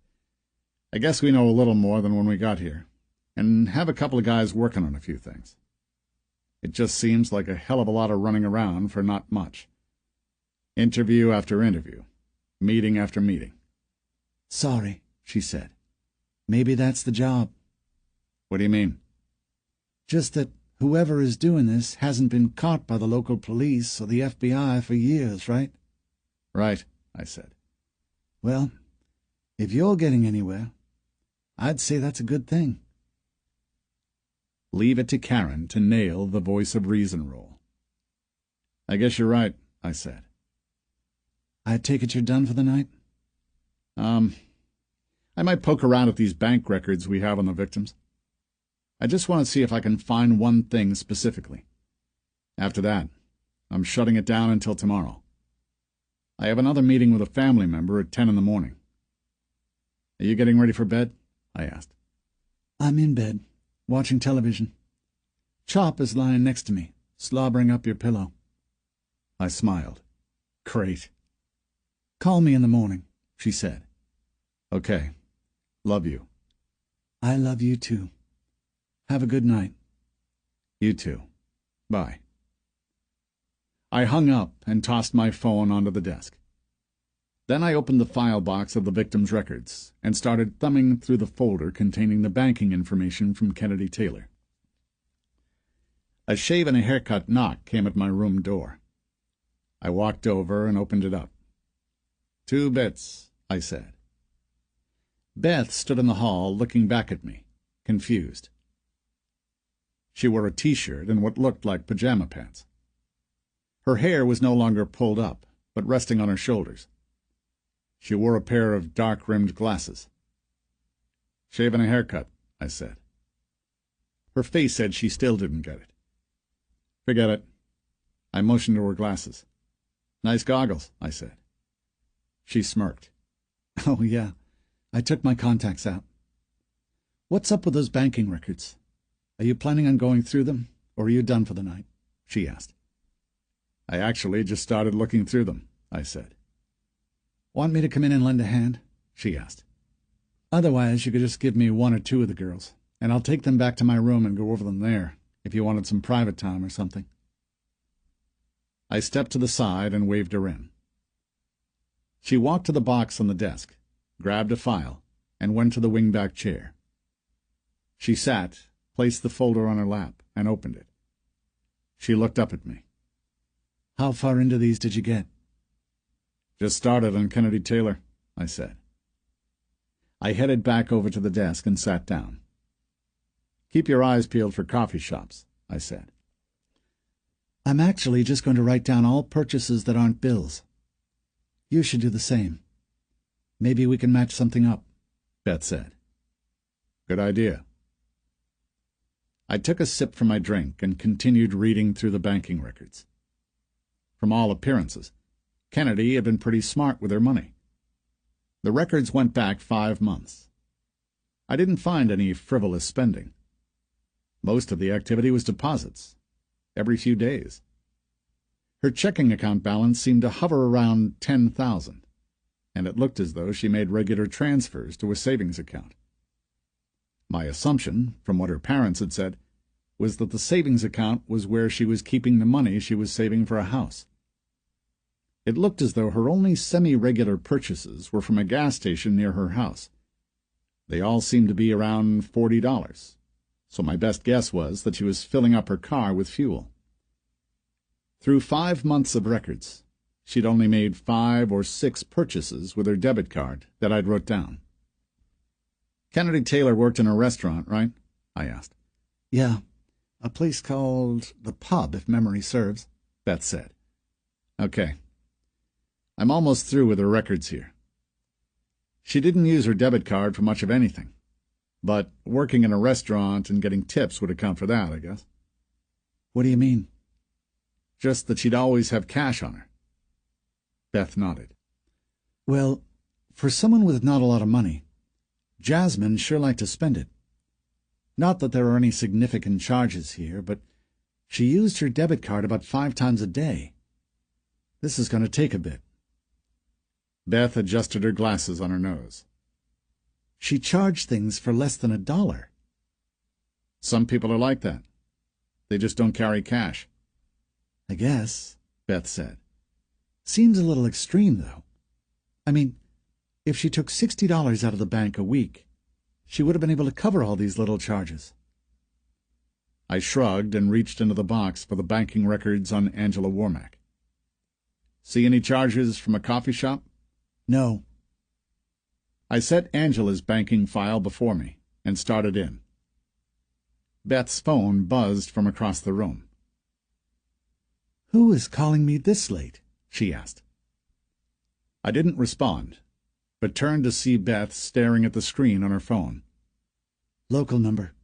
Speaker 1: I guess we know a little more than when we got here, and have a couple of guys working on a few things. It just seems like a hell of a lot of running around for not much. Interview after interview, meeting after meeting.
Speaker 2: "Sorry," she said. "Maybe that's the job."
Speaker 1: "What do you mean?"
Speaker 2: "Just that whoever is doing this hasn't been caught by the local police or the FBI for years, right?"
Speaker 1: "Right," I said.
Speaker 2: "Well, if you're getting anywhere, I'd say that's a good thing."
Speaker 1: Leave it to Karen to nail the voice of reason role.
Speaker 3: I guess you're right, I said.
Speaker 2: I take it you're done for the night?
Speaker 3: I might poke around at these bank records we have on the victims. I just want to see if I can find one thing specifically. After that, I'm shutting it down until tomorrow. I have another meeting with a family member at 10 in the morning. Are you getting ready for bed? I asked.
Speaker 2: I'm in bed, watching television. Chop is lying next to me, slobbering up your pillow.
Speaker 3: I smiled. Great.
Speaker 2: Call me in the morning, she said.
Speaker 3: Okay. Love you.
Speaker 2: I love you too. Have a good night.
Speaker 3: You too. Bye. I hung up and tossed my phone onto the desk. Then I opened the file box of the victim's records and started thumbing through the folder containing the banking information from Kennedy Taylor. A shave and a haircut knock came at my room door. I walked over and opened it up. 2 bits, I said. Beth stood in the hall looking back at me, confused. She wore a T-shirt and what looked like pajama pants. Her hair was no longer pulled up, but resting on her shoulders. She wore a pair of dark-rimmed glasses. Shave and a haircut, I said. Her face said she still didn't get it. Forget it. I motioned to her glasses. Nice goggles, I said. She smirked.
Speaker 2: Oh, yeah. I took my contacts out. What's up with those banking records? Are you planning on going through them, or are you done for the night? She asked.
Speaker 3: I actually just started looking through them, I said.
Speaker 2: Want me to come in and lend a hand? She asked. Otherwise, you could just give me 1 or 2 of the girls, and I'll take them back to my room and go over them there, if you wanted some private time or something. I stepped to the side and waved her in. She walked to the box on the desk, grabbed a file, and went to the wingback chair. She sat, placed the folder on her lap, and opened it. She looked up at me. How far into these did you get?
Speaker 3: Just started on Kennedy Taylor, I said. I headed back over to the desk and sat down. Keep your eyes peeled for coffee shops, I said.
Speaker 2: I'm actually just going to write down all purchases that aren't bills. You should do the same. Maybe we can match something up, Beth said.
Speaker 3: Good idea. I took a sip from my drink and continued reading through the banking records. From all appearances, Kennedy had been pretty smart with her money. The records went back 5 months. I didn't find any frivolous spending. Most of the activity was deposits, every few days. Her checking account balance seemed to hover around $10,000, and it looked as though she made regular transfers to a savings account. My assumption, from what her parents had said, was that the savings account was where she was keeping the money she was saving for a house. It looked as though her only semi-regular purchases were from a gas station near her house. They all seemed to be around $40, so my best guess was that she was filling up her car with fuel. Through 5 months of records, she'd only made 5 or 6 purchases with her debit card that I'd wrote down. Kennedy Taylor worked in a restaurant, right? I asked.
Speaker 2: Yeah, a place called The Pub, if memory serves,
Speaker 3: Beth said. Okay. I'm almost through with her records here. She didn't use her debit card for much of anything, but working in a restaurant and getting tips would account for that, I guess.
Speaker 2: What do you mean?
Speaker 3: Just that she'd always have cash on her. Beth nodded.
Speaker 2: Well, for someone with not a lot of money, Jasmine sure liked to spend it. Not that there are any significant charges here, but she used her debit card about 5 times a day. This is going to take a bit.
Speaker 3: Beth adjusted her glasses on her nose.
Speaker 2: She charged things for less than $1.
Speaker 3: Some people are like that. They just don't carry cash.
Speaker 2: I guess, Beth said. Seems a little extreme, though. I mean, if she took $60 out of the bank a week, she would have been able to cover all these little charges.
Speaker 3: I shrugged and reached into the box for the banking records on Angela Warmack. See any charges from a coffee shop?
Speaker 2: No.
Speaker 3: I set Angela's banking file before me and started in. Beth's phone buzzed from across the room.
Speaker 2: "Who is calling me this late?" she asked.
Speaker 1: I didn't respond, but turned to see Beth staring at the screen on her phone.
Speaker 2: "Local number."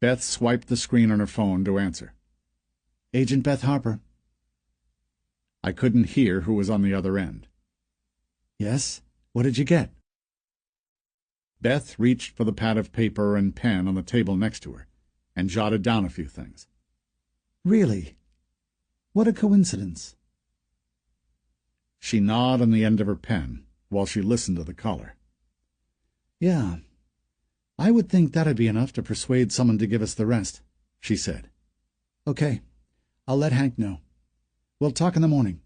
Speaker 1: Beth swiped the screen on her phone to answer.
Speaker 2: "Agent Beth Harper."
Speaker 1: I couldn't hear who was on the other end.
Speaker 2: "Yes? What did you get?"
Speaker 1: Beth reached for the pad of paper and pen on the table next to her and jotted down a few things.
Speaker 2: "Really? What a coincidence."
Speaker 1: She gnawed on the end of her pen while she listened to the caller.
Speaker 2: "Yeah, I would think that'd be enough to persuade someone to give us the rest," she said. "Okay, I'll let Hank know. We'll talk in the morning.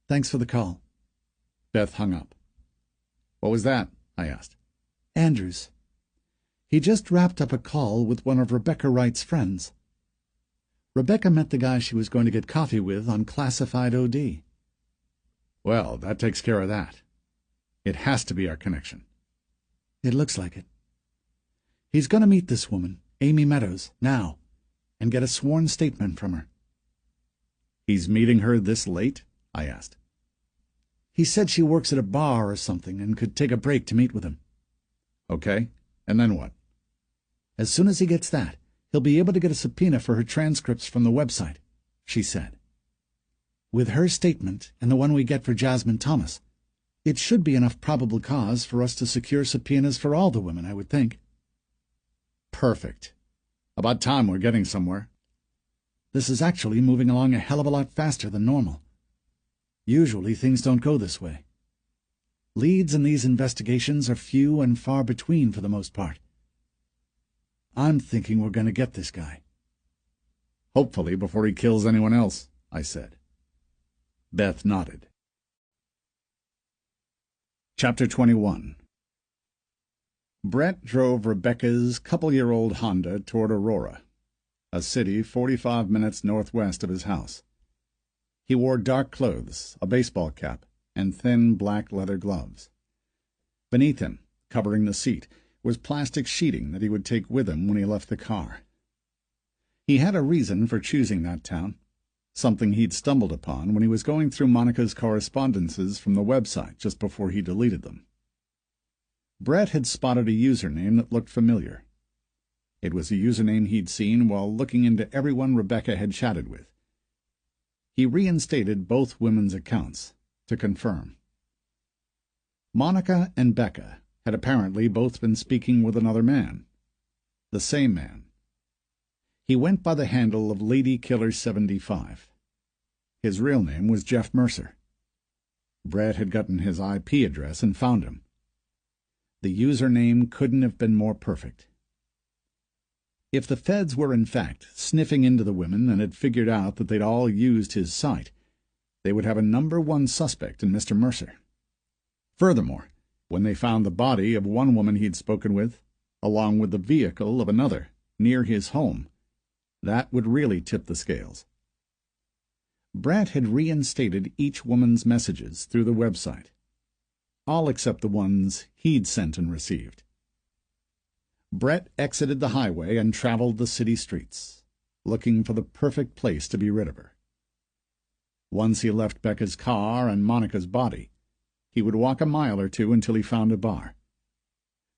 Speaker 2: Thanks for the call."
Speaker 1: Beth hung up. "What was that?" I asked.
Speaker 2: "Andrews. He just wrapped up a call with one of Rebecca Wright's friends. Rebecca met the guy she was going to get coffee with on classified OD."
Speaker 1: "Well, that takes care of that. It has to be our connection."
Speaker 2: "It looks like it. He's going to meet this woman, Amy Meadows, now, and get a sworn statement from her."
Speaker 1: "He's meeting her this late?" I asked.
Speaker 2: "He said she works at a bar or something and could take a break to meet with him."
Speaker 1: "Okay, and then what?"
Speaker 2: "As soon as he gets that, he'll be able to get a subpoena for her transcripts from the website," she said. "With her statement and the one we get for Jasmine Thomas, it should be enough probable cause for us to secure subpoenas for all the women, I would think."
Speaker 1: "Perfect. About time we're getting somewhere."
Speaker 2: "This is actually moving along a hell of a lot faster than normal. Usually things don't go this way. Leads in these investigations are few and far between for the most part. I'm thinking we're going to get this guy."
Speaker 1: "Hopefully before he kills anyone else," I said. Beth nodded. Chapter 21. Brett drove Rebecca's couple-year-old Honda toward Aurora, a city 45 minutes northwest of his house. He wore dark clothes, a baseball cap, and thin black leather gloves. Beneath him, covering the seat, was plastic sheeting that he would take with him when he left the car. He had a reason for choosing that town, something he'd stumbled upon when he was going through Monica's correspondences from the website just before he deleted them. Brett had spotted a username that looked familiar. It was a username he'd seen while looking into everyone Rebecca had chatted with. He reinstated both women's accounts to confirm. Monica and Becca had apparently both been speaking with another man. The same man. He went by the handle of Lady Killer 75. His real name was Jeff Mercer. Brett had gotten his IP address and found him. The username couldn't have been more perfect. If the feds were in fact sniffing into the women and had figured out that they'd all used his site, they would have a #1 suspect in Mr. Mercer. Furthermore, when they found the body of one woman he'd spoken with, along with the vehicle of another, near his home, that would really tip the scales. Brett had reinstated each woman's messages through the website, all except the ones he'd sent and received. Brett exited the highway and traveled the city streets, looking for the perfect place to be rid of her. Once he left Becca's car and Monica's body, he would walk a mile or two until he found a bar.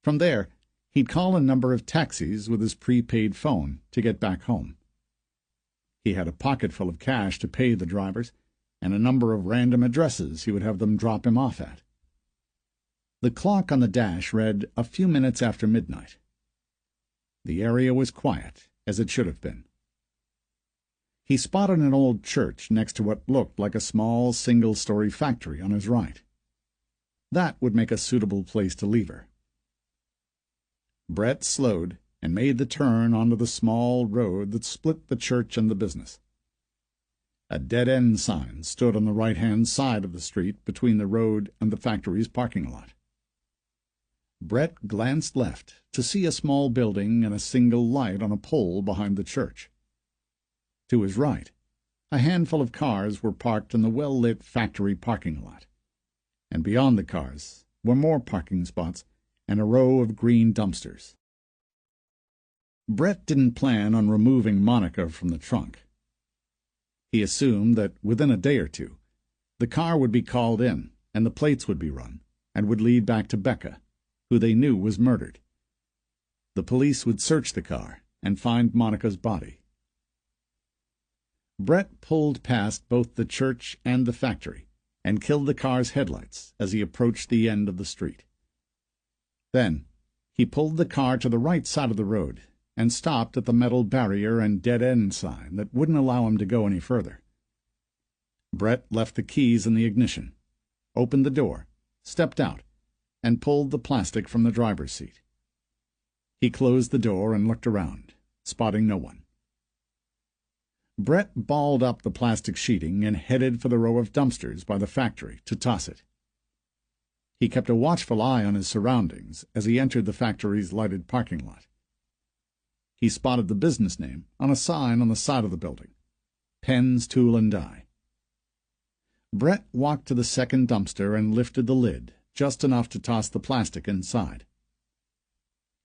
Speaker 1: From there, he'd call a number of taxis with his prepaid phone to get back home. He had a pocket full of cash to pay the drivers, and a number of random addresses he would have them drop him off at. The clock on the dash read a few minutes after midnight. The area was quiet, as it should have been. He spotted an old church next to what looked like a small single-story factory on his right. That would make a suitable place to leave her. Brett slowed and made the turn onto the small road that split the church and the business. A dead-end sign stood on the right-hand side of the street between the road and the factory's parking lot. Brett glanced left to see a small building and a single light on a pole behind the church. To his right, a handful of cars were parked in the well-lit factory parking lot, and beyond the cars were more parking spots and a row of green dumpsters. Brett didn't plan on removing Monica from the trunk. He assumed that within a day or two, the car would be called in and the plates would be run and would lead back to Becca, who they knew was murdered. The police would search the car and find Monica's body. Brett pulled past both the church and the factory and killed the car's headlights as he approached the end of the street. Then he pulled the car to the right side of the road and stopped at the metal barrier and dead-end sign that wouldn't allow him to go any further. Brett left the keys in the ignition, opened the door, stepped out, and pulled the plastic from the driver's seat. He closed the door and looked around, spotting no one. Brett balled up the plastic sheeting and headed for the row of dumpsters by the factory to toss it. He kept a watchful eye on his surroundings as he entered the factory's lighted parking lot. He spotted the business name on a sign on the side of the building, Penn's Tool and Die. Brett walked to the second dumpster and lifted the lid, just enough to toss the plastic inside.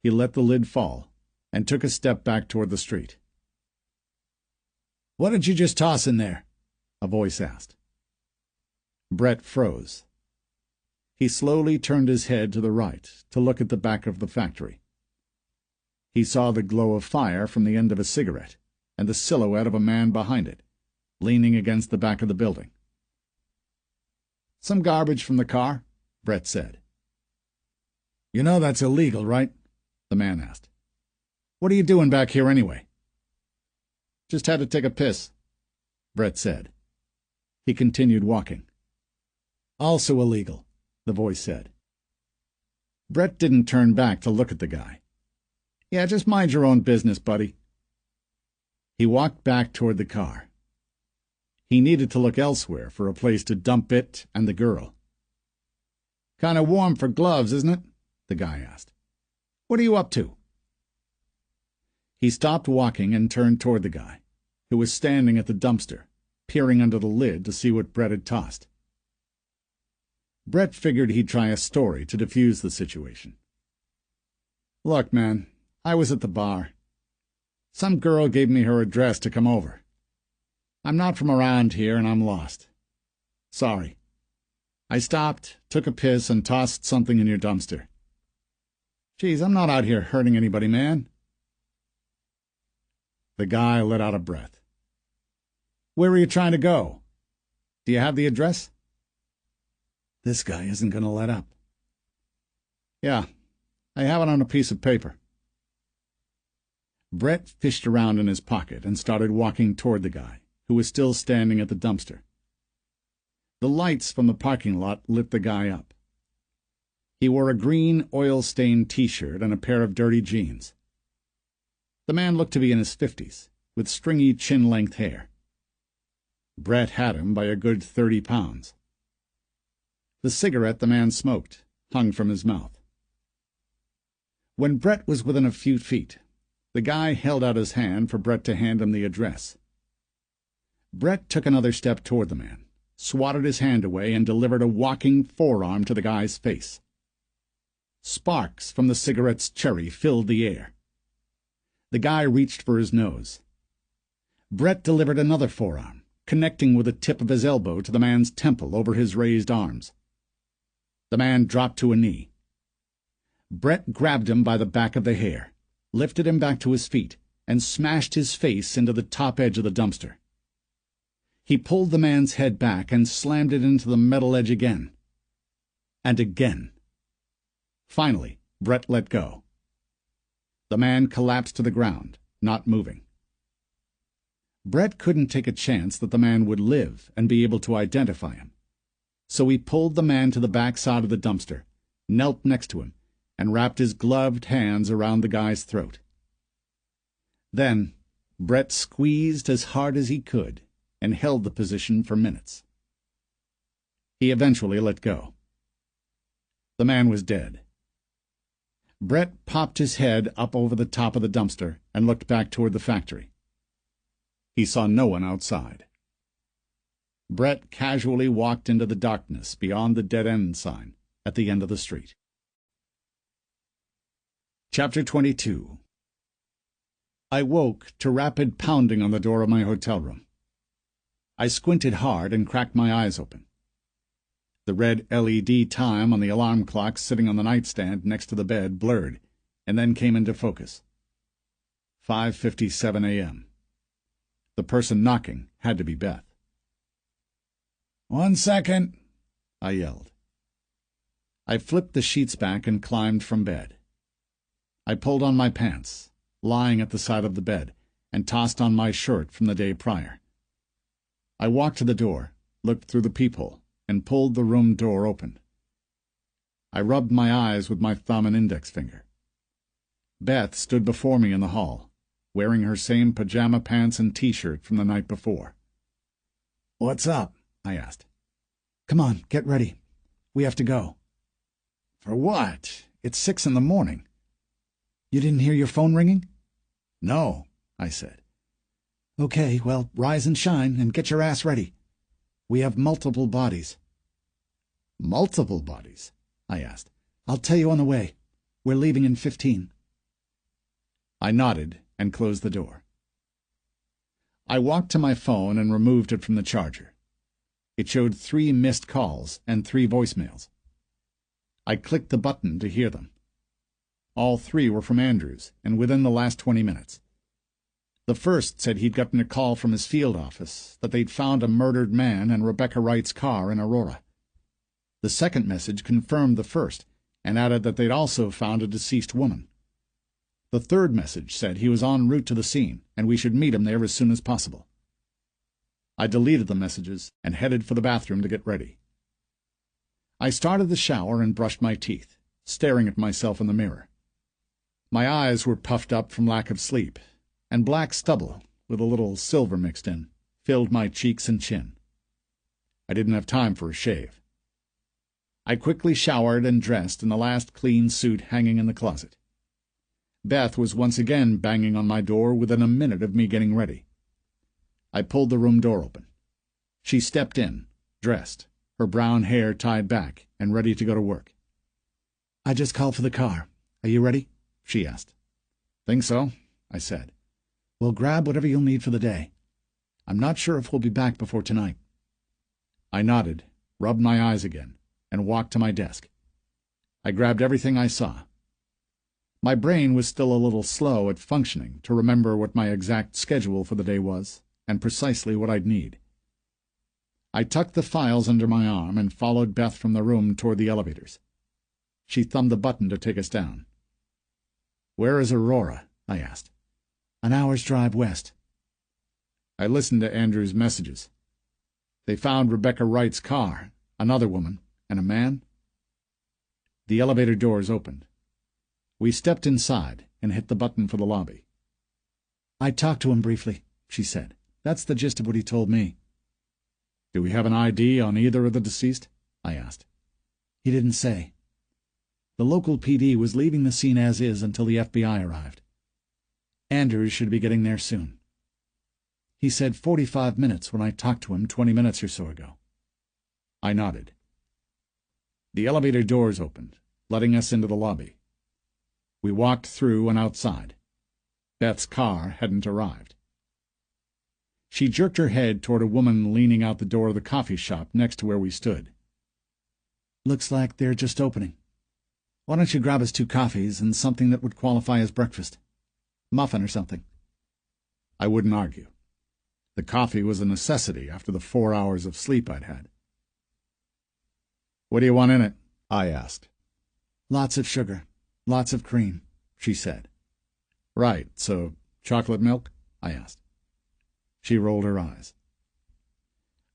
Speaker 1: He let the lid fall and took a step back toward the street. "What did you just toss in there?" a voice asked. Brett froze. He slowly turned his head to the right to look at the back of the factory. He saw the glow of fire from the end of a cigarette and the silhouette of a man behind it, leaning against the back of the building. "Some garbage from the car," Brett said. "You know that's illegal, right?" the man asked. "What are you doing back here anyway?" "Just had to take a piss," Brett said. He continued walking. "Also illegal," the voice said. Brett didn't turn back to look at the guy. "Yeah, just mind your own business, buddy." He walked back toward the car. He needed to look elsewhere for a place to dump it and the girl. "Kind of warm for gloves, isn't it?" the guy asked. "What are you up to?" He stopped walking and turned toward the guy, who was standing at the dumpster, peering under the lid to see what Brett had tossed. Brett figured he'd try a story to defuse the situation. "Look, man, I was at the bar. Some girl gave me her address to come over. I'm not from around here and I'm lost. Sorry. I stopped, took a piss, and tossed something in your dumpster. Geez, I'm not out here hurting anybody, man." The guy let out a breath. "Where are you trying to go? Do you have the address?" This guy isn't going to let up. "Yeah, I have it on a piece of paper." Brett fished around in his pocket and started walking toward the guy, who was still standing at the dumpster. The lights from the parking lot lit the guy up. He wore a green, oil-stained T-shirt and a pair of dirty jeans. The man looked to be in his 50s, with stringy chin-length hair. Brett had him by a good 30 pounds. The cigarette the man smoked hung from his mouth. When Brett was within a few feet, the guy held out his hand for Brett to hand him the address. Brett took another step toward the man, swatted his hand away, and delivered a walking forearm to the guy's face. Sparks from the cigarette's cherry filled the air. The guy reached for his nose. Brett delivered another forearm, connecting with the tip of his elbow to the man's temple over his raised arms. The man dropped to a knee. Brett grabbed him by the back of the hair, lifted him back to his feet, and smashed his face into the top edge of the dumpster. He pulled the man's head back and slammed it into the metal edge again. And again. Finally, Brett let go. The man collapsed to the ground, not moving. Brett couldn't take a chance that the man would live and be able to identify him. So he pulled the man to the back side of the dumpster, knelt next to him, and wrapped his gloved hands around the guy's throat. Then Brett squeezed as hard as he could and held the position for minutes. He eventually let go. The man was dead. Brett popped his head up over the top of the dumpster and looked back toward the factory. He saw no one outside. Brett casually walked into the darkness beyond the dead-end sign at the end of the street. Chapter 22. I woke to rapid pounding on the door of my hotel room. I squinted hard and cracked my eyes open. The red LED time on the alarm clock sitting on the nightstand next to the bed blurred, and then came into focus. 5:57 a.m. The person knocking had to be Beth. "1 second," I yelled. I flipped the sheets back and climbed from bed. I pulled on my pants, lying at the side of the bed, and tossed on my shirt from the day prior. I walked to the door, looked through the peephole, and pulled the room door open. I rubbed my eyes with my thumb and index finger. Beth stood before me in the hall, wearing her same pajama pants and T-shirt from the night before. "What's up?" I asked. "Come on, get ready. We have to go." "For what? It's 6 in the morning." "You didn't hear your phone ringing?" "No," I said. "Okay, well, rise and shine, and get your ass ready. We have multiple bodies." "Multiple bodies?" I asked. "I'll tell you on the way. We're leaving in 15. I nodded and closed the door. I walked to my phone and removed it from the charger. It showed 3 missed calls and 3 voicemails. I clicked the button to hear them. All 3 were from Andrews, and within the last 20 minutes. The first said he'd gotten a call from his field office that they'd found a murdered man and Rebecca Wright's car in Aurora. The second message confirmed the first, and added that they'd also found a deceased woman. The third message said he was en route to the scene, and we should meet him there as soon as possible. I deleted the messages and headed for the bathroom to get ready. I started the shower and brushed my teeth, staring at myself in the mirror. My eyes were puffed up from lack of sleep, and black stubble, with a little silver mixed in, filled my cheeks and chin. I didn't have time for a shave. I quickly showered and dressed in the last clean suit hanging in the closet. Beth was once again banging on my door within a minute of me getting ready. I pulled the room door open. She stepped in, dressed, her brown hair tied back, and ready to go to work. "I just called for the car. Are you ready?" she asked. "Think so," I said. "Well, grab whatever you'll need for the day. I'm not sure if we'll be back before tonight." I nodded, rubbed my eyes again, and walked to my desk. I grabbed everything I saw. My brain was still a little slow at functioning to remember what my exact schedule for the day was, and precisely what I'd need. I tucked the files under my arm and followed Beth from the room toward the elevators. She thumbed the button to take us down. "Where is Aurora?" I asked. "An hour's drive west." I listened to Andrew's messages. They found Rebecca Wright's car, another woman, and a man. The elevator doors opened. We stepped inside and hit the button for the lobby. "I talked to him briefly," she said. "That's the gist of what he told me." "Do we have an ID on either of the deceased?" I asked. "He didn't say. The local PD was leaving the scene as is until the FBI arrived. Andrews should be getting there soon. He said 45 minutes when I talked to him 20 minutes or so ago." I nodded. The elevator doors opened, letting us into the lobby. We walked through and outside. Beth's car hadn't arrived. She jerked her head toward a woman leaning out the door of the coffee shop next to where we stood. "Looks like they're just opening. Why don't you grab us 2 coffees and something that would qualify as breakfast? Muffin or something." I wouldn't argue. The coffee was a necessity after the 4 hours of sleep I'd had. "What do you want in it?" I asked. "Lots of sugar. Lots of cream," she said. "Right, so chocolate milk?" I asked. She rolled her eyes.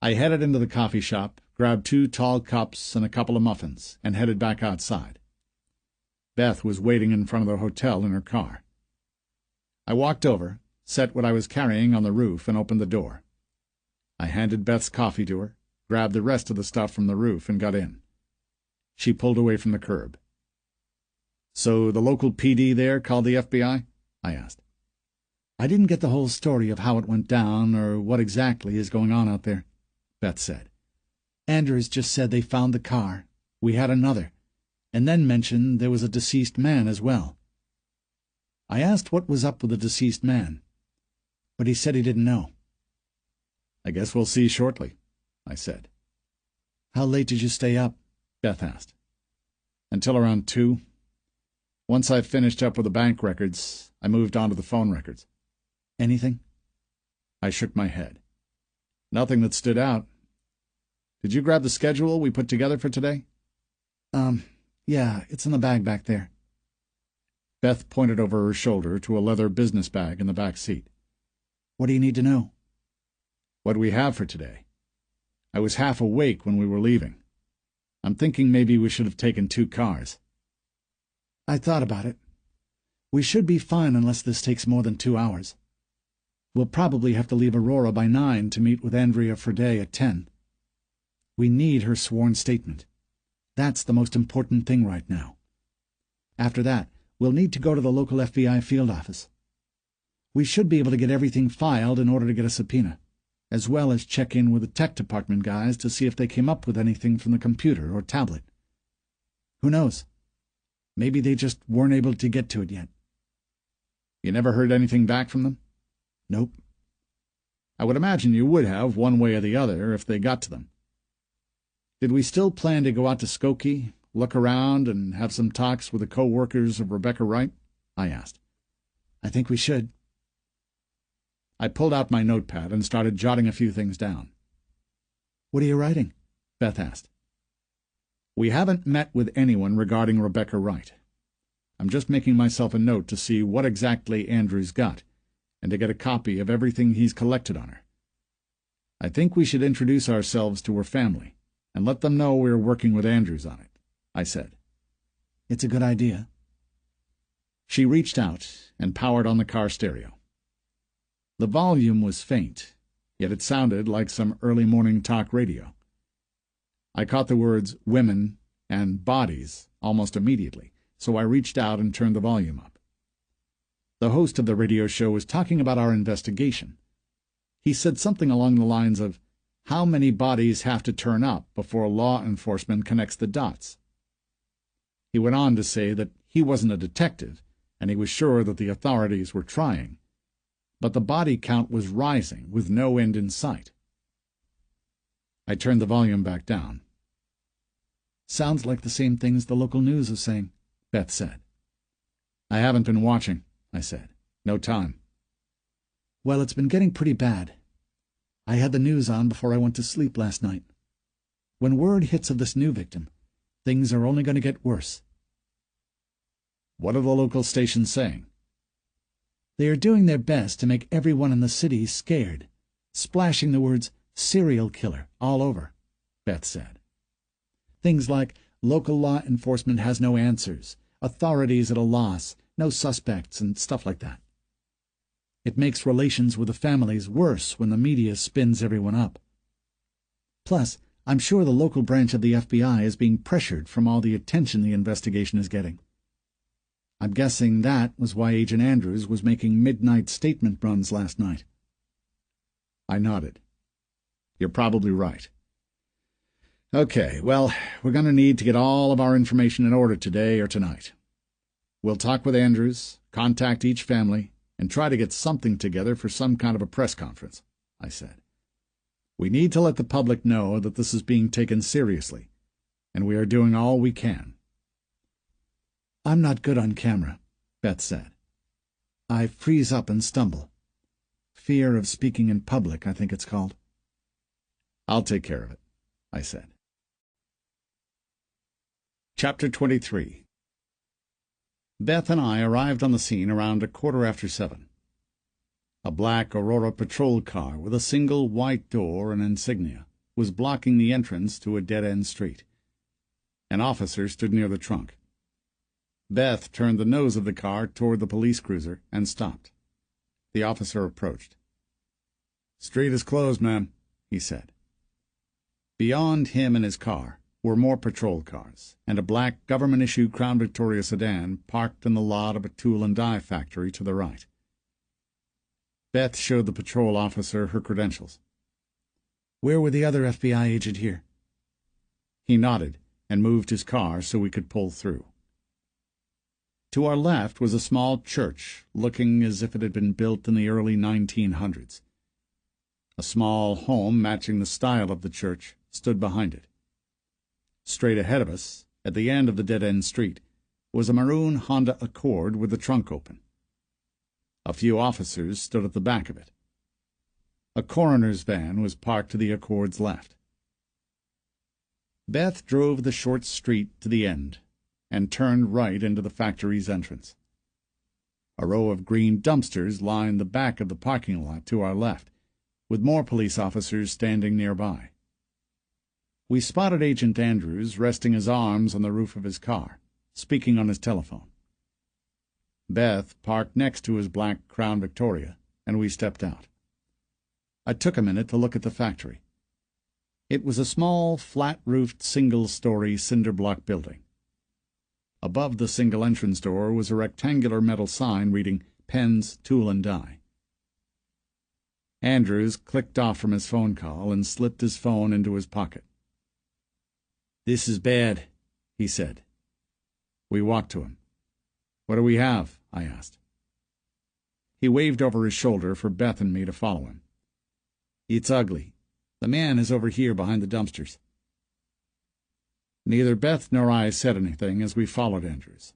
Speaker 1: I headed into the coffee shop, grabbed 2 tall cups and a couple of muffins, and headed back outside. Beth was waiting in front of the hotel in her car. I walked over, set what I was carrying on the roof, and opened the door. I handed Beth's coffee to her, grabbed the rest of the stuff from the roof, and got in. She pulled away from the curb. "So the local PD there called the FBI?" I asked. "I didn't get the whole story of how it went down or what exactly is going on out there," Beth said. "Andrews just said they found the car. We had another, and then mentioned there was a deceased man as well. I asked what was up with the deceased man, but he said he didn't know." I guess we'll see shortly, I said.
Speaker 2: How late did you stay up?
Speaker 1: Beth asked. Until around 2. Once I finished up with the bank records, I moved on to the phone records.
Speaker 2: Anything?
Speaker 1: I shook my head. Nothing that stood out. Did you grab the schedule we put together for today?
Speaker 2: Yeah, it's in the bag back there.
Speaker 1: Beth pointed over her shoulder to a leather business bag in the back seat.
Speaker 2: What do you need to know?
Speaker 1: What we have for today. I was half awake when we were leaving. I'm thinking maybe we should have taken 2 cars.
Speaker 2: I thought about it. We should be fine unless this takes more than 2 hours. We'll probably have to leave Aurora by 9 to meet with Andrea Friday at 10. We need her sworn statement. That's the most important thing right now. After that, we'll need to go to the local FBI field office. We should be able to get everything filed in order to get a subpoena, as well as check in with the tech department guys to see if they came up with anything from the computer or tablet. Who knows? Maybe they just weren't able to get to it yet.
Speaker 1: You never heard anything back from them?
Speaker 2: Nope.
Speaker 1: I would imagine you would have, one way or the other, if they got to them. Did we still plan to go out to Skokie, look around, and have some talks with the co-workers of Rebecca Wright? I asked.
Speaker 2: I think we should.
Speaker 1: I pulled out my notepad and started jotting a few things down.
Speaker 2: What are you writing?
Speaker 1: Beth asked. We haven't met with anyone regarding Rebecca Wright. I'm just making myself a note to see what exactly Andrew's got, and to get a copy of everything he's collected on her. I think we should introduce ourselves to her family, and let them know we're working with Andrews on it, I said.
Speaker 2: It's a good idea.
Speaker 1: She reached out and powered on the car stereo. The volume was faint, yet it sounded like some early morning talk radio. I caught the words women and bodies almost immediately, so I reached out and turned the volume up. The host of the radio show was talking about our investigation. He said something along the lines of, how many bodies have to turn up before law enforcement connects the dots? He went on to say that he wasn't a detective, and he was sure that the authorities were trying, but the body count was rising with no end in sight. I turned the volume back down.
Speaker 2: Sounds like the same things the local news is saying, Beth said.
Speaker 1: I haven't been watching, I said. No time.
Speaker 2: Well, it's been getting pretty bad. I had the news on before I went to sleep last night. When word hits of this new victim, things are only going to get worse.
Speaker 1: What are the local stations saying?
Speaker 2: They are doing their best to make everyone in the city scared, splashing the words serial killer all over, Beth said. Things like local law enforcement has no answers, authorities at a loss, no suspects, and stuff like that. It makes relations with the families worse when the media spins everyone up. Plus, I'm sure the local branch of the FBI is being pressured from all the attention the investigation is getting. I'm guessing that was why Agent Andrews was making midnight statement runs last night.
Speaker 1: I nodded. You're probably right. Okay, well, we're going to need to get all of our information in order today or tonight. We'll talk with Andrews, contact each family, and try to get something together for some kind of a press conference, I said. We need to let the public know that this is being taken seriously, and we are doing all we can.
Speaker 2: I'm not good on camera, Beth said. I freeze up and stumble. Fear of speaking in public, I think it's called.
Speaker 1: I'll take care of it, I said. Chapter 23. Beth and I arrived on the scene around 7:15. A black Aurora patrol car with a single white door and insignia was blocking the entrance to a dead-end street. An officer stood near the trunk. Beth turned the nose of the car toward the police cruiser and stopped. The officer approached. "Street is closed, ma'am," he said. Beyond him and his car were more patrol cars, and a black government-issued Crown Victoria sedan parked in the lot of a tool-and-die factory to the right. Beth showed the patrol officer her credentials.
Speaker 2: "Where were the other FBI agent here?"
Speaker 1: He nodded and moved his car so we could pull through. To our left was a small church, looking as if it had been built in the early 1900s. A small home matching the style of the church stood behind it. Straight ahead of us, at the end of the dead-end street, was a maroon Honda Accord with the trunk open. A few officers stood at the back of it. A coroner's van was parked to the Accord's left. Beth drove the short street to the end and turned right into the factory's entrance. A row of green dumpsters lined the back of the parking lot to our left, with more police officers standing nearby. We spotted Agent Andrews resting his arms on the roof of his car, speaking on his telephone. Beth parked next to his black Crown Victoria, and we stepped out. I took a minute to look at the factory. It was a small, flat-roofed, single-story cinder-block building. Above the single entrance door was a rectangular metal sign reading Pens, Tool and Die. Andrews clicked off from his phone call and slipped his phone into his pocket. "This is bad," he said. We walked to him. "What do we have?" I asked. He waved over his shoulder for Beth and me to follow him. "It's ugly. The man is over here behind the dumpsters." Neither Beth nor I said anything as we followed Andrews.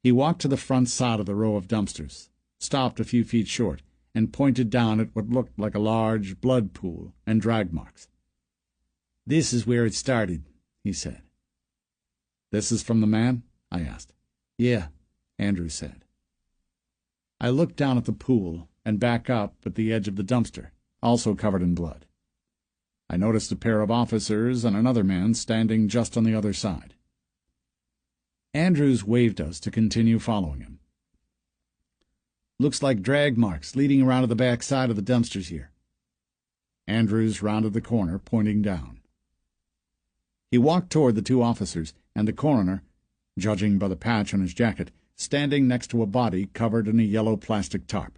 Speaker 1: He walked to the front side of the row of dumpsters, stopped a few feet short, and pointed down at what looked like a large blood pool and drag marks. "This is where it started," he said. "This is from the man?" I asked. "Yeah," Andrews said. I looked down at the pool and back up at the edge of the dumpster, also covered in blood. I noticed a pair of officers and another man standing just on the other side. Andrews waved us to continue following him. "Looks like drag marks leading around to the back side of the dumpsters here." Andrews rounded the corner, pointing down. He walked toward the two officers and the coroner, judging by the patch on his jacket, standing next to a body covered in a yellow plastic tarp.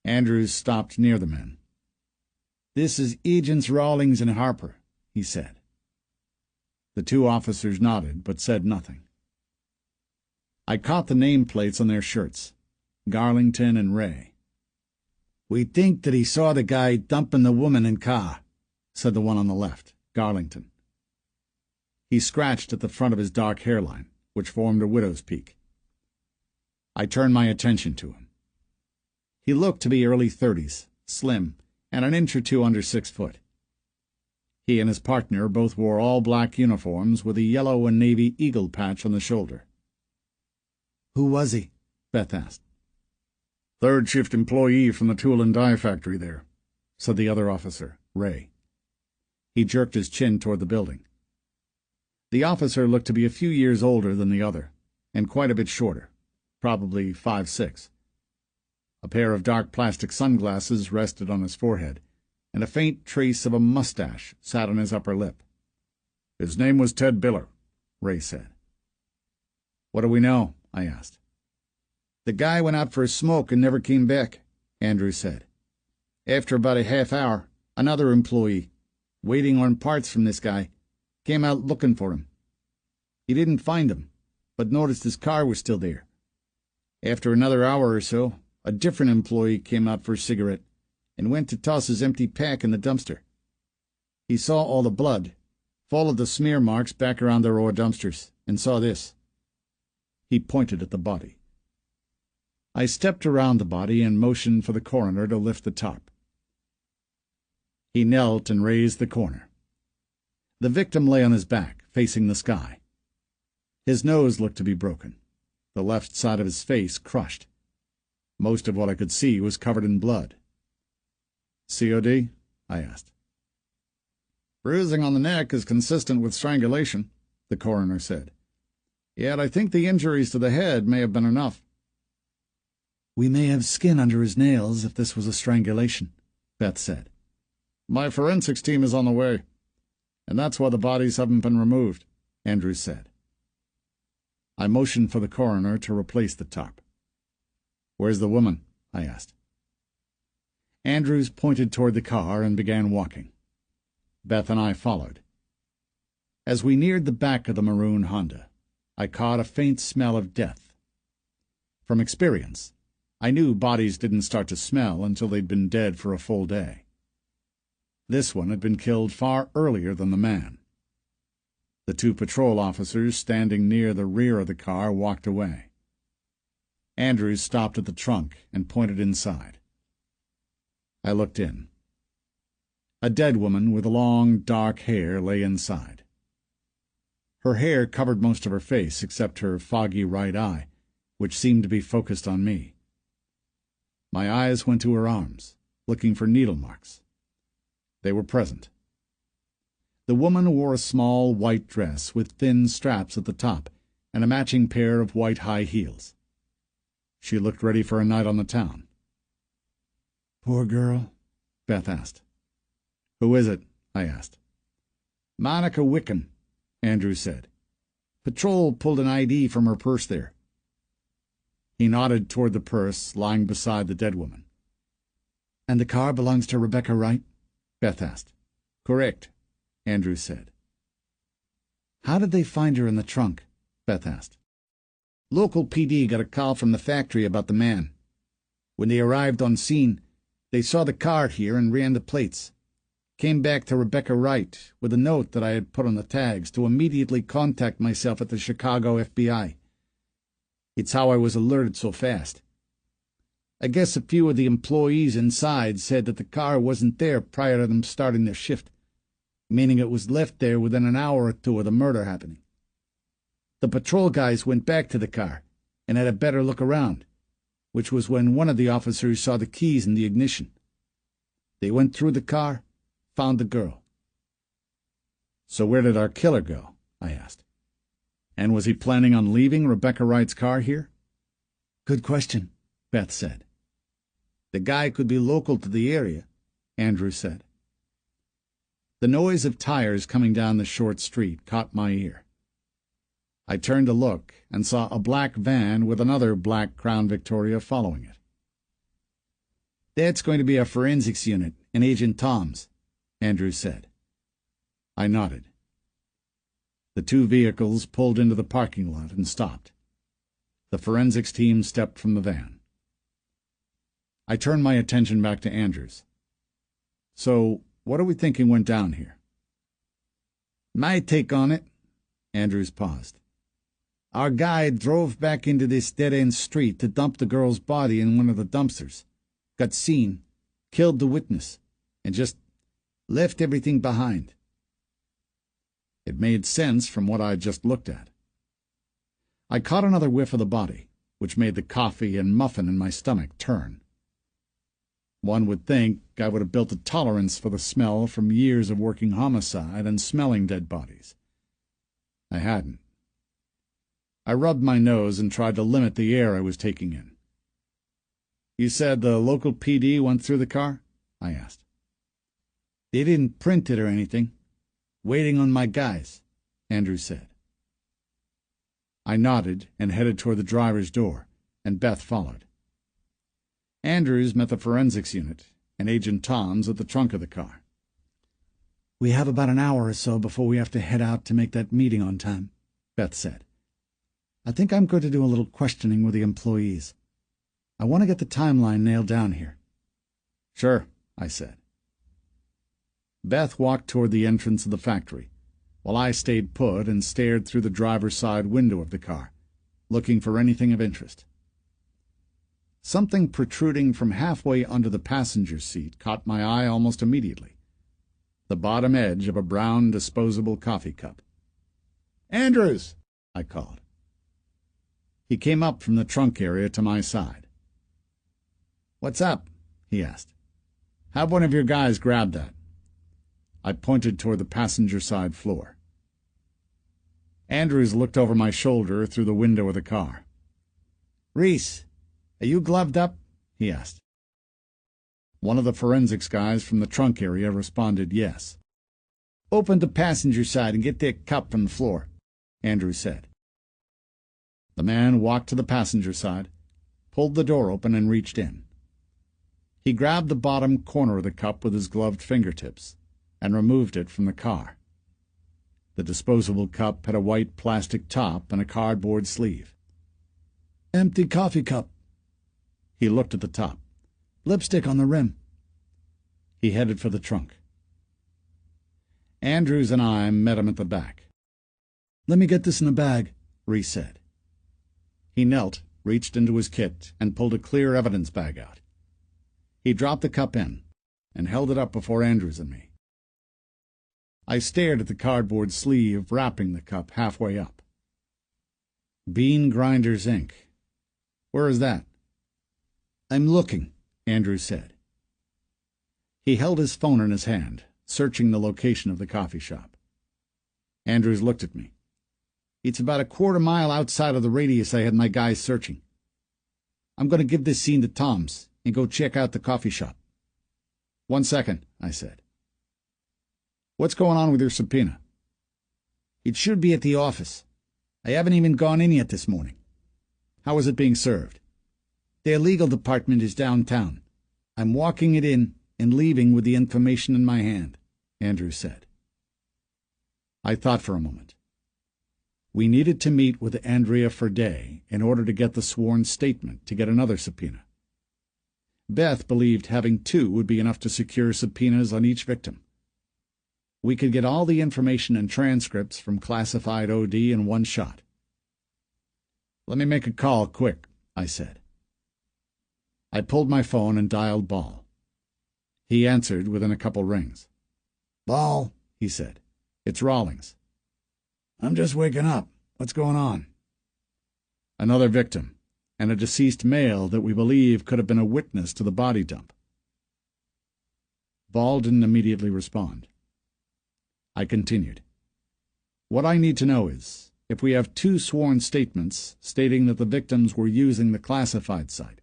Speaker 1: Andrews stopped near the men. "This is Agents Rawlings and Harper," he said. The two officers nodded, but said nothing. I caught the nameplates on their shirts, Garlington and Ray. "We think that he saw the guy dumping the woman in car," said the one on the left, Garlington. He scratched at the front of his dark hairline, which formed a widow's peak. I turned my attention to him. He looked to be early 30s, slim, and an inch or two under 6 foot. He and his partner both wore all-black uniforms with a yellow and navy eagle patch on the shoulder. "Who was he?" Beth asked. "Third-shift employee from the tool and die factory there," said the other officer, Ray. He jerked his chin toward the building. The officer looked to be a few years older than the other, and quite a bit shorter, probably 5'6". A pair of dark plastic sunglasses rested on his forehead, and a faint trace of a mustache sat on his upper lip. "His name was Ted Biller," Ray said. "What do we know?" I asked. "The guy went out for a smoke and never came back," Andrews said. "After about a half hour, another employee, waiting on parts from this guy, came out looking for him. He didn't find him, but noticed his car was still there. After another hour or so, a different employee came out for a cigarette and went to toss his empty pack in the dumpster. He saw all the blood, followed the smear marks back around the row of dumpsters, and saw this." He pointed at the body. I stepped around the body and motioned for the coroner to lift the tarp. He knelt and raised the corner. The victim lay on his back, facing the sky. His nose looked to be broken, the left side of his face crushed. Most of what I could see was covered in blood. "COD?" I asked. "Bruising on the neck is consistent with strangulation," the coroner said. "Yet I think the injuries to the head may have been enough." "We may have skin under his nails if this was a strangulation," Beth said. "My forensics team is on the way, and that's why the bodies haven't been removed," Andrews said. I motioned for the coroner to replace the tarp. "Where's the woman?" I asked. Andrews pointed toward the car and began walking. Beth and I followed. As we neared the back of the maroon Honda, I caught a faint smell of death. From experience, I knew bodies didn't start to smell until they'd been dead for a full day. This one had been killed far earlier than the man. The two patrol officers standing near the rear of the car walked away. Andrews stopped at the trunk and pointed inside. I looked in. A dead woman with long, dark hair lay inside. Her hair covered most of her face except her foggy right eye, which seemed to be focused on me. My eyes went to her arms, looking for needle marks. They were present. The woman wore a small white dress with thin straps at the top and a matching pair of white high heels. She looked ready for a night on the town.
Speaker 2: "Poor girl?"
Speaker 1: Beth asked. "Who is it?" I asked.
Speaker 3: "Monica Wickham," Andrews said. "Patrol pulled an ID from her purse there."
Speaker 1: He nodded toward the purse lying beside the dead woman.
Speaker 2: "And the car belongs to Rebecca Wright?"
Speaker 1: Beth asked.
Speaker 3: "Correct,"
Speaker 1: Andrews said.
Speaker 2: "How did they find her in the trunk?"
Speaker 1: Beth asked.
Speaker 3: "Local PD got a call from the factory about the man. When they arrived on scene, they saw the car here and ran the plates. Came back to Rebecca Wright with a note that I had put on the tags to immediately contact myself at the Chicago FBI. It's how I was alerted so fast. I guess a few of the employees inside said that the car wasn't there prior to them starting their shift, meaning it was left there within an hour or two of the murder happening. The patrol guys went back to the car and had a better look around, which was when one of the officers saw the keys in the ignition. They went through the car, found the girl."
Speaker 1: "So where did our killer go?" I asked. "And was he planning on leaving Rebecca Wright's car here?"
Speaker 2: "Good question," Beth said.
Speaker 3: "The guy could be local to the area," Andrews said.
Speaker 1: The noise of tires coming down the short street caught my ear. I turned to look and saw a black van with another black Crown Victoria following it.
Speaker 3: "That's going to be our forensics unit and Agent Tom's," Andrews said.
Speaker 1: I nodded. The two vehicles pulled into the parking lot and stopped. The forensics team stepped from the van. I turned my attention back to Andrews. "So, what are we thinking went down here?"
Speaker 3: "My take on it," Andrews paused. "Our guy drove back into this dead-end street to dump the girl's body in one of the dumpsters, got seen, killed the witness, and just left everything behind."
Speaker 1: It made sense from what I'd just looked at. I caught another whiff of the body, which made the coffee and muffin in my stomach turn. One would think I would have built a tolerance for the smell from years of working homicide and smelling dead bodies. I hadn't. I rubbed my nose and tried to limit the air I was taking in. "You said the local PD went through the car?" I asked.
Speaker 3: "They didn't print it or anything. Waiting on my guys," Andrews said.
Speaker 1: I nodded and headed toward the driver's door, and Beth followed. Andrews met the forensics unit and Agent Tom's at the trunk of the car.
Speaker 2: "We have about an hour or so before we have to head out to make that meeting on time," Beth said. "I think I'm going to do a little questioning with the employees. I want to get the timeline nailed down here."
Speaker 1: "Sure," I said. Beth walked toward the entrance of the factory, while I stayed put and stared through the driver's side window of the car, looking for anything of interest. Something protruding from halfway under the passenger seat caught my eye almost immediately. The bottom edge of a brown disposable coffee cup. "Andrews!" I called. He came up from the trunk area to my side.
Speaker 3: "What's up?"
Speaker 1: he asked. "Have one of your guys grab that." I pointed toward the passenger side floor. Andrews looked over my shoulder through the window of the car.
Speaker 3: "Reese, are you gloved up?" he asked.
Speaker 1: One of the forensics guys from the trunk area responded yes.
Speaker 3: "Open the passenger side and get that cup from the floor," Andrews said.
Speaker 1: The man walked to the passenger side, pulled the door open, and reached in. He grabbed the bottom corner of the cup with his gloved fingertips and removed it from the car. The disposable cup had a white plastic top and a cardboard sleeve.
Speaker 2: "Empty coffee cup,"
Speaker 1: He looked at the top. "Lipstick on the rim." He headed for the trunk. Andrews and I met him at the back. "Let me get this in a bag," Reese said. He knelt, reached into his kit, and pulled a clear evidence bag out. He dropped the cup in and held it up before Andrews and me. I stared at the cardboard sleeve wrapping the cup halfway up. "Bean Grinders, Inc. Where is that?" "I'm looking," Andrews said. He held his phone in his hand, searching the location of the coffee shop. Andrews looked at me. "It's about a quarter-mile outside of the radius I had my guys searching. I'm going to give this scene to Tom's and go check out the coffee shop." "1 second," I said. "What's going on with your subpoena?" "It should be at the office. I haven't even gone in yet this morning." "How is it being served?" "Their legal department is downtown. I'm walking it in and leaving with the information in my hand," Andrews said. I thought for a moment. We needed to meet with Andrea Ferday in order to get the sworn statement to get another subpoena. Beth believed having 2 would be enough to secure subpoenas on each victim. We could get all the information and transcripts from classified OD in one shot. "Let me make a call, quick," I said. I pulled my phone and dialed Ball. He answered within a couple rings. "Ball," he said. "It's Rawlings." "I'm just waking up. What's going on?" "Another victim, and a deceased male that we believe could have been a witness to the body dump." Ball didn't immediately respond. I continued. "What I need to know is, if we have 2 sworn statements stating that the victims were using the classified site,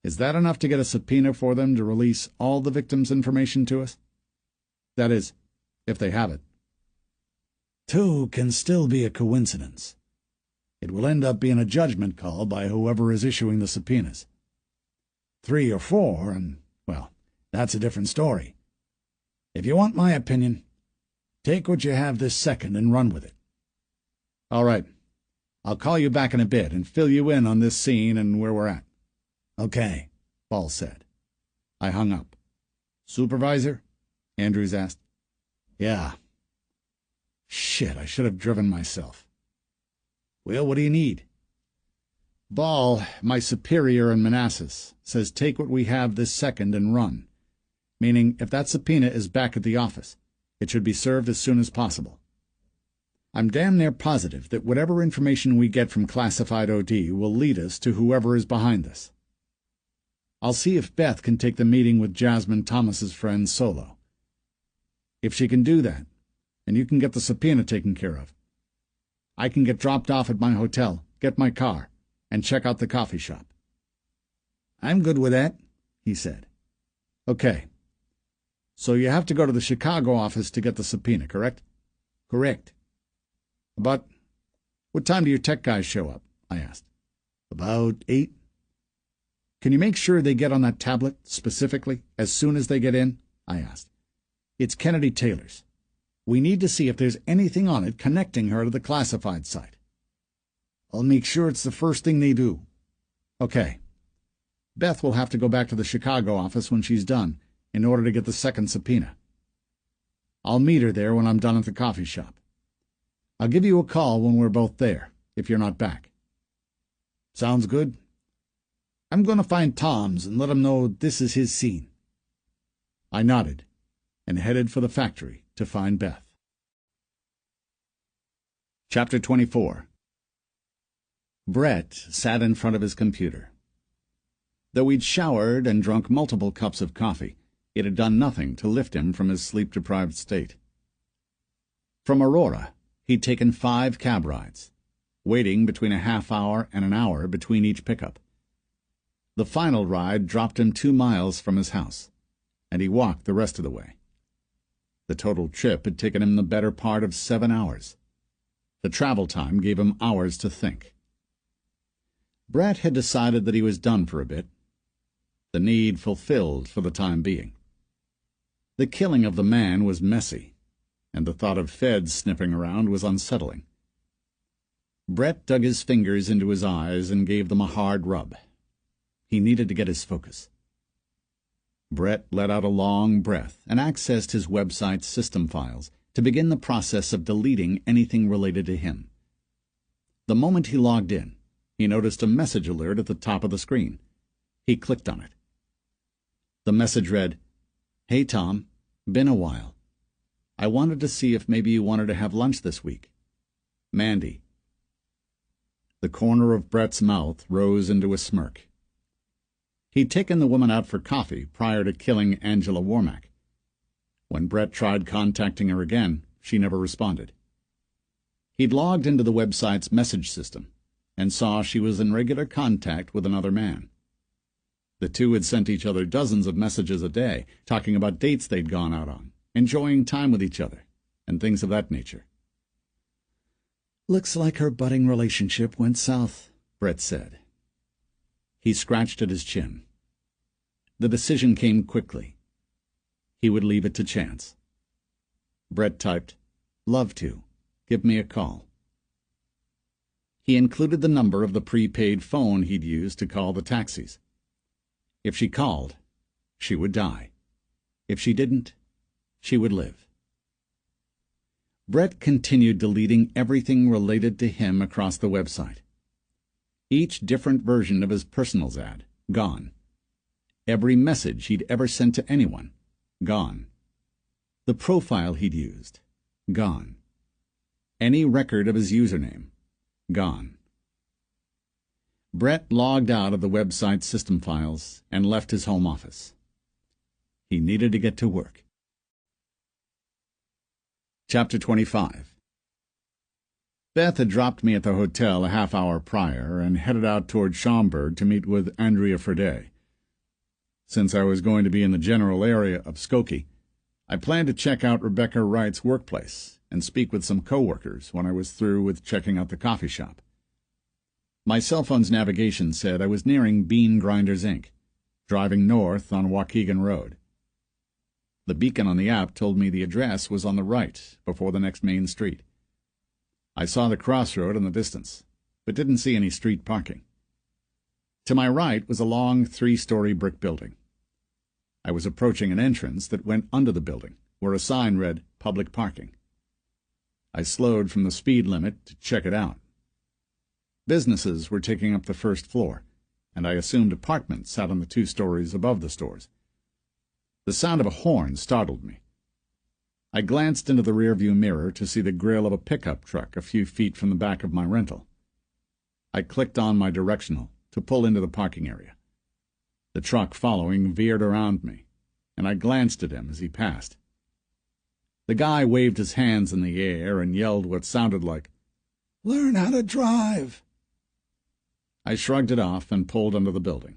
Speaker 1: is that enough to get a subpoena for them to release all the victims' information to us? That is, if they have it." "2 can still be a coincidence. It will end up being a judgment call by whoever is issuing the subpoenas. 3 or 4, and, well, that's a different story. If you want my opinion, take what you have this second and run with it." "All right. I'll call you back in a bit and fill you in on this scene and where we're at." "Okay," Ball said. I hung up. "Supervisor?" Andrews asked. "Yeah." Shit, I should have driven myself. "Well, what do you need?" "Ball, my superior in Manassas, says take what we have this second and run. Meaning, if that subpoena is back at the office, it should be served as soon as possible. I'm damn near positive that whatever information we get from classified OD will lead us to whoever is behind this. I'll see if Beth can take the meeting with Jasmine Thomas's friend solo. If she can do that, and you can get the subpoena taken care of, I can get dropped off at my hotel, get my car, and check out the coffee shop." "I'm good with that," he said. "Okay. So you have to go to the Chicago office to get the subpoena, correct?" "Correct." "But what time do your tech guys show up?" I asked.
Speaker 2: "About 8.
Speaker 1: "Can you make sure they get on that tablet, specifically, as soon as they get in?" I asked. "It's Kennedy Taylor's. We need to see if there's anything on it connecting her to the classified site."
Speaker 2: "I'll make sure it's the first thing they do."
Speaker 1: "Okay. Beth will have to go back to the Chicago office when she's done, in order to get the second subpoena. I'll meet her there when I'm done at the coffee shop. I'll give you a call when we're both there, if you're not back."
Speaker 2: "Sounds good. I'm going to find Tom's and let him know this is his scene."
Speaker 1: I nodded and headed for the factory to find Beth. Chapter 24. Brett sat in front of his computer. Though he'd showered and drunk multiple cups of coffee, it had done nothing to lift him from his sleep-deprived state. From Aurora, he'd taken 5 cab rides, waiting between a half-hour and an hour between each pickup. The final ride dropped him 2 miles from his house, and he walked the rest of the way. The total trip had taken him the better part of 7 hours. The travel time gave him hours to think. Brett had decided that he was done for a bit. The need fulfilled for the time being. The killing of the man was messy, and the thought of feds sniffing around was unsettling. Brett dug his fingers into his eyes and gave them a hard rub. He needed to get his focus. Brett let out a long breath and accessed his website's system files to begin the process of deleting anything related to him. The moment he logged in, he noticed a message alert at the top of the screen. He clicked on it. The message read, "Hey Tom, been a while. I wanted to see if maybe you wanted to have lunch this week. Mandy." The corner of Brett's mouth rose into a smirk. He'd taken the woman out for coffee prior to killing Angela Warmack. When Brett tried contacting her again, she never responded. He'd logged into the website's message system and saw she was in regular contact with another man. The two had sent each other dozens of messages a day, talking about dates they'd gone out on, enjoying time with each other, and things of that nature. "Looks like her budding relationship went south," Brett said. He scratched at his chin. The decision came quickly. He would leave it to chance. Brett typed, "Love to. Give me a call." He included the number of the prepaid phone he'd used to call the taxis. If she called, she would die. If she didn't, she would live. Brett continued deleting everything related to him across the website. Each different version of his personals ad, gone. Every message he'd ever sent to anyone, gone. The profile he'd used, gone. Any record of his username, gone. Brett logged out of the website's system files and left his home office. He needed to get to work. Chapter 25. Beth had dropped me at the hotel a half-hour prior and headed out toward Schaumburg to meet with Andrea Frede. Since I was going to be in the general area of Skokie, I planned to check out Rebecca Wright's workplace and speak with some coworkers when I was through with checking out the coffee shop. My cell phone's navigation said I was nearing Bean Grinders, Inc., driving north on Waukegan Road. The beacon on the app told me the address was on the right, before the next main street. I saw the crossroad in the distance, but didn't see any street parking. To my right was a long 3-story brick building. I was approaching an entrance that went under the building, where a sign read, "Public Parking." I slowed from the speed limit to check it out. Businesses were taking up the first floor, and I assumed apartments sat on the 2 stories above the stores. The sound of a horn startled me. I glanced into the rearview mirror to see the grill of a pickup truck a few feet from the back of my rental. I clicked on my directional to pull into the parking area. The truck following veered around me, and I glanced at him as he passed. The guy waved his hands in the air and yelled what sounded like, "Learn how to drive!" I shrugged it off and pulled under the building.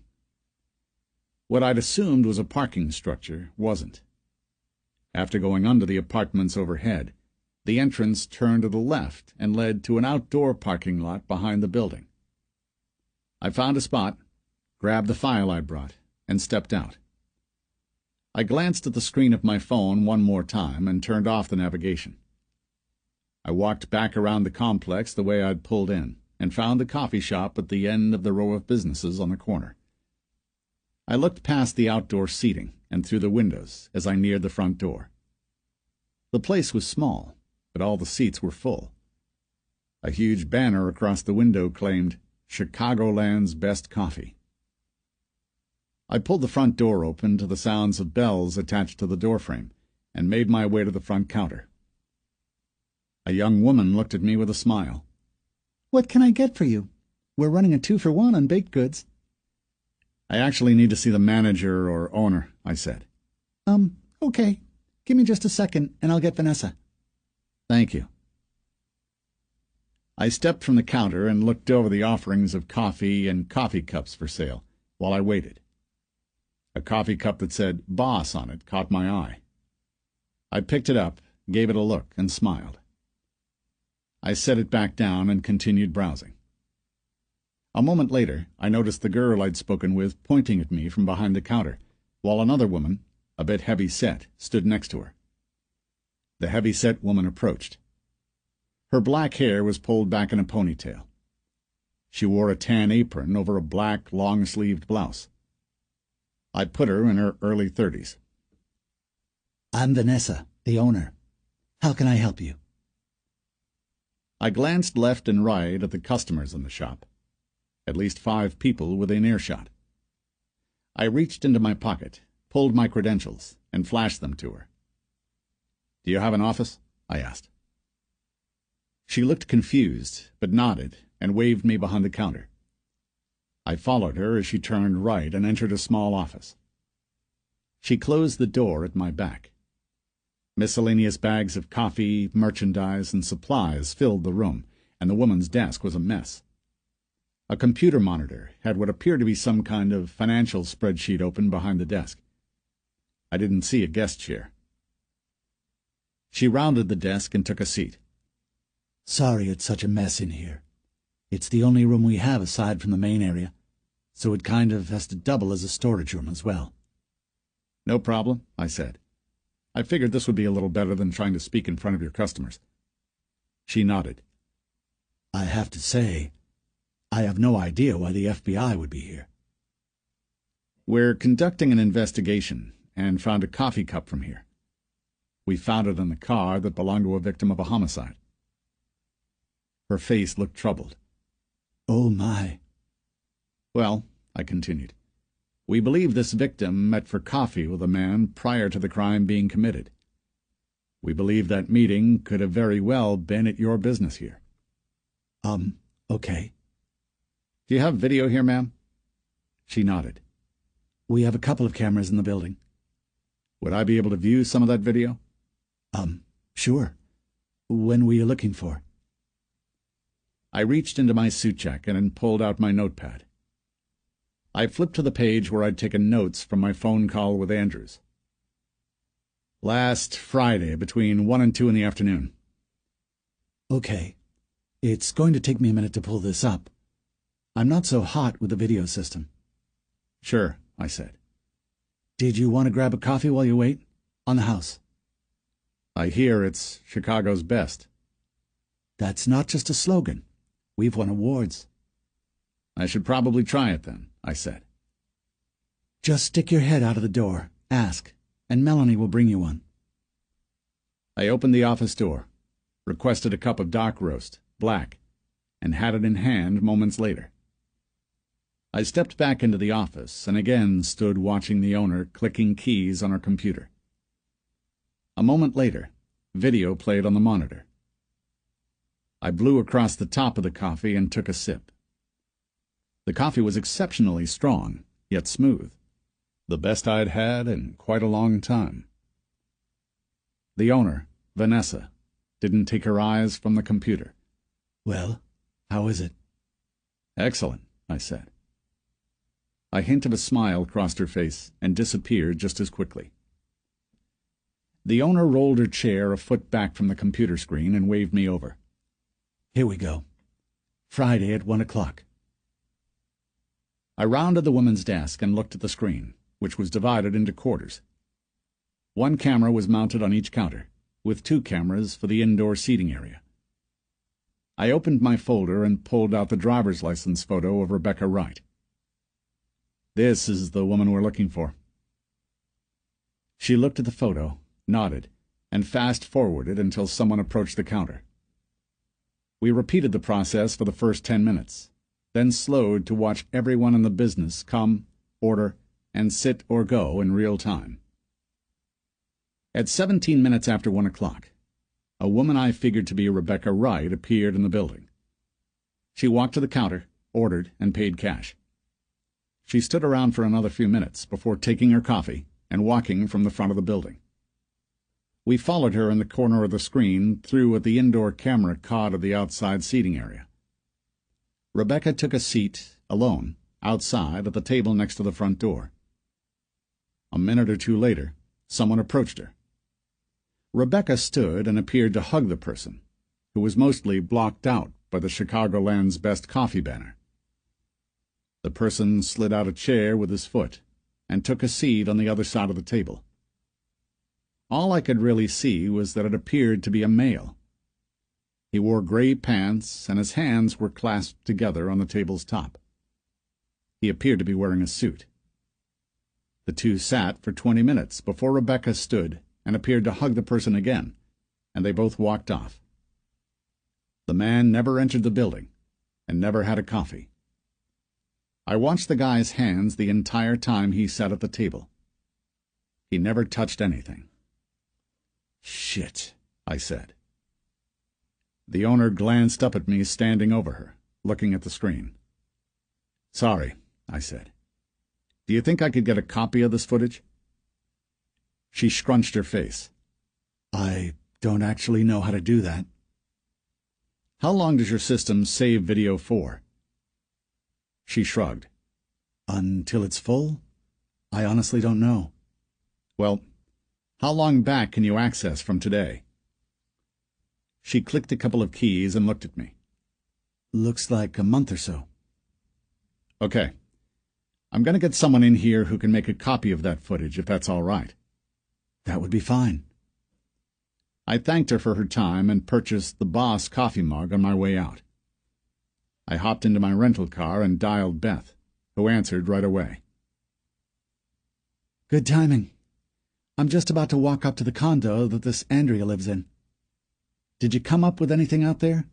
Speaker 1: What I'd assumed was a parking structure wasn't. After going under the apartments overhead, the entrance turned to the left and led to an outdoor parking lot behind the building. I found a spot, grabbed the file I'd brought, and stepped out. I glanced at the screen of my phone one more time and turned off the navigation. I walked back around the complex the way I'd pulled in, and found the coffee shop at the end of the row of businesses on the corner. I looked past the outdoor seating and through the windows as I neared the front door. The place was small, but all the seats were full. A huge banner across the window claimed, "Chicagoland's Best Coffee." I pulled the front door open to the sounds of bells attached to the doorframe and made my way to the front counter. A young woman looked at me with a smile. "What can I get for you? We're running a 2-for-1 on baked goods." "I actually need to see the manager or owner," I said. Okay. Give me just a second, and I'll get Vanessa." "Thank you." I stepped from the counter and looked over the offerings of coffee and coffee cups for sale while I waited. A coffee cup that said "Boss" on it caught my eye. I picked it up, gave it a look, and smiled. I set it back down and continued browsing. A moment later, I noticed the girl I'd spoken with pointing at me from behind the counter, while another woman, a bit heavy-set, stood next to her. The heavy-set woman approached. Her black hair was pulled back in a ponytail. She wore a tan apron over a black, long-sleeved blouse. I put her in her early 30s.
Speaker 2: I'm Vanessa, the owner. How can I help you?
Speaker 1: I glanced left and right at the customers in the shop. At least 5 people within earshot. I reached into my pocket, pulled my credentials, and flashed them to her. "Do you have an office?" I asked. She looked confused, but nodded and waved me behind the counter. I followed her as she turned right and entered a small office. She closed the door at my back. Miscellaneous bags of coffee, merchandise, and supplies filled the room, and the woman's desk was a mess. A computer monitor had what appeared to be some kind of financial spreadsheet open behind the desk. I didn't see a guest chair. She rounded the desk and took a seat.
Speaker 2: Sorry it's such a mess in here. It's the only room we have aside from the main area, so it kind of has to double as a storage room as well.
Speaker 1: "No problem," I said. "I figured this would be a little better than trying to speak in front of your customers." She nodded.
Speaker 2: I have to say, I have no idea why the FBI would be here.
Speaker 1: "We're conducting an investigation and found a coffee cup from here. We found it in the car that belonged to a victim of a homicide." Her face looked troubled.
Speaker 2: Oh, my.
Speaker 1: "Well," I continued, "we believe this victim met for coffee with a man prior to the crime being committed. We believe that meeting could have very well been at your business here."
Speaker 2: Okay.
Speaker 1: "Do you have video here, ma'am?" She nodded.
Speaker 2: We have a couple of cameras in the building.
Speaker 1: "Would I be able to view some of that video?"
Speaker 2: Sure. When were you looking for?
Speaker 1: I reached into my suit jacket and pulled out my notepad. I flipped to the page where I'd taken notes from my phone call with Andrews. "Last Friday, between 1 and 2 in the afternoon."
Speaker 2: Okay. It's going to take me a minute to pull this up. I'm not so hot with the video system.
Speaker 1: "Sure," I said.
Speaker 2: Did you want to grab a coffee while you wait? On the house.
Speaker 1: "I hear it's Chicago's best."
Speaker 2: That's not just a slogan. We've won awards.
Speaker 1: "I should probably try it then," I said.
Speaker 2: Just stick your head out of the door, ask, and Melanie will bring you one.
Speaker 1: I opened the office door, requested a cup of dark roast, black, and had it in hand moments later. I stepped back into the office and again stood watching the owner clicking keys on her computer. A moment later, video played on the monitor. I blew across the top of the coffee and took a sip. The coffee was exceptionally strong, yet smooth. The best I'd had in quite a long time. The owner, Vanessa, didn't take her eyes from the computer.
Speaker 2: Well, how is it?
Speaker 1: "Excellent," I said. A hint of a smile crossed her face and disappeared just as quickly. The owner rolled her chair a foot back from the computer screen and waved me over.
Speaker 2: Here we go. Friday at 1 o'clock.
Speaker 1: I rounded the woman's desk and looked at the screen, which was divided into quarters. 1 camera was mounted on each counter, with 2 cameras for the indoor seating area. I opened my folder and pulled out the driver's license photo of Rebecca Wright. "This is the woman we're looking for." She looked at the photo, nodded, and fast-forwarded until someone approached the counter. We repeated the process for the first 10 minutes, then slowed to watch everyone in the business come, order, and sit or go in real time. At 17 minutes after 1 o'clock, a woman I figured to be Rebecca Wright appeared in the building. She walked to the counter, ordered, and paid cash. She stood around for another few minutes before taking her coffee and walking from the front of the building. We followed her in the corner of the screen through what the indoor camera caught of the outside seating area. Rebecca took a seat, alone, outside at the table next to the front door. A minute or two later, someone approached her. Rebecca stood and appeared to hug the person, who was mostly blocked out by the Chicagoland's Best Coffee banner. The person slid out a chair with his foot and took a seat on the other side of the table. All I could really see was that it appeared to be a male. He wore gray pants, and his hands were clasped together on the table's top. He appeared to be wearing a suit. The two sat for 20 minutes before Rebecca stood and appeared to hug the person again, and they both walked off. The man never entered the building, and never had a coffee. I watched the guy's hands the entire time he sat at the table. He never touched anything. "Shit," I said. The owner glanced up at me standing over her, looking at the screen. "Sorry," I said. "Do you think I could get a copy of this footage?" She scrunched her face. "I don't actually know how to do that." "How long does your system save video for?" She shrugged. "Until it's full? I honestly don't know." "Well, how long back can you access from today?" She clicked a couple of keys and looked at me. "Looks like a month or so." "Okay. I'm going to get someone in here who can make a copy of that footage, if that's all right." "That would be fine." I thanked her for her time and purchased the Boss coffee mug on my way out. I hopped into my rental car and dialed Beth, who answered right away. "Good timing. I'm just about to walk up to the condo that this Andrea lives in. Did you come up with anything out there?"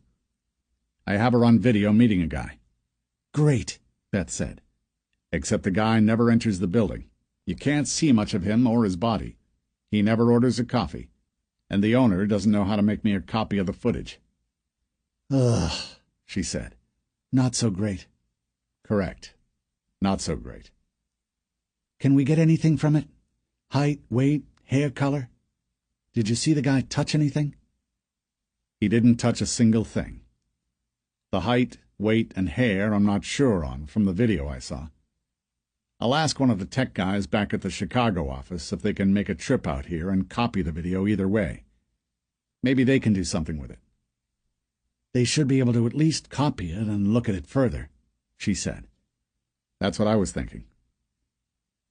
Speaker 1: "I have her on video meeting a guy." "Great," Beth said. "Except the guy never enters the building. You can't see much of him or his body. He never orders a coffee. And the owner doesn't know how to make me a copy of the footage." "Ugh," she said. "Not so great." "Correct. Not so great." "Can we get anything from it? Height, weight, hair color? Did you see the guy touch anything?" "He didn't touch a single thing. The height, weight, and hair I'm not sure on from the video I saw. I'll ask one of the tech guys back at the Chicago office if they can make a trip out here and copy the video either way. Maybe they can do something with it." "They should be able to at least copy it and look at it further," she said. "That's what I was thinking."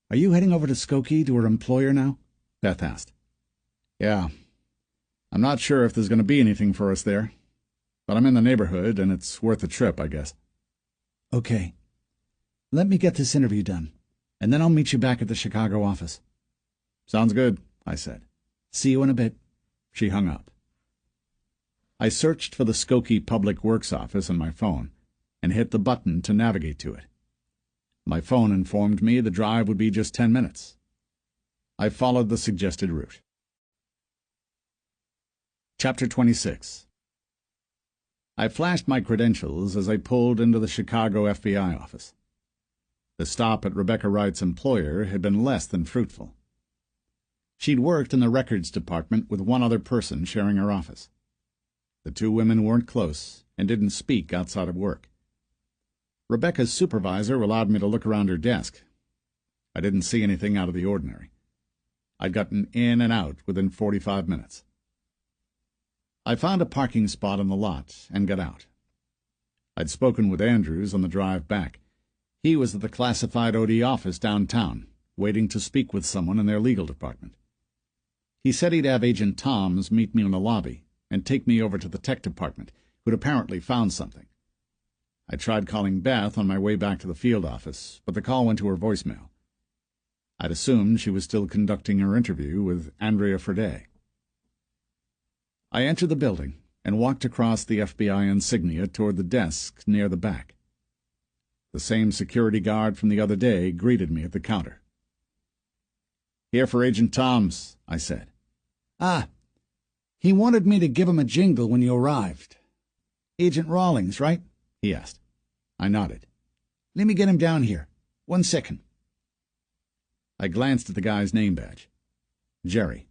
Speaker 1: "Are you heading over to Skokie to her employer now?" Beth asked. "Yeah. I'm not sure if there's going to be anything for us there, but I'm in the neighborhood, and it's worth a trip, I guess." "Okay. Let me get this interview done, and then I'll meet you back at the Chicago office." "Sounds good," I said. "See you in a bit." She hung up. I searched for the Skokie Public Works office on my phone and hit the button to navigate to it. My phone informed me the drive would be just 10 minutes. I followed the suggested route. Chapter 26. I flashed my credentials as I pulled into the Chicago FBI office. The stop at Rebecca Wright's employer had been less than fruitful. She'd worked in the records department with one other person sharing her office. The two women weren't close and didn't speak outside of work. Rebecca's supervisor allowed me to look around her desk. I didn't see anything out of the ordinary. I'd gotten in and out within 45 minutes. I found a parking spot on the lot and got out. I'd spoken with Andrews on the drive back. He was at the classified OD office downtown, waiting to speak with someone in their legal department. He said he'd have Agent Toms meet me in the lobby and take me over to the tech department, who'd apparently found something. I tried calling Beth on my way back to the field office, but the call went to her voicemail. I'd assumed she was still conducting her interview with Andrea Frede. I entered the building and walked across the FBI insignia toward the desk near the back. The same security guard from the other day greeted me at the counter. "Here for Agent Toms," I said. "Ah, he wanted me to give him a jingle when you arrived. Agent Rawlings, right?" he asked. I nodded. "Let me get him down here. 1 second." I glanced at the guy's name badge. Jerry.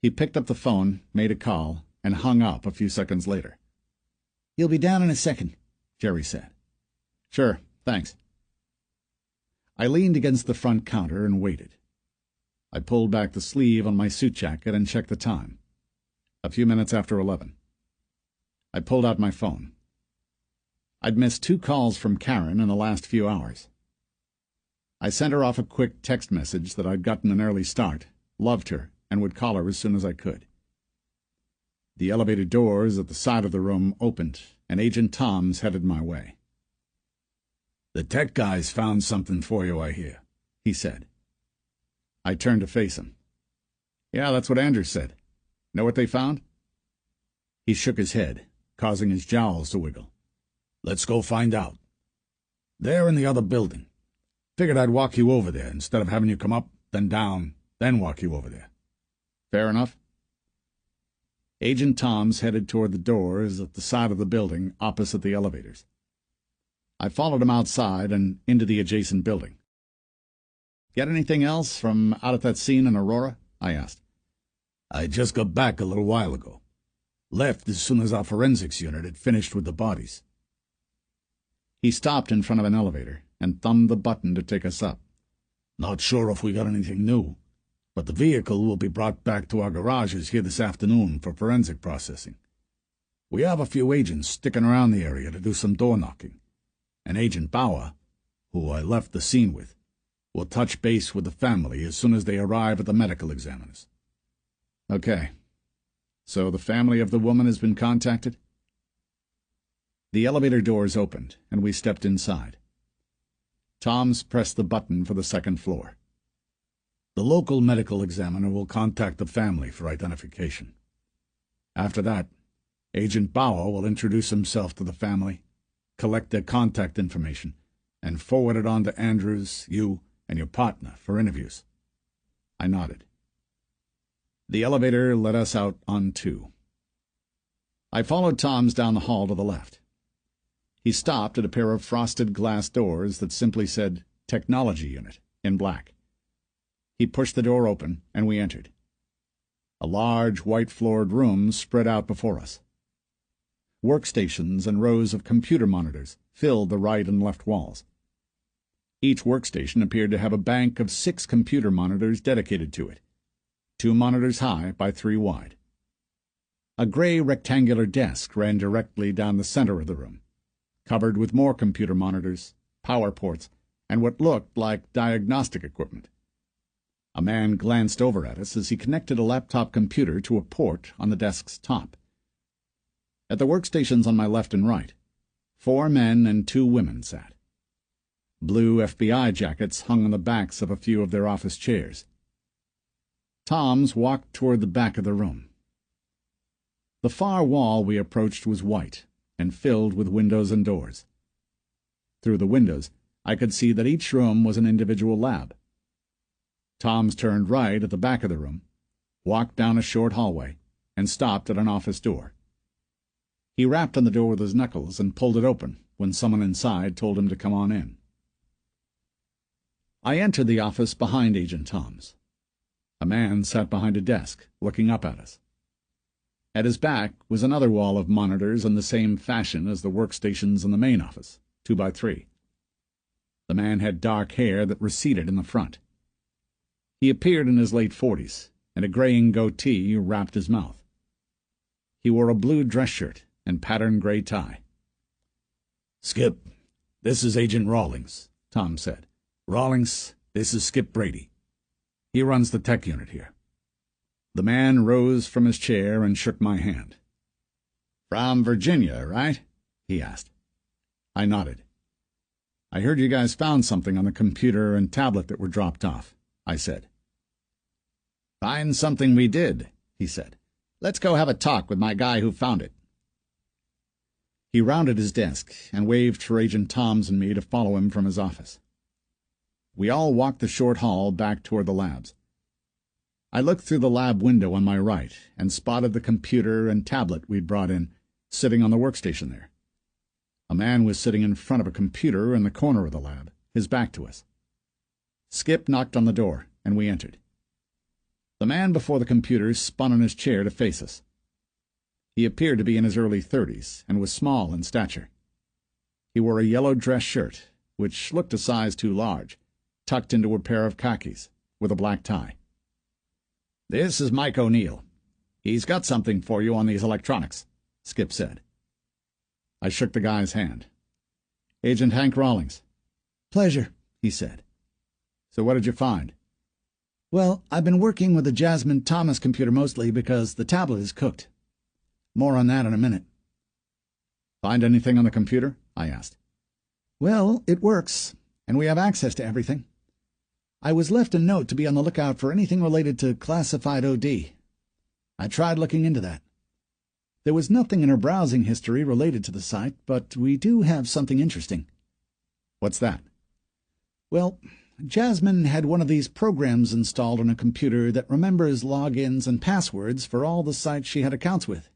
Speaker 1: He picked up the phone, made a call, and hung up a few seconds later. "He'll be down in a second," Jerry said. "Sure, thanks." I leaned against the front counter and waited. I pulled back the sleeve on my suit jacket and checked the time. A few minutes after 11. I pulled out my phone. I'd missed 2 calls from Karen in the last few hours. I sent her off a quick text message that I'd gotten an early start, loved her, and would call her as soon as I could. The elevator doors at the side of the room opened, and Agent Toms headed my way.
Speaker 3: "The tech guys found something for you, I hear," he said.
Speaker 1: I turned to face him. "Yeah, that's what Andrew said. Know what they found?"
Speaker 3: He shook his head, causing his jowls to wiggle. "Let's go find out. They're in the other building. Figured I'd walk you over there instead of having you come up, then down, then walk you over there."
Speaker 1: "Fair enough." Agent Toms headed toward the doors at the side of the building opposite the elevators. I followed him outside and into the adjacent building. "Get anything else from out at that scene in Aurora?" I asked.
Speaker 3: "I just got back a little while ago. Left as soon as our forensics unit had finished with the bodies."
Speaker 1: He stopped in front of an elevator and thumbed the button to take us up.
Speaker 3: "Not sure if we got anything new, but the vehicle will be brought back to our garages here this afternoon for forensic processing. We have a few agents sticking around the area to do some door knocking, and Agent Bauer, who I left the scene with, will touch base with the family as soon as they arrive at the medical examiners."
Speaker 1: "Okay. So the family of the woman has been contacted?" The elevator doors opened, and we stepped inside. Toms pressed the button for the second floor.
Speaker 3: "The local medical examiner will contact the family for identification. After that, Agent Bauer will introduce himself to the family, collect their contact information, and forward it on to Andrews, you, and your partner for interviews."
Speaker 1: I nodded. The elevator let us out on 2. I followed Toms down the hall to the left. He stopped at a pair of frosted glass doors that simply said Technology Unit in black. He pushed the door open, and we entered. A large, white-floored room spread out before us. Workstations and rows of computer monitors filled the right and left walls. Each workstation appeared to have a bank of 6 computer monitors dedicated to it, 2 monitors high by 3 wide. A gray rectangular desk ran directly down the center of the room, covered with more computer monitors, power ports, and what looked like diagnostic equipment. A man glanced over at us as he connected a laptop computer to a port on the desk's top. At the workstations on my left and right, 4 men and 2 women sat. Blue FBI jackets hung on the backs of a few of their office chairs. Toms walked toward the back of the room. The far wall we approached was white and filled with windows and doors. Through the windows, I could see that each room was an individual lab. Toms turned right at the back of the room, walked down a short hallway, and stopped at an office door. He rapped on the door with his knuckles and pulled it open when someone inside told him to come on in. I entered the office behind Agent Toms. A man sat behind a desk, looking up at us. At his back was another wall of monitors in the same fashion as the workstations in the main office, 2 by 3. The man had dark hair that receded in the front. He appeared in his late 40s, and a graying goatee wrapped his mouth. He wore a blue dress shirt and patterned gray tie.
Speaker 3: "Skip, this is Agent Rawlings," Tom said. "Rawlings, this is Skip Brady. He runs the tech unit here."
Speaker 1: The man rose from his chair and shook my hand. "From Virginia, right?" he asked. I nodded. "I heard you guys found something on the computer and tablet that were dropped off," I said. "Find something we did," he said. "Let's go have a talk with my guy who found it." He rounded his desk and waved for Agent Toms and me to follow him from his office. We all walked the short hall back toward the labs. I looked through the lab window on my right and spotted the computer and tablet we'd brought in, sitting on the workstation there. A man was sitting in front of a computer in the corner of the lab, his back to us. Skip knocked on the door, and we entered. The man before the computer spun in his chair to face us. He appeared to be in his early 30s and was small in stature. He wore a yellow dress shirt, which looked a size too large, tucked into a pair of khakis, with a black tie. "This is Mike O'Neill. He's got something for you on these electronics," Skip said. I shook the guy's hand. "Agent Hank Rawlings."
Speaker 2: "Pleasure," he said.
Speaker 1: "So what did you find?"
Speaker 2: "Well, I've been working with the Jasmine Thomas computer mostly because the tablet is cooked. More on that in a minute.
Speaker 3: Find anything on the computer? I asked.
Speaker 2: Well, it works, and we have access to everything. I was left a note to be on the lookout for anything related to classified OD. I tried looking into that. There was nothing in her browsing history related to the site, but we do have something interesting.
Speaker 3: What's that?
Speaker 2: Well, Jasmine had one of these programs installed on a computer that remembers logins and passwords for all the sites she had accounts with.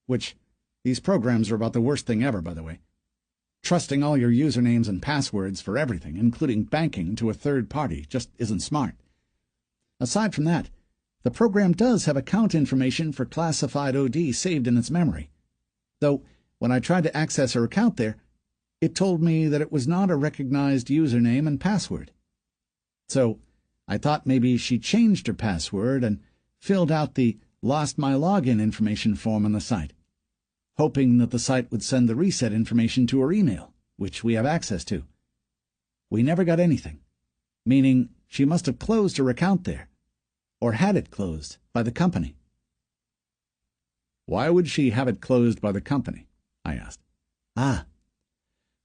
Speaker 2: Which, these programs are about the worst thing ever, by the way. Trusting all your usernames and passwords for everything, including banking, to a third party just isn't smart. Aside from that, the program does have account information for classified OD saved in its memory. Though, when I tried to access her account there, it told me that it was not a recognized username and password. So, I thought maybe she changed her password and filled out the Lost My Login information form on the site, hoping that the site would send the reset information to her email, which we have access to. We never got anything, meaning she must have closed her account there, or had it closed by the company.
Speaker 3: Why would she have it closed by the company? I asked.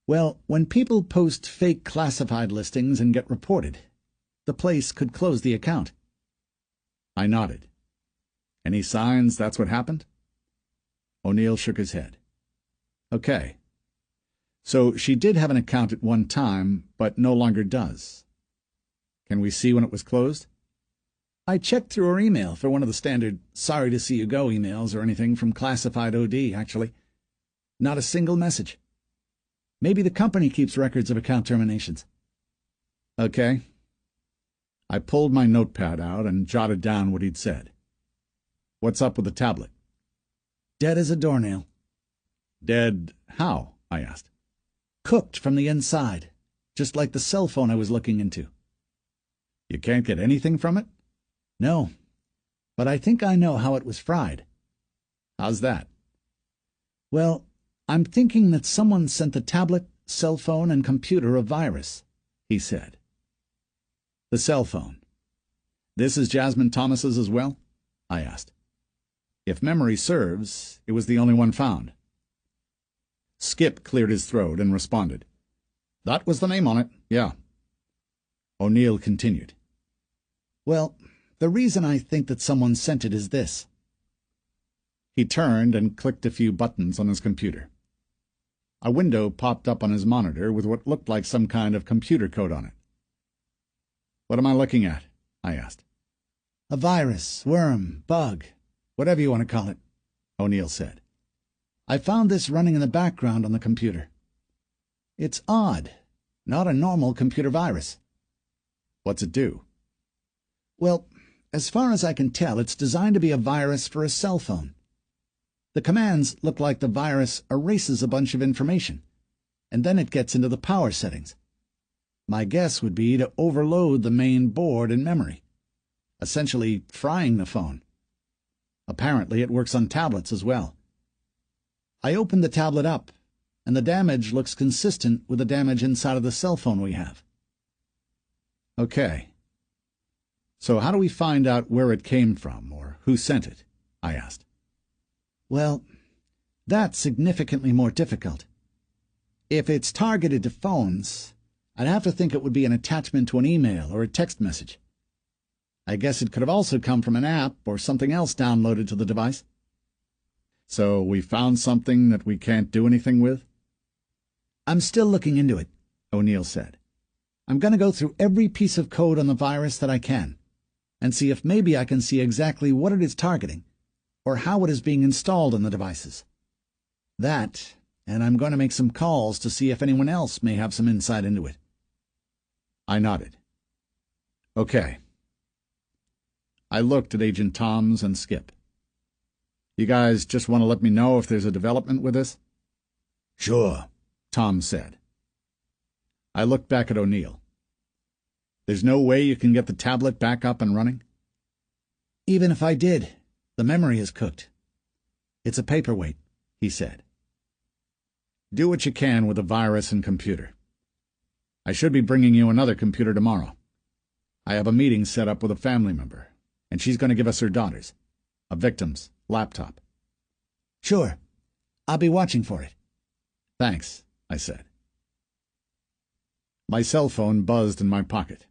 Speaker 2: Well, when people post fake classified listings and get reported, the place could close the account.
Speaker 3: I nodded. Any signs that's what happened? O'Neill shook his head. Okay. So she did have an account at one time, but no longer does. Can we see when it was closed?
Speaker 2: I checked through her email for one of the standard sorry to see you go emails or anything from classified OD, actually. Not a single message. Maybe the company keeps records of account terminations.
Speaker 3: Okay. I pulled my notepad out and jotted down what he'd said. What's up with the tablet?
Speaker 2: Dead as a doornail.
Speaker 3: Dead how? I asked.
Speaker 2: Cooked from the inside, just like the cell phone I was looking into.
Speaker 3: You can't get anything from it?
Speaker 2: No, but I think I know how it was fried.
Speaker 3: How's that?
Speaker 2: Well, I'm thinking that someone sent the tablet, cell phone, and computer a virus, he said.
Speaker 3: The cell phone. This is Jasmine Thomas's as well? I asked. If memory serves, it was the only one found. Skip cleared his throat and responded. That was the name on it, yeah. O'Neill continued.
Speaker 2: Well, the reason I think that someone sent it is this.
Speaker 3: He turned and clicked a few buttons on his computer. A window popped up on his monitor with what looked like some kind of computer code on it. What am I looking at? I asked.
Speaker 2: A virus, worm, bug, whatever you want to call it, O'Neill said. I found this running in the background on the computer. It's odd, not a normal computer virus.
Speaker 3: What's it do?
Speaker 2: Well, as far as I can tell, it's designed to be a virus for a cell phone. The commands look like the virus erases a bunch of information, and then it gets into the power settings. My guess would be to overload the main board and memory, essentially frying the phone. Apparently it works on tablets as well. I opened the tablet up, and the damage looks consistent with the damage inside of the cell phone we have.
Speaker 3: Okay. So how do we find out where it came from, or who sent it? I asked.
Speaker 2: Well, that's significantly more difficult. If it's targeted to phones, I'd have to think it would be an attachment to an email or a text message. I guess it could have also come from an app or something else downloaded to the device.
Speaker 3: So we found something that we can't do anything with?
Speaker 2: I'm still looking into it, O'Neill said. I'm going to go through every piece of code on the virus that I can, and see if maybe I can see exactly what it is targeting, or how it is being installed on the devices. That, and I'm going to make some calls to see if anyone else may have some insight into it.
Speaker 3: I nodded. Okay. I looked at Agent Toms and Skip. You guys just want to let me know if there's a development with this?
Speaker 2: Sure,
Speaker 3: Tom said. I looked back at O'Neill. There's no way you can get the tablet back up and running?
Speaker 2: Even if I did, the memory is cooked. It's a paperweight, he said.
Speaker 3: Do what you can with the virus and computer. I should be bringing you another computer tomorrow. I have a meeting set up with a family member, and she's going to give us her daughter's, a victim's, laptop.
Speaker 2: Sure. I'll be watching for it.
Speaker 3: Thanks, I said. My cell phone buzzed in my pocket.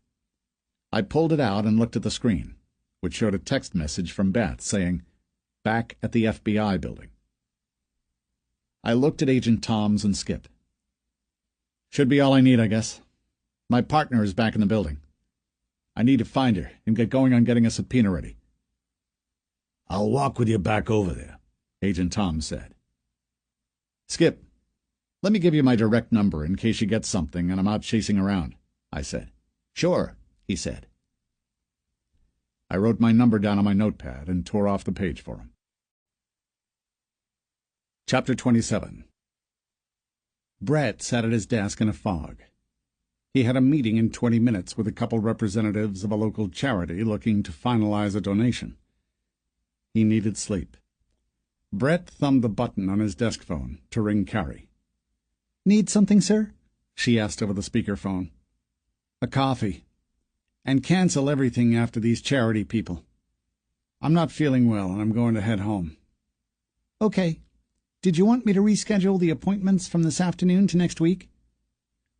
Speaker 3: I pulled it out and looked at the screen, which showed a text message from Beth saying, "Back at the FBI building." I looked at Agent Toms and Skip. "Should be all I need, I guess. My partner is back in the building. I need to find her and get going on getting a subpoena ready." "I'll walk with you back over there," Agent Toms said. "Skip, let me give you my direct number in case she gets something and I'm out chasing around," I said.
Speaker 2: "Sure," he said.
Speaker 3: I wrote my number down on my notepad and tore off the page for him. Chapter 27. Brett sat at his desk in a fog. He had a meeting in 20 minutes with a couple representatives of a local charity looking to finalize a donation. He needed sleep. Brett thumbed the button on his desk phone to ring Carrie.
Speaker 2: "Need something, sir?"
Speaker 3: she asked over the speakerphone.
Speaker 2: "A coffee. And cancel everything after these charity people. I'm not feeling well and I'm going to head home." "Okay. Did you want me to reschedule the appointments from this afternoon to next week?"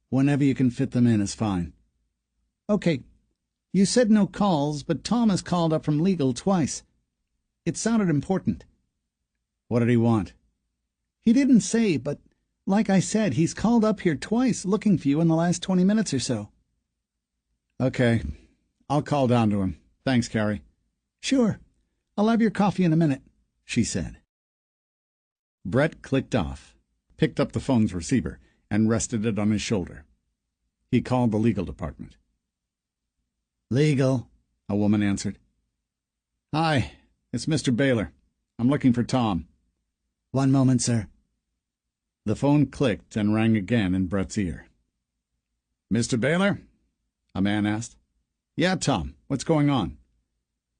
Speaker 2: "Whenever you can fit them in is fine." "Okay. You said no calls, but Tom has called up from legal twice. It sounded important."
Speaker 3: "What did he want?"
Speaker 2: "He didn't say, but like I said, he's called up here twice looking for you in the last 20 minutes or so."
Speaker 3: "Okay. I'll call down to him. Thanks, Carrie."
Speaker 2: "Sure. I'll have your coffee in a minute," she said.
Speaker 3: Brett clicked off, picked up the phone's receiver, and rested it on his shoulder. He called the legal department.
Speaker 2: "Legal,"
Speaker 3: a woman answered. "Hi, it's Mr. Baylor. I'm looking for Tom."
Speaker 2: "One moment, sir."
Speaker 3: The phone clicked and rang again in Brett's ear. "Mr. Baylor?" a man asked. "Yeah, Tom. What's going on?"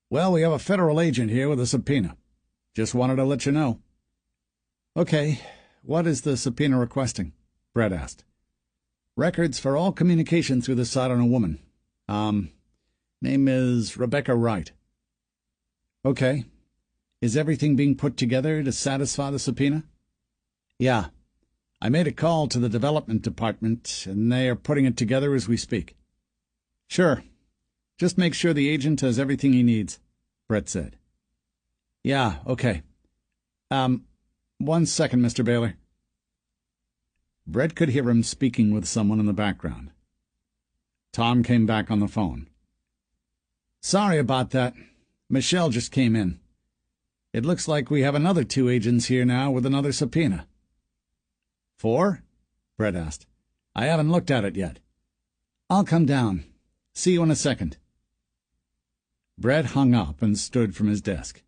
Speaker 3: "Well, we have a federal agent here with a subpoena. Just wanted to let you know." "Okay. What is the subpoena requesting?" Brett asked. "Records for all communication through the site on a woman. Name is Rebecca Wright." "Okay. Is everything being put together to satisfy the subpoena?" "Yeah. I made a call to the development department, and they are putting it together as we speak." "Sure. Just make sure the agent has everything he needs," Brett said. "Yeah, okay. 1 second, Mr. Baylor." Brett could hear him speaking with someone in the background. Tom came back on the phone. "Sorry about that. Michelle just came in. It looks like we have another 2 agents here now with another subpoena." "4?" Brett asked. "I haven't looked at it yet." "I'll come down. See you in a second." Brett hung up and stood from his desk.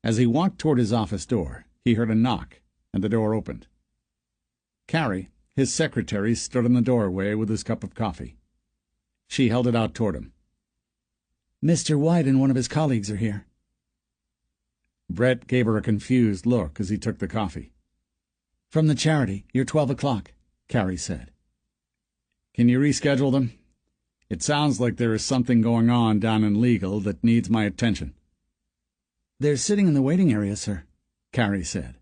Speaker 3: As he walked toward his office door, he heard a knock, and the door opened. Carrie, his secretary, stood in the doorway with his cup of coffee. She held it out toward him. "Mr. White and one of his colleagues are here." Brett gave her a confused look as he took the coffee. "From the charity, your 12 o'clock, Carrie said. "Can you reschedule them? It sounds like there is something going on down in legal that needs my attention." "They're sitting in the waiting area, sir," Carrie said.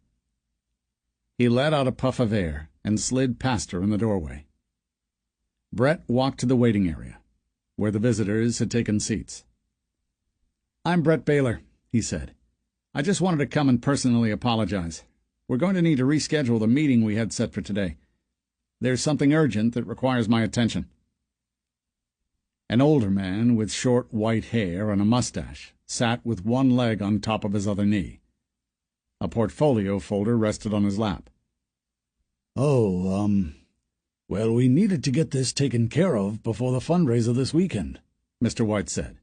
Speaker 3: He let out a puff of air and slid past her in the doorway. Brett walked to the waiting area, where the visitors had taken seats. "I'm Brett Baylor," he said. "I just wanted to come and personally apologize. We're going to need to reschedule the meeting we had set for today. There's something urgent that requires my attention." An older man with short white hair and a mustache sat with one leg on top of his other knee. A portfolio folder rested on his lap.
Speaker 2: Well, we needed to get this taken care of before the fundraiser this weekend,"
Speaker 3: Mr. White said.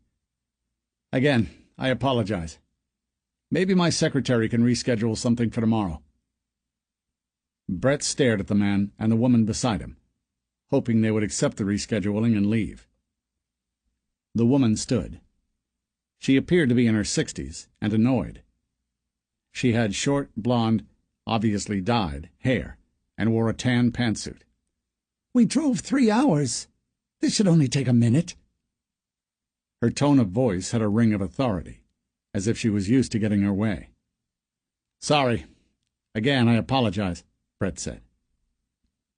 Speaker 3: "Again, I apologize. Maybe my secretary can reschedule something for tomorrow." Brett stared at the man and the woman beside him, hoping they would accept the rescheduling and leave. The woman stood. She appeared to be in her 60s and annoyed. She had short, blonde, obviously dyed, hair, and wore a tan pantsuit.
Speaker 2: "We drove 3 hours. This should only take a minute."
Speaker 3: Her tone of voice had a ring of authority, as if she was used to getting her way.
Speaker 1: Sorry. Again, I apologize, Brett said.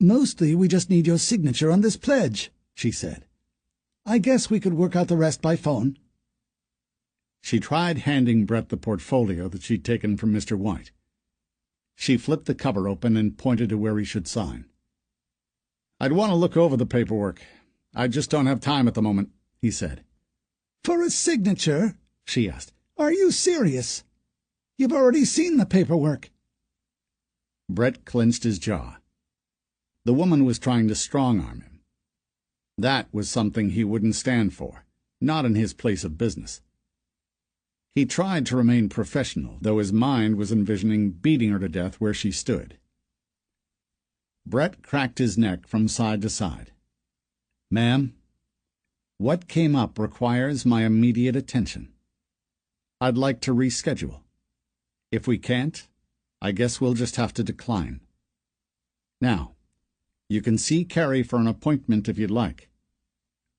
Speaker 2: Mostly we just need your signature on this pledge, she said. I guess we could work out the rest by phone.
Speaker 1: She tried handing Brett the portfolio that she'd taken from Mr. White. She flipped the cover open and pointed to where he should sign. I'd want to look over the paperwork. I just don't have time at the moment, he said.
Speaker 2: For a signature? She asked. Are you serious? You've already seen the paperwork.
Speaker 1: Brett clenched his jaw. The woman was trying to strong-arm him. That was something he wouldn't stand for, not in his place of business. He tried to remain professional, though his mind was envisioning beating her to death where she stood. Brett cracked his neck from side to side. Ma'am, what came up requires my immediate attention. I'd like to reschedule. If we can't, I guess we'll just have to decline. Now, you can see Carrie for an appointment if you'd like,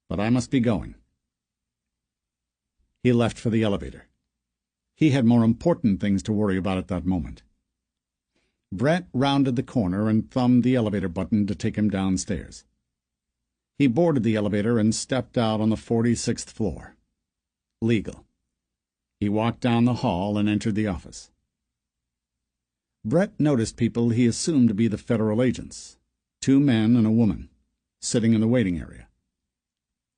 Speaker 1: but I must be going. He left for the elevator. He had more important things to worry about at that moment. Brett rounded the corner and thumbed the elevator button to take him downstairs. He boarded the elevator and stepped out on the 46th floor. Legal. He walked down the hall and entered the office. Brett noticed people he assumed to be the federal agents, 2 men and a woman, sitting in the waiting area.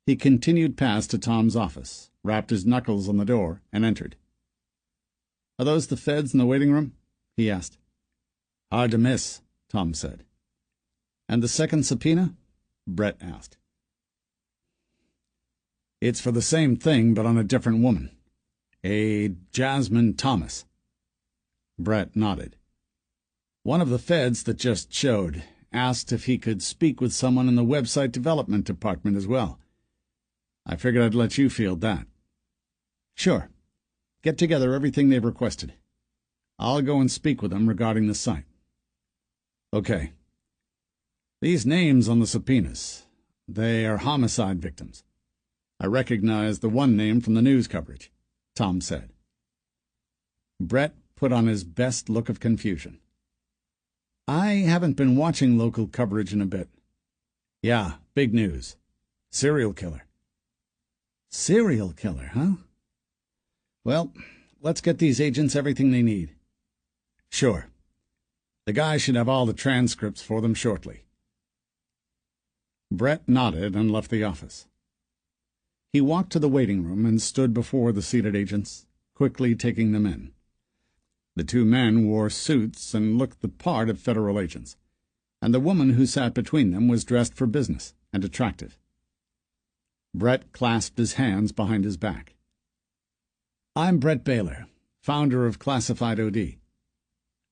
Speaker 1: He continued past to Tom's office, rapped his knuckles on the door, and entered. "Are those the feds in the waiting room?" he asked. "Hard to miss," Tom said. "And the second subpoena?" Brett asked. "It's for the same thing, but on a different woman. A Jasmine Thomas." Brett nodded. "One of the feds that just showed asked if he could speak with someone in the website development department as well. I figured I'd let you field that." "Sure. Get together everything they've requested. I'll go and speak with them regarding the site." "Okay. These names on the subpoenas, they are homicide victims. I recognize the one name from the news coverage," Tom said. Brett put on his best look of confusion. "I haven't been watching local coverage in a bit." "Yeah, big news. Serial killer." "Serial killer, huh? Well, let's get these agents everything they need." "Sure. The guy should have all the transcripts for them shortly." Brett nodded and left the office. He walked to the waiting room and stood before the seated agents, quickly taking them in. The 2 men wore suits and looked the part of federal agents, and the woman who sat between them was dressed for business and attractive. Brett clasped his hands behind his back. "I'm Brett Baylor, founder of Classified OD.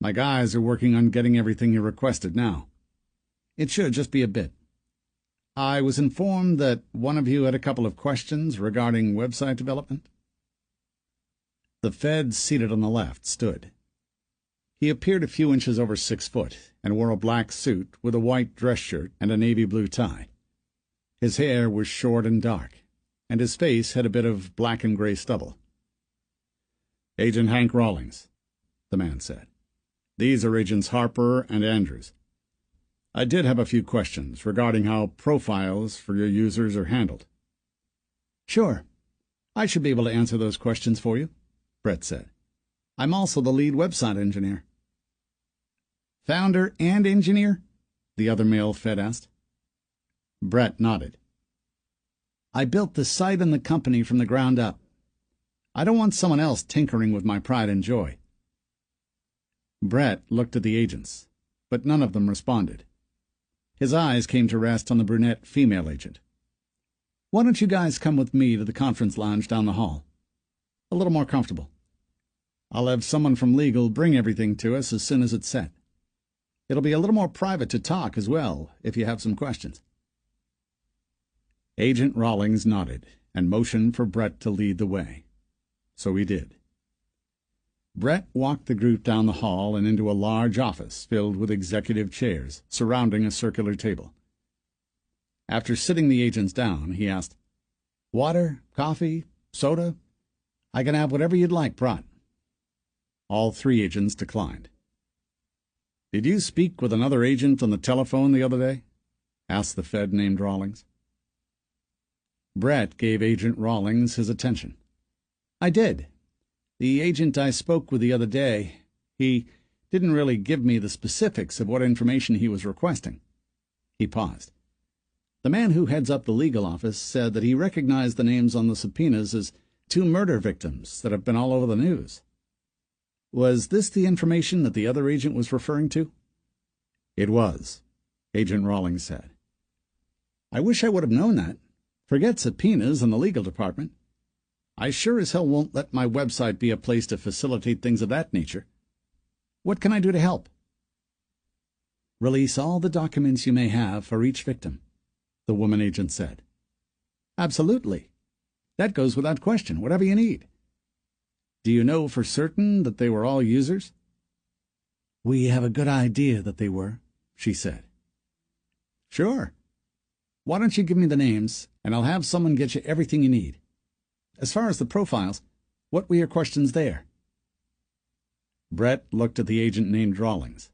Speaker 1: My guys are working on getting everything you requested now. It should just be a bit. I was informed that one of you had a couple of questions regarding website development." The Fed seated on the left stood. He appeared a few inches over 6 foot and wore a black suit with a white dress shirt and a navy blue tie. His hair was short and dark, and his face had a bit of black and gray stubble. "Agent Hank Rawlings," the man said. "These are Agents Harper and Andrews. I did have a few questions regarding how profiles for your users are handled." "Sure. I should be able to answer those questions for you," Brett said. "I'm also the lead website engineer." "Founder and engineer?" the other male Fed asked. Brett nodded. "I built the site and the company from the ground up. I don't want someone else tinkering with my pride and joy." Brett looked at the agents, but none of them responded. His eyes came to rest on the brunette female agent. "Why don't you guys come with me to the conference lounge down the hall? A little more comfortable. I'll have someone from legal bring everything to us as soon as it's set. It'll be a little more private to talk as well, if you have some questions." Agent Rawlings nodded and motioned for Brett to lead the way. So he did. Brett walked the group down the hall and into a large office filled with executive chairs surrounding a circular table. After sitting the agents down, he asked, "Water, coffee, soda? I can have whatever you'd like brought." All three agents declined. "Did you speak with another agent on the telephone the other day?" asked the Fed named Rawlings. Brett gave Agent Rawlings his attention. "I did. The agent I spoke with the other day, he didn't really give me the specifics of what information he was requesting." He paused. "The man who heads up the legal office said that he recognized the names on the subpoenas as two murder victims that have been all over the news. Was this the information that the other agent was referring to?" "It was," Agent Rawlings said. "I wish I would have known that. Forget subpoenas and the legal department. I sure as hell won't let my website be a place to facilitate things of that nature. What can I do to help?" "Release all the documents you may have for each victim," the woman agent said. "Absolutely. That goes without question, whatever you need. Do you know for certain that they were all users?" "We have a good idea that they were," she said. "Sure. Why don't you give me the names, and I'll have someone get you everything you need. As far as the profiles, what were your questions there?" Brett looked at the agent named Rawlings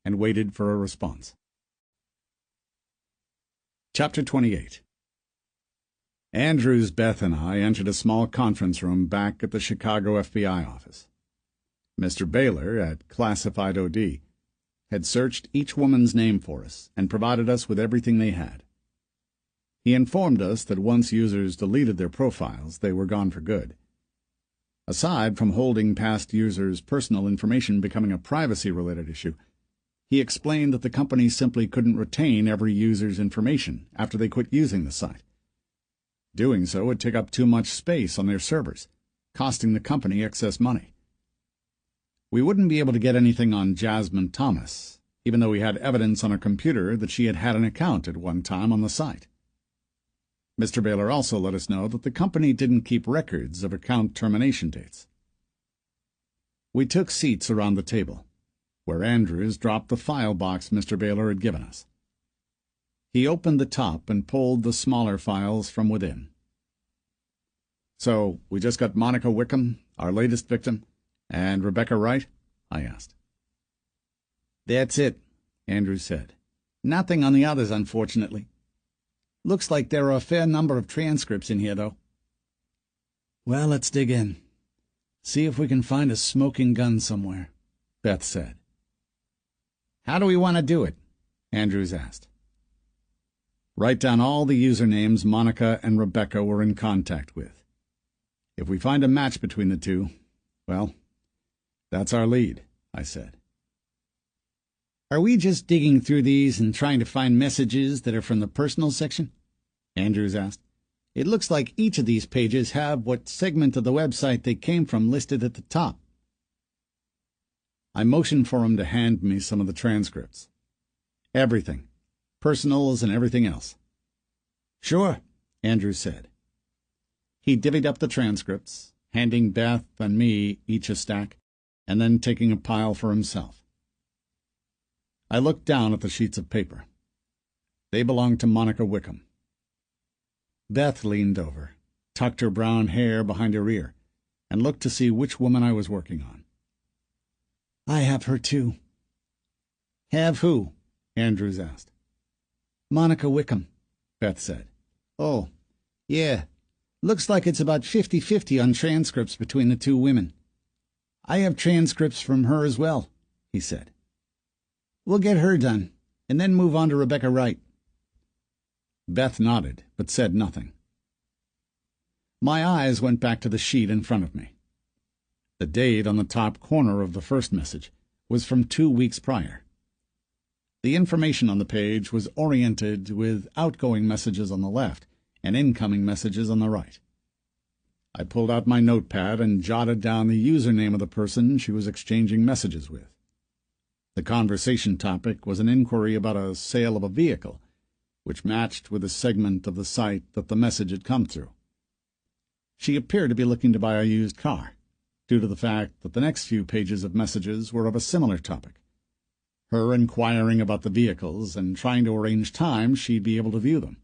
Speaker 1: and waited for a response. Chapter 28. Andrews, Beth, and I entered a small conference room back at the Chicago FBI office. Mr. Baylor, at Classified OD, had searched each woman's name for us and provided us with everything they had. He informed us that once users deleted their profiles, they were gone for good. Aside from holding past users' personal information becoming a privacy-related issue, he explained that the company simply couldn't retain every user's information after they quit using the site. Doing so would take up too much space on their servers, costing the company excess money. We wouldn't be able to get anything on Jasmine Thomas, even though we had evidence on a computer that she had had an account at one time on the site. Mr. Baylor also let us know that the company didn't keep records of account termination dates. We took seats around the table, where Andrews dropped the file box Mr. Baylor had given us. He opened the top and pulled the smaller files from within. "So, we just got Monica Wickham, our latest victim, and Rebecca Wright?" I asked. "That's it," Andrews said. "Nothing on the others, unfortunately. Looks like there are a fair number of transcripts in here, though." "Well, let's dig in. See if we can find a smoking gun somewhere," Beth said. "How do we want to do it?" Andrews asked. "Write down all the usernames Monica and Rebecca were in contact with. If we find a match between the two, well, that's our lead," I said. "Are we just digging through these and trying to find messages that are from the personal section?" Andrews asked. "It looks like each of these pages have what segment of the website they came from listed at the top." I motioned for him to hand me some of the transcripts. "Everything. Personals and everything else." "Sure," Andrews said. He divvied up the transcripts, handing Beth and me each a stack, and then taking a pile for himself. I looked down at the sheets of paper. They belonged to Monica Wickham. Beth leaned over, tucked her brown hair behind her ear, and looked to see which woman I was working on. "I have her, too." "Have who?" Andrews asked. "Monica Wickham," Beth said. "Oh, yeah. Looks like it's about 50-50 on transcripts between the two women. I have transcripts from her as well," he said. "We'll get her done, and then move on to Rebecca Wright." Beth nodded, but said nothing. My eyes went back to the sheet in front of me. The date on the top corner of the first message was from 2 weeks prior. The information on the page was oriented with outgoing messages on the left and incoming messages on the right. I pulled out my notepad and jotted down the username of the person she was exchanging messages with. The conversation topic was an inquiry about a sale of a vehicle, which matched with the segment of the site that the message had come through. She appeared to be looking to buy a used car, due to the fact that the next few pages of messages were of a similar topic, her inquiring about the vehicles and trying to arrange times she'd be able to view them.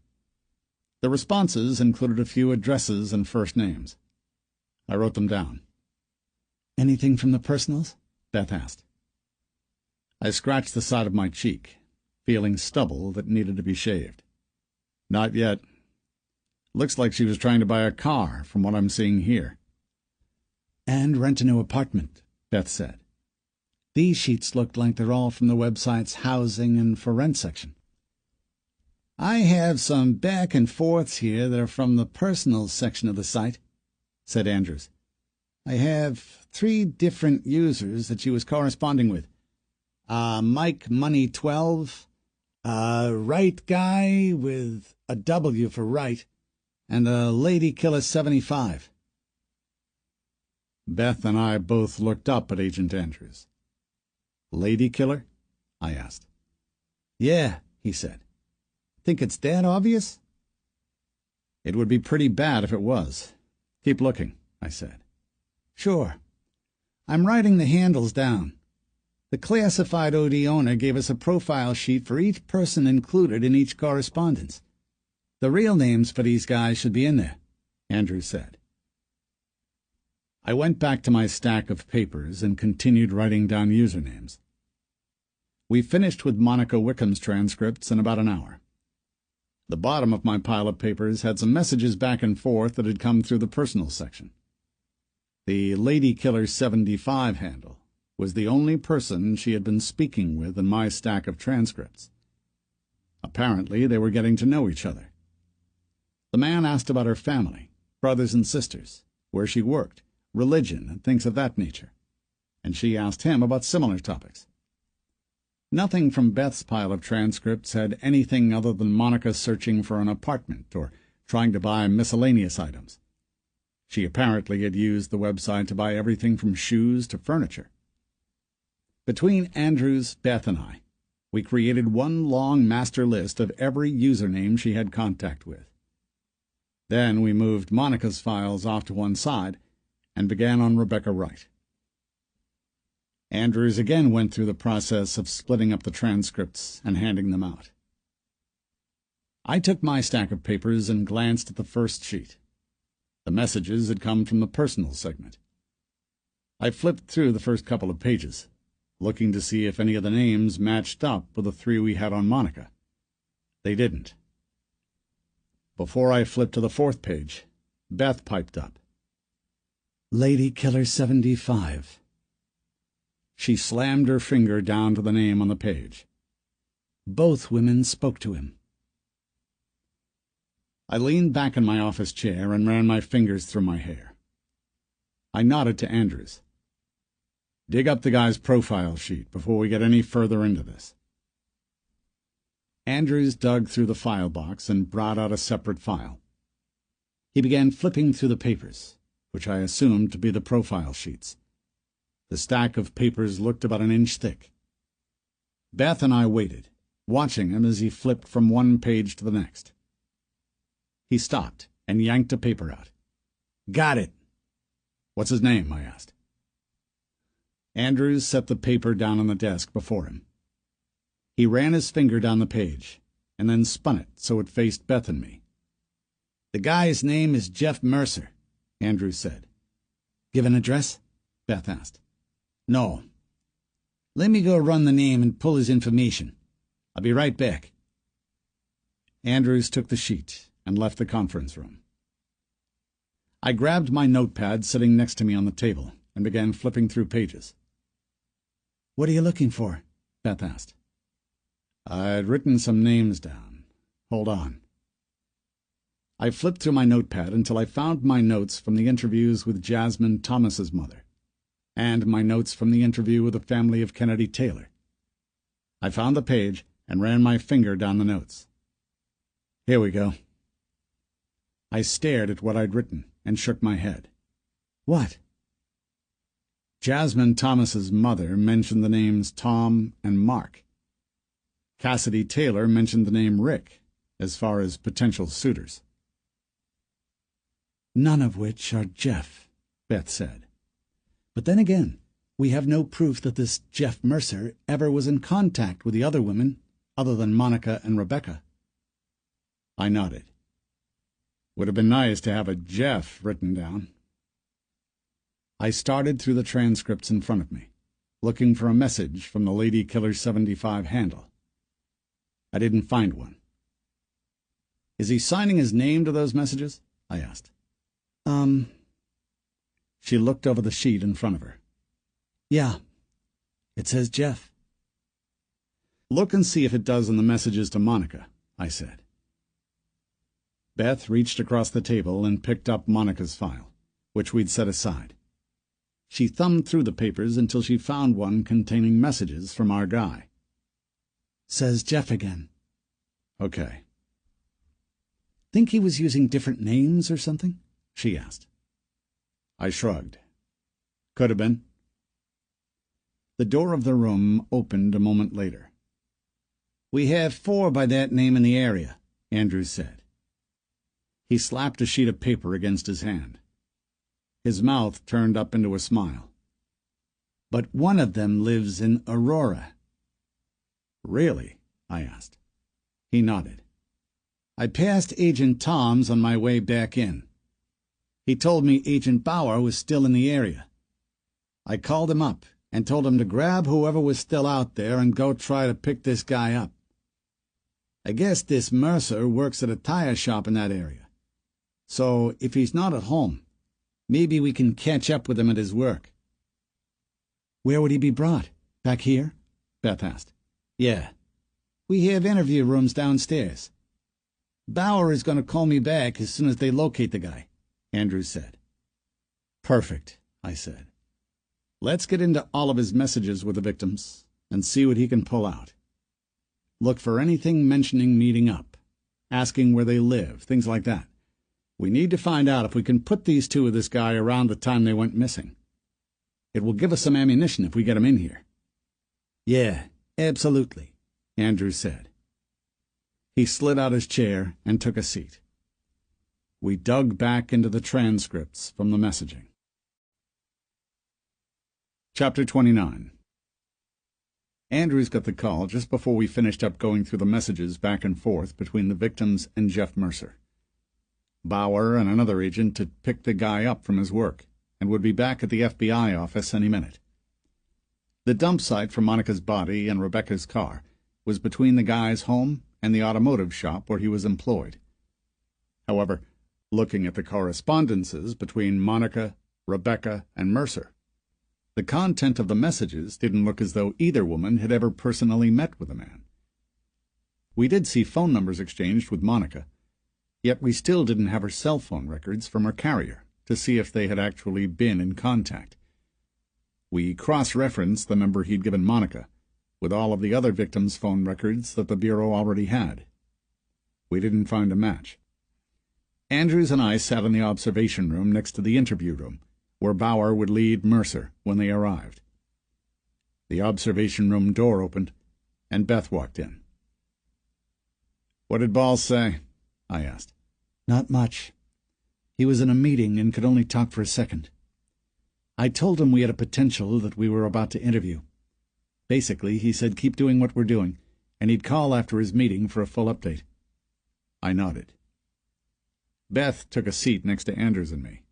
Speaker 1: The responses included a few addresses and first names. I wrote them down.
Speaker 2: Anything from the personals? Beth asked.
Speaker 3: I scratched the side of my cheek, feeling stubble that needed to be shaved. Not yet. Looks like she was trying to buy a car, from what I'm seeing here.
Speaker 2: And rent a new apartment, Beth said. These sheets look like they're all from the website's housing and for rent section. I have some back and forths here that are from the personal section of the site, said Andrews. I have 3 different users that she was corresponding with. Mike Money 12, Right Guy with a W for right, and a Lady Killer 75.
Speaker 3: Beth and I both looked up at Agent Andrews. Lady Killer? I asked.
Speaker 2: Yeah, he said. Think it's that obvious?
Speaker 3: It would be pretty bad if it was. Keep looking, I said.
Speaker 2: Sure. I'm writing the handles down. The classified OD owner gave us a profile sheet for each person included in each correspondence. The real names for these guys should be in there, Andrews said. I went back to my stack of papers and continued writing down usernames. We finished with Monica Wickham's transcripts in about an hour. The bottom of my pile of papers had some messages back and forth that had come through the personal section. The Lady Killer 75 handle was the only person she had been speaking with in my stack of transcripts. Apparently, they were getting to know each other. The man asked about her family, brothers and sisters, where she worked, religion, and things of that nature, and she asked him about similar topics. Nothing from Beth's pile of transcripts had anything other than Monica searching for an apartment or trying to buy miscellaneous items. She apparently had used the website to buy everything from shoes to furniture. Between Andrews, Beth, and I, we created one long master list of every username she had contact with. Then we moved Monica's files off to one side and began on Rebecca Wright. Andrews again went through the process of splitting up the transcripts and handing them out. I took my stack of papers and glanced at the first sheet. The messages had come from the personal segment. I flipped through the first couple of pages, looking to see if any of the names matched up with the 3 we had on Monica. They didn't. Before I flipped to the 4th page, Beth piped up. Lady Killer 75. She slammed her finger down to the name on the page. Both women spoke to him. I leaned back in my office chair and ran my fingers through my hair. I nodded to Andrews. Dig up the guy's profile sheet before we get any further into this. Andrews dug through the file box and brought out a separate file. He began flipping through the papers, which I assumed to be the profile sheets. The stack of papers looked about an inch thick. Beth and I waited, watching him as he flipped from one page to the next. He stopped and yanked a paper out. Got it. What's his name? I asked. Andrews set the paper down on the desk before him. He ran his finger down the page, and then spun it so it faced Beth and me. The guy's name is Jeff Mercer, Andrews said. Give an address? Beth asked. No. Let me go run the name and pull his information. I'll be right back. Andrews took the sheet and left the conference room. I grabbed my notepad sitting next to me on the table and began flipping through pages. What are you looking for? Beth asked. I'd written some names down. Hold on. I flipped through my notepad until I found my notes from the interviews with Jasmine Thomas's mother, and my notes from the interview with the family of Kennedy Taylor. I found the page and ran my finger down the notes. Here we go. I stared at what I'd written and shook my head. What? Jasmine Thomas's mother mentioned the names Tom and Mark. Cassidy Taylor mentioned the name Rick as far as potential suitors. None of which are Jeff, Beth said. But then again, we have no proof that this Jeff Mercer ever was in contact with the other women, other than Monica and Rebecca. I nodded. Would have been nice to have a Jeff written down.
Speaker 1: I started through the transcripts in front of me, looking for a message from the Lady Killer 75 handle. I didn't find one. "Is he signing his name to those messages?" I asked. She looked over the sheet in front of her. "Yeah, it says Jeff." "Look and see if it does in the messages to Monica," I said. Beth reached across the table and picked up Monica's file, which we'd set aside. She thumbed through the papers until she found one containing messages from our guy. "Says Jeff again." "Okay." "Think he was using different names or something?" she asked. I shrugged. "Could have been." The door of the room opened a moment later. "We have 4 by that name in the area," Andrews said. He slapped a sheet of paper against his hand. His mouth turned up into a smile. "But one of them lives in Aurora." "Really?" I asked. He nodded. "I passed Agent Tom's on my way back in. He told me Agent Bauer was still in the area. I called him up and told him to grab whoever was still out there and go try to pick this guy up. I guess this Mercer works at a tire shop in that area. So if he's not at home, maybe we can catch up with him at his work." "Where would he be brought? Back here?" Beth asked. "Yeah. We have interview rooms downstairs. Bauer is going to call me back as soon as they locate the guy," Andrews said. "Perfect," I said. "Let's get into all of his messages with the victims and see what he can pull out. Look for anything mentioning meeting up, asking where they live, things like that. We need to find out if we can put these 2 with this guy around the time they went missing. It will give us some ammunition if we get him in here." "Yeah, absolutely," Andrews said. He slid out his chair and took a seat. We dug back into the transcripts from the messaging. Chapter 29. Andrews got the call just before we finished up going through the messages back and forth between the victims and Jeff Mercer. Bauer and another agent had picked the guy up from his work and would be back at the FBI office any minute. The dump site for Monica's body and Rebecca's car was between the guy's home and the automotive shop where he was employed. However, looking at the correspondences between Monica, Rebecca, and Mercer, the content of the messages didn't look as though either woman had ever personally met with the man. We did see phone numbers exchanged with Monica, yet we still didn't have her cell phone records from her carrier to see if they had actually been in contact. We cross-referenced the number he'd given Monica with all of the other victims' phone records that the Bureau already had. We didn't find a match. Andrews and I sat in the observation room next to the interview room, where Bauer would lead Mercer when they arrived. The observation room door opened, and Beth walked in. "What did Ball say?" I asked. "Not much. He was in a meeting and could only talk for a second. I told him we had a potential that we were about to interview. Basically, he said keep doing what we're doing, and he'd call after his meeting for a full update." I nodded. Beth took a seat next to Andrews and me.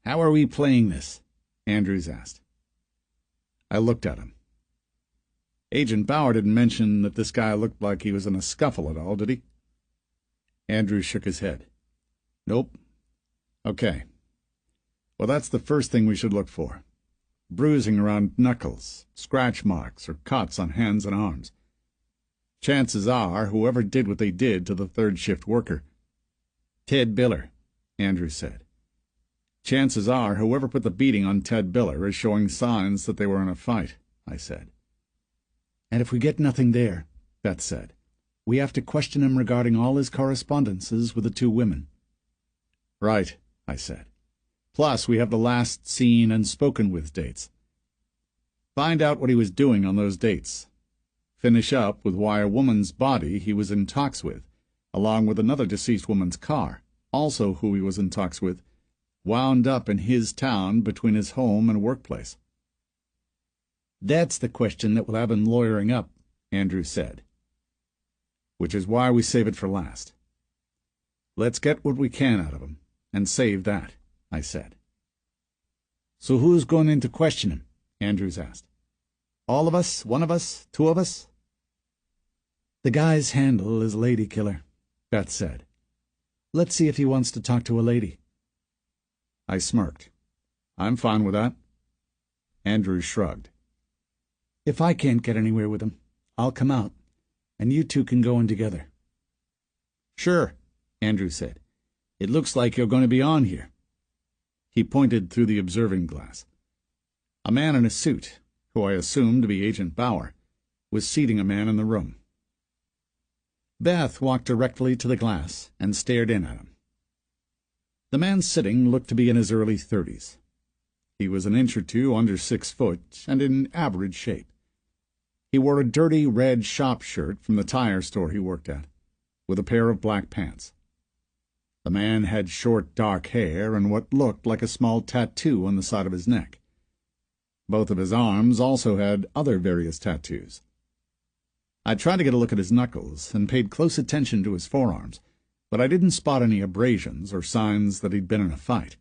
Speaker 1: "How are we playing this?" Andrews asked. I looked at him. "Agent Bauer didn't mention that this guy looked like he was in a scuffle at all, did he?" Andrews shook his head. "Nope." "Okay. Well, that's the first thing we should look for. Bruising around knuckles, scratch marks, or cuts on hands and arms. Chances are whoever did what they did to the third-shift worker." "Ted Biller," Andrews said. "Chances are whoever put the beating on Ted Biller is showing signs that they were in a fight," I said. "And if we get nothing there," Beth said, "we have to question him regarding all his correspondences with the 2 women." "Right," I said. "Plus, we have the last seen and spoken with dates. Find out what he was doing on those dates. Finish up with why a woman's body he was in talks with, along with another deceased woman's car, also who he was in talks with, wound up in his town between his home and workplace." "That's the question that will have him lawyering up," Andrews said. "Which is why we save it for last. Let's get what we can out of him, and save that," I said.
Speaker 3: So who's going in to question him? Andrews asked. All of us? One of us? Two of us?
Speaker 2: The guy's handle is Lady Killer, Beth said. Let's see if he wants to talk to a lady.
Speaker 3: I smirked. I'm fine with that. Andrews shrugged.
Speaker 2: If I can't get anywhere with him, I'll come out, and you two can go in together.
Speaker 3: Sure, Andrews said. It looks like you're going to be on here. He pointed through the observing glass. A man in a suit, who I assumed to be Agent Bauer, was seating a man in the room. Beth walked directly to the glass and stared in at him. The man sitting looked to be in his early 30s. He was an inch or two under 6 foot and in average shape. He wore a dirty red shop shirt from the tire store he worked at, with a pair of black pants. The man had short dark hair and what looked like a small tattoo on the side of his neck. Both of his arms also had other various tattoos. I tried to get a look at his knuckles and paid close attention to his forearms, but I didn't spot any abrasions or signs that he'd been in a fight.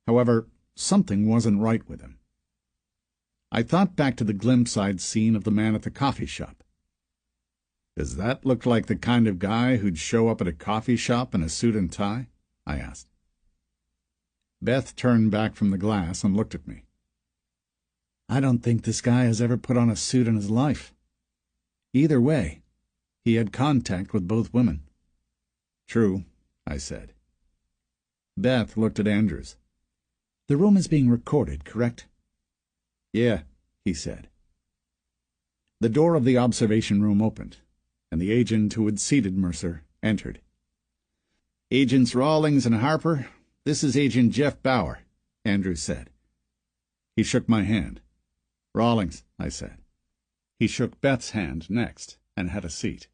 Speaker 3: However, something wasn't right with him. I thought back to the glimpse I'd seen of the man at the coffee shop. Does that look like the kind of guy who'd show up at a coffee shop in a suit and tie? I asked. Beth turned back from the glass and looked at me.
Speaker 2: I don't think this guy has ever put on a suit in his life. Either way, he had contact with both women.
Speaker 3: True, I said. Beth looked at Andrews.
Speaker 2: The room is being recorded, correct?
Speaker 3: Yeah, he said. The door of the observation room opened, and the agent who had seated Mercer entered. Agents Rawlings and Harper, this is Agent Jeff Bauer, Andrews said. He shook my hand. Rawlings, I said. He shook Beth's hand next and had a seat.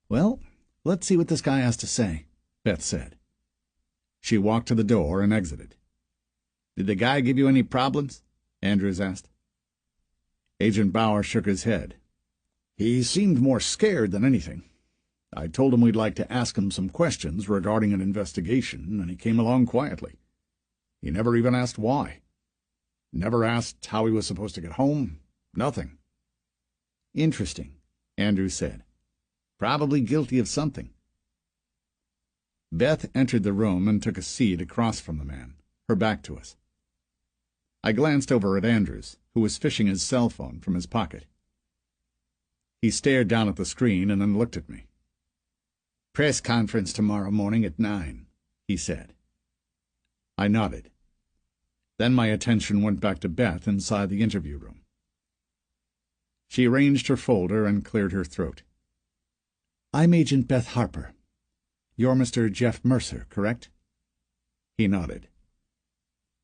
Speaker 2: Well, let's see what this guy has to say, Beth said.
Speaker 3: She walked to the door and exited. Did the guy give you any problems? Andrews asked. Agent Bauer shook his head. He seemed more scared than anything. I told him we'd like to ask him some questions regarding an investigation, and he came along quietly. He never even asked why. Never asked how he was supposed to get home. Nothing. Interesting, Andrews said. Probably guilty of something. Beth entered the room and took a seat across from the man, her back to us. I glanced over at Andrews, who was fishing his cell phone from his pocket. He stared down at the screen and then looked at me. Press conference tomorrow morning at 9, he said. I nodded. Then my attention went back to Beth inside the interview room. She arranged her folder and cleared her throat.
Speaker 2: I'm Agent Beth Harper. You're Mr. Jeff Mercer, correct?
Speaker 3: He nodded.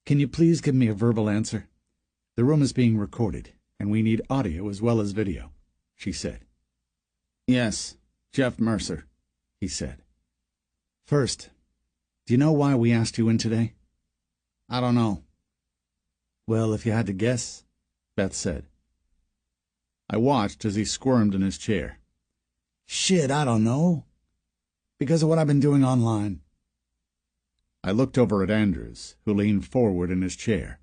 Speaker 2: Can you please give me a verbal answer? The room is being recorded, and we need audio as well as video, she said.
Speaker 3: Yes, Jeff Mercer, he said.
Speaker 2: First, do you know why we asked you in today?
Speaker 3: I don't know.
Speaker 2: Well, if you had to guess, Beth said.
Speaker 3: I watched as he squirmed in his chair.
Speaker 2: Shit, I don't know. Because of what I've been doing online.
Speaker 3: I looked over at Andrews, who leaned forward in his chair,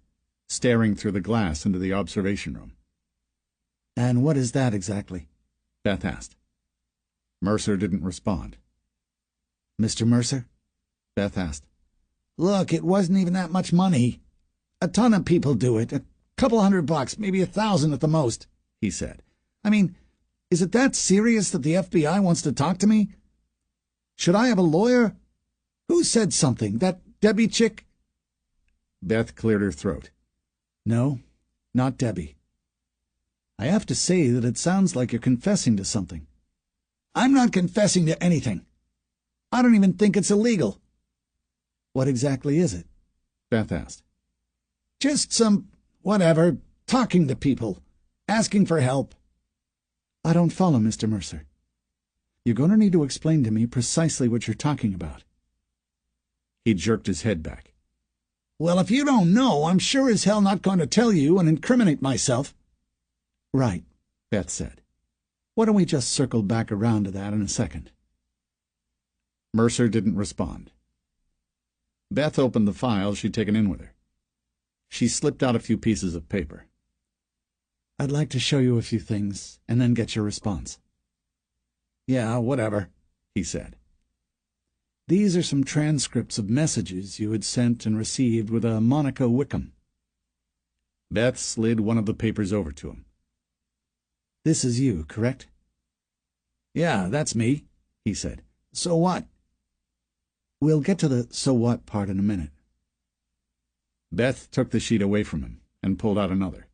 Speaker 3: staring through the glass into the observation room.
Speaker 2: And what is that exactly?
Speaker 3: Beth asked. Mercer didn't respond.
Speaker 2: Mr. Mercer?
Speaker 3: Beth asked.
Speaker 2: Look, it wasn't even that much money. A ton of people do it. A couple $100, maybe 1,000 at the most, he said. I mean, is it that serious that the FBI wants to talk to me? Should I have a lawyer? Who said something? That Debbie chick?
Speaker 3: Beth cleared her throat.
Speaker 2: No, not Debbie. I have to say that it sounds like you're confessing to something. I'm not confessing to anything. I don't even think it's illegal. What exactly is it?
Speaker 3: Beth asked.
Speaker 2: Just some, whatever, talking to people, asking for help. I don't follow, Mr. Mercer. You're going to need to explain to me precisely what you're talking about.
Speaker 3: He jerked his head back.
Speaker 2: Well, if you don't know, I'm sure as hell not going to tell you and incriminate myself. Right, Beth said. Why don't we just circle back around to that in a second?
Speaker 3: Mercer didn't respond. Beth opened the file she'd taken in with her.
Speaker 1: She slipped out a few pieces of paper.
Speaker 2: "I'd like to show you a few things, and then get your response."
Speaker 1: "Yeah, whatever," he said.
Speaker 2: "These are some transcripts of messages you had sent and received with a Monica Wickham."
Speaker 1: Beth slid one of the papers over to him.
Speaker 2: "This is you, correct?"
Speaker 1: "Yeah, that's me," he said. "So what?"
Speaker 2: "We'll get to the so what part in a minute."
Speaker 1: Beth took the sheet away from him and pulled out another.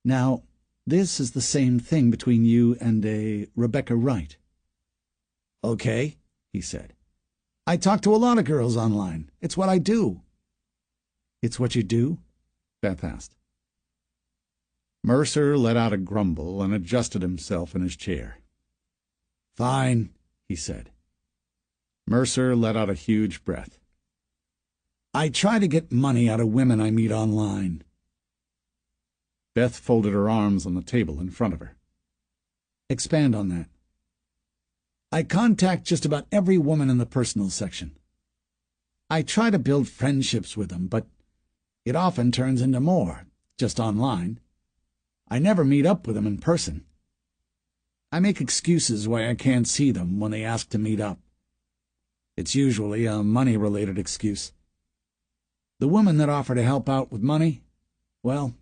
Speaker 2: "Now, this is the same thing between you and a Rebecca Wright."
Speaker 1: "Okay," he said. "I talk to a lot of girls online. It's what I do."
Speaker 2: "It's what you do?"
Speaker 1: Beth asked. Mercer let out a grumble and adjusted himself in his chair.
Speaker 2: "Fine,"
Speaker 1: he said. Mercer let out a huge breath.
Speaker 2: "I try to get money out of women I meet online."
Speaker 1: Beth folded her arms on the table in front of her.
Speaker 2: "Expand on that." "I contact just about every woman in the personal section. I try to build friendships with them, but it often turns into more, just online. I never meet up with them in person. I make excuses why I can't see them when they ask to meet up. It's usually a money-related excuse. The women that offer to help out with money, well,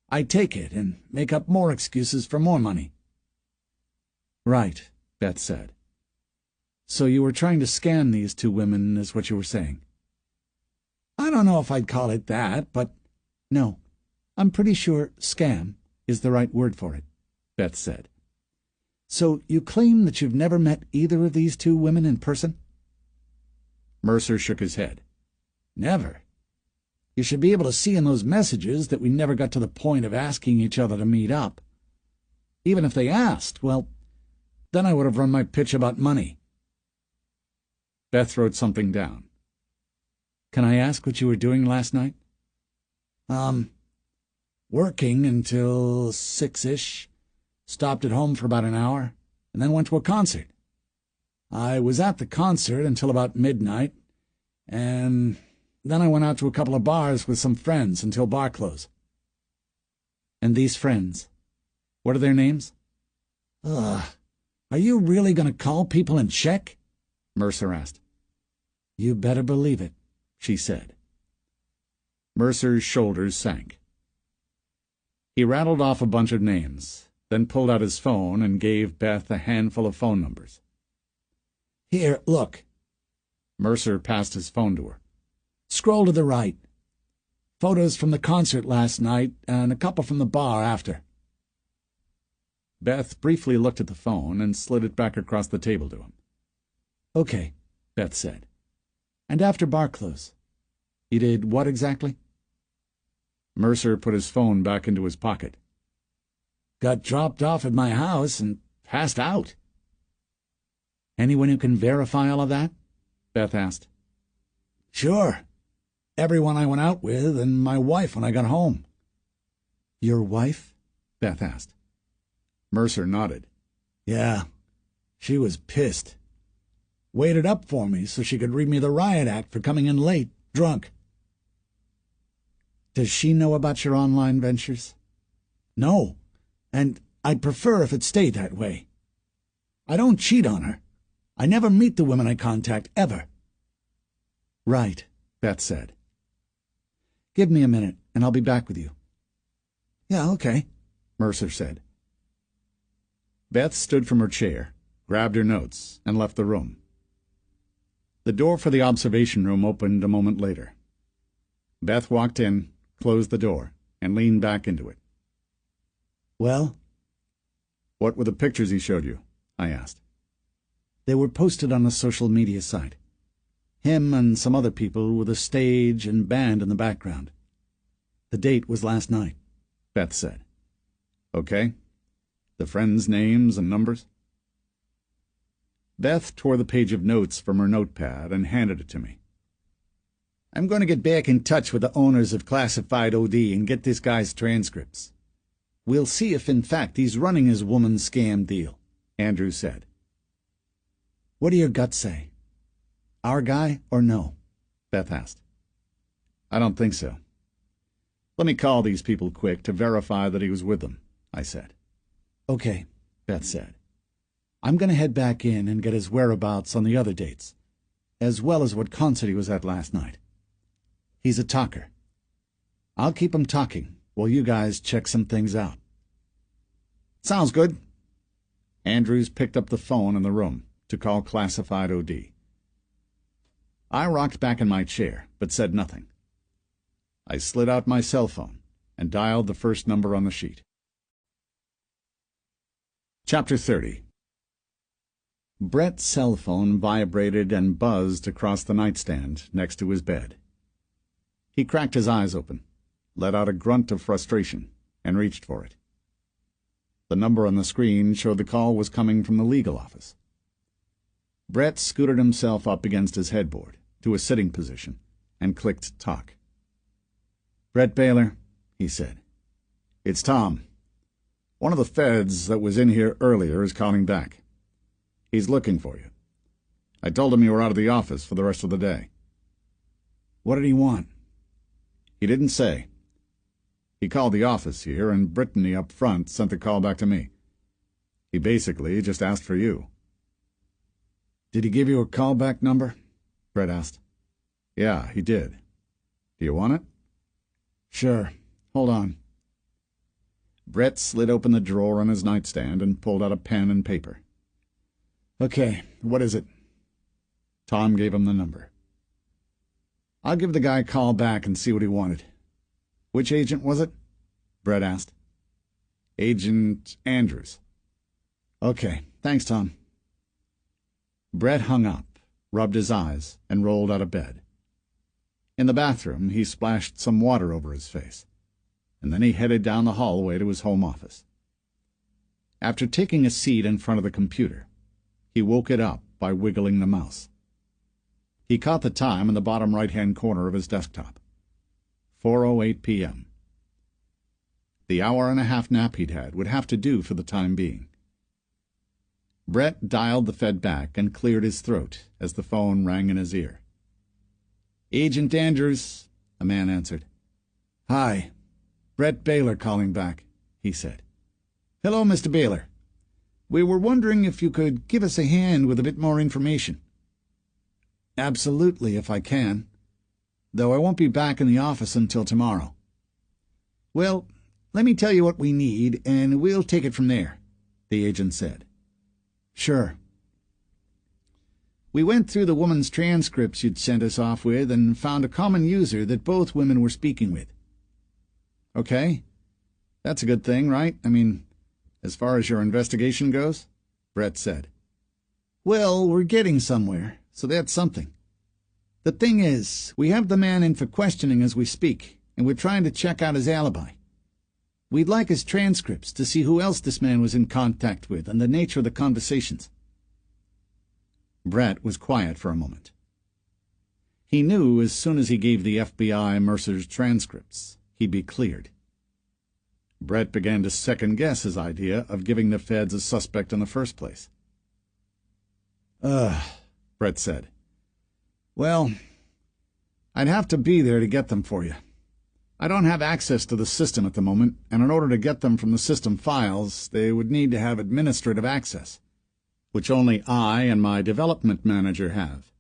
Speaker 2: I take it and make up more excuses for more money."
Speaker 1: "Right," Beth said.
Speaker 2: "So you were trying to scam these two women, is what you were saying?"
Speaker 1: "I don't know if I'd call it that, but—"
Speaker 2: "No, I'm pretty sure scam is the right word for it," Beth said. "So you claim that you've never met either of these two women in person?"
Speaker 1: Mercer shook his head.
Speaker 2: "Never. You should be able to see in those messages that we never got to the point of asking each other to meet up. Even if they asked, well, then I would have run my pitch about money."
Speaker 1: Beth wrote something down.
Speaker 2: "Can I ask what you were doing last night?"
Speaker 1: Working until 6-ish. Stopped at home for about an hour, and then went to a concert. I was at the concert until about midnight, and then I went out to a couple of bars with some friends until bar close."
Speaker 2: "And these friends, what are their names?"
Speaker 1: Are you really going to call people and check?" Mercer asked.
Speaker 2: "You better believe it,"
Speaker 1: she said. Mercer's shoulders sank. He rattled off a bunch of names, then pulled out his phone and gave Beth a handful of phone numbers.
Speaker 2: "Here, look."
Speaker 1: Mercer passed his phone to her.
Speaker 2: "Scroll to the right. Photos from the concert last night and a couple from the bar after."
Speaker 1: Beth briefly looked at the phone and slid it back across the table to him.
Speaker 2: "Okay," Beth said. "And after bar close, you did what exactly?"
Speaker 1: Mercer put his phone back into his pocket.
Speaker 2: "Got dropped off at my house and passed out." "Anyone who can verify all of that?" Beth asked.
Speaker 1: "Sure. Everyone I went out with and my wife when I got home."
Speaker 2: "Your wife?"
Speaker 1: Beth asked. Mercer nodded.
Speaker 2: "Yeah. She was pissed.
Speaker 1: Waited up for me so she could read me the riot act for coming in late, drunk."
Speaker 2: "Does she know about your online ventures?"
Speaker 1: "No, and I'd prefer if it stayed that way. I don't cheat on her. I never meet the women I contact, ever."
Speaker 2: "Right,"
Speaker 1: Beth said.
Speaker 2: "Give me a minute, and I'll be back with you."
Speaker 1: "Yeah, okay," Mercer said. Beth stood from her chair, grabbed her notes, and left the room. The door for the observation room opened a moment later. Beth walked in, closed the door, and leaned back into it.
Speaker 2: "Well?"
Speaker 1: "What were the pictures he showed you?" I asked.
Speaker 2: "They were posted on a social media site. Him and some other people with a stage and band in the background. The date was last night,"
Speaker 1: Beth said. "Okay. The friends' names and numbers?" Beth tore the page of notes from her notepad and handed it to me. "I'm going to get back in touch with the owners of Classified OD and get this guy's transcripts. We'll see if, in fact, he's running his woman scam deal," Andrew said.
Speaker 2: "What do your guts say? Our guy or no?"
Speaker 1: Beth asked. "I don't think so.
Speaker 3: Let me call these people quick to verify that he was with them, I said.
Speaker 2: Okay, Beth said. I'm going to head back in and get his whereabouts on the other dates, as well as what concert he was at last night. He's a talker. I'll keep him talking while you guys check some things out.
Speaker 3: Sounds good. Andrews picked up the phone in the room to call classified OD. I rocked back in my chair, but said nothing. I slid out my cell phone and dialed the first number on the sheet. Chapter 30. Brett's cell phone vibrated and buzzed across the nightstand next to his bed. He cracked his eyes open, let out a grunt of frustration, and reached for it. The number on the screen showed the call was coming from the legal office. Brett scooted himself up against his headboard to a sitting position and clicked talk. "Brett Baylor," he said. "It's Tom. One of the feds that was in here earlier is calling back. He's looking for you. I told him you were out of the office for the rest of the day."
Speaker 2: "What did he want?"
Speaker 3: "He didn't say. He called the office here, and Brittany up front sent the call back to me. He basically just asked for you."
Speaker 2: "Did he give you a callback number?" Brett asked.
Speaker 3: "Yeah, he did. Do you want it?"
Speaker 2: "Sure. Hold on."
Speaker 3: Brett slid open the drawer on his nightstand and pulled out a pen and paper.
Speaker 2: "Okay, what is it?"
Speaker 3: Tom gave him the number.
Speaker 2: "I'll give the guy a call back and see what he wanted. Which agent was it?" Brett asked.
Speaker 3: "Agent Andrews."
Speaker 2: "Okay, thanks, Tom."
Speaker 3: Brett hung up, rubbed his eyes, and rolled out of bed. In the bathroom, he splashed some water over his face, and then he headed down the hallway to his home office. After taking a seat in front of the computer, he woke it up by wiggling the mouse. He caught the time in the bottom right-hand corner of his desktop. 4:08 p.m. The hour-and-a-half nap he'd had would have to do for the time being. Brett dialed the Fed back and cleared his throat as the phone rang in his ear. "Agent Andrews," a man answered.
Speaker 2: "Hi. Brett Baylor calling back," he said.
Speaker 3: "Hello, Mr. Baylor. We were wondering if you could give us a hand with a bit more information."
Speaker 2: "Absolutely, if I can. Though I won't be back in the office until tomorrow."
Speaker 3: "Well, let me tell you what we need, and we'll take it from there," the agent said.
Speaker 2: "Sure."
Speaker 3: "We went through the woman's transcripts you'd sent us off with and found a common user that both women were speaking with." "Okay. That's a good thing, right? I mean, as far as your investigation goes?" Brett said.
Speaker 2: "Well, we're getting somewhere, so that's something. The thing is, we have the man in for questioning as we speak, and we're trying to check out his alibi. We'd like his transcripts to see who else this man was in contact with and the nature of the conversations."
Speaker 3: Brett was quiet for a moment. He knew as soon as he gave the FBI Mercer's transcripts, he'd be cleared. Brett began to second-guess his idea of giving the feds a suspect in the first place.
Speaker 2: Brett said. "Well, I'd have to be there to get them for you. I don't have access to the system at the moment, and in order to get them from the system files, they would need to have administrative access,
Speaker 3: which only I and my development manager have.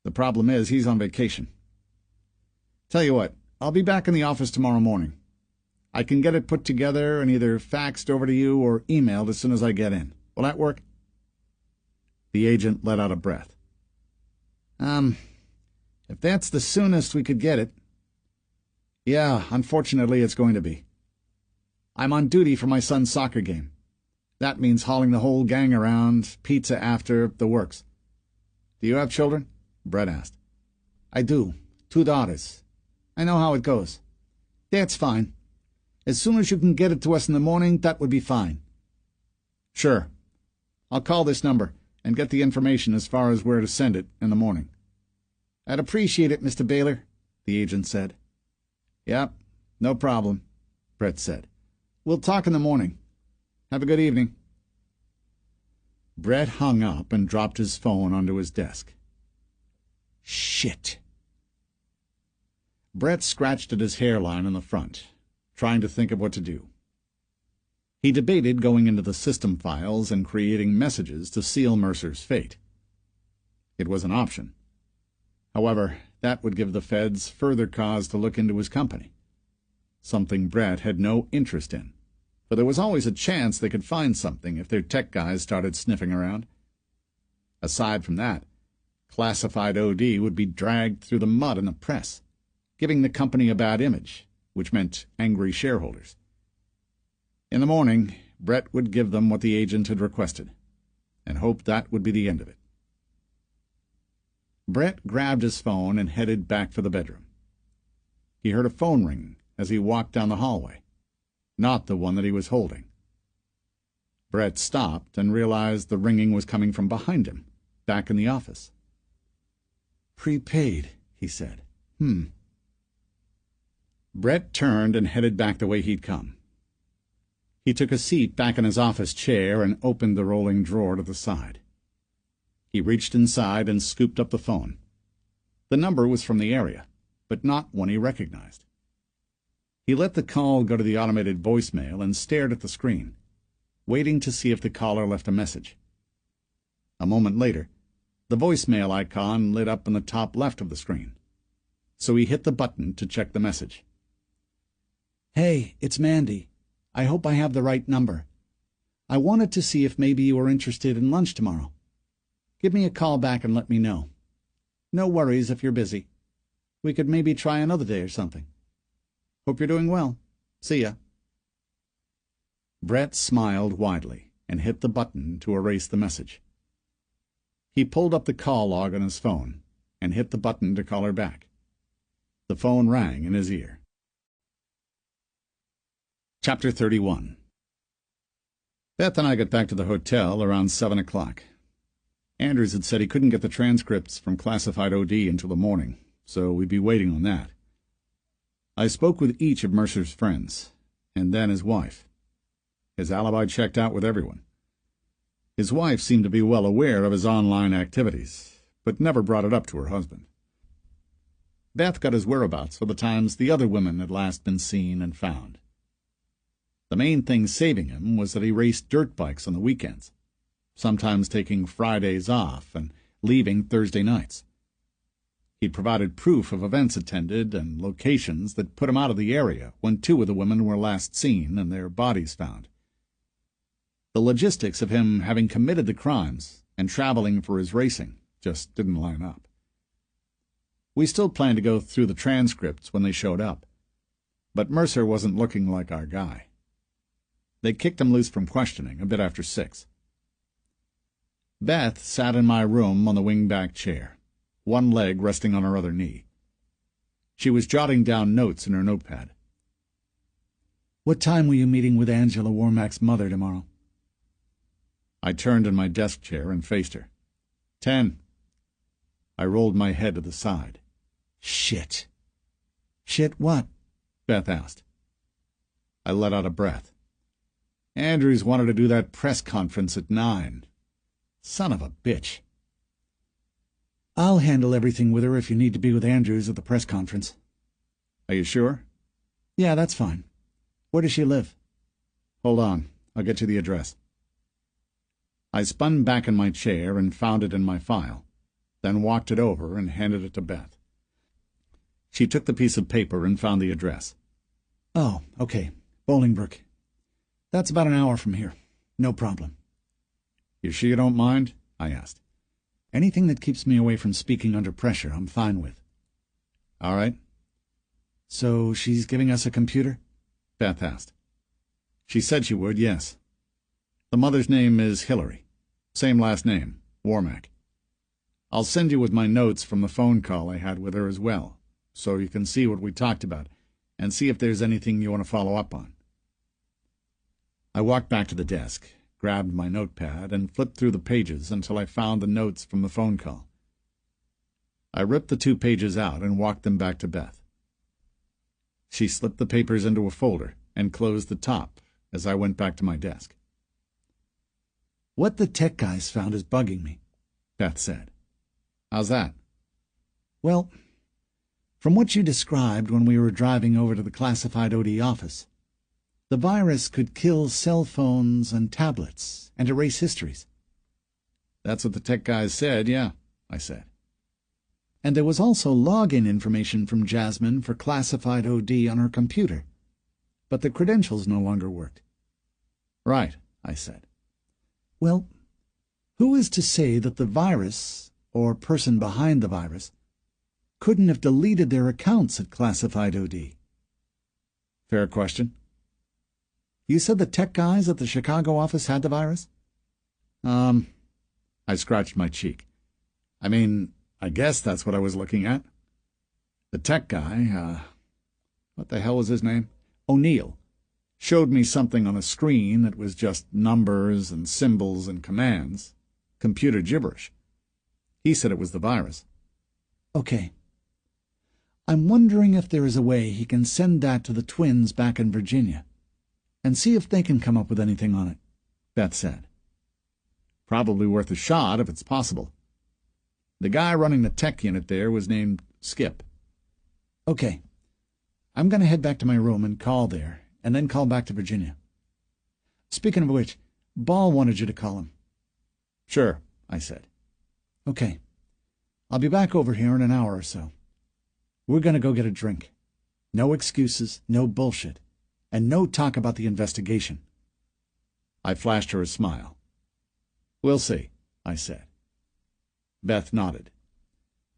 Speaker 3: The problem is he's on vacation. Tell you what, I'll be back in the office tomorrow morning. I can get it put together and either faxed over to you or emailed as soon as I get in. Will that work?" The agent let out a breath.
Speaker 2: If that's the soonest we could get it."
Speaker 3: "Yeah, unfortunately it's going to be. I'm on duty for my son's soccer game. That means hauling the whole gang around, pizza after, the works." "Do you have children?" Brett asked.
Speaker 2: "I do. 2 daughters. I know how it goes. That's fine. As soon as you can get it to us in the morning, that would be fine."
Speaker 3: "Sure. I'll call this number and get the information as far as where to send it in the morning."
Speaker 2: "I'd appreciate it, Mr. Baylor," the agent said.
Speaker 3: "Yep, no problem," Brett said.
Speaker 2: "We'll talk in the morning.
Speaker 3: Have a good evening." Brett hung up and dropped his phone onto his desk.
Speaker 2: Shit.
Speaker 1: Brett scratched at his hairline in the front, trying to think of what to do. He debated going into the system files and creating messages to seal Mercer's fate. It was an option. However, that would give the feds further cause to look into his company, something Brett had no interest in, but there was always a chance they could find something if their tech guys started sniffing around. Aside from that, classified OD would be dragged through the mud in the press, giving the company a bad image, which meant angry shareholders. In the morning, Brett would give them what the agent had requested, and hoped that would be the end of it. Brett grabbed his phone and headed back for the bedroom. He heard a phone ring as he walked down the hallway, not the one that he was holding. Brett stopped and realized the ringing was coming from behind him, back in the office. "Prepaid," he said. Brett turned and headed back the way he'd come. He took a seat back in his office chair and opened the rolling drawer to the side. He reached inside and scooped up the phone. The number was from the area, but not one he recognized. He let the call go to the automated voicemail and stared at the screen, waiting to see if the caller left a message. A moment later, the voicemail icon lit up in the top left of the screen, so he hit the button to check the message. "Hey, it's Mandy. I hope I have the right number. I wanted to see if maybe you were interested in lunch tomorrow. Give me a call back and let me know. No worries if you're busy. We could maybe try another day or something. Hope you're doing well. See ya." Brett smiled widely and hit the button to erase the message. He pulled up the call log on his phone and hit the button to call her back. The phone rang in his ear. Chapter 31. Beth and I got back to the hotel around 7 o'clock. Andrews had said he couldn't get the transcripts from classified OD until the morning, so we'd be waiting on that. I spoke with each of Mercer's friends, and then his wife. His alibi checked out with everyone. His wife seemed to be well aware of his online activities, but never brought it up to her husband. Beth got his whereabouts for the times the other women had last been seen and found. The main thing saving him was that he raced dirt bikes on the weekends, sometimes taking Fridays off and leaving Thursday nights. He'd provided proof of events attended and locations that put him out of the area when 2 of the women were last seen and their bodies found. The logistics of him having committed the crimes and traveling for his racing just didn't line up. We still planned to go through the transcripts when they showed up, but Mercer wasn't looking like our guy. They kicked him loose from questioning a bit after 6. Beth sat in my room on the wing-back chair, one leg resting on her other knee. She was jotting down notes in her notepad. "What time were you meeting with Angela Warmack's mother tomorrow?" I turned in my desk chair and faced her. 10. I rolled my head to the side. "Shit." "Shit what?" Beth asked. I let out a breath. Andrews wanted to do that press conference at 9. Son of a bitch. "I'll handle everything with her if you need to be with Andrews at the press conference." "Are you sure?" "Yeah, that's fine. Where does she live?" "Hold on. I'll get you the address." I spun back in my chair and found it in my file, then walked it over and handed it to Beth. She took the piece of paper and found the address. "Oh, okay. Bolingbrook. That's about an hour from here. No problem." "You sure you don't mind?" I asked. "Anything that keeps me away from speaking under pressure, I'm fine with." "All right." "So she's giving us a computer?" Beth asked. "She said she would, yes. The mother's name is Hillary. Same last name, Warmack. I'll send you with my notes from the phone call I had with her as well, so you can see what we talked about and see if there's anything you want to follow up on." I walked back to the desk, grabbed my notepad, and flipped through the pages until I found the notes from the phone call. I ripped the 2 pages out and walked them back to Beth. She slipped the papers into a folder and closed the top as I went back to my desk. "What the tech guys found is bugging me," Beth said. "How's that?" "Well, From what you described when we were driving over to the classified OD office, the virus could kill cell phones and tablets and erase histories.
Speaker 3: That's what the tech guys said, yeah, I said.
Speaker 1: And there was also login information from Jasmine for classified OD on her computer, but the credentials no longer worked.
Speaker 3: Right, I said.
Speaker 1: Well, who is to say that the virus, or person behind the virus, couldn't have deleted their accounts at classified OD?
Speaker 3: Fair question.
Speaker 1: You said the tech guys at the Chicago office had the virus?
Speaker 3: I scratched my cheek. I mean, I guess that's what I was looking at. The tech guy, what the hell was his name? O'Neill, showed me something on a screen that was just numbers and symbols and commands. Computer gibberish. He said it was the virus.
Speaker 1: Okay. I'm wondering if there is a way he can send that to the twins back in Virginia, and see if they can come up with anything on it, Beth said.
Speaker 3: Probably worth a shot if it's possible. The guy running the tech unit there was named Skip.
Speaker 1: Okay. I'm going to head back to my room and call there, and then call back to Virginia. Speaking of which, Ball wanted you to call him.
Speaker 3: Sure, I said.
Speaker 1: Okay. I'll be back over here in an hour or so. We're going to go get a drink. No excuses, no bullshit, and no talk about the investigation.
Speaker 3: I flashed her a smile. We'll see, I said. Beth nodded.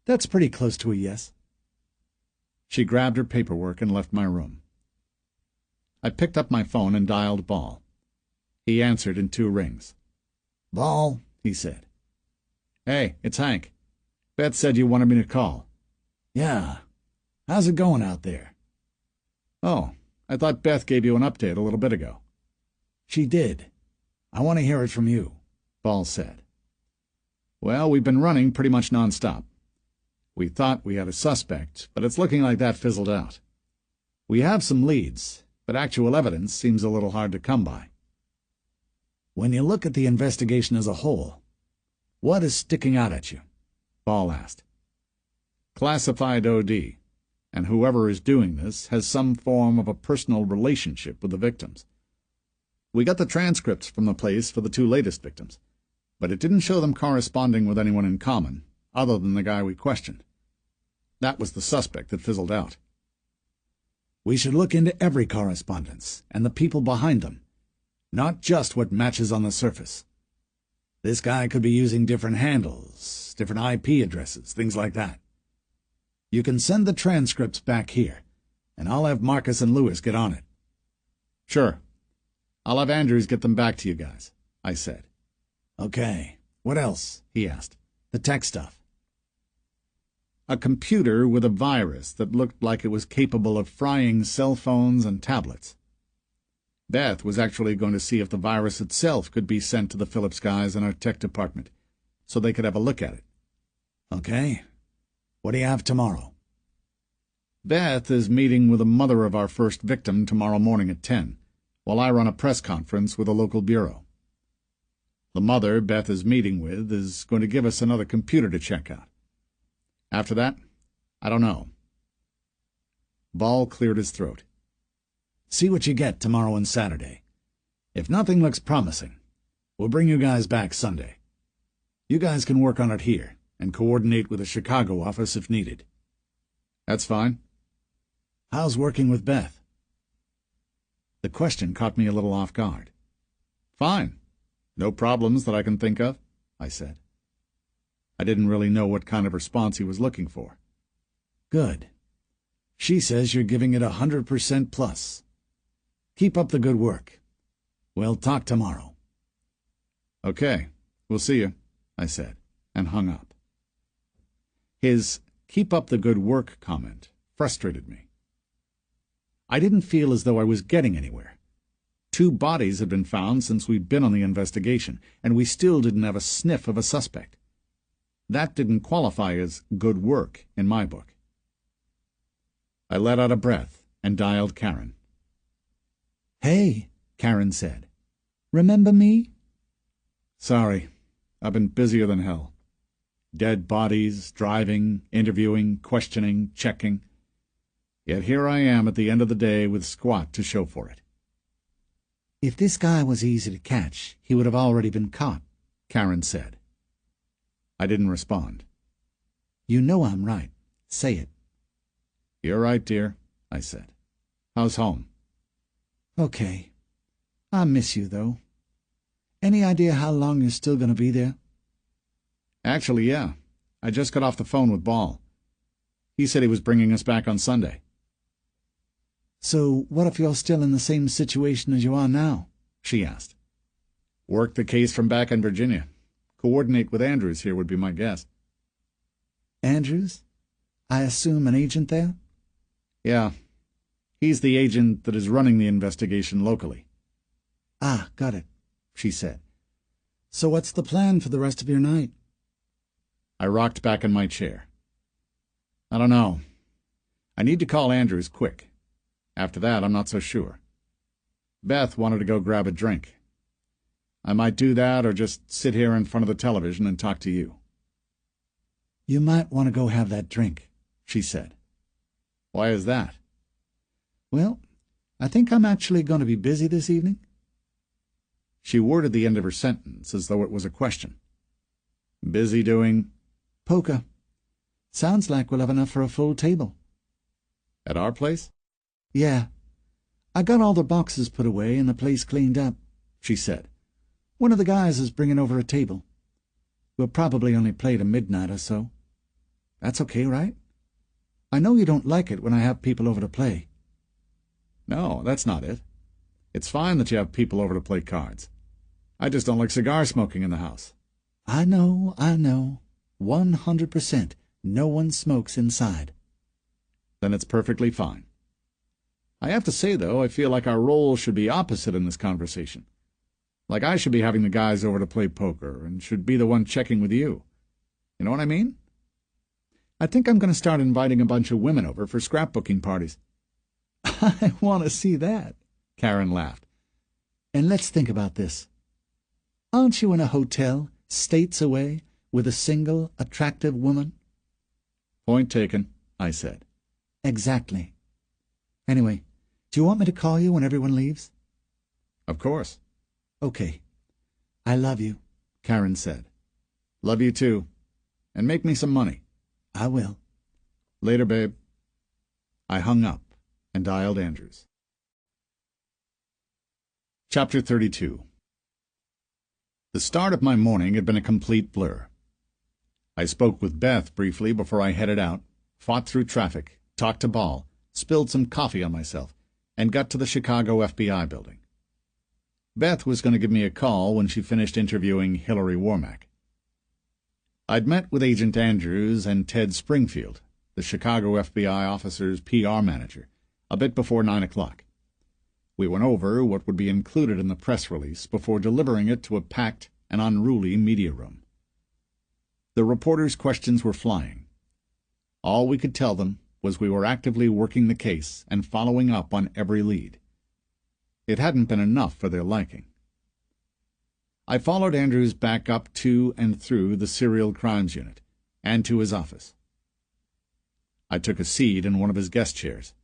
Speaker 1: That's pretty close to a yes.
Speaker 3: She grabbed her paperwork and left my room. I picked up my phone and dialed Ball. He answered in 2 rings.
Speaker 1: Ball,
Speaker 3: he said. Hey, it's Hank. Beth said you wanted me to call.
Speaker 1: Yeah. How's it going out there?
Speaker 3: Oh, I thought Beth gave you an update a little bit ago.
Speaker 1: She did. I want to hear it from you, Ball said.
Speaker 3: Well, we've been running pretty much nonstop. We thought we had a suspect, but it's looking like that fizzled out. We have some leads, but actual evidence seems a little hard to come by.
Speaker 1: When you look at the investigation as a whole, what is sticking out at you?
Speaker 3: Ball asked. Classified OD, and whoever is doing this has some form of a personal relationship with the victims. We got the transcripts from the place for the 2 latest victims, but it didn't show them corresponding with anyone in common, other than the guy we questioned. That was the suspect that fizzled out.
Speaker 1: We should look into every correspondence, and the people behind them, not just what matches on the surface. This guy could be using different handles, different IP addresses, things like that. You can send the transcripts back here, and I'll have Marcus and Lewis get on it.
Speaker 3: Sure. I'll have Andrews get them back to you guys, I said.
Speaker 1: Okay. What else? He asked. The tech stuff.
Speaker 3: A computer with a virus that looked like it was capable of frying cell phones and tablets. Beth was actually going to see if the virus itself could be sent to the Phillips guys in our tech department, so they could have a look at it.
Speaker 1: Okay. What do you have tomorrow?
Speaker 3: Beth is meeting with the mother of our first victim tomorrow morning at 10, while I run a press conference with a local bureau. The mother Beth is meeting with is going to give us another computer to check out. After that, I don't know. Ball cleared his throat.
Speaker 1: See what you get tomorrow and Saturday. If nothing looks promising, we'll bring you guys back Sunday. You guys can work on it here and coordinate with the Chicago office if needed.
Speaker 3: That's fine.
Speaker 1: How's working with Beth?
Speaker 3: The question caught me a little off guard. Fine. No problems that I can think of, I said. I didn't really know what kind of response he was looking for.
Speaker 1: Good. She says you're giving it 100% plus. Keep up the good work. We'll talk tomorrow.
Speaker 3: Okay, we'll see you, I said, and hung up. His keep up the good work comment frustrated me. I didn't feel as though I was getting anywhere. 2 bodies had been found since we'd been on the investigation, and we still didn't have a sniff of a suspect. That didn't qualify as good work in my book. I let out a breath and dialed Karen.
Speaker 1: Hey, Karen said. Remember me?
Speaker 3: Sorry, I've been busier than hell. Dead bodies, driving, interviewing, questioning, checking. Yet here I am at the end of the day with squat to show for it.
Speaker 2: If this guy was easy to catch, he would have already been caught, Karen said.
Speaker 3: I didn't respond.
Speaker 2: You know I'm right. Say it.
Speaker 3: You're right, dear, I said. How's home?
Speaker 2: Okay. I miss you, though. Any idea how long you're still going to be there?
Speaker 3: Actually, yeah. I just got off the phone with Ball. He said he was bringing us back on Sunday.
Speaker 2: So what if you're still in the same situation as you are now? She asked.
Speaker 3: Work the case from back in Virginia. Coordinate with Andrews here would be my guess.
Speaker 2: Andrews? I assume an agent there?
Speaker 3: Yeah. He's the agent that is running the investigation locally.
Speaker 2: Ah, got it, she said. So what's the plan for the rest of your night?
Speaker 3: I rocked back in my chair. I don't know. I need to call Andrews quick. After that, I'm not so sure. Beth wanted to go grab a drink. I might do that or just sit here in front of the television and talk to you.
Speaker 2: You might want to go have that drink, she said.
Speaker 3: Why is that?
Speaker 2: Well, I think I'm actually going to be busy this evening.
Speaker 3: She worded the end of her sentence as though it was a question. Busy doing?
Speaker 2: Poker. Sounds like we'll have enough for a full table.
Speaker 3: At our place?
Speaker 2: Yeah. I got all the boxes put away and the place cleaned up, she said. One of the guys is bringing over a table. We'll probably only play to midnight or so. That's okay, right? I know you don't like it when I have people over to play.
Speaker 3: No, that's not it. It's fine that you have people over to play cards. I just don't like cigar smoking in the house.
Speaker 2: I know. 100%. No one smokes inside.
Speaker 3: Then it's perfectly fine. I have to say, though, I feel like our roles should be opposite in this conversation. Like I should be having the guys over to play poker and should be the one checking with you. You know what I mean? I think I'm going to start inviting a bunch of women over for scrapbooking parties.
Speaker 2: I want to see that, Karen laughed. And let's think about this. Aren't you in a hotel, states away, with a single, attractive woman?
Speaker 3: Point taken, I said.
Speaker 2: Exactly. Anyway, do you want me to call you when everyone leaves?
Speaker 3: Of course.
Speaker 2: Okay. I love you, Karen said.
Speaker 3: Love you too. And make me some money.
Speaker 2: I will.
Speaker 3: Later, babe. I hung up and dialed Andrews. Chapter 32. The start of my morning had been a complete blur. I spoke with Beth briefly before I headed out, fought through traffic, talked to Ball, spilled some coffee on myself, and got to the Chicago FBI building. Beth was going to give me a call when she finished interviewing Hillary Warmack. I'd met with Agent Andrews and Ted Springfield, the Chicago FBI officer's PR manager, a bit before 9 o'clock. We went over what would be included in the press release before delivering it to a packed and unruly media room. The reporters' questions were flying. All we could tell them was we were actively working the case and following up on every lead. It hadn't been enough for their liking. I followed Andrews back up to and through the Serial Crimes Unit and to his office. I took a seat in one of his guest chairs.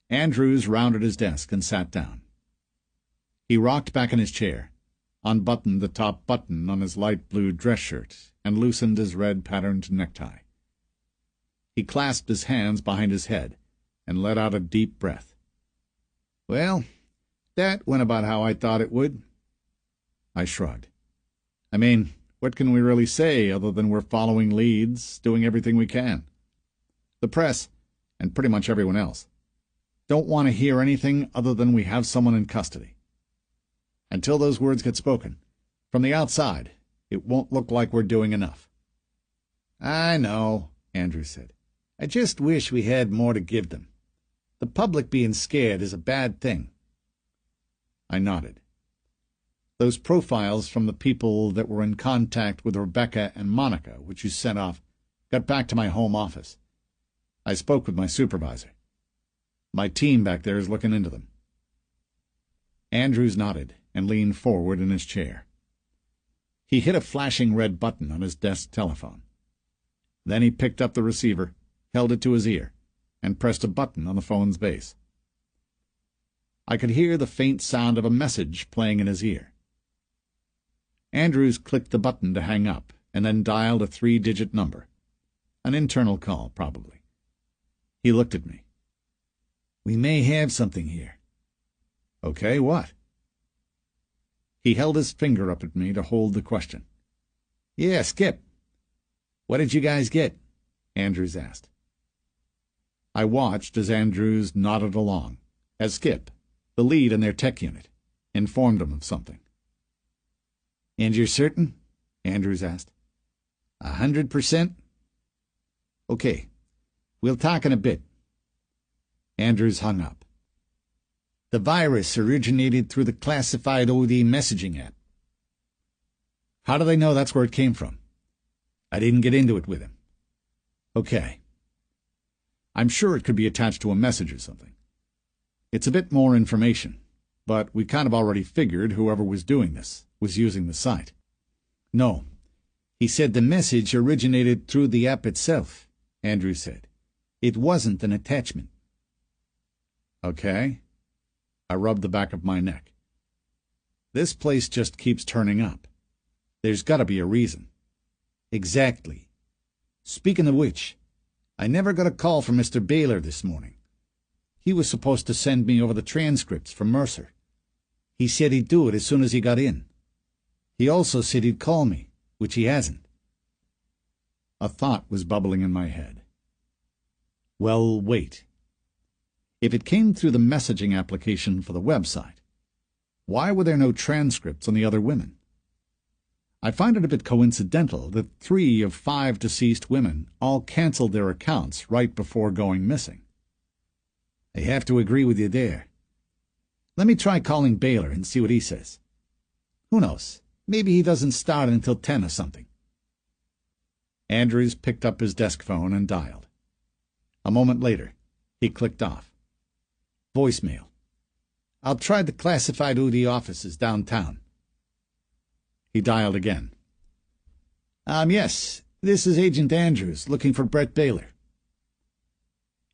Speaker 3: Andrews rounded his desk and sat down. He rocked back in his chair, unbuttoned the top button on his light blue dress shirt, and loosened his red-patterned necktie. He clasped his hands behind his head and let out a deep breath. Well, that went about how I thought it would. I shrugged. I mean, what can we really say other than we're following leads, doing everything we can? The press, and pretty much everyone else, don't want to hear anything other than we have someone in custody. Until those words get spoken, from the outside, it won't look like we're doing enough. I know, Andrews said. I just wish we had more to give them. The public being scared is a bad thing. I nodded. Those profiles from the people that were in contact with Rebecca and Monica, which you sent off, got back to my home office. I spoke with my supervisor. My team back there is looking into them. Andrews nodded and leaned forward in his chair. He hit a flashing red button on his desk telephone. Then he picked up the receiver, held it to his ear,
Speaker 1: and pressed a button on the phone's base. I could hear the faint sound of a message playing in his ear. Andrews clicked the button to hang up, and then dialed a 3-digit number. An internal call, probably. He looked at me. "We may have something here." "Okay, what?" He held his finger up at me to hold the question. "Yeah, Skip. What did you guys get?" Andrews asked. I watched as Andrews nodded along, as Skip, the lead in their tech unit, informed him of something. "And you're certain?" Andrews asked. 100%? Okay, we'll talk in a bit." Andrews hung up. "The virus originated through the classified OD messaging app." "How do they know that's where it came from?" "I didn't get into it with him." "Okay. I'm sure it could be attached to a message or something. It's a bit more information, but we kind of already figured whoever was doing this was using the site." "No. He said the message originated through the app itself," Andrew said. "It wasn't an attachment." "Okay." I rubbed the back of my neck. "This place just keeps turning up. There's got to be a reason." "Exactly. Speaking of which, I never got a call from Mr. Baylor this morning. He was supposed to send me over the transcripts from Mercer. He said he'd do it as soon as he got in. He also said he'd call me, which he hasn't." A thought was bubbling in my head. Well, wait. If it came through the messaging application for the website, why were there no transcripts on the other women? I find it a bit coincidental that 3 of 5 deceased women all canceled their accounts right before going missing. I have to agree with you there. Let me try calling Baylor and see what he says. Who knows? Maybe he doesn't start until 10 or something. Andrews picked up his desk phone and dialed. A moment later, he clicked off. Voicemail. "I'll try the classified OD offices downtown." He dialed again. Yes, this is Agent Andrews, looking for Brett Baylor."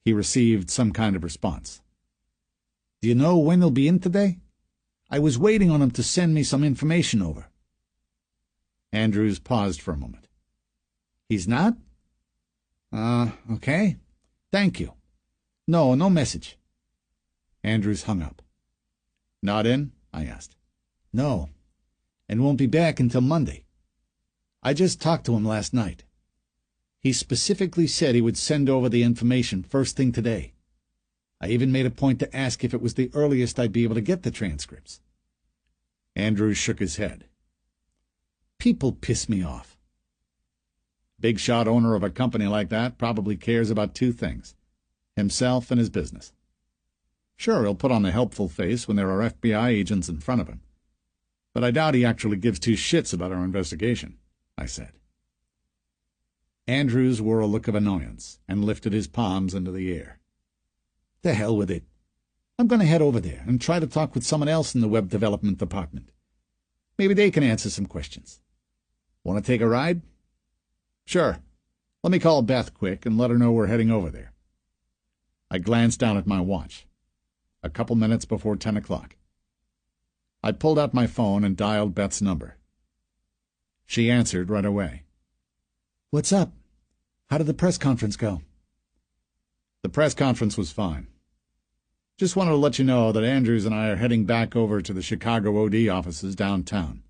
Speaker 1: He received some kind of response. "Do you know when he'll be in today? I was waiting on him to send me some information over." Andrews paused for a moment. "He's not? Okay. Thank you. No message." Andrews hung up. "Not in?" I asked. "No, and won't be back until Monday. I just talked to him last night. He specifically said he would send over the information first thing today. I even made a point to ask if it was the earliest I'd be able to get the transcripts." Andrews shook his head. "People piss me off." Big shot owner of a company like that probably cares about 2 things, himself and his business. Sure, he'll put on a helpful face when there are FBI agents in front of him, but I doubt he actually gives 2 shits about our investigation," I said. Andrews wore a look of annoyance and lifted his palms into the air. "The hell with it. I'm going to head over there and try to talk with someone else in the web development department. Maybe they can answer some questions. Want to take a ride?" "Sure. Let me call Beth quick and let her know we're heading over there." I glanced down at my watch. A couple minutes before 10 o'clock. I pulled out my phone and dialed Beth's number. She answered right away. "What's up? How did the press conference go?" "The press conference was fine. Just wanted to let you know that Andrews and I are heading back over to the Chicago OD offices downtown.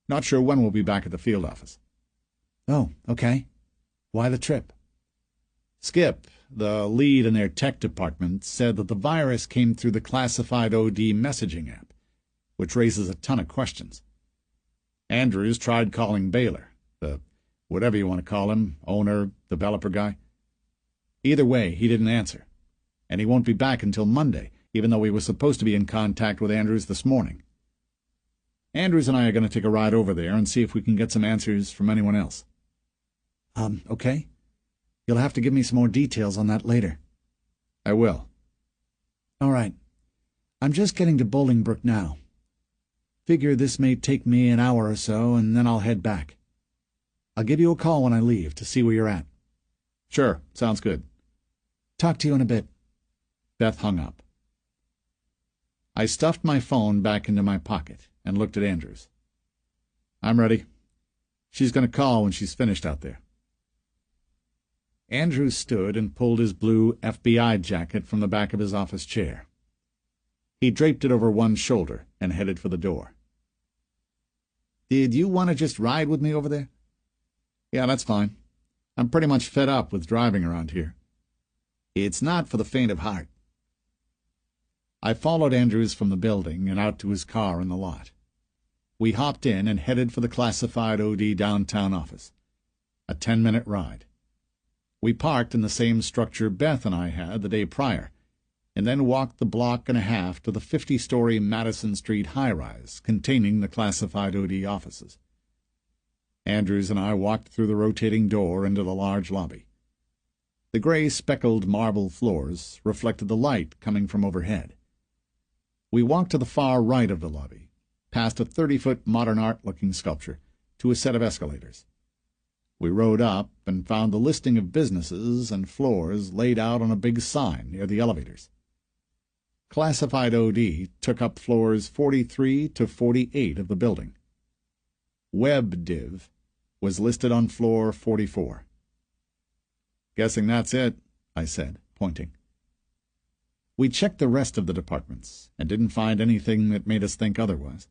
Speaker 1: Not sure when we'll be back at the field office." "Oh, okay. Why the trip?" Skip, the lead in their tech department, said that the virus came through the classified OD messaging app, which raises a ton of questions. Andrews tried calling Baylor, the whatever you want to call him, owner, developer guy. Either way, he didn't answer, and he won't be back until Monday, even though he was supposed to be in contact with Andrews this morning. Andrews and I are going to take a ride over there and see if we can get some answers from anyone else. Okay. You'll have to give me some more details on that later." "I will." "All right. I'm just getting to Bolingbrook now. Figure this may take me an hour or so, and then I'll head back. I'll give you a call when I leave to see where you're at." "Sure. Sounds good." Talk to you in a bit.
Speaker 2: Beth hung up. I stuffed my phone back into my pocket and looked at Andrews. I'm ready. She's going to call when she's finished out there. Andrews stood and pulled his blue FBI jacket from the back of his office chair. He draped it over one shoulder and headed for the door. Did you want to just ride with me over there? Yeah, that's fine. I'm pretty much fed up with driving around here. It's not for the faint of heart. I followed Andrews from the building and out to his car in the lot. We hopped in and headed for the classified OD downtown office. A 10-minute ride. We parked in the same structure Beth and I had the day prior, and then walked the block and a half to the 50-story Madison Street high-rise containing the classified OD offices. Andrews and I walked through the rotating door into the large lobby. The gray speckled marble floors reflected the light coming from overhead. We walked to the far right of the lobby, past a 30-foot modern art-looking sculpture, to a set of escalators. We rode up and found the listing of businesses and floors laid out on a big sign near the elevators. Classified OD took up floors 43 to 48 of the building. Web Div was listed on floor 44. Guessing that's it, I said, pointing. We checked the rest of the departments and didn't find anything that made us think otherwise.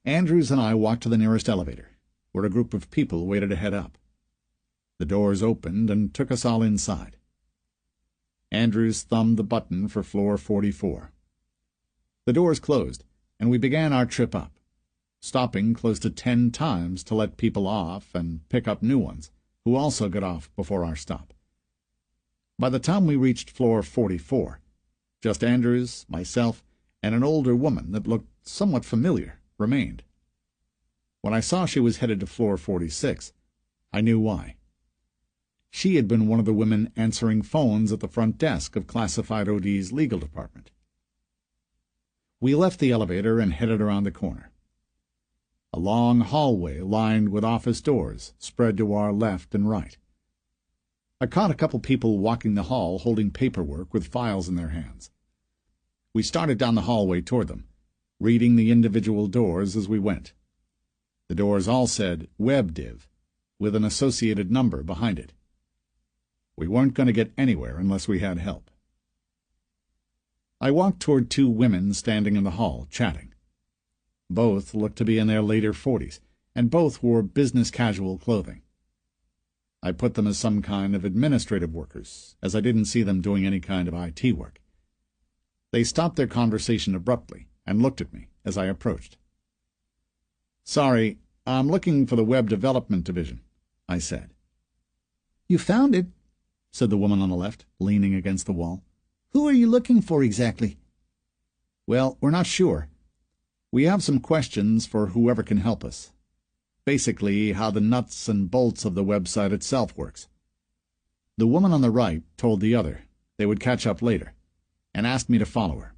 Speaker 2: Andrews and I walked to the nearest elevator, where a group of people waited to head up. The doors opened and took us all inside. Andrews thumbed the button for floor 44. The doors closed, and we began our trip up, stopping close to 10 times to let people off and pick up new ones, who also got off before our stop. By the time we reached floor 44, just Andrews, myself, and an older woman that looked somewhat familiar remained. When I saw she was headed to floor 46, I knew why. She had been one of the women answering phones at the front desk of Classified OD's legal department. We left the elevator and headed around the corner. A long hallway lined with office doors spread to our left and right. I caught a couple people walking the hall holding paperwork with files in their hands. We started down the hallway toward them, reading the individual doors as we went. The doors all said WebDiv, with an associated number behind it. We weren't going to get anywhere unless we had help. I walked toward two women standing in the hall, chatting. Both looked to be in their later 40s, and both wore business-casual clothing. I put them as some kind of administrative workers, as I didn't see them doing any kind of IT work. They stopped their conversation abruptly and looked at me as I approached. "Sorry, I'm looking for the Web Development Division," I said.
Speaker 1: "You found it," said the woman on the left, leaning against the wall. "Who are you looking for exactly?"
Speaker 2: "Well, we're not sure. We have some questions for whoever can help us. Basically, how the nuts and bolts of the website itself works." The woman on the right told the other they would catch up later, and asked me to follow her.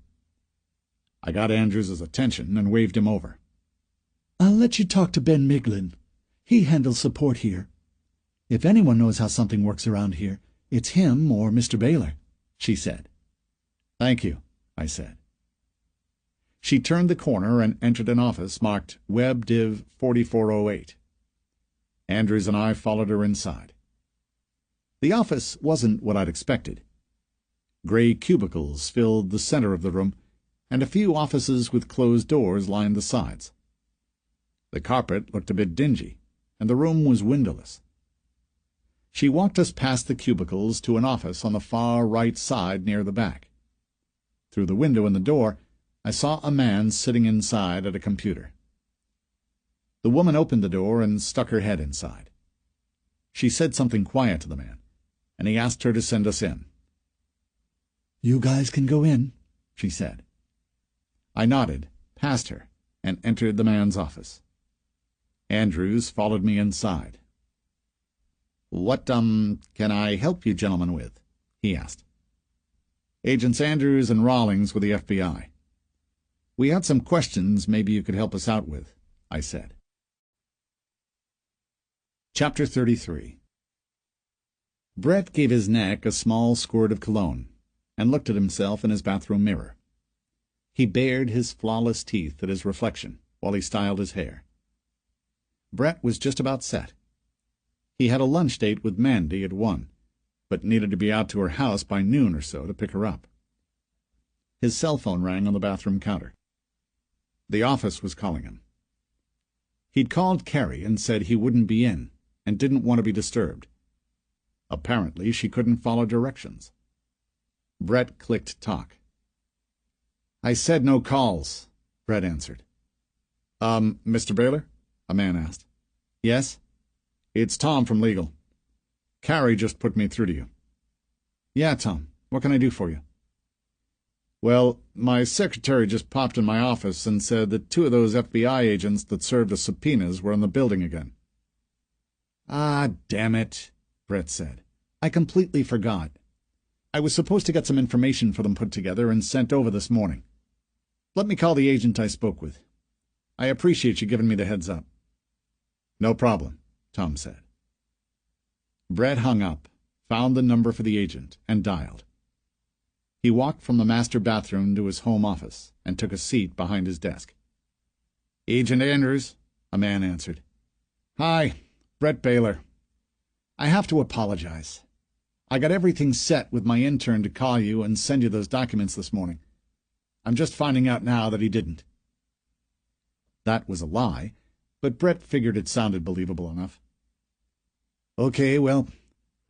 Speaker 2: I got Andrews' attention and waved him over.
Speaker 1: "I'll let you talk to Ben Miglin. He handles support here. If anyone knows how something works around here, it's him or Mr. Baylor," she said.
Speaker 2: "Thank you," I said. She turned the corner and entered an office marked Web Div 4408. Andrews and I followed her inside. The office wasn't what I'd expected. Gray cubicles filled the center of the room, and a few offices with closed doors lined the sides. The carpet looked a bit dingy, and the room was windowless. She walked us past the cubicles to an office on the far right side near the back. Through the window in the door, I saw a man sitting inside at a computer. The woman opened the door and stuck her head inside. She said something quiet to the man, and he asked her to send us in.
Speaker 1: "You guys can go in,"
Speaker 2: she said. I nodded, past her, and entered the man's office. Andrews followed me inside. "What, can I help you gentlemen with?" he asked. "Agents Andrews and Rawlings with the FBI. We had some questions maybe you could help us out with," I said. Chapter 33.
Speaker 1: Brett gave his neck a small squirt of cologne and looked at himself in his bathroom mirror. He bared his flawless teeth at his reflection while he styled his hair. Brett was just about set. He had a lunch date with Mandy at 1, but needed to be out to her house by noon or so to pick her up. His cell phone rang on the bathroom counter. The office was calling him. He'd called Carrie and said he wouldn't be in and didn't want to be disturbed. Apparently, she couldn't follow directions. Brett clicked talk. "I said no calls," Brett answered. Mr. Baylor?" a man asked. "Yes?" "It's Tom from legal. Carrie just put me through to you." "Yeah, Tom. What can I do for you?" "Well, my secretary just popped in my office and said that 2 of those FBI agents that served us subpoenas were in the building again." "Ah, damn it," Brett said. "I completely forgot. I was supposed to get some information for them put together and sent over this morning. Let me call the agent I spoke with. I appreciate you giving me the heads up." "No problem," Tom said. Brett hung up, found the number for the agent, and dialed. He walked from the master bathroom to his home office and took a seat behind his desk. "Agent Andrews," a man answered. "Hi, Brett Baylor. I have to apologize. I got everything set with my intern to call you and send you those documents this morning. I'm just finding out now that he didn't." That was a lie, but Brett figured it sounded believable enough. "Okay, well,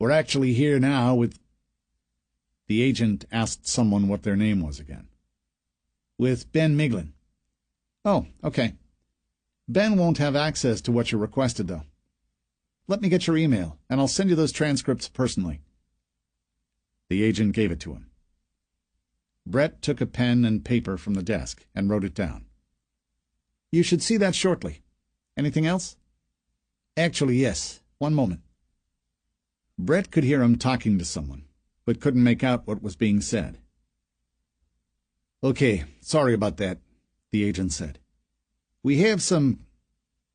Speaker 1: we're actually here now with—" The agent asked someone what their name was again. "With Ben Miglin." "Oh, okay. Ben won't have access to what you requested, though. Let me get your email, and I'll send you those transcripts personally." The agent gave it to him. Brett took a pen and paper from the desk and wrote it down. "You should see that shortly. Anything else?" "Actually, yes. One moment." Brett could hear him talking to someone, but couldn't make out what was being said. "Okay, sorry about that," the agent said. "We have some,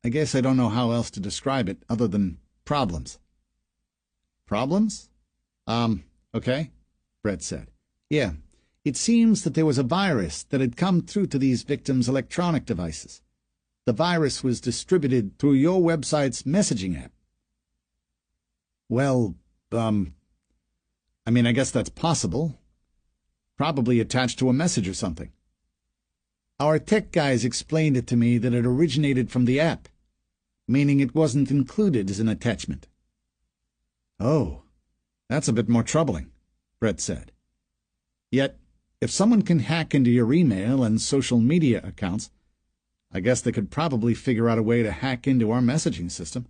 Speaker 1: I guess I don't know how else to describe it other than problems." "Problems? Okay," Brett said. "Yeah, it seems that there was a virus that had come through to these victims' electronic devices. The virus was distributed through your website's messaging app." "Well, I guess that's possible. Probably attached to a message or something. Our tech guys explained it to me that it originated from the app, meaning it wasn't included as an attachment." "Oh, that's a bit more troubling," Brett said. "Yet, if someone can hack into your email and social media accounts, I guess they could probably figure out a way to hack into our messaging system.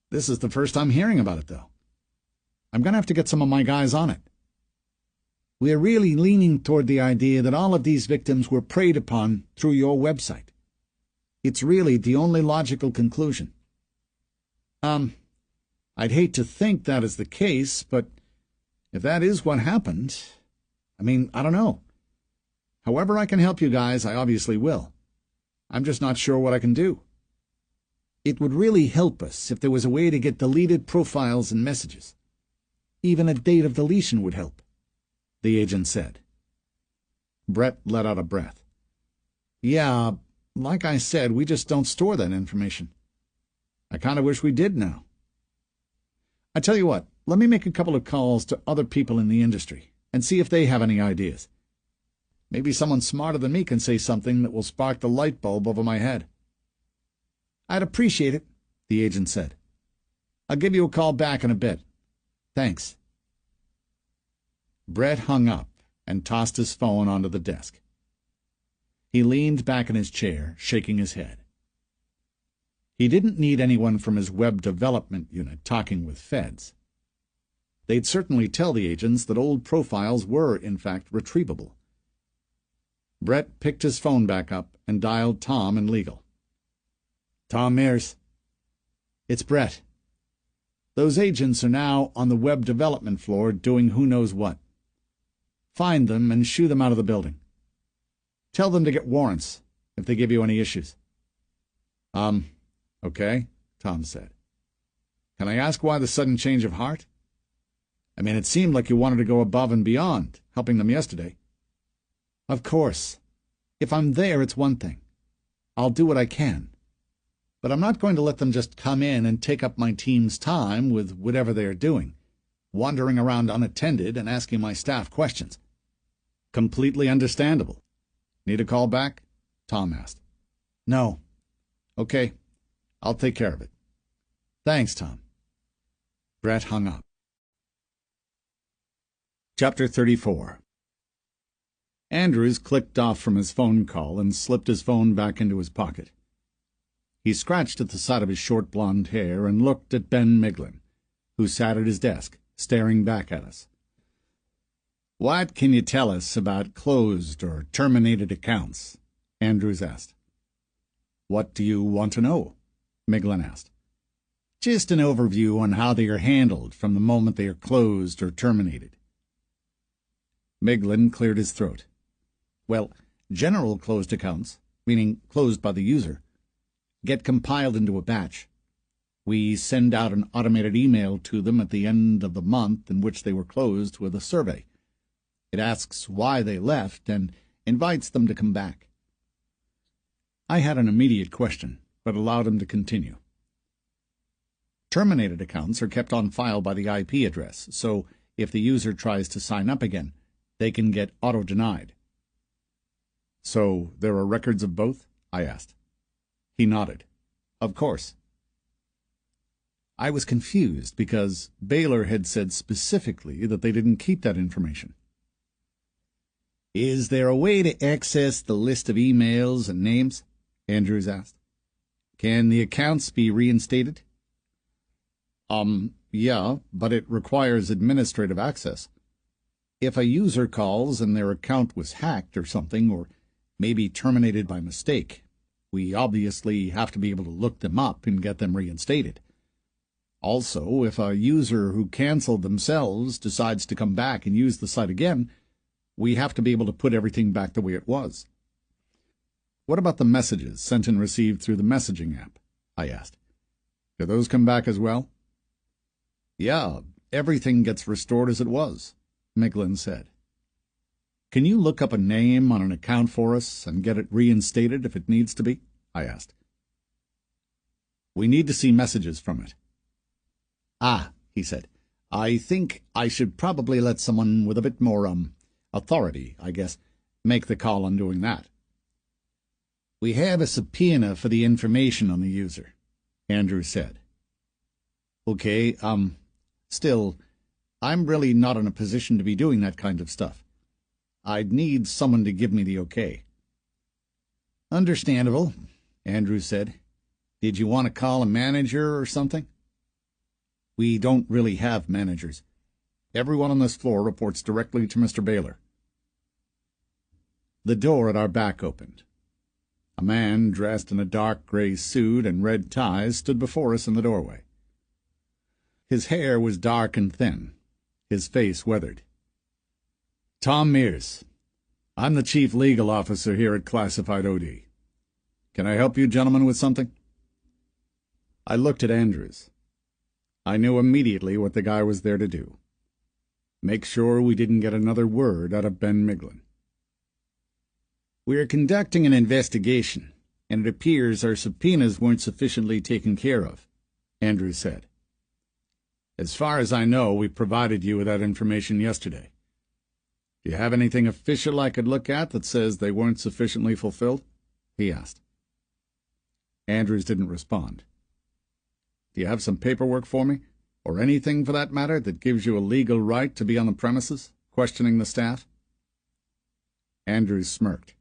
Speaker 1: This is the first I'm hearing about it, though. I'm going to have to get some of my guys on it. We're really leaning toward the idea that all of these victims were preyed upon through your website. It's really the only logical conclusion." I'd hate to think that is the case, but if that is what happened, I don't know. However I can help you guys, I obviously will. I'm just not sure what I can do. It would really help us if there was a way to get deleted profiles and messages. Even a date of deletion would help," the agent said. Brett let out a breath. "Yeah, like I said, we just don't store that information. I kind of wish we did now. I tell you what, let me make a couple of calls to other people in the industry and see if they have any ideas. Maybe someone smarter than me can say something that will spark the light bulb over my head." "I'd appreciate it," the agent said. "I'll give you a call back in a bit. Thanks." Brett hung up and tossed his phone onto the desk. He leaned back in his chair, shaking his head. He didn't need anyone from his web development unit talking with feds. They'd certainly tell the agents that old profiles were, in fact, retrievable. Brett picked his phone back up and dialed Tom in legal. "Tom Mears." "It's Brett. Those agents are now on the web development floor doing who knows what. Find them and shoo them out of the building. Tell them to get warrants if they give you any issues." Okay, Tom said. "Can I ask why the sudden change of heart?"
Speaker 3: I mean, it seemed like you wanted to go above and beyond, helping them yesterday.
Speaker 1: Of course. If I'm there, it's one thing. I'll do what I can. But I'm not going to let them just come in and take up my team's time with whatever they are doing, wandering around unattended and asking my staff questions.
Speaker 3: Completely understandable. Need a call back? Tom asked.
Speaker 1: No.
Speaker 3: Okay, I'll take care of it.
Speaker 1: Thanks, Tom.
Speaker 3: Brett hung up. Chapter 34. Andrews clicked off from his phone call and slipped his phone back into his pocket. He scratched at the side of his short blonde hair and looked at Ben Miglin, who sat at his desk, staring back at us. "What can you tell us about closed or terminated accounts?" Andrews asked. "What do you want to know?" Miglin asked. "Just an overview on how they are handled from the moment they are closed or terminated." Miglin cleared his throat. "Well, general closed accounts, meaning closed by the user, get compiled into a batch. We send out an automated email to them at the end of the month in which they were closed with a survey. It asks why they left and invites them to come back." I had an immediate question, but allowed him to continue. "Terminated accounts are kept on file by the IP address, so if the user tries to sign up again, they can get auto-denied." "So there are records of both?" I asked. He nodded. "Of course." I was confused because Baylor had said specifically that they didn't keep that information. "Is there a way to access the list of emails and names?" Andrews asked. "Can the accounts be reinstated?" Yeah, but it requires administrative access. If a user calls and their account was hacked or something, or maybe terminated by mistake, we obviously have to be able to look them up and get them reinstated. Also, if a user who canceled themselves decides to come back and use the site again, we have to be able to put everything back the way it was. "What about the messages sent and received through the messaging app?" I asked. "Do those come back as well?" "Yeah, everything gets restored as it was," Miglin said. "Can you look up a name on an account for us and get it reinstated if it needs to be?" I asked. "We need to see messages from it." "Ah," he said, "I think I should probably let someone with a bit more, authority, I guess, make the call on doing that." "We have a subpoena for the information on the user," Andrews said. "Okay, still, I'm really not in a position to be doing that kind of stuff. I'd need someone to give me the okay." "Understandable," Andrews said. "Did you want to call a manager or something?" "We don't really have managers. Everyone on this floor reports directly to Mr. Baylor." The door at our back opened. A man dressed in a dark gray suit and red ties stood before us in the doorway. His hair was dark and thin, his face weathered. "Tom Mears. I'm the chief legal officer here at Classified OD. Can I help you gentlemen with something?" I looked at Andrews. I knew immediately what the guy was there to do. Make sure we didn't get another word out of Ben Miglin. "We're conducting an investigation, and it appears our subpoenas weren't sufficiently taken care of," Andrews said. "As far as I know, we provided you with that information yesterday. Do you have anything official I could look at that says they weren't sufficiently fulfilled?" he asked. Andrews didn't respond. "Do you have some paperwork for me, or anything for that matter, that gives you a legal right to be on the premises, questioning the staff?" Andrews smirked.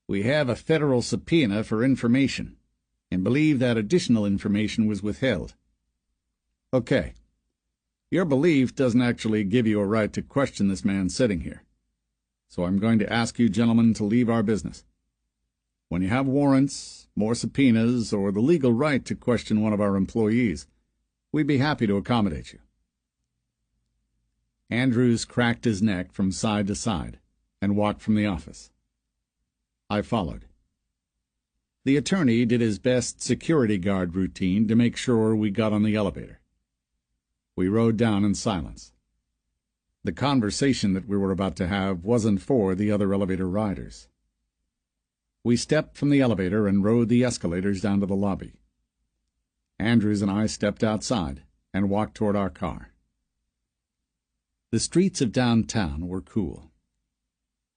Speaker 3: "We have a federal subpoena for information, and believe that additional information was withheld." "Okay. Your belief doesn't actually give you a right to question this man sitting here. So I'm going to ask you gentlemen to leave our business. When you have warrants, more subpoenas, or the legal right to question one of our employees, we'd be happy to accommodate you." Andrews cracked his neck from side to side and walked from the office. I followed. The attorney did his best security guard routine to make sure we got on the elevator. We rode down in silence.
Speaker 1: The conversation that we were about to have wasn't for the other elevator riders. We stepped from the elevator and rode the escalators down to the lobby. Andrews and I stepped outside and walked toward our car. The streets of downtown were cool.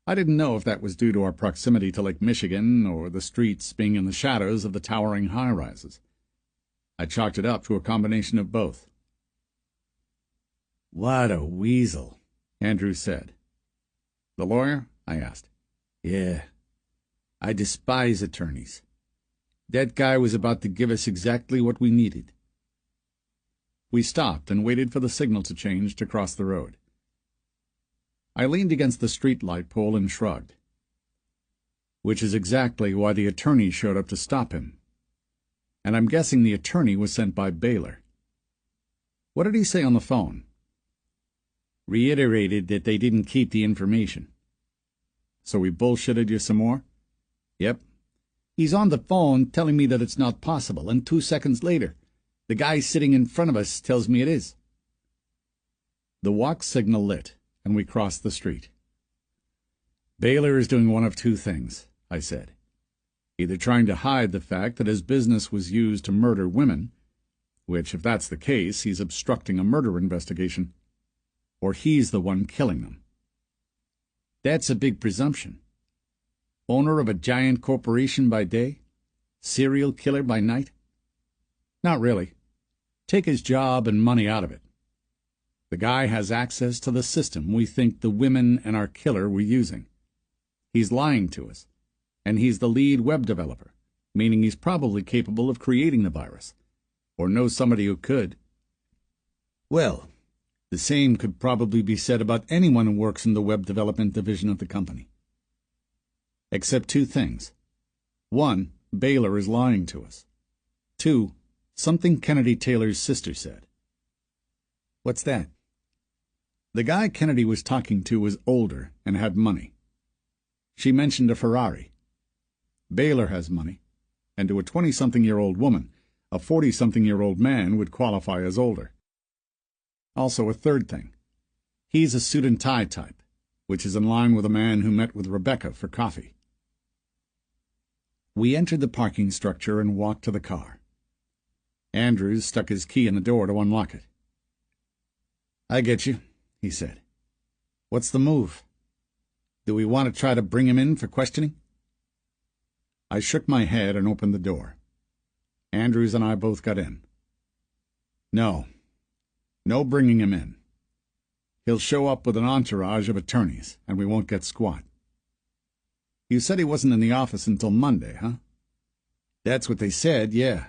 Speaker 1: I didn't know if that was due to our proximity to Lake Michigan or the streets being in the shadows of the towering high-rises. I chalked it up to a combination of both.
Speaker 3: "What a weasel,"
Speaker 1: Andrews said. "The lawyer?" I asked.
Speaker 3: "Yeah. I despise attorneys. That guy was about to give us exactly what we needed."
Speaker 1: We stopped and waited for the signal to change to cross the road. I leaned against the street light pole and shrugged. Which is exactly why the attorney showed up to stop him. And I'm guessing the attorney was sent by Baylor. What did he say on the phone?
Speaker 3: Reiterated that they didn't keep the information.
Speaker 1: So we bullshitted you some more?
Speaker 3: Yep. He's on the phone telling me that it's not possible, and 2 seconds later, the guy sitting in front of us tells me it is.
Speaker 1: The walk signal lit, and we crossed the street. Baylor is doing one of two things, I said. Either trying to hide the fact that his business was used to murder women, which, if that's the case, he's obstructing a murder investigation, or he's the one killing them.
Speaker 3: That's a big presumption. Owner of a giant corporation by day, serial killer by night?
Speaker 1: Not really. Take his job and money out of it. The guy has access to the system we think the women and our killer were using. He's lying to us, and he's the lead web developer, meaning he's probably capable of creating the virus, or knows somebody who could.
Speaker 3: Well, the same could probably be said about anyone who works in the web development division of the company.
Speaker 1: Except two things. One, Baylor is lying to us. Two, something Kennedy Taylor's sister said.
Speaker 3: What's that?
Speaker 1: The guy Kennedy was talking to was older and had money. She mentioned a Ferrari. Baylor has money, and to a 20-something-year-old woman, a 40-something-year-old man would qualify as older. Also, a third thing. He's a suit-and-tie type, which is in line with a man who met with Rebecca for coffee. We entered the parking structure and walked to the car. Andrews stuck his key in the door to unlock it.
Speaker 3: "I get you," he said. "What's the move? Do we want to try to bring him in for questioning?"
Speaker 1: I shook my head and opened the door. Andrews and I both got in. No bringing him in. He'll show up with an entourage of attorneys, and we won't get squat. You said he wasn't in the office until Monday, huh?
Speaker 3: That's what they said, yeah.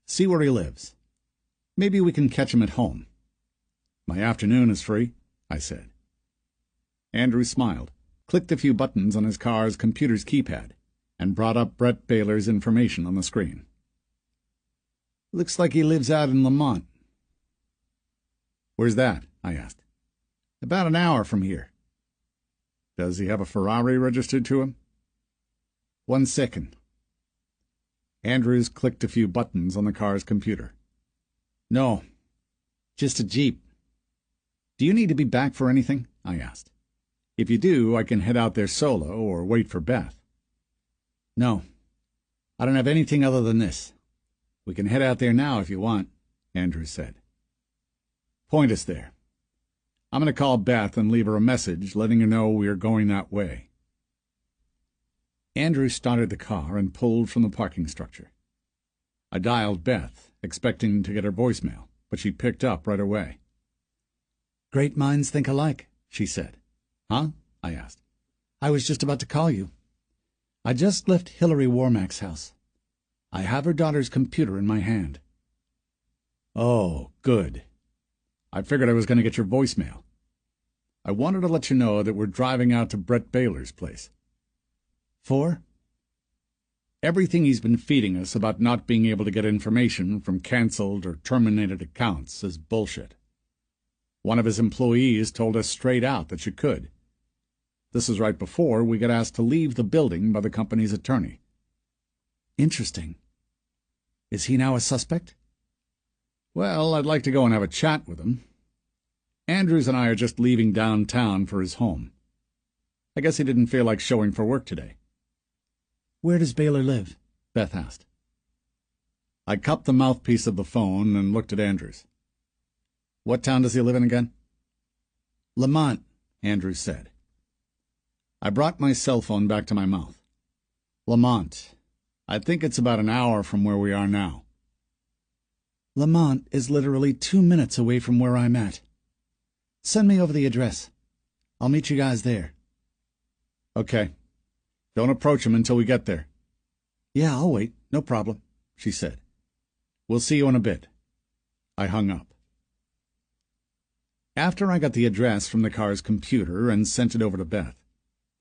Speaker 1: See where he lives. Maybe we can catch him at home. My afternoon is free, I said. Andrews smiled, clicked a few buttons on his car's computer's keypad, and brought up Brett Baylor's information on the screen.
Speaker 3: Looks like he lives out in Lamont.
Speaker 1: Where's that? I asked.
Speaker 3: About an hour from here.
Speaker 1: Does he have a Ferrari registered to him?
Speaker 3: 1 second.
Speaker 1: Andrews clicked a few buttons on the car's computer.
Speaker 3: No, just a Jeep.
Speaker 1: Do you need to be back for anything? I asked. If you do, I can head out there solo or wait for Beth.
Speaker 3: No, I don't have anything other than this.
Speaker 1: We can head out there now if you want, Andrews said. Point us there. I'm going to call Beth and leave her a message letting her know we are going that way. Andrews started the car and pulled from the parking structure. I dialed Beth, expecting to get her voicemail, but she picked up right away.
Speaker 2: "Great minds think alike," she said.
Speaker 1: "Huh?" I asked.
Speaker 2: "I was just about to call you. I just left Hillary Warmack's house. I have her daughter's computer in my hand."
Speaker 1: "Oh, good. I figured I was going to get your voicemail. I wanted to let you know that we're driving out to Brett Baylor's place."
Speaker 2: "For?"
Speaker 1: "Everything he's been feeding us about not being able to get information from canceled or terminated accounts is bullshit. One of his employees told us straight out that you could. This is right before we got asked to leave the building by the company's attorney."
Speaker 2: "Interesting. Is he now a suspect?"
Speaker 1: "Well, I'd like to go and have a chat with him." Andrews and I are just leaving downtown for his home. I guess he didn't feel like showing for work today."
Speaker 2: "Where does Baylor live?" Beth asked.
Speaker 1: I cupped the mouthpiece of the phone and looked at Andrews. "What town does he live in again?"
Speaker 2: "Lamont,"
Speaker 1: Andrews said. I brought my cell phone back to my mouth. "Lamont. I think it's about an hour from where we are now."
Speaker 2: "Lamont is literally 2 minutes away from where I'm at. Send me over the address. I'll meet you guys there."
Speaker 1: "Okay. Don't approach him until we get there."
Speaker 2: "Yeah, I'll wait. No problem," she said.
Speaker 1: "We'll see you in a bit." I hung up. After I got the address from the car's computer and sent it over to Beth,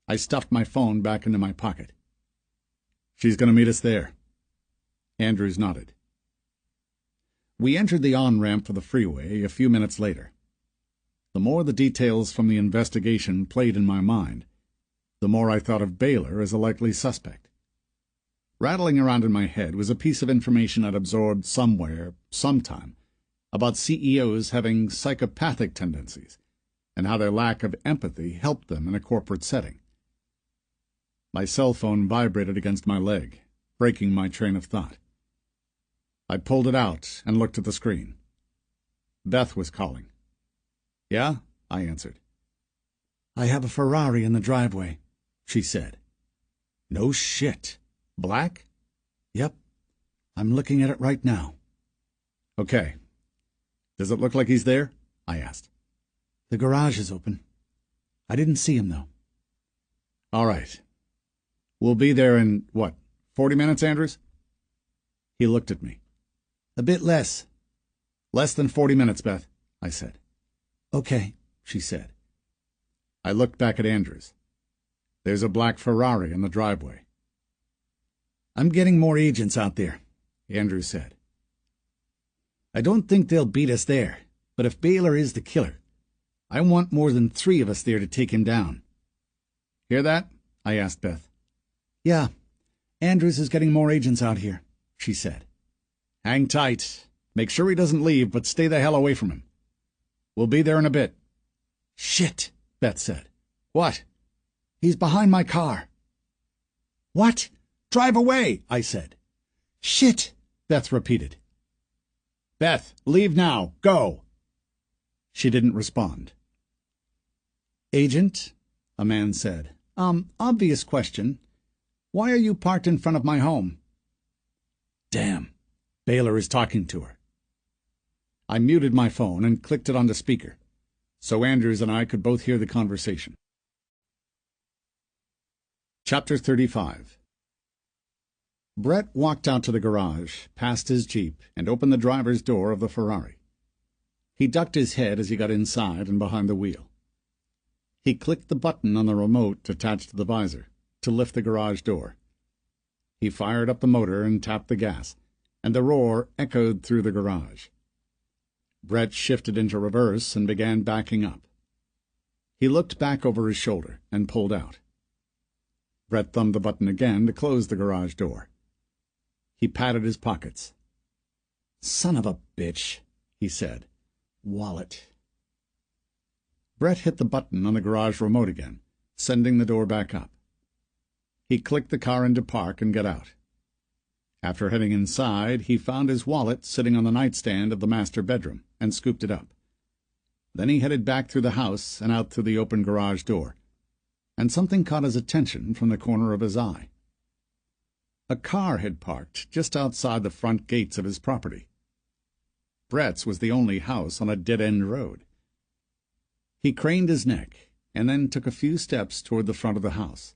Speaker 1: I stuffed my phone back into my pocket. "She's going to meet us there." Andrews nodded. We entered the on-ramp for the freeway a few minutes later. The more the details from the investigation played in my mind, the more I thought of Baylor as a likely suspect. Rattling around in my head was a piece of information I'd absorbed somewhere, sometime, about CEOs having psychopathic tendencies, and how their lack of empathy helped them in a corporate setting. My cell phone vibrated against my leg, breaking my train of thought. I pulled it out and looked at the screen. Beth was calling. "Yeah?" I answered.
Speaker 2: "I have a Ferrari in the driveway," she said.
Speaker 1: "No shit. Black?"
Speaker 2: "Yep. I'm looking at it right now."
Speaker 1: "Okay. Does it look like he's there?" I asked.
Speaker 2: "The garage is open. I didn't see him, though."
Speaker 1: "All right. We'll be there in, 40 minutes, Andrews?" He looked at me.
Speaker 2: "A bit less."
Speaker 1: "Less than 40 minutes, Beth," I said.
Speaker 2: "Okay," she said.
Speaker 1: I looked back at Andrews. "There's a black Ferrari in the driveway."
Speaker 2: "I'm getting more agents out there,"
Speaker 1: Andrews said.
Speaker 2: "I don't think they'll beat us there, but if Baylor is the killer, I want more than 3 of us there to take him down."
Speaker 1: "Hear that?" I asked Beth.
Speaker 2: "Yeah, Andrews is getting more agents out here," she said.
Speaker 1: "Hang tight. Make sure he doesn't leave, but stay the hell away from him. We'll be there in a bit."
Speaker 2: "Shit," Beth said.
Speaker 1: "What?"
Speaker 2: "He's behind my car."
Speaker 1: "What? Drive away," I said.
Speaker 2: "Shit," Beth repeated.
Speaker 1: "Beth, leave now. Go." She didn't respond.
Speaker 2: "Agent," a man said. Obvious question. Why are you parked in front of my home?"
Speaker 1: Damn. Baylor is talking to her. I muted my phone and clicked it onto speaker, so Andrews and I could both hear the conversation. Chapter 35. Brett walked out to the garage, past his Jeep, and opened the driver's door of the Ferrari. He ducked his head as he got inside and behind the wheel. He clicked the button on the remote attached to the visor to lift the garage door. He fired up the motor and tapped the gas, and the roar echoed through the garage. Brett shifted into reverse and began backing up. He looked back over his shoulder and pulled out. Brett thumbed the button again to close the garage door. He patted his pockets.
Speaker 2: "Son of a bitch," he said. "Wallet."
Speaker 1: Brett hit the button on the garage remote again, sending the door back up. He clicked the car into park and got out. After heading inside, he found his wallet sitting on the nightstand of the master bedroom and scooped it up. Then he headed back through the house and out through the open garage door, and something caught his attention from the corner of his eye. A car had parked just outside the front gates of his property. Brett's was the only house on a dead-end road. He craned his neck and then took a few steps toward the front of the house.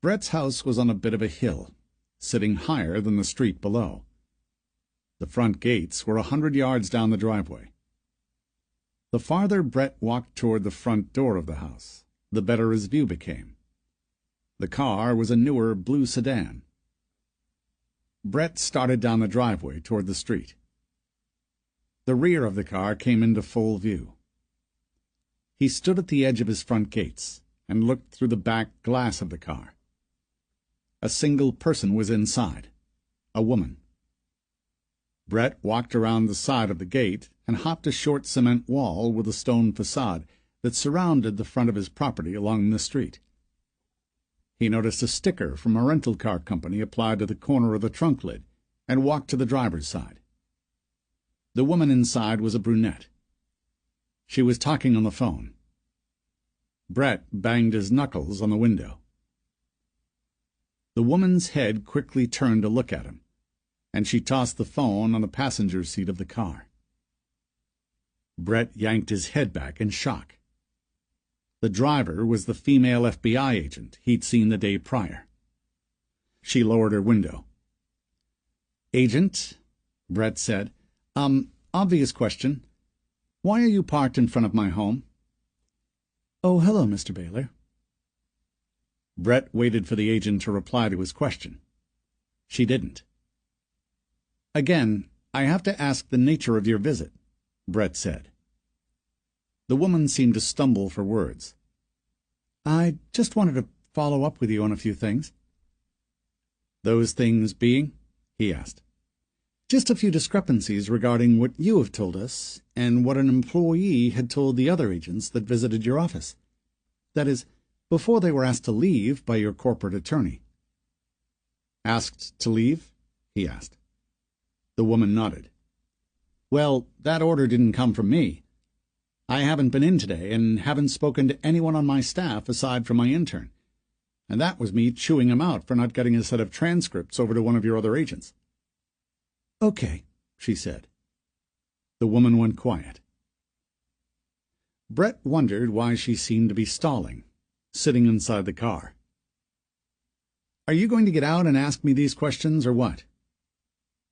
Speaker 1: Brett's house was on a bit of a hill, sitting higher than the street below. The front gates were 100 yards down the driveway. The farther Brett walked toward the front door of the house, the better his view became. The car was a newer blue sedan. Brett started down the driveway toward the street. The rear of the car came into full view. He stood at the edge of his front gates and looked through the back glass of the car. A single person was inside, a woman. Brett walked around the side of the gate and hopped a short cement wall with a stone facade that surrounded the front of his property along the street. He noticed a sticker from a rental car company applied to the corner of the trunk lid and walked to the driver's side. The woman inside was a brunette. She was talking on the phone. Brett banged his knuckles on the window. The woman's head quickly turned to look at him, and she tossed the phone on the passenger seat of the car. Brett yanked his head back in shock. The driver was the female FBI agent he'd seen the day prior. She lowered her window. "Agent," Brett said, obvious question. Why are you parked in front of my home?" "Oh, hello, Mr. Baylor." Brett waited for the agent to reply to his question. She didn't. "Again, I have to ask the nature of your visit," Brett said. The woman seemed to stumble for words. "I just wanted to follow up with you on a few things." "Those things being?" he asked. "Just a few discrepancies regarding what you have told us and what an employee had told the other agents that visited your office. That is, before they were asked to leave by your corporate attorney." "Asked to leave?" he asked. The woman nodded. "Well, that order didn't come from me. I haven't been in today and haven't spoken to anyone on my staff aside from my intern, and that was me chewing him out for not getting a set of transcripts over to one of your other agents." "Okay," she said. The woman went quiet. Brett wondered why she seemed to be stalling, sitting inside the car. "Are you going to get out and ask me these questions, or what?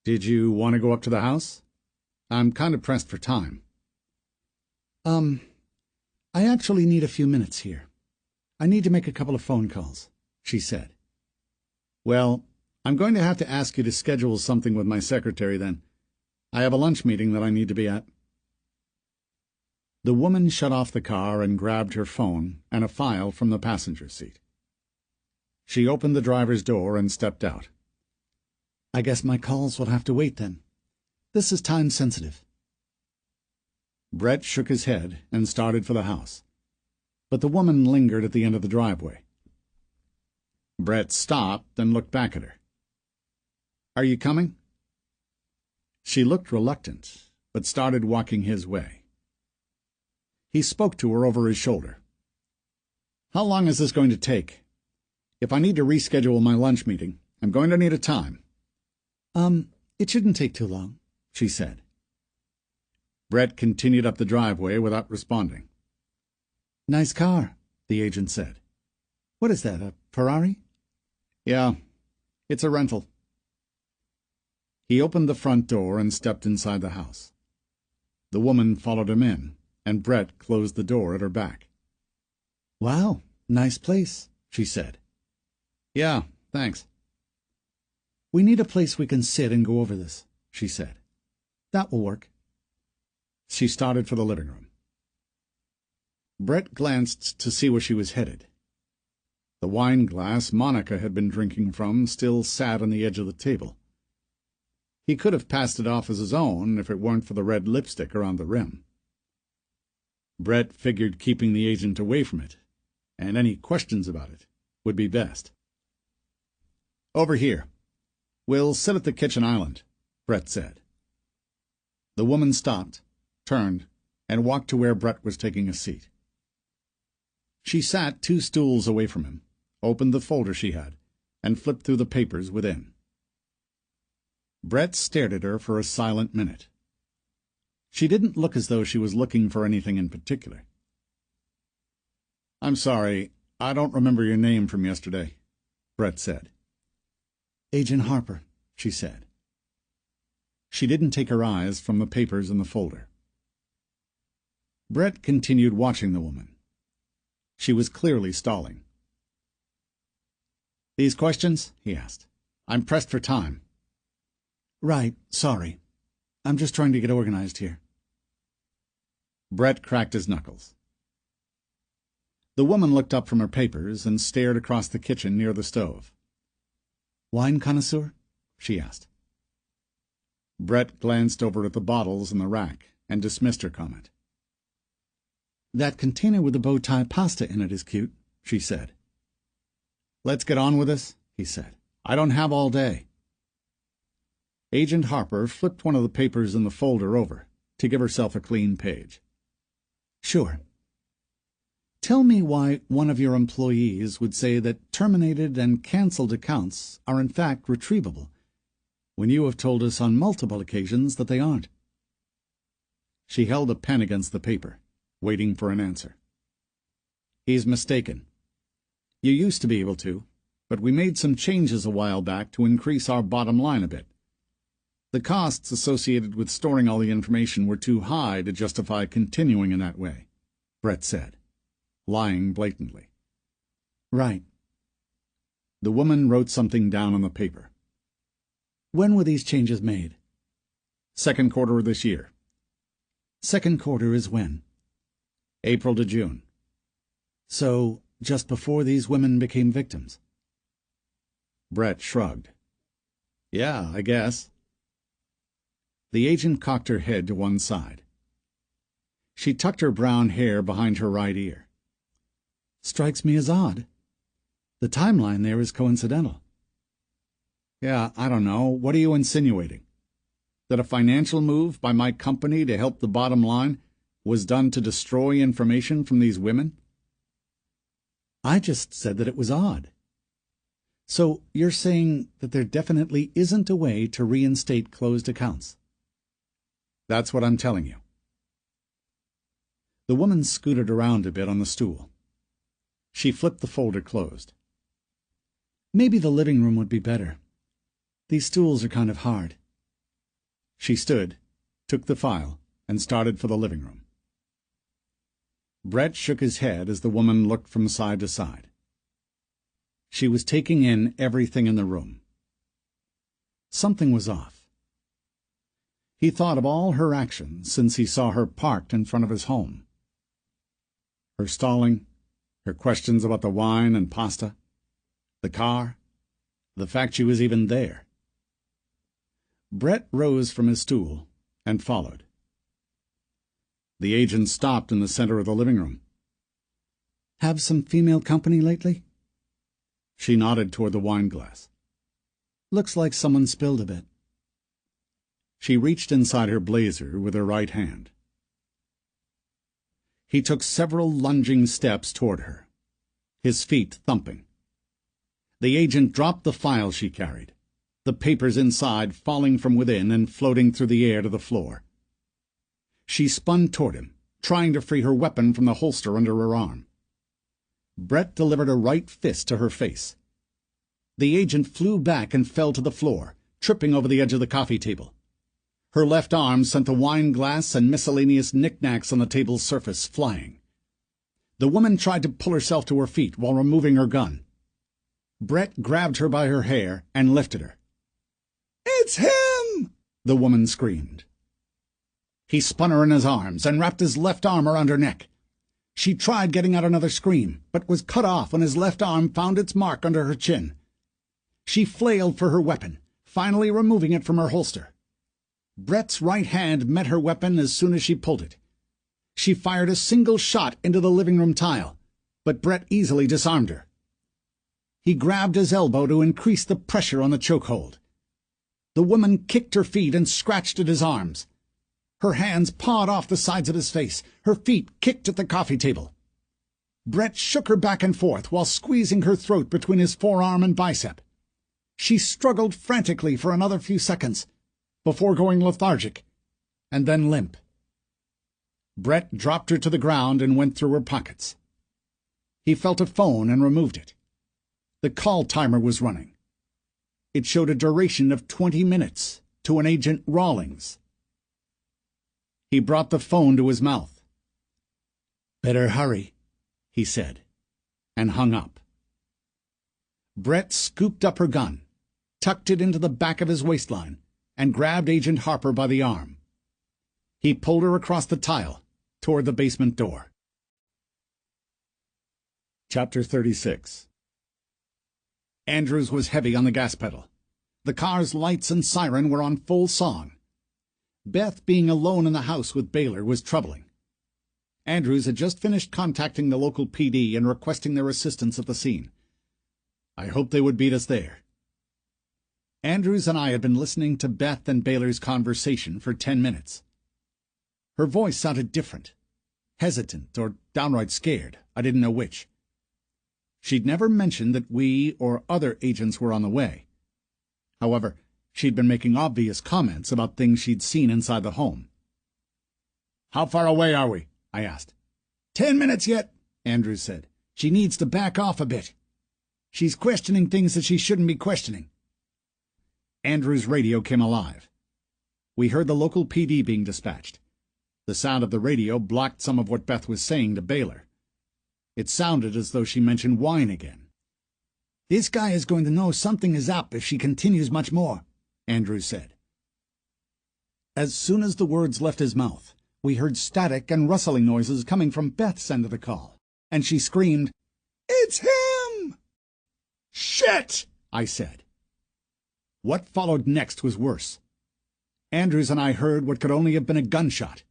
Speaker 1: Did you want to go up to the house? I'm kind of pressed for time." I actually need a few minutes here. I need to make a couple of phone calls," she said. "Well, I'm going to have to ask you to schedule something with my secretary then. I have a lunch meeting that I need to be at." The woman shut off the car and grabbed her phone and a file from the passenger seat. She opened the driver's door and stepped out. "I guess my calls will have to wait then. This is time sensitive." Brett shook his head and started for the house, but the woman lingered at the end of the driveway. Brett stopped and looked back at her. "Are you coming?" She looked reluctant, but started walking his way. He spoke to her over his shoulder. "How long is this going to take? If I need to reschedule my lunch meeting, I'm going to need a time." It shouldn't take too long," she said. Brett continued up the driveway without responding. "Nice car," the agent said. "What is that, a Ferrari?" "Yeah, it's a rental." He opened the front door and stepped inside the house. The woman followed him in, and Brett closed the door at her back. "Wow, nice place," she said. "Yeah, thanks." "We need a place we can sit and go over this," she said. "That will work." She started for the living room. Brett glanced to see where she was headed. The wine glass Monica had been drinking from still sat on the edge of the table. He could have passed it off as his own if it weren't for the red lipstick around the rim. Brett figured keeping the agent away from it, and any questions about it, would be best. "Over here. We'll sit at the kitchen island," Brett said. The woman stopped, turned, and walked to where Brett was taking a seat. She sat 2 stools away from him, opened the folder she had, and flipped through the papers within. Brett stared at her for a silent minute. She didn't look as though she was looking for anything in particular. "I'm sorry, I don't remember your name from yesterday," Brett said. "Agent Harper," she said. She didn't take her eyes from the papers in the folder. Brett continued watching the woman. She was clearly stalling. "These questions?" he asked. "I'm pressed for time." "Right, sorry. I'm just trying to get organized here." Brett cracked his knuckles. The woman looked up from her papers and stared across the kitchen near the stove. "Wine connoisseur?" she asked. Brett glanced over at the bottles in the rack and dismissed her comment.
Speaker 2: "That container with the bow tie pasta in it is cute," she said.
Speaker 1: "Let's get on with this," he said. "I don't have all day." Agent Harper flipped one of the papers in the folder over to give herself a clean page.
Speaker 2: "Sure. Tell me why one of your employees would say that terminated and canceled accounts are in fact retrievable, when you have told us on multiple occasions that they aren't."
Speaker 1: She held a pen against the paper, waiting for an answer. "He's mistaken. You used to be able to, but we made some changes a while back to increase our bottom line a bit. The costs associated with storing all the information were too high to justify continuing in that way," Brett said, lying blatantly.
Speaker 2: "Right."
Speaker 1: The woman wrote something down on the paper.
Speaker 2: "When were these changes made?"
Speaker 1: "Second quarter of this year."
Speaker 2: "Second quarter is when?"
Speaker 1: "April to June."
Speaker 2: "So, just before these women became victims?"
Speaker 1: Brett shrugged. "Yeah, I guess." The agent cocked her head to one side. She tucked her brown hair behind her right ear.
Speaker 2: "Strikes me as odd. The timeline there is coincidental."
Speaker 1: "Yeah, I don't know. What are you insinuating? That a financial move by my company to help the bottom line was done to destroy information from these women?"
Speaker 2: "I just said that it was odd. So you're saying that there definitely isn't a way to reinstate closed accounts?"
Speaker 1: "That's what I'm telling you." The woman scooted around a bit on the stool. She flipped the folder closed.
Speaker 2: "Maybe the living room would be better. These stools are kind of hard."
Speaker 1: She stood, took the file, and started for the living room. Brett shook his head as the woman looked from side to side. She was taking in everything in the room. Something was off. He thought of all her actions since he saw her parked in front of his home. Her stalling, her questions about the wine and pasta, the car, the fact she was even there. Brett rose from his stool and followed. The agent stopped in the center of the living room.
Speaker 2: "Have some female company lately?"
Speaker 1: She nodded toward the wine glass.
Speaker 2: "Looks like someone spilled a bit."
Speaker 1: She reached inside her blazer with her right hand. He took several lunging steps toward her, his feet thumping. The agent dropped the file she carried, the papers inside falling from within and floating through the air to the floor. She spun toward him, trying to free her weapon from the holster under her arm. Brett delivered a right fist to her face. The agent flew back and fell to the floor, tripping over the edge of the coffee table. Her left arm sent the wine glass and miscellaneous knickknacks on the table's surface flying. The woman tried to pull herself to her feet while removing her gun. Brett grabbed her by her hair and lifted her. "It's him!" the woman screamed. He spun her in his arms and wrapped his left arm around her neck. She tried getting out another scream, but was cut off when his left arm found its mark under her chin. She flailed for her weapon, finally removing it from her holster. Brett's right hand met her weapon as soon as she pulled it. She fired a single shot into the living room tile, but Brett easily disarmed her. He grabbed his elbow to increase the pressure on the chokehold. The woman kicked her feet and scratched at his arms. Her hands pawed off the sides of his face. Her feet kicked at the coffee table. Brett shook her back and forth while squeezing her throat between his forearm and bicep. She struggled frantically for another few seconds, before going lethargic, and then limp. Brett dropped her to the ground and went through her pockets. He felt a phone and removed it. The call timer was running. It showed a duration of 20 minutes to an Agent Rawlings. He brought the phone to his mouth. "Better hurry," he said, and hung up. Brett scooped up her gun, tucked it into the back of his waistline, and grabbed Agent Harper by the arm. He pulled her across the tile toward the basement door. Chapter 36. Andrews was heavy on the gas pedal. The car's lights and siren were on full song, Beth being alone in the house with Baylor was troubling. Andrews had just finished contacting the local PD and requesting their assistance at the scene. I hoped they would beat us there. Andrews and I had been listening to Beth and Baylor's conversation for 10 minutes. Her voice sounded different, hesitant or downright scared, I didn't know which. She'd never mentioned that we or other agents were on the way. However, she'd been making obvious comments about things she'd seen inside the home. "How far away are we?" I asked. 10 minutes yet," Andrews said. "She needs to back off a bit. She's questioning things that she shouldn't be questioning." Andrews' radio came alive. We heard the local PD being dispatched. The sound of the radio blocked some of what Beth was saying to Baylor. It sounded as though she mentioned wine again. "This guy is going to know something is up if she continues much more," Andrews said. As soon as the words left his mouth, we heard static and rustling noises coming from Beth's end of the call, and she screamed, "It's him!" "Shit!" I said. What followed next was worse. Andrews and I heard what could only have been a gunshot.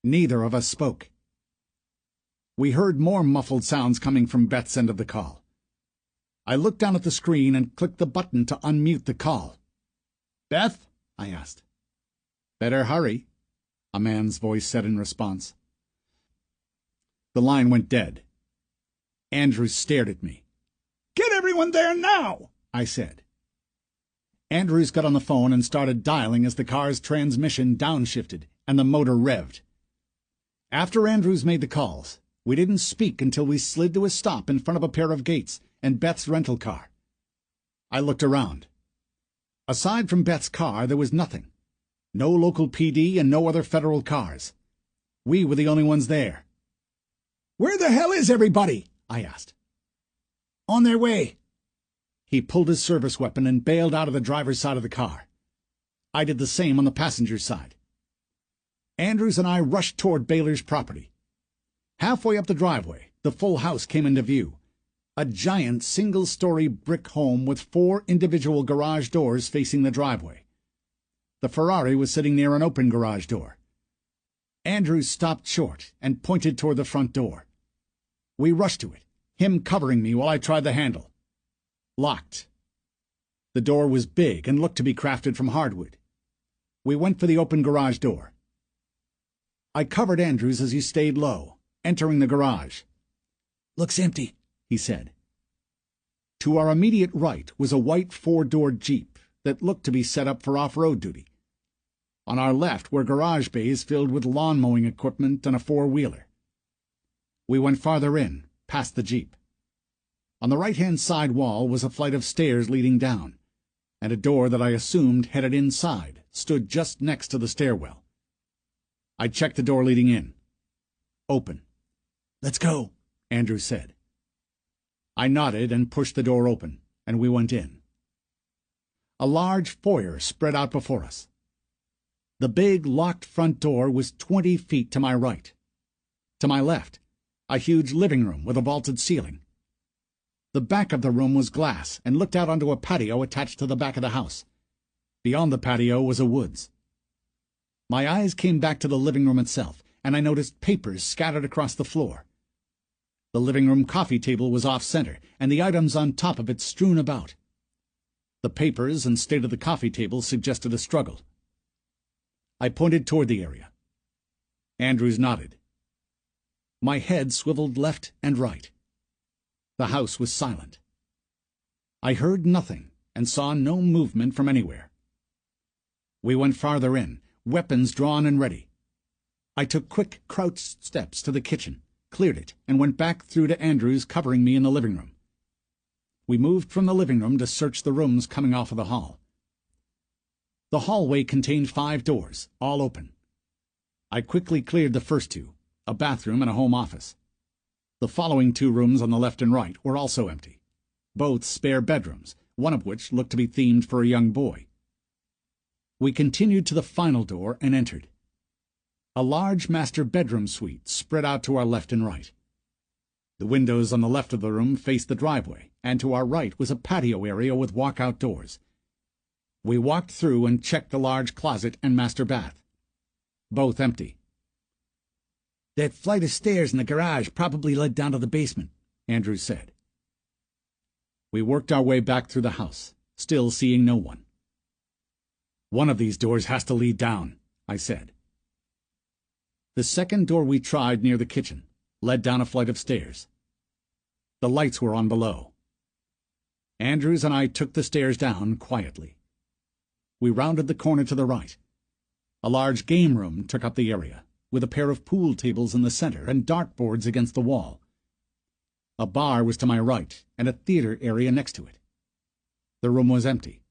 Speaker 1: Neither of us spoke. We heard more muffled sounds coming from Beth's end of the call. I looked down at the screen and clicked the button to unmute the call. "Beth?" I asked. "Better hurry," a man's voice said in response. The line went dead. Andrews stared at me. "Get everyone there now," I said. Andrews got on the phone and started dialing as the car's transmission downshifted and the motor revved. After Andrews made the calls, we didn't speak until we slid to a stop in front of a pair of gates and Beth's rental car. I looked around. Aside from Beth's car, there was nothing. No local PD and no other federal cars. We were the only ones there. "Where the hell is everybody?" I asked. "On their way." He pulled his service weapon and bailed out of the driver's side of the car. I did the same on the passenger's side. Andrews and I rushed toward Baylor's property. Halfway up the driveway, the full house came into view. A giant single-story brick home with 4 individual garage doors facing the driveway. The Ferrari was sitting near an open garage door. Andrews stopped short and pointed toward the front door. We rushed to it, him covering me while I tried the handle. Locked. The door was big and looked to be crafted from hardwood. We went for the open garage door. I covered Andrews as he stayed low, entering the garage. "Looks empty," he said. To our immediate right was a white 4-door Jeep that looked to be set up for off-road duty. On our left were garage bays filled with lawn mowing equipment and a 4-wheeler. We went farther in, past the Jeep. On the right-hand side wall was a flight of stairs leading down, and a door that I assumed headed inside stood just next to the stairwell. I checked the door leading in. Open. "Let's go," Andrews said. I nodded and pushed the door open, and we went in. A large foyer spread out before us. The big, locked front door was 20 feet to my right. To my left, a huge living room with a vaulted ceiling. The back of the room was glass and looked out onto a patio attached to the back of the house. Beyond the patio was a woods. My eyes came back to the living room itself, and I noticed papers scattered across the floor. The living room coffee table was off-center, and the items on top of it strewn about. The papers and state of the coffee table suggested a struggle. I pointed toward the area. Andrews nodded. My head swiveled left and right. The house was silent. I heard nothing and saw no movement from anywhere. We went farther in, weapons drawn and ready. I took quick, crouched steps to the kitchen, cleared it, and went back through to Andrews covering me in the living room. We moved from the living room to search the rooms coming off of the hall. The hallway contained 5 doors, all open. I quickly cleared the first 2, a bathroom and a home office. The following 2 rooms on the left and right were also empty, both spare bedrooms, one of which looked to be themed for a young boy. We continued to the final door and entered. A large master bedroom suite spread out to our left and right. The windows on the left of the room faced the driveway, and to our right was a patio area with walkout doors. We walked through and checked the large closet and master bath. Both empty.
Speaker 3: "That flight of stairs in the garage probably led down to the basement," Andrews said.
Speaker 1: We worked our way back through the house, still seeing no one. "One of these doors has to lead down," I said. The second door we tried near the kitchen led down a flight of stairs. The lights were on below. Andrews and I took the stairs down quietly. We rounded the corner to the right. A large game room took up the area, with a pair of pool tables in the center and dartboards against the wall. A bar was to my right, and a theater area next to it. The room was empty.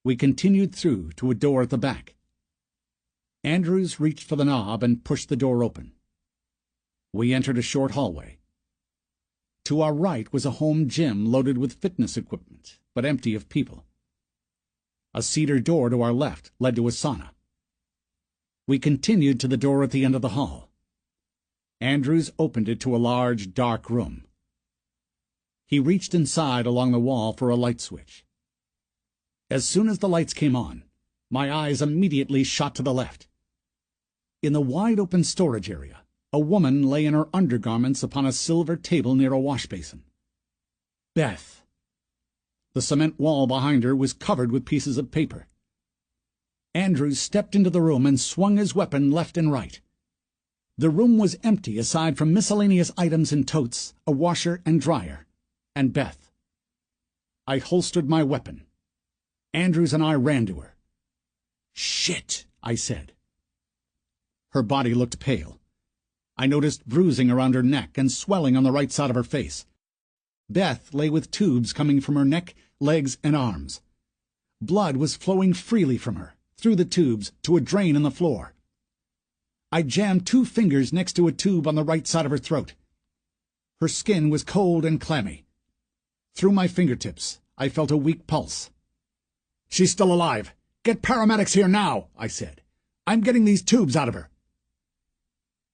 Speaker 1: We continued through to a door at the back. Andrews reached for the knob and pushed the door open. We entered a short hallway. To our right was a home gym loaded with fitness equipment, but empty of people. A cedar door to our left led to a sauna. We continued to the door at the end of the hall. Andrews opened it to a large, dark room. He reached inside along the wall for a light switch. As soon as the lights came on, my eyes immediately shot to the left. In the wide-open storage area, a woman lay in her undergarments upon a silver table near a wash basin. Beth. The cement wall behind her was covered with pieces of paper. Andrews stepped into the room and swung his weapon left and right. The room was empty aside from miscellaneous items in totes, a washer and dryer, and Beth. I holstered my weapon. Andrews and I ran to her. "Shit," I said. Her body looked pale. I noticed bruising around her neck and swelling on the right side of her face. Beth lay with tubes coming from her neck, legs, and arms. Blood was flowing freely from her, through the tubes, to a drain in the floor. I jammed 2 fingers next to a tube on the right side of her throat. Her skin was cold and clammy. Through my fingertips, I felt a weak pulse. "She's still alive. Get paramedics here now," I said. "I'm getting these tubes out of her."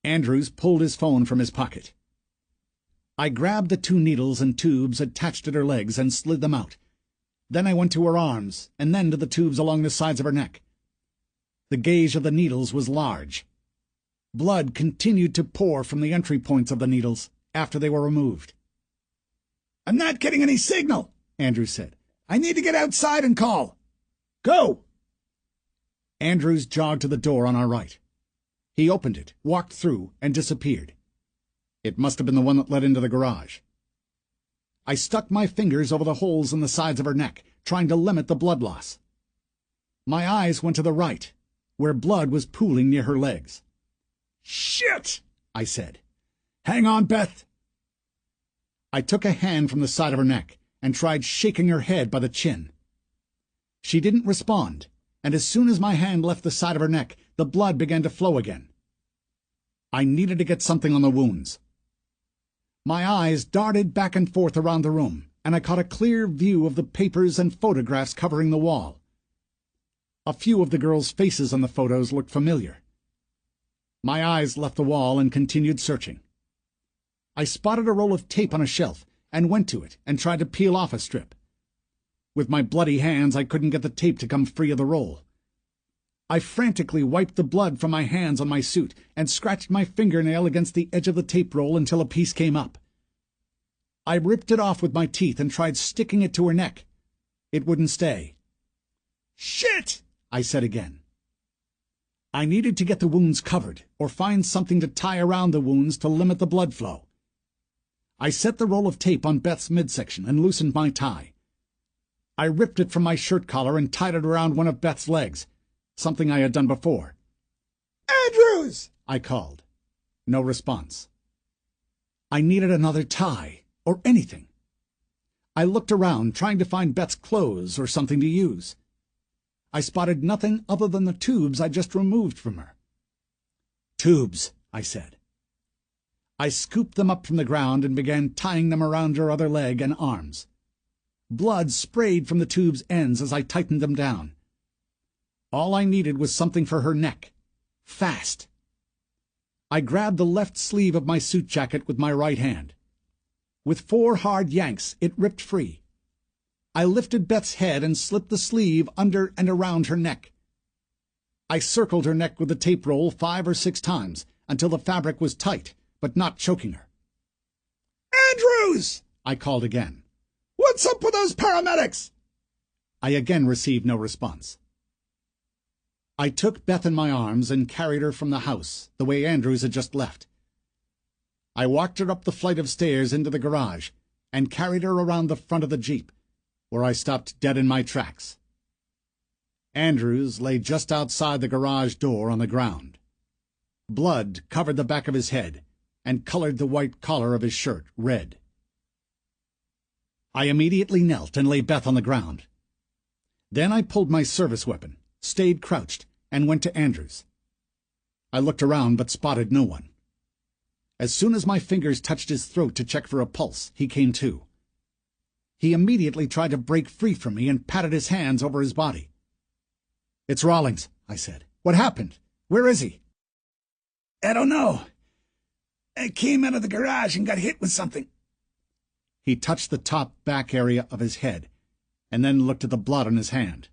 Speaker 1: Andrews pulled his phone from his pocket. I grabbed the 2 needles and tubes attached at her legs and slid them out. Then I went to her arms, and then to the tubes along the sides of her neck. The gauge of the needles was large. Blood continued to pour from the entry points of the needles after they were removed. "I'm not getting any signal," Andrews said. "I need to get outside and call." "Go!" Andrews jogged to the door on our right. He opened it, walked through, and disappeared. It must have been the one that led into the garage. I stuck my fingers over the holes in the sides of her neck, trying to limit the blood loss. My eyes went to the right, where blood was pooling near her legs. "Shit!" I said. "Hang on, Beth." I took a hand from the side of her neck and tried shaking her head by the chin. She didn't respond, and as soon as my hand left the side of her neck, the blood began to flow again. I needed to get something on the wounds. My eyes darted back and forth around the room, and I caught a clear view of the papers and photographs covering the wall. A few of the girls' faces on the photos looked familiar. My eyes left the wall and continued searching. I spotted a roll of tape on a shelf and went to it and tried to peel off a strip. With my bloody hands, I couldn't get the tape to come free of the roll. I frantically wiped the blood from my hands on my suit and scratched my fingernail against the edge of the tape roll until a piece came up. I ripped it off with my teeth and tried sticking it to her neck. It wouldn't stay. "Shit!" I said again. I needed to get the wounds covered or find something to tie around the wounds to limit the blood flow. I set the roll of tape on Beth's midsection and loosened my tie. I ripped it from my shirt collar and tied it around one of Beth's legs, something I had done before. "Andrews!" I called. No response. I needed another tie, or anything. I looked around, trying to find Beth's clothes or something to use. I spotted nothing other than the tubes I just removed from her. "Tubes," I said. I scooped them up from the ground and began tying them around her other leg and arms. Blood sprayed from the tube's ends as I tightened them down. All I needed was something for her neck. Fast. I grabbed the left sleeve of my suit jacket with my right hand. With 4 hard yanks, it ripped free. I lifted Beth's head and slipped the sleeve under and around her neck. I circled her neck with the tape roll 5 or 6 times until the fabric was tight, but not choking her.
Speaker 2: "Andrews!"
Speaker 1: I called again.
Speaker 2: "What's up with those paramedics?"
Speaker 1: I again received no response. I took Beth in my arms and carried her from the house, the way Andrews had just left. I walked her up the flight of stairs into the garage and carried her around the front of the Jeep, where I stopped dead in my tracks. Andrews lay just outside the garage door on the ground. Blood covered the back of his head and colored the white collar of his shirt red. I immediately knelt and laid Beth on the ground. Then I pulled my service weapon, stayed crouched, and went to Andrews. I looked around but spotted no one. As soon as my fingers touched his throat to check for a pulse, he came to. He immediately tried to break free from me and patted his hands over his body. "It's Rawlings," I said. "What happened? Where is he?"
Speaker 2: "I don't know. I came out of the garage and got hit with something."
Speaker 1: He touched the top back area of his head and then looked at the blood on his hand.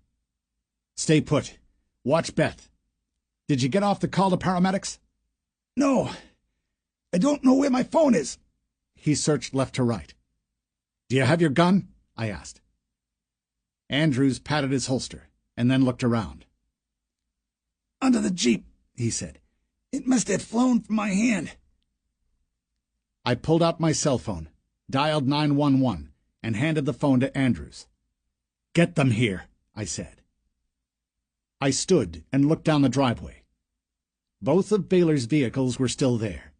Speaker 1: "Stay put. Watch Beth. Did you get off the call to paramedics?"
Speaker 2: "No. I don't know where my phone is."
Speaker 1: He searched left to right. "Do you have your gun?" I asked. Andrews patted his holster and then looked around.
Speaker 2: "Under the Jeep," he said. "It must have flown from my hand."
Speaker 1: I pulled out my cell phone, dialed 911, and handed the phone to Andrews. "Get them here," I said. I stood and looked down the driveway. Both of Baylor's vehicles were still there.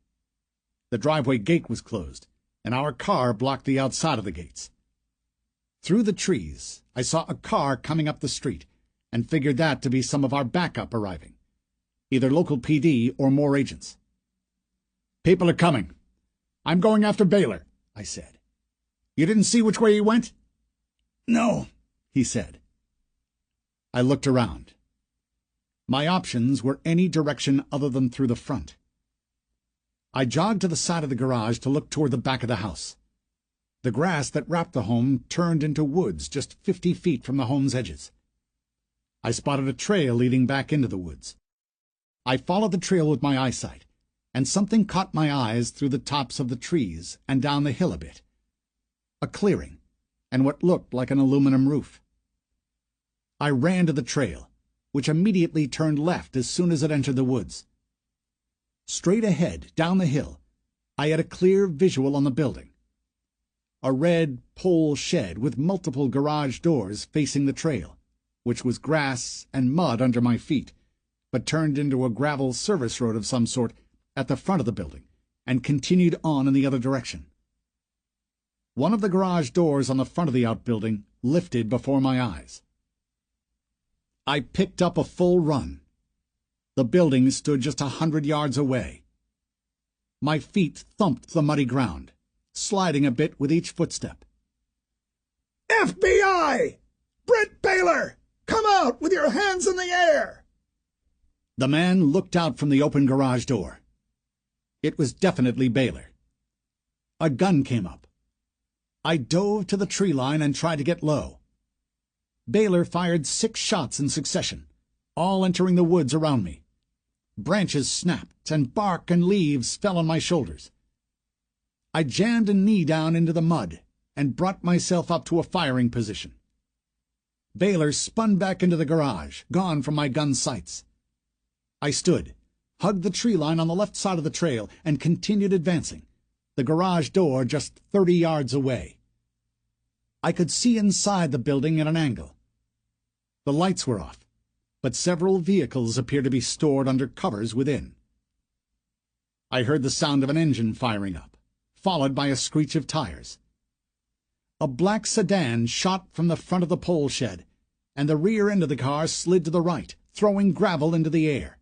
Speaker 1: The driveway gate was closed, and our car blocked the outside of the gates. Through the trees, I saw a car coming up the street, and figured that to be some of our backup arriving, either local PD or more agents. "People are coming. I'm going after Baylor," I said. "You didn't see which way he went?"
Speaker 2: "No,"
Speaker 1: he said. I looked around. My options were any direction other than through the front. I jogged to the side of the garage to look toward the back of the house. The grass that wrapped the home turned into woods just 50 feet from the home's edges. I spotted a trail leading back into the woods. I followed the trail with my eyesight, and something caught my eyes through the tops of the trees and down the hill a bit. A clearing, and what looked like an aluminum roof. I ran to the trail, which immediately turned left as soon as it entered the woods. Straight ahead, down the hill, I had a clear visual on the building. A red pole shed with multiple garage doors facing the trail, which was grass and mud under my feet, but turned into a gravel service road of some sort at the front of the building, and continued on in the other direction. One of the garage doors on the front of the outbuilding lifted before my eyes. I picked up a full run. The building stood just 100 yards away. My feet thumped the muddy ground, sliding a bit with each footstep.
Speaker 2: "FBI! Brett Baylor! Come out with your hands in the air!"
Speaker 1: The man looked out from the open garage door. It was definitely Baylor. A gun came up. I dove to the tree line and tried to get low. Baylor fired 6 shots in succession, all entering the woods around me. Branches snapped, and bark and leaves fell on my shoulders. I jammed a knee down into the mud and brought myself up to a firing position. Baylor spun back into the garage, gone from my gun's sights. I stood, hugged the tree line on the left side of the trail, and continued advancing, the garage door just 30 yards away. I could see inside the building at an angle. The lights were off, but several vehicles appeared to be stored under covers within. I heard the sound of an engine firing up, followed by a screech of tires. A black sedan shot from the front of the pole shed, and the rear end of the car slid to the right, throwing gravel into the air.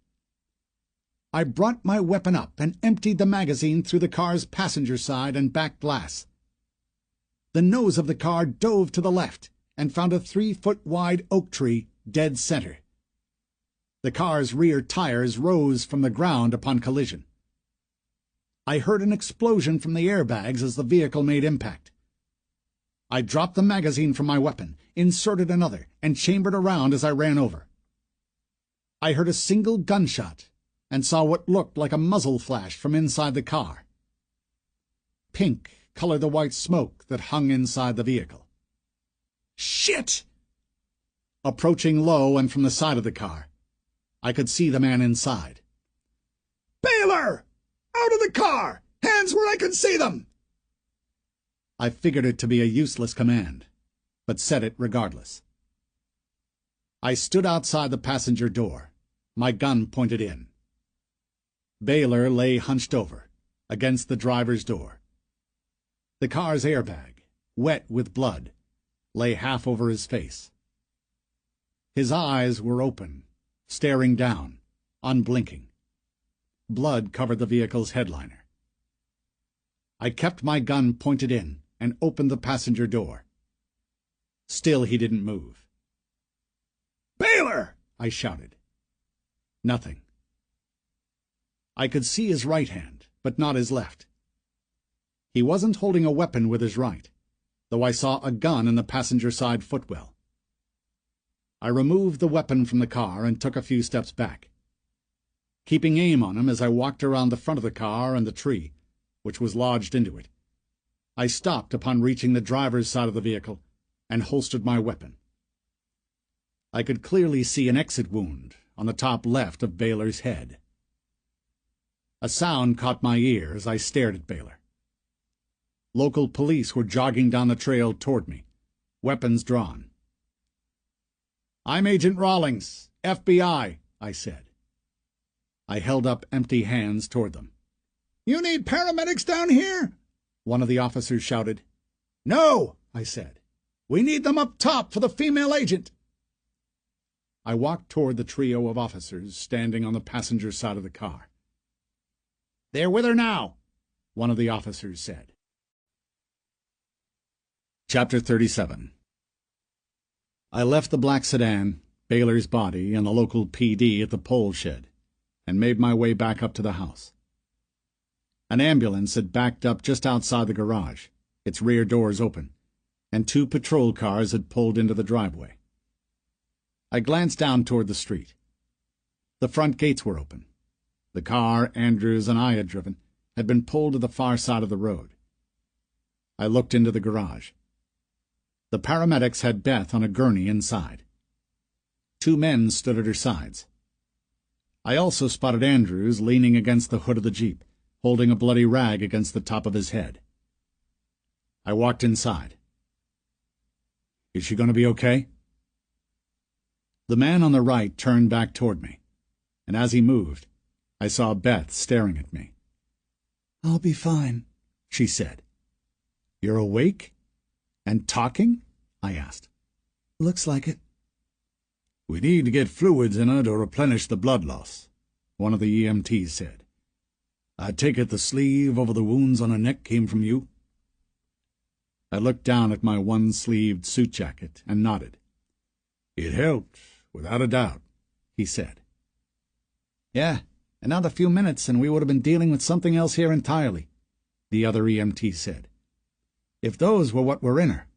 Speaker 1: I brought my weapon up and emptied the magazine through the car's passenger side and back glass. The nose of the car dove to the left and found a 3-foot-wide oak tree dead center. The car's rear tires rose from the ground upon collision. I heard an explosion from the airbags as the vehicle made impact. I dropped the magazine from my weapon, inserted another, and chambered around as I ran over. I heard a single gunshot and saw what looked like a muzzle flash from inside the car. Pink colored the white smoke that hung inside the vehicle. Shit! Approaching low and from the side of the car, I could see the man inside. Baylor! Out of the car! Hands where I can see them! I figured it to be a useless command, but said it regardless. I stood outside the passenger door, my gun pointed in. Baylor lay hunched over, against the driver's door. The car's airbag, wet with blood, lay half over his face. His eyes were open, staring down, unblinking. Blood covered the vehicle's headliner. I kept my gun pointed in and opened the passenger door. Still he didn't move. "Baylor!" I shouted. Nothing. I could see his right hand, but not his left. He wasn't holding a weapon with his right, though I saw a gun in the passenger side footwell. I removed the weapon from the car and took a few steps back, keeping aim on him as I walked around the front of the car and the tree, which was lodged into it. I stopped upon reaching the driver's side of the vehicle and holstered my weapon. I could clearly see an exit wound on the top left of Baylor's head. A sound caught my ear as I stared at Baylor. Local police were jogging down the trail toward me, weapons drawn. "I'm Agent Rawlings, FBI," I said. I held up empty hands toward them. "You need paramedics down here?" one of the officers shouted. "No," I said. "We need them up top for the female agent." I walked toward the trio of officers standing on the passenger side of the car. "They're with her now," one of the officers said. Chapter 37. I left the black sedan, Baylor's body, and the local PD at the pole shed, and made my way back up to the house. An ambulance had backed up just outside the garage, its rear doors open, and 2 patrol cars had pulled into the driveway. I glanced down toward the street. The front gates were open. The car Andrews and I had driven had been pulled to the far side of the road. I looked into the garage. The paramedics had Beth on a gurney inside. 2 men stood at her sides. I also spotted Andrews leaning against the hood of the Jeep, holding a bloody rag against the top of his head. I walked inside. "Is she going to be okay?" The man on the right turned back toward me, and as he moved, I saw Beth staring at me. "I'll be fine," she said. "You're awake? And talking?" I asked. "Looks like it." "We need to get fluids in her to replenish the blood loss," one of the EMTs said. "I take it the sleeve over the wounds on her neck came from you?" I looked down at my one-sleeved suit jacket and nodded. "It helped, without a doubt," he said. "Yeah, another few minutes and we would have been dealing with something else here entirely," the other EMT said. "If those were what were in her."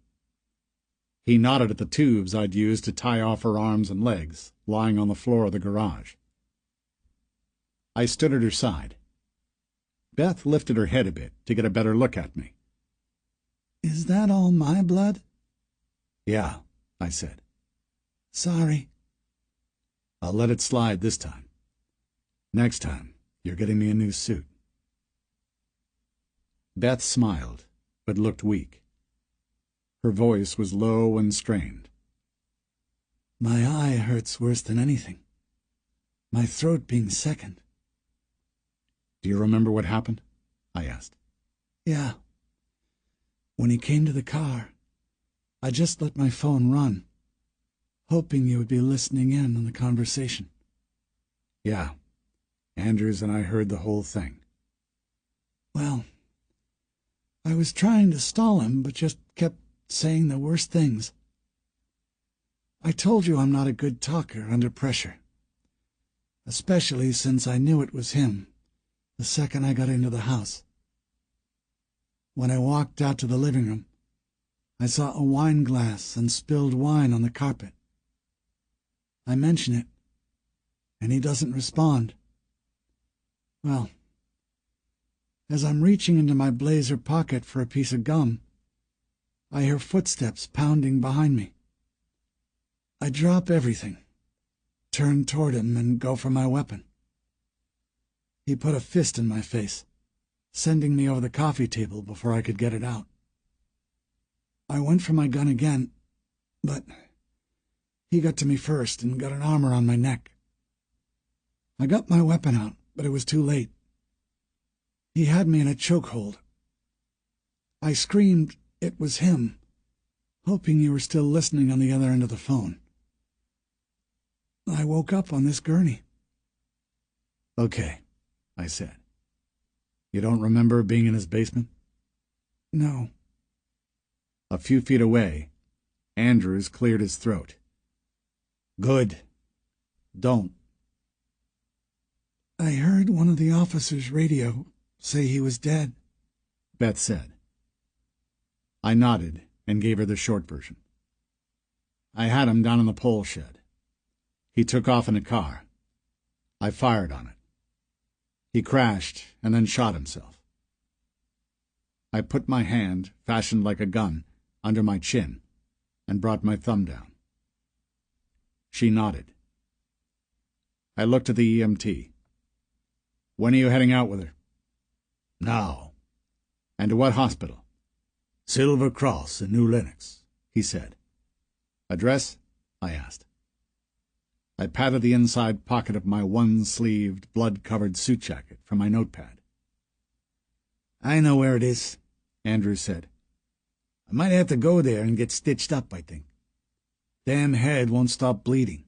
Speaker 1: He nodded at the tubes I'd used to tie off her arms and legs, lying on the floor of the garage. I stood at her side. Beth lifted her head a bit to get a better look at me. "Is that all my blood?" "Yeah," I said. "Sorry." "I'll let it slide this time. Next time, you're getting me a new suit." Beth smiled, but looked weak. Her voice was low and strained. "My eye hurts worse than anything. My throat being second." "Do you remember what happened?" I asked. "Yeah. When he came to the car, I just let my phone run, hoping you would be listening in on the conversation." "Yeah. Andrews and I heard the whole thing." "Well, I was trying to stall him, but just kept saying the worst things. I told you I'm not a good talker under pressure, especially since I knew it was him the second I got into the house. When I walked out to the living room,
Speaker 4: I saw a wine glass and spilled wine on the carpet. I mention it, and he doesn't respond. Well, as I'm reaching into my blazer pocket for a piece of gum, I hear footsteps pounding behind me. I drop everything, turn toward him, and go for my weapon. He put a fist in my face, sending me over the coffee table before I could get it out. I went for my gun again, but he got to me first and got an arm around my neck. I got my weapon out, but it was too late. He had me in a chokehold. I screamed it was him, hoping you were still listening on the other end of the phone. I woke up on this gurney.
Speaker 2: Okay, I said. You don't remember being in his basement?
Speaker 4: No.
Speaker 2: A few feet away, Andrews cleared his throat. Good. Don't.
Speaker 4: I heard one of the officers' radio say he was dead,
Speaker 2: Beth said. I nodded and gave her the short version. I had him down in the pole shed. He took off in a car. I fired on it. He crashed and then shot himself. I put my hand, fashioned like a gun, under my chin and brought my thumb down. She nodded. I looked at the EMT. When are you heading out with her? Now. And to what hospital? Silver Cross in New Lenox, he said. Address? I asked. I patted the inside pocket of my one-sleeved, blood-covered suit jacket for my notepad.
Speaker 4: I know where it is, Andrews said. I might have to go there and get stitched up, I think. Damn head won't stop bleeding.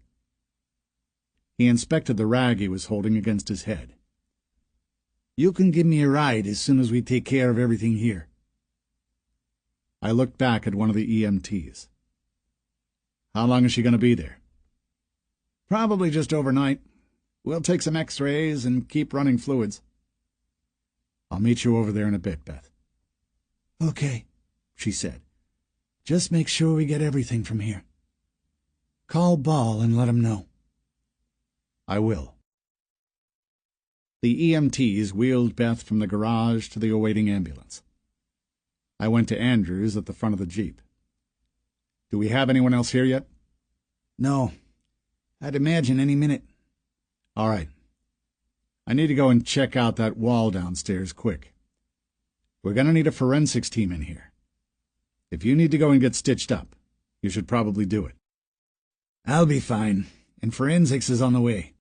Speaker 2: He inspected the rag he was holding against his head.
Speaker 4: You can give me a ride as soon as we take care of everything here.
Speaker 2: I looked back at one of the EMTs. How long is she going to be there? Probably just overnight. We'll take some x-rays and keep running fluids. I'll meet you over there in a bit, Beth.
Speaker 4: Okay, she said. Just make sure we get everything from here. Call Ball and let him know.
Speaker 2: I will. The EMTs wheeled Beth from the garage to the awaiting ambulance. I went to Andrews at the front of the Jeep. Do we have anyone else here yet?
Speaker 4: No. I'd imagine any minute.
Speaker 2: All right. I need to go and check out that wall downstairs quick. We're going to need a forensics team in here. If you need to go and get stitched up, you should probably do it.
Speaker 4: I'll be fine, and forensics is on the way.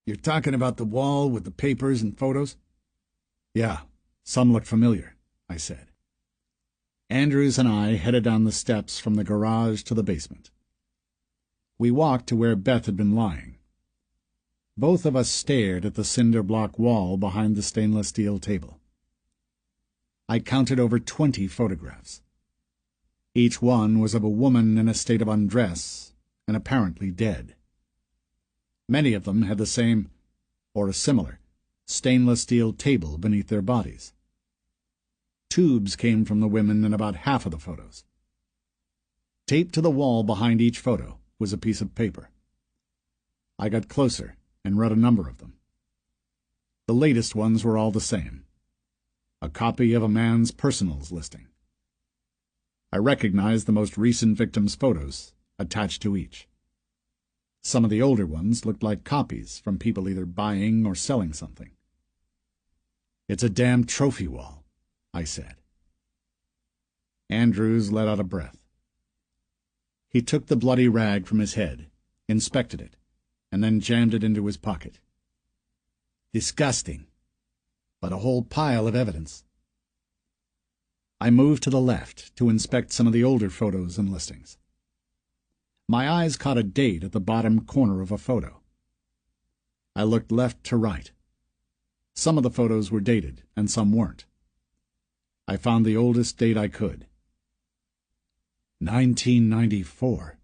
Speaker 4: You're talking about the wall with the papers and photos?
Speaker 2: Yeah, some look familiar, I said. Andrews and I headed down the steps from the garage to the basement. We walked to where Beth had been lying. Both of us stared at the cinder block wall behind the stainless steel table. I counted over 20 photographs. Each one was of a woman in a state of undress and apparently dead. Many of them had the same, or a similar, stainless steel table beneath their bodies. Tubes came from the women in about half of the photos. Taped to the wall behind each photo was a piece of paper. I got closer and read a number of them. The latest ones were all the same. A copy of a man's personals listing. I recognized the most recent victim's photos attached to each. Some of the older ones looked like copies from people either buying or selling something. It's a damn trophy wall, I said. Andrews let out a breath. He took the bloody rag from his head, inspected it, and then jammed it into his pocket. Disgusting, but a whole pile of evidence. I moved to the left to inspect some of the older photos and listings. My eyes caught a date at the bottom corner of a photo. I looked left to right. Some of the photos were dated, and some weren't. I found the oldest date I could. 1994.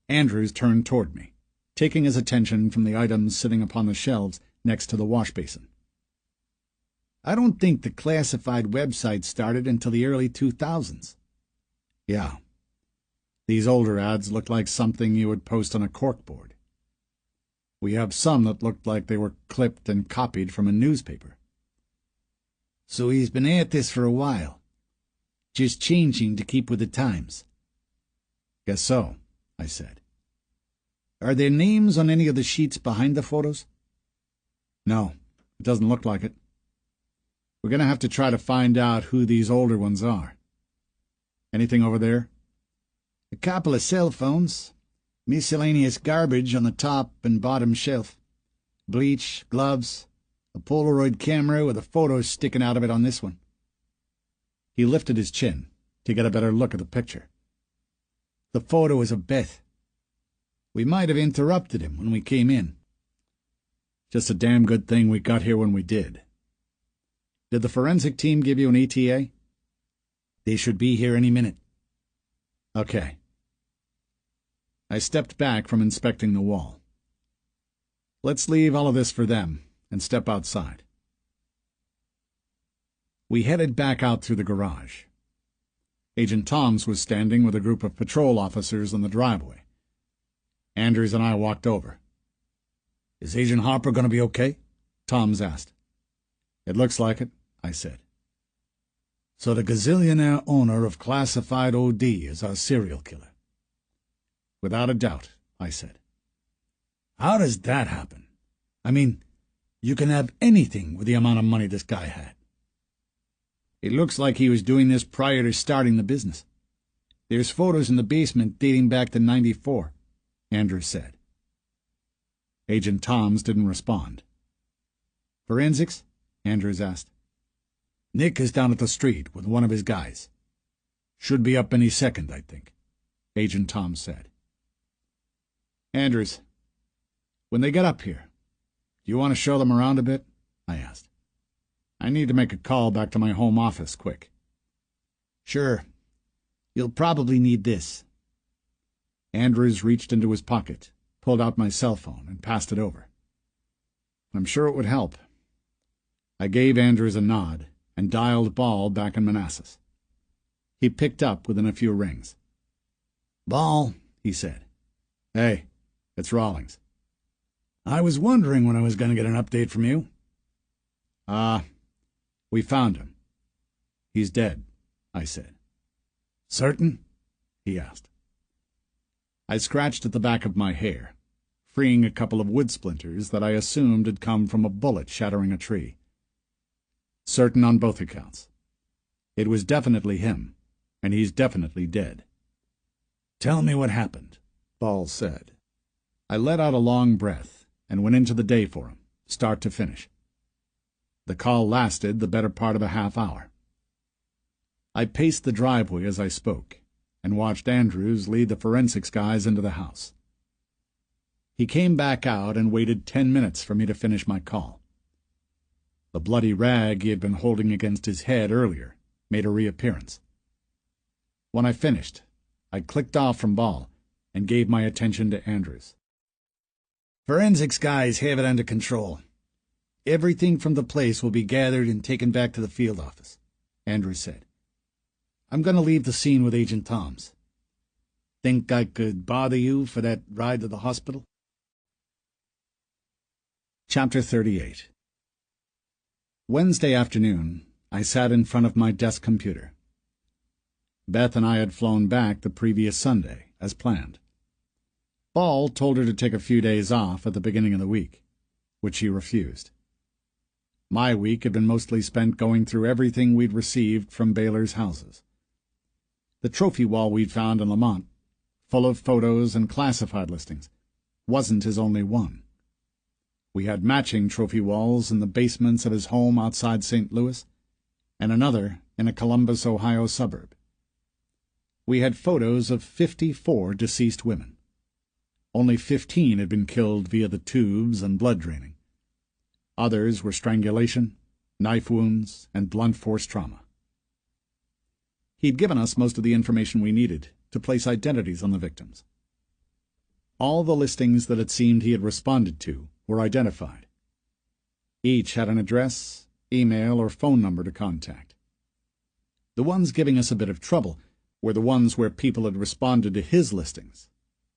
Speaker 2: Andrews turned toward me, taking his attention from the items sitting upon the shelves next to the wash basin. I don't think the classified website started until the early 2000s.
Speaker 1: Yeah. These older ads look like something you would post on a corkboard. We have some that looked like they were clipped and copied from a newspaper.
Speaker 2: So he's been at this for a while, just changing to keep with the times.
Speaker 1: Guess so, I said.
Speaker 2: Are there names on any of the sheets behind the photos?
Speaker 1: No, it doesn't look like it. We're going to have to try to find out who these older ones are. Anything over there?
Speaker 2: A couple of cell phones, miscellaneous garbage on the top and bottom shelf, bleach, gloves, a Polaroid camera with a photo sticking out of it on this one.
Speaker 1: He lifted his chin to get a better look at the picture.
Speaker 2: The photo is of Beth. We might have interrupted him when we came in.
Speaker 1: Just a damn good thing we got here when we did. Did the forensic team give you an ETA?
Speaker 2: They should be here any minute.
Speaker 1: Okay. I stepped back from inspecting the wall. Let's leave all of this for them and step outside. We headed back out through the garage. Agent Toms was standing with a group of patrol officers in the driveway. Andrews and I walked over.
Speaker 2: Is Agent Harper going to be okay?
Speaker 1: Toms asked. It looks like it, I said.
Speaker 2: So the gazillionaire owner of classified OD is our serial killer?
Speaker 1: Without a doubt, I said.
Speaker 2: How does that happen? I mean, you can have anything with the amount of money this guy had. It looks like he was doing this prior to starting the business. There's photos in the basement dating back to '94,
Speaker 1: Andrews said. Agent Toms didn't respond.
Speaker 2: Forensics?
Speaker 1: Andrews asked.
Speaker 2: Nick is down at the street with one of his guys. Should be up any second, I think,
Speaker 1: Agent Toms said. Andrews, when they get up here, do you want to show them around a bit? I asked. I need to make a call back to my home office quick.
Speaker 2: Sure. You'll probably need this.
Speaker 1: Andrews reached into his pocket, pulled out my cell phone, and passed it over. I'm sure it would help. I gave Andrews a nod and dialed Ball back in Manassas. He picked up within a few rings.
Speaker 2: Ball, he said.
Speaker 1: Hey, it's Rawlings.
Speaker 2: I was wondering when I was going to get an update from you.
Speaker 1: We found him. He's dead, I said.
Speaker 2: Certain?
Speaker 1: He asked. I scratched at the back of my hair, freeing a couple of wood splinters that I assumed had come from a bullet shattering a tree. Certain on both accounts. It was definitely him, and he's definitely dead.
Speaker 2: Tell me what happened,
Speaker 1: Ball said. I let out a long breath and went into the day for him, start to finish. The call lasted the better part of a half hour. I paced the driveway as I spoke, and watched Andrews lead the forensics guys into the house. He came back out and waited 10 minutes for me to finish my call. The bloody rag he had been holding against his head earlier made a reappearance. When I finished, I clicked off from Ball and gave my attention to Andrews.
Speaker 2: Forensics guys have it under control. Everything from the place will be gathered and taken back to the field office, Andrews said. I'm going to leave the scene with Agent Toms. Think I could bother you for that ride to the hospital?
Speaker 1: Chapter 38. Wednesday afternoon, I sat in front of my desk computer. Beth and I had flown back the previous Sunday, as planned. Ball told her to take a few days off at the beginning of the week, which she refused. My week had been mostly spent going through everything we'd received from Baylor's houses. The trophy wall we'd found in Lamont, full of photos and classified listings, wasn't his only one. We had matching trophy walls in the basements of his home outside St. Louis, and another in a Columbus, Ohio suburb. We had photos of 54 deceased women. Only 15 had been killed via the tubes and blood draining. Others were strangulation, knife wounds, and blunt force trauma. He'd given us most of the information we needed to place identities on the victims. All the listings that it seemed he had responded to were identified. Each had an address, email, or phone number to contact. The ones giving us a bit of trouble were the ones where people had responded to his listings,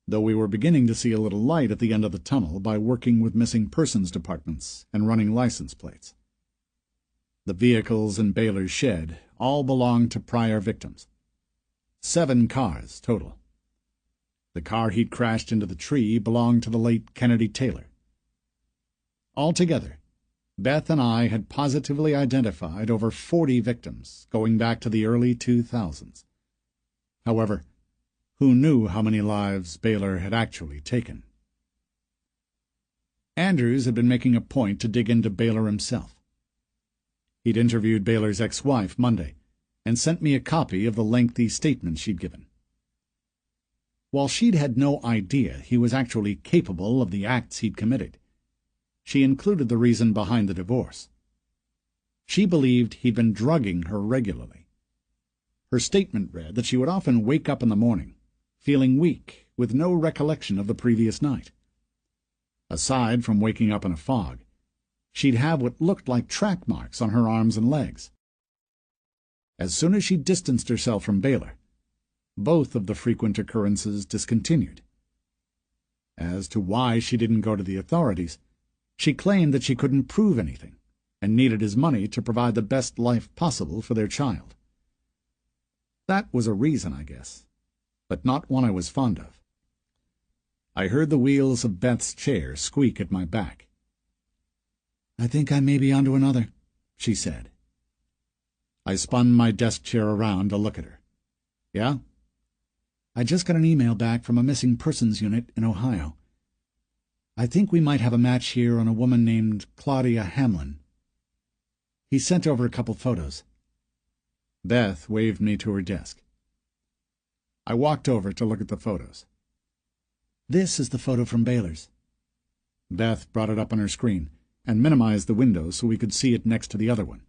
Speaker 1: though we were beginning to see a little light at the end of the tunnel by working with missing persons departments and running license plates. The vehicles in Baylor's shed all belonged to prior victims. 7 cars total. The car he'd crashed into the tree belonged to the late Kennedy Taylor. Altogether, Beth and I had positively identified over 40 victims going back to the early 2000s. However, who knew how many lives Baylor had actually taken? Andrews had been making a point to dig into Baylor himself. He'd interviewed Baylor's ex-wife Monday and sent me a copy of the lengthy statement she'd given. While she'd had no idea he was actually capable of the acts he'd committed, she included the reason behind the divorce. She believed he'd been drugging her regularly. Her statement read that she would often wake up in the morning, feeling weak, with no recollection of the previous night. Aside from waking up in a fog, she'd have what looked like track marks on her arms and legs. As soon as she distanced herself from Baylor, both of the frequent occurrences discontinued. As to why she didn't go to the authorities, she claimed that she couldn't prove anything and needed his money to provide the best life possible for their child. That was a reason, I guess, but not one I was fond of. I heard the wheels of Beth's chair squeak at my back.
Speaker 4: "I think I may be onto another," she said.
Speaker 1: I spun my desk chair around to look at her. Yeah?
Speaker 4: "I just got an email back from a missing persons unit in Ohio. I think we might have a match here on a woman named Claudia Hamlin. He sent over a couple photos."
Speaker 1: Beth waved me to her desk. I walked over to look at the photos.
Speaker 4: "This is the photo from Baylor's."
Speaker 1: Beth brought it up on her screen and minimized the window so we could see it next to the other one.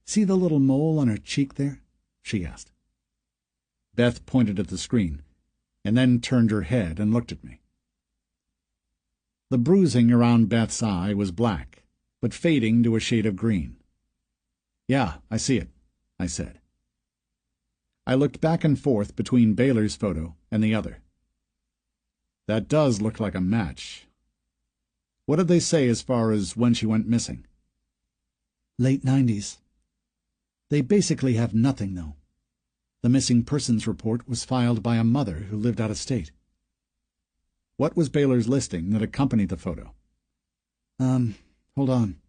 Speaker 4: "See the little mole on her cheek there?" she asked.
Speaker 1: Beth pointed at the screen, and then turned her head and looked at me. The bruising around Beth's eye was black, but fading to a shade of green. "Yeah, I see it," I said. I looked back and forth between Baylor's photo and the other. That does look like a match. What did they say as far as when she went missing?
Speaker 4: Late 90s. They basically have nothing, though. The missing persons report was filed by a mother who lived out of state.
Speaker 1: What was Baylor's listing that accompanied the photo?
Speaker 4: Hold on.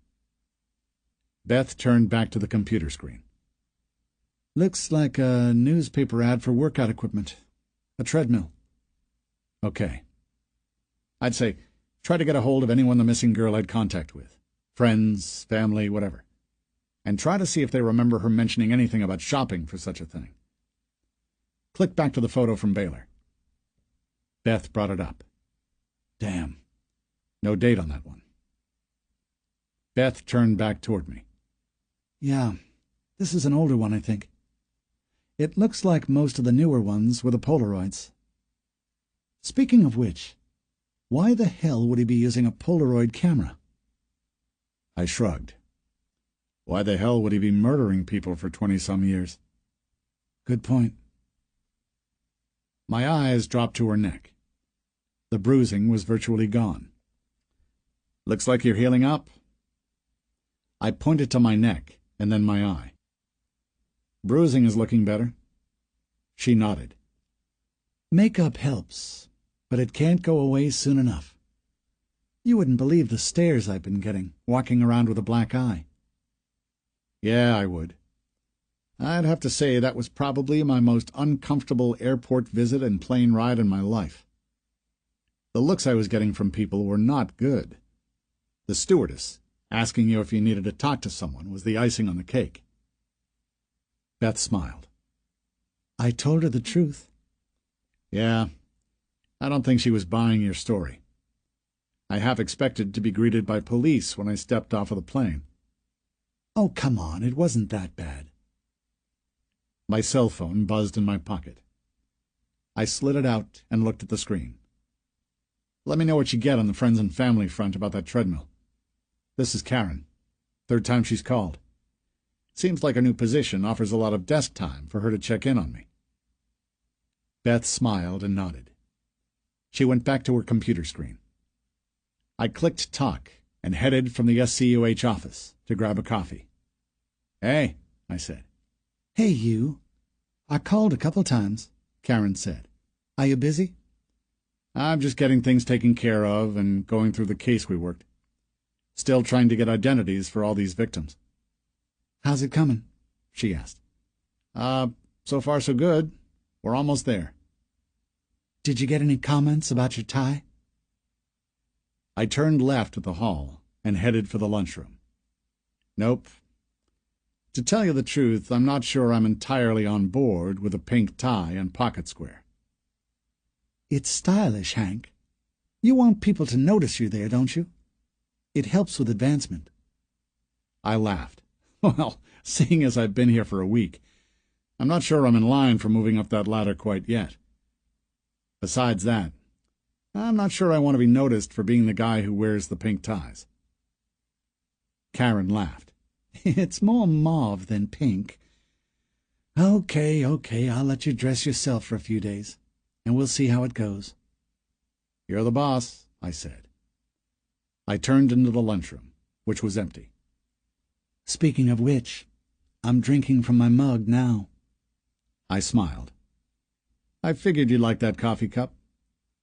Speaker 1: Beth turned back to the computer screen.
Speaker 4: Looks like a newspaper ad for workout equipment. A treadmill.
Speaker 1: Okay. I'd say try to get a hold of anyone the missing girl had contact with. Friends, family, whatever. And try to see if they remember her mentioning anything about shopping for such a thing. Click back to the photo from Baylor. Beth brought it up. Damn. No date on that one. Beth turned back toward me.
Speaker 4: Yeah, this is an older one, I think. It looks like most of the newer ones were the Polaroids. Speaking of which, why the hell would he be using a Polaroid camera?
Speaker 1: I shrugged. Why the hell would he be murdering people for 20-some years?
Speaker 4: Good point.
Speaker 1: My eyes dropped to her neck. The bruising was virtually gone. Looks like you're healing up. I pointed to my neck and then my eye. Bruising is looking better. She nodded.
Speaker 4: Makeup helps, but it can't go away soon enough. You wouldn't believe the stares I've been getting, walking around with a black eye.
Speaker 1: Yeah, I would. I'd have to say that was probably my most uncomfortable airport visit and plane ride in my life. The looks I was getting from people were not good. The stewardess, asking you if you needed to talk to someone, was the icing on the cake. Beth smiled.
Speaker 4: I told her the truth.
Speaker 1: Yeah, I don't think she was buying your story. I half expected to be greeted by police when I stepped off of the plane.
Speaker 4: Oh, come on, it wasn't that bad.
Speaker 1: My cell phone buzzed in my pocket. I slid it out and looked at the screen. Let me know what you get on the friends and family front about that treadmill. This is Karen. Third time she's called. Seems like her new position offers a lot of desk time for her to check in on me. Beth smiled and nodded. She went back to her computer screen. I clicked talk and headed from the SCUH office to grab a coffee. "Hey," I said.
Speaker 4: "Hey, you. I called a couple times," Karen said. "Are you busy?"
Speaker 1: "I'm just getting things taken care of and going through the case we worked. Still trying to get identities for all these victims."
Speaker 4: "How's it coming?"
Speaker 1: she asked. So far so good. We're almost there."
Speaker 4: "Did you get any comments about your tie?"
Speaker 1: I turned left at the hall and headed for the lunchroom. "Nope. To tell you the truth, I'm not sure I'm entirely on board with a pink tie and pocket square."
Speaker 4: "It's stylish, Hank. You want people to notice you there, don't you? It helps with advancement."
Speaker 1: I laughed. "Well, seeing as I've been here for a week, I'm not sure I'm in line for moving up that ladder quite yet. Besides that, I'm not sure I want to be noticed for being the guy who wears the pink ties." Karen laughed.
Speaker 4: "It's more mauve than pink. Okay, I'll let you dress yourself for a few days, and we'll see how it goes."
Speaker 1: "You're the boss," I said. I turned into the lunchroom, which was empty.
Speaker 4: "Speaking of which, I'm drinking from my mug now."
Speaker 1: I smiled. "I figured you'd like that coffee cup."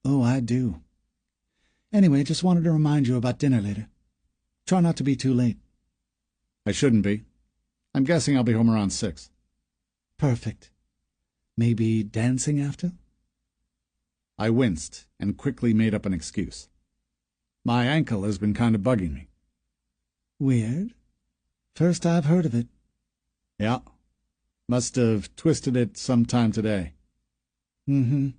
Speaker 4: "Oh, I do. Anyway, just wanted to remind you about dinner later. Try not to be too late."
Speaker 1: "I shouldn't be. I'm guessing I'll be home around 6.
Speaker 4: "Perfect. Maybe dancing after?"
Speaker 1: I winced and quickly made up an excuse. "My ankle has been kind of bugging me."
Speaker 4: "Weird. First I've heard of it."
Speaker 1: "Yeah. Must have twisted it sometime today."
Speaker 4: "Mm-hmm.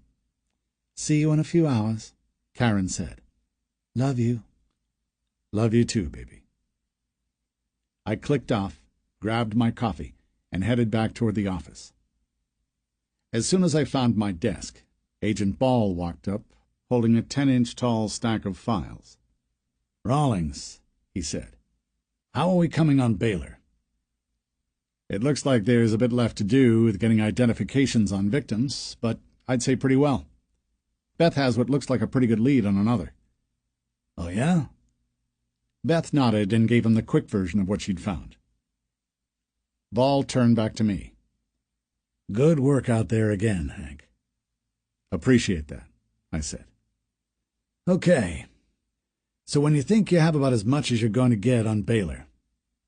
Speaker 4: See you in a few hours,"
Speaker 1: Karen said.
Speaker 4: "Love you."
Speaker 1: "Love you too, baby." I clicked off, grabbed my coffee, and headed back toward the office. As soon as I found my desk, Agent Ball walked up, holding a 10-inch tall stack of files. "Rawlings," he said, "how are we coming on Baylor?" "It looks like there's a bit left to do with getting identifications on victims, but I'd say pretty well. Beth has what looks like a pretty good lead on another." "Oh, yeah?" Beth nodded and gave him the quick version of what she'd found. Ball turned back to me. "Good work out there again, Hank." "Appreciate that," I said. "Okay. So when you think you have about as much as you're going to get on Baylor,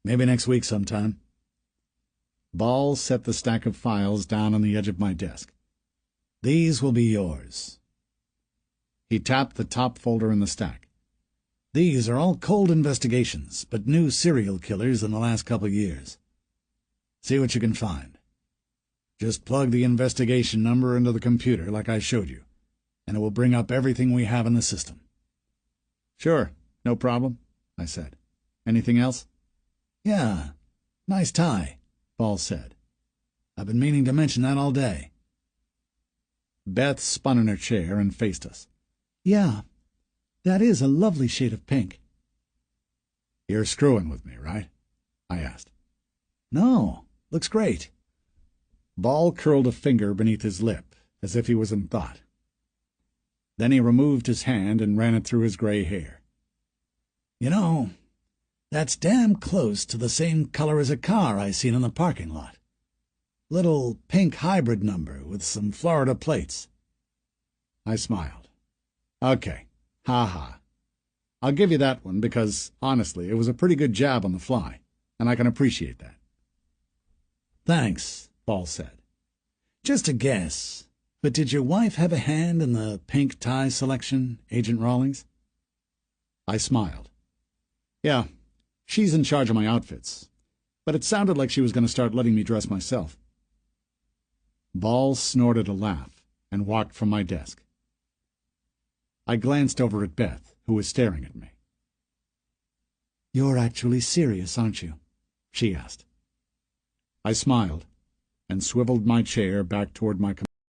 Speaker 1: maybe next week sometime?" Ball set the stack of files down on the edge of my desk. "These will be yours." He tapped the top folder in the stack. "These are all cold investigations, but new serial killers in the last couple years. See what you can find. Just plug the investigation number into the computer like I showed you, and it will bring up everything we have in the system." "Sure, no problem," I said. "Anything else?" "Yeah, nice tie," Ball said. "I've been meaning to mention that all day." Beth spun in her chair and faced us.
Speaker 4: "Yeah, that is a lovely shade of pink."
Speaker 1: "You're screwing with me, right?" I asked.
Speaker 4: "No, looks great."
Speaker 1: Ball curled a finger beneath his lip, as if he was in thought. Then he removed his hand and ran it through his gray hair.
Speaker 3: "You know, that's damn close to the same color as a car I seen in the parking lot. Little pink hybrid number with some Florida plates."
Speaker 1: I smiled. "Okay, ha-ha. I'll give you that one because, honestly, it was a pretty good jab on the fly, and I can appreciate that."
Speaker 3: "Thanks," Ball said. "Just a guess, but did your wife have a hand in the pink tie selection, Agent Rawlings?"
Speaker 1: I smiled. "Yeah, she's in charge of my outfits, but it sounded like she was going to start letting me dress myself." Ball snorted a laugh and walked from my desk. I glanced over at Beth, who was staring at me.
Speaker 4: "You're actually serious, aren't you?" she asked.
Speaker 1: I smiled and swiveled my chair back toward my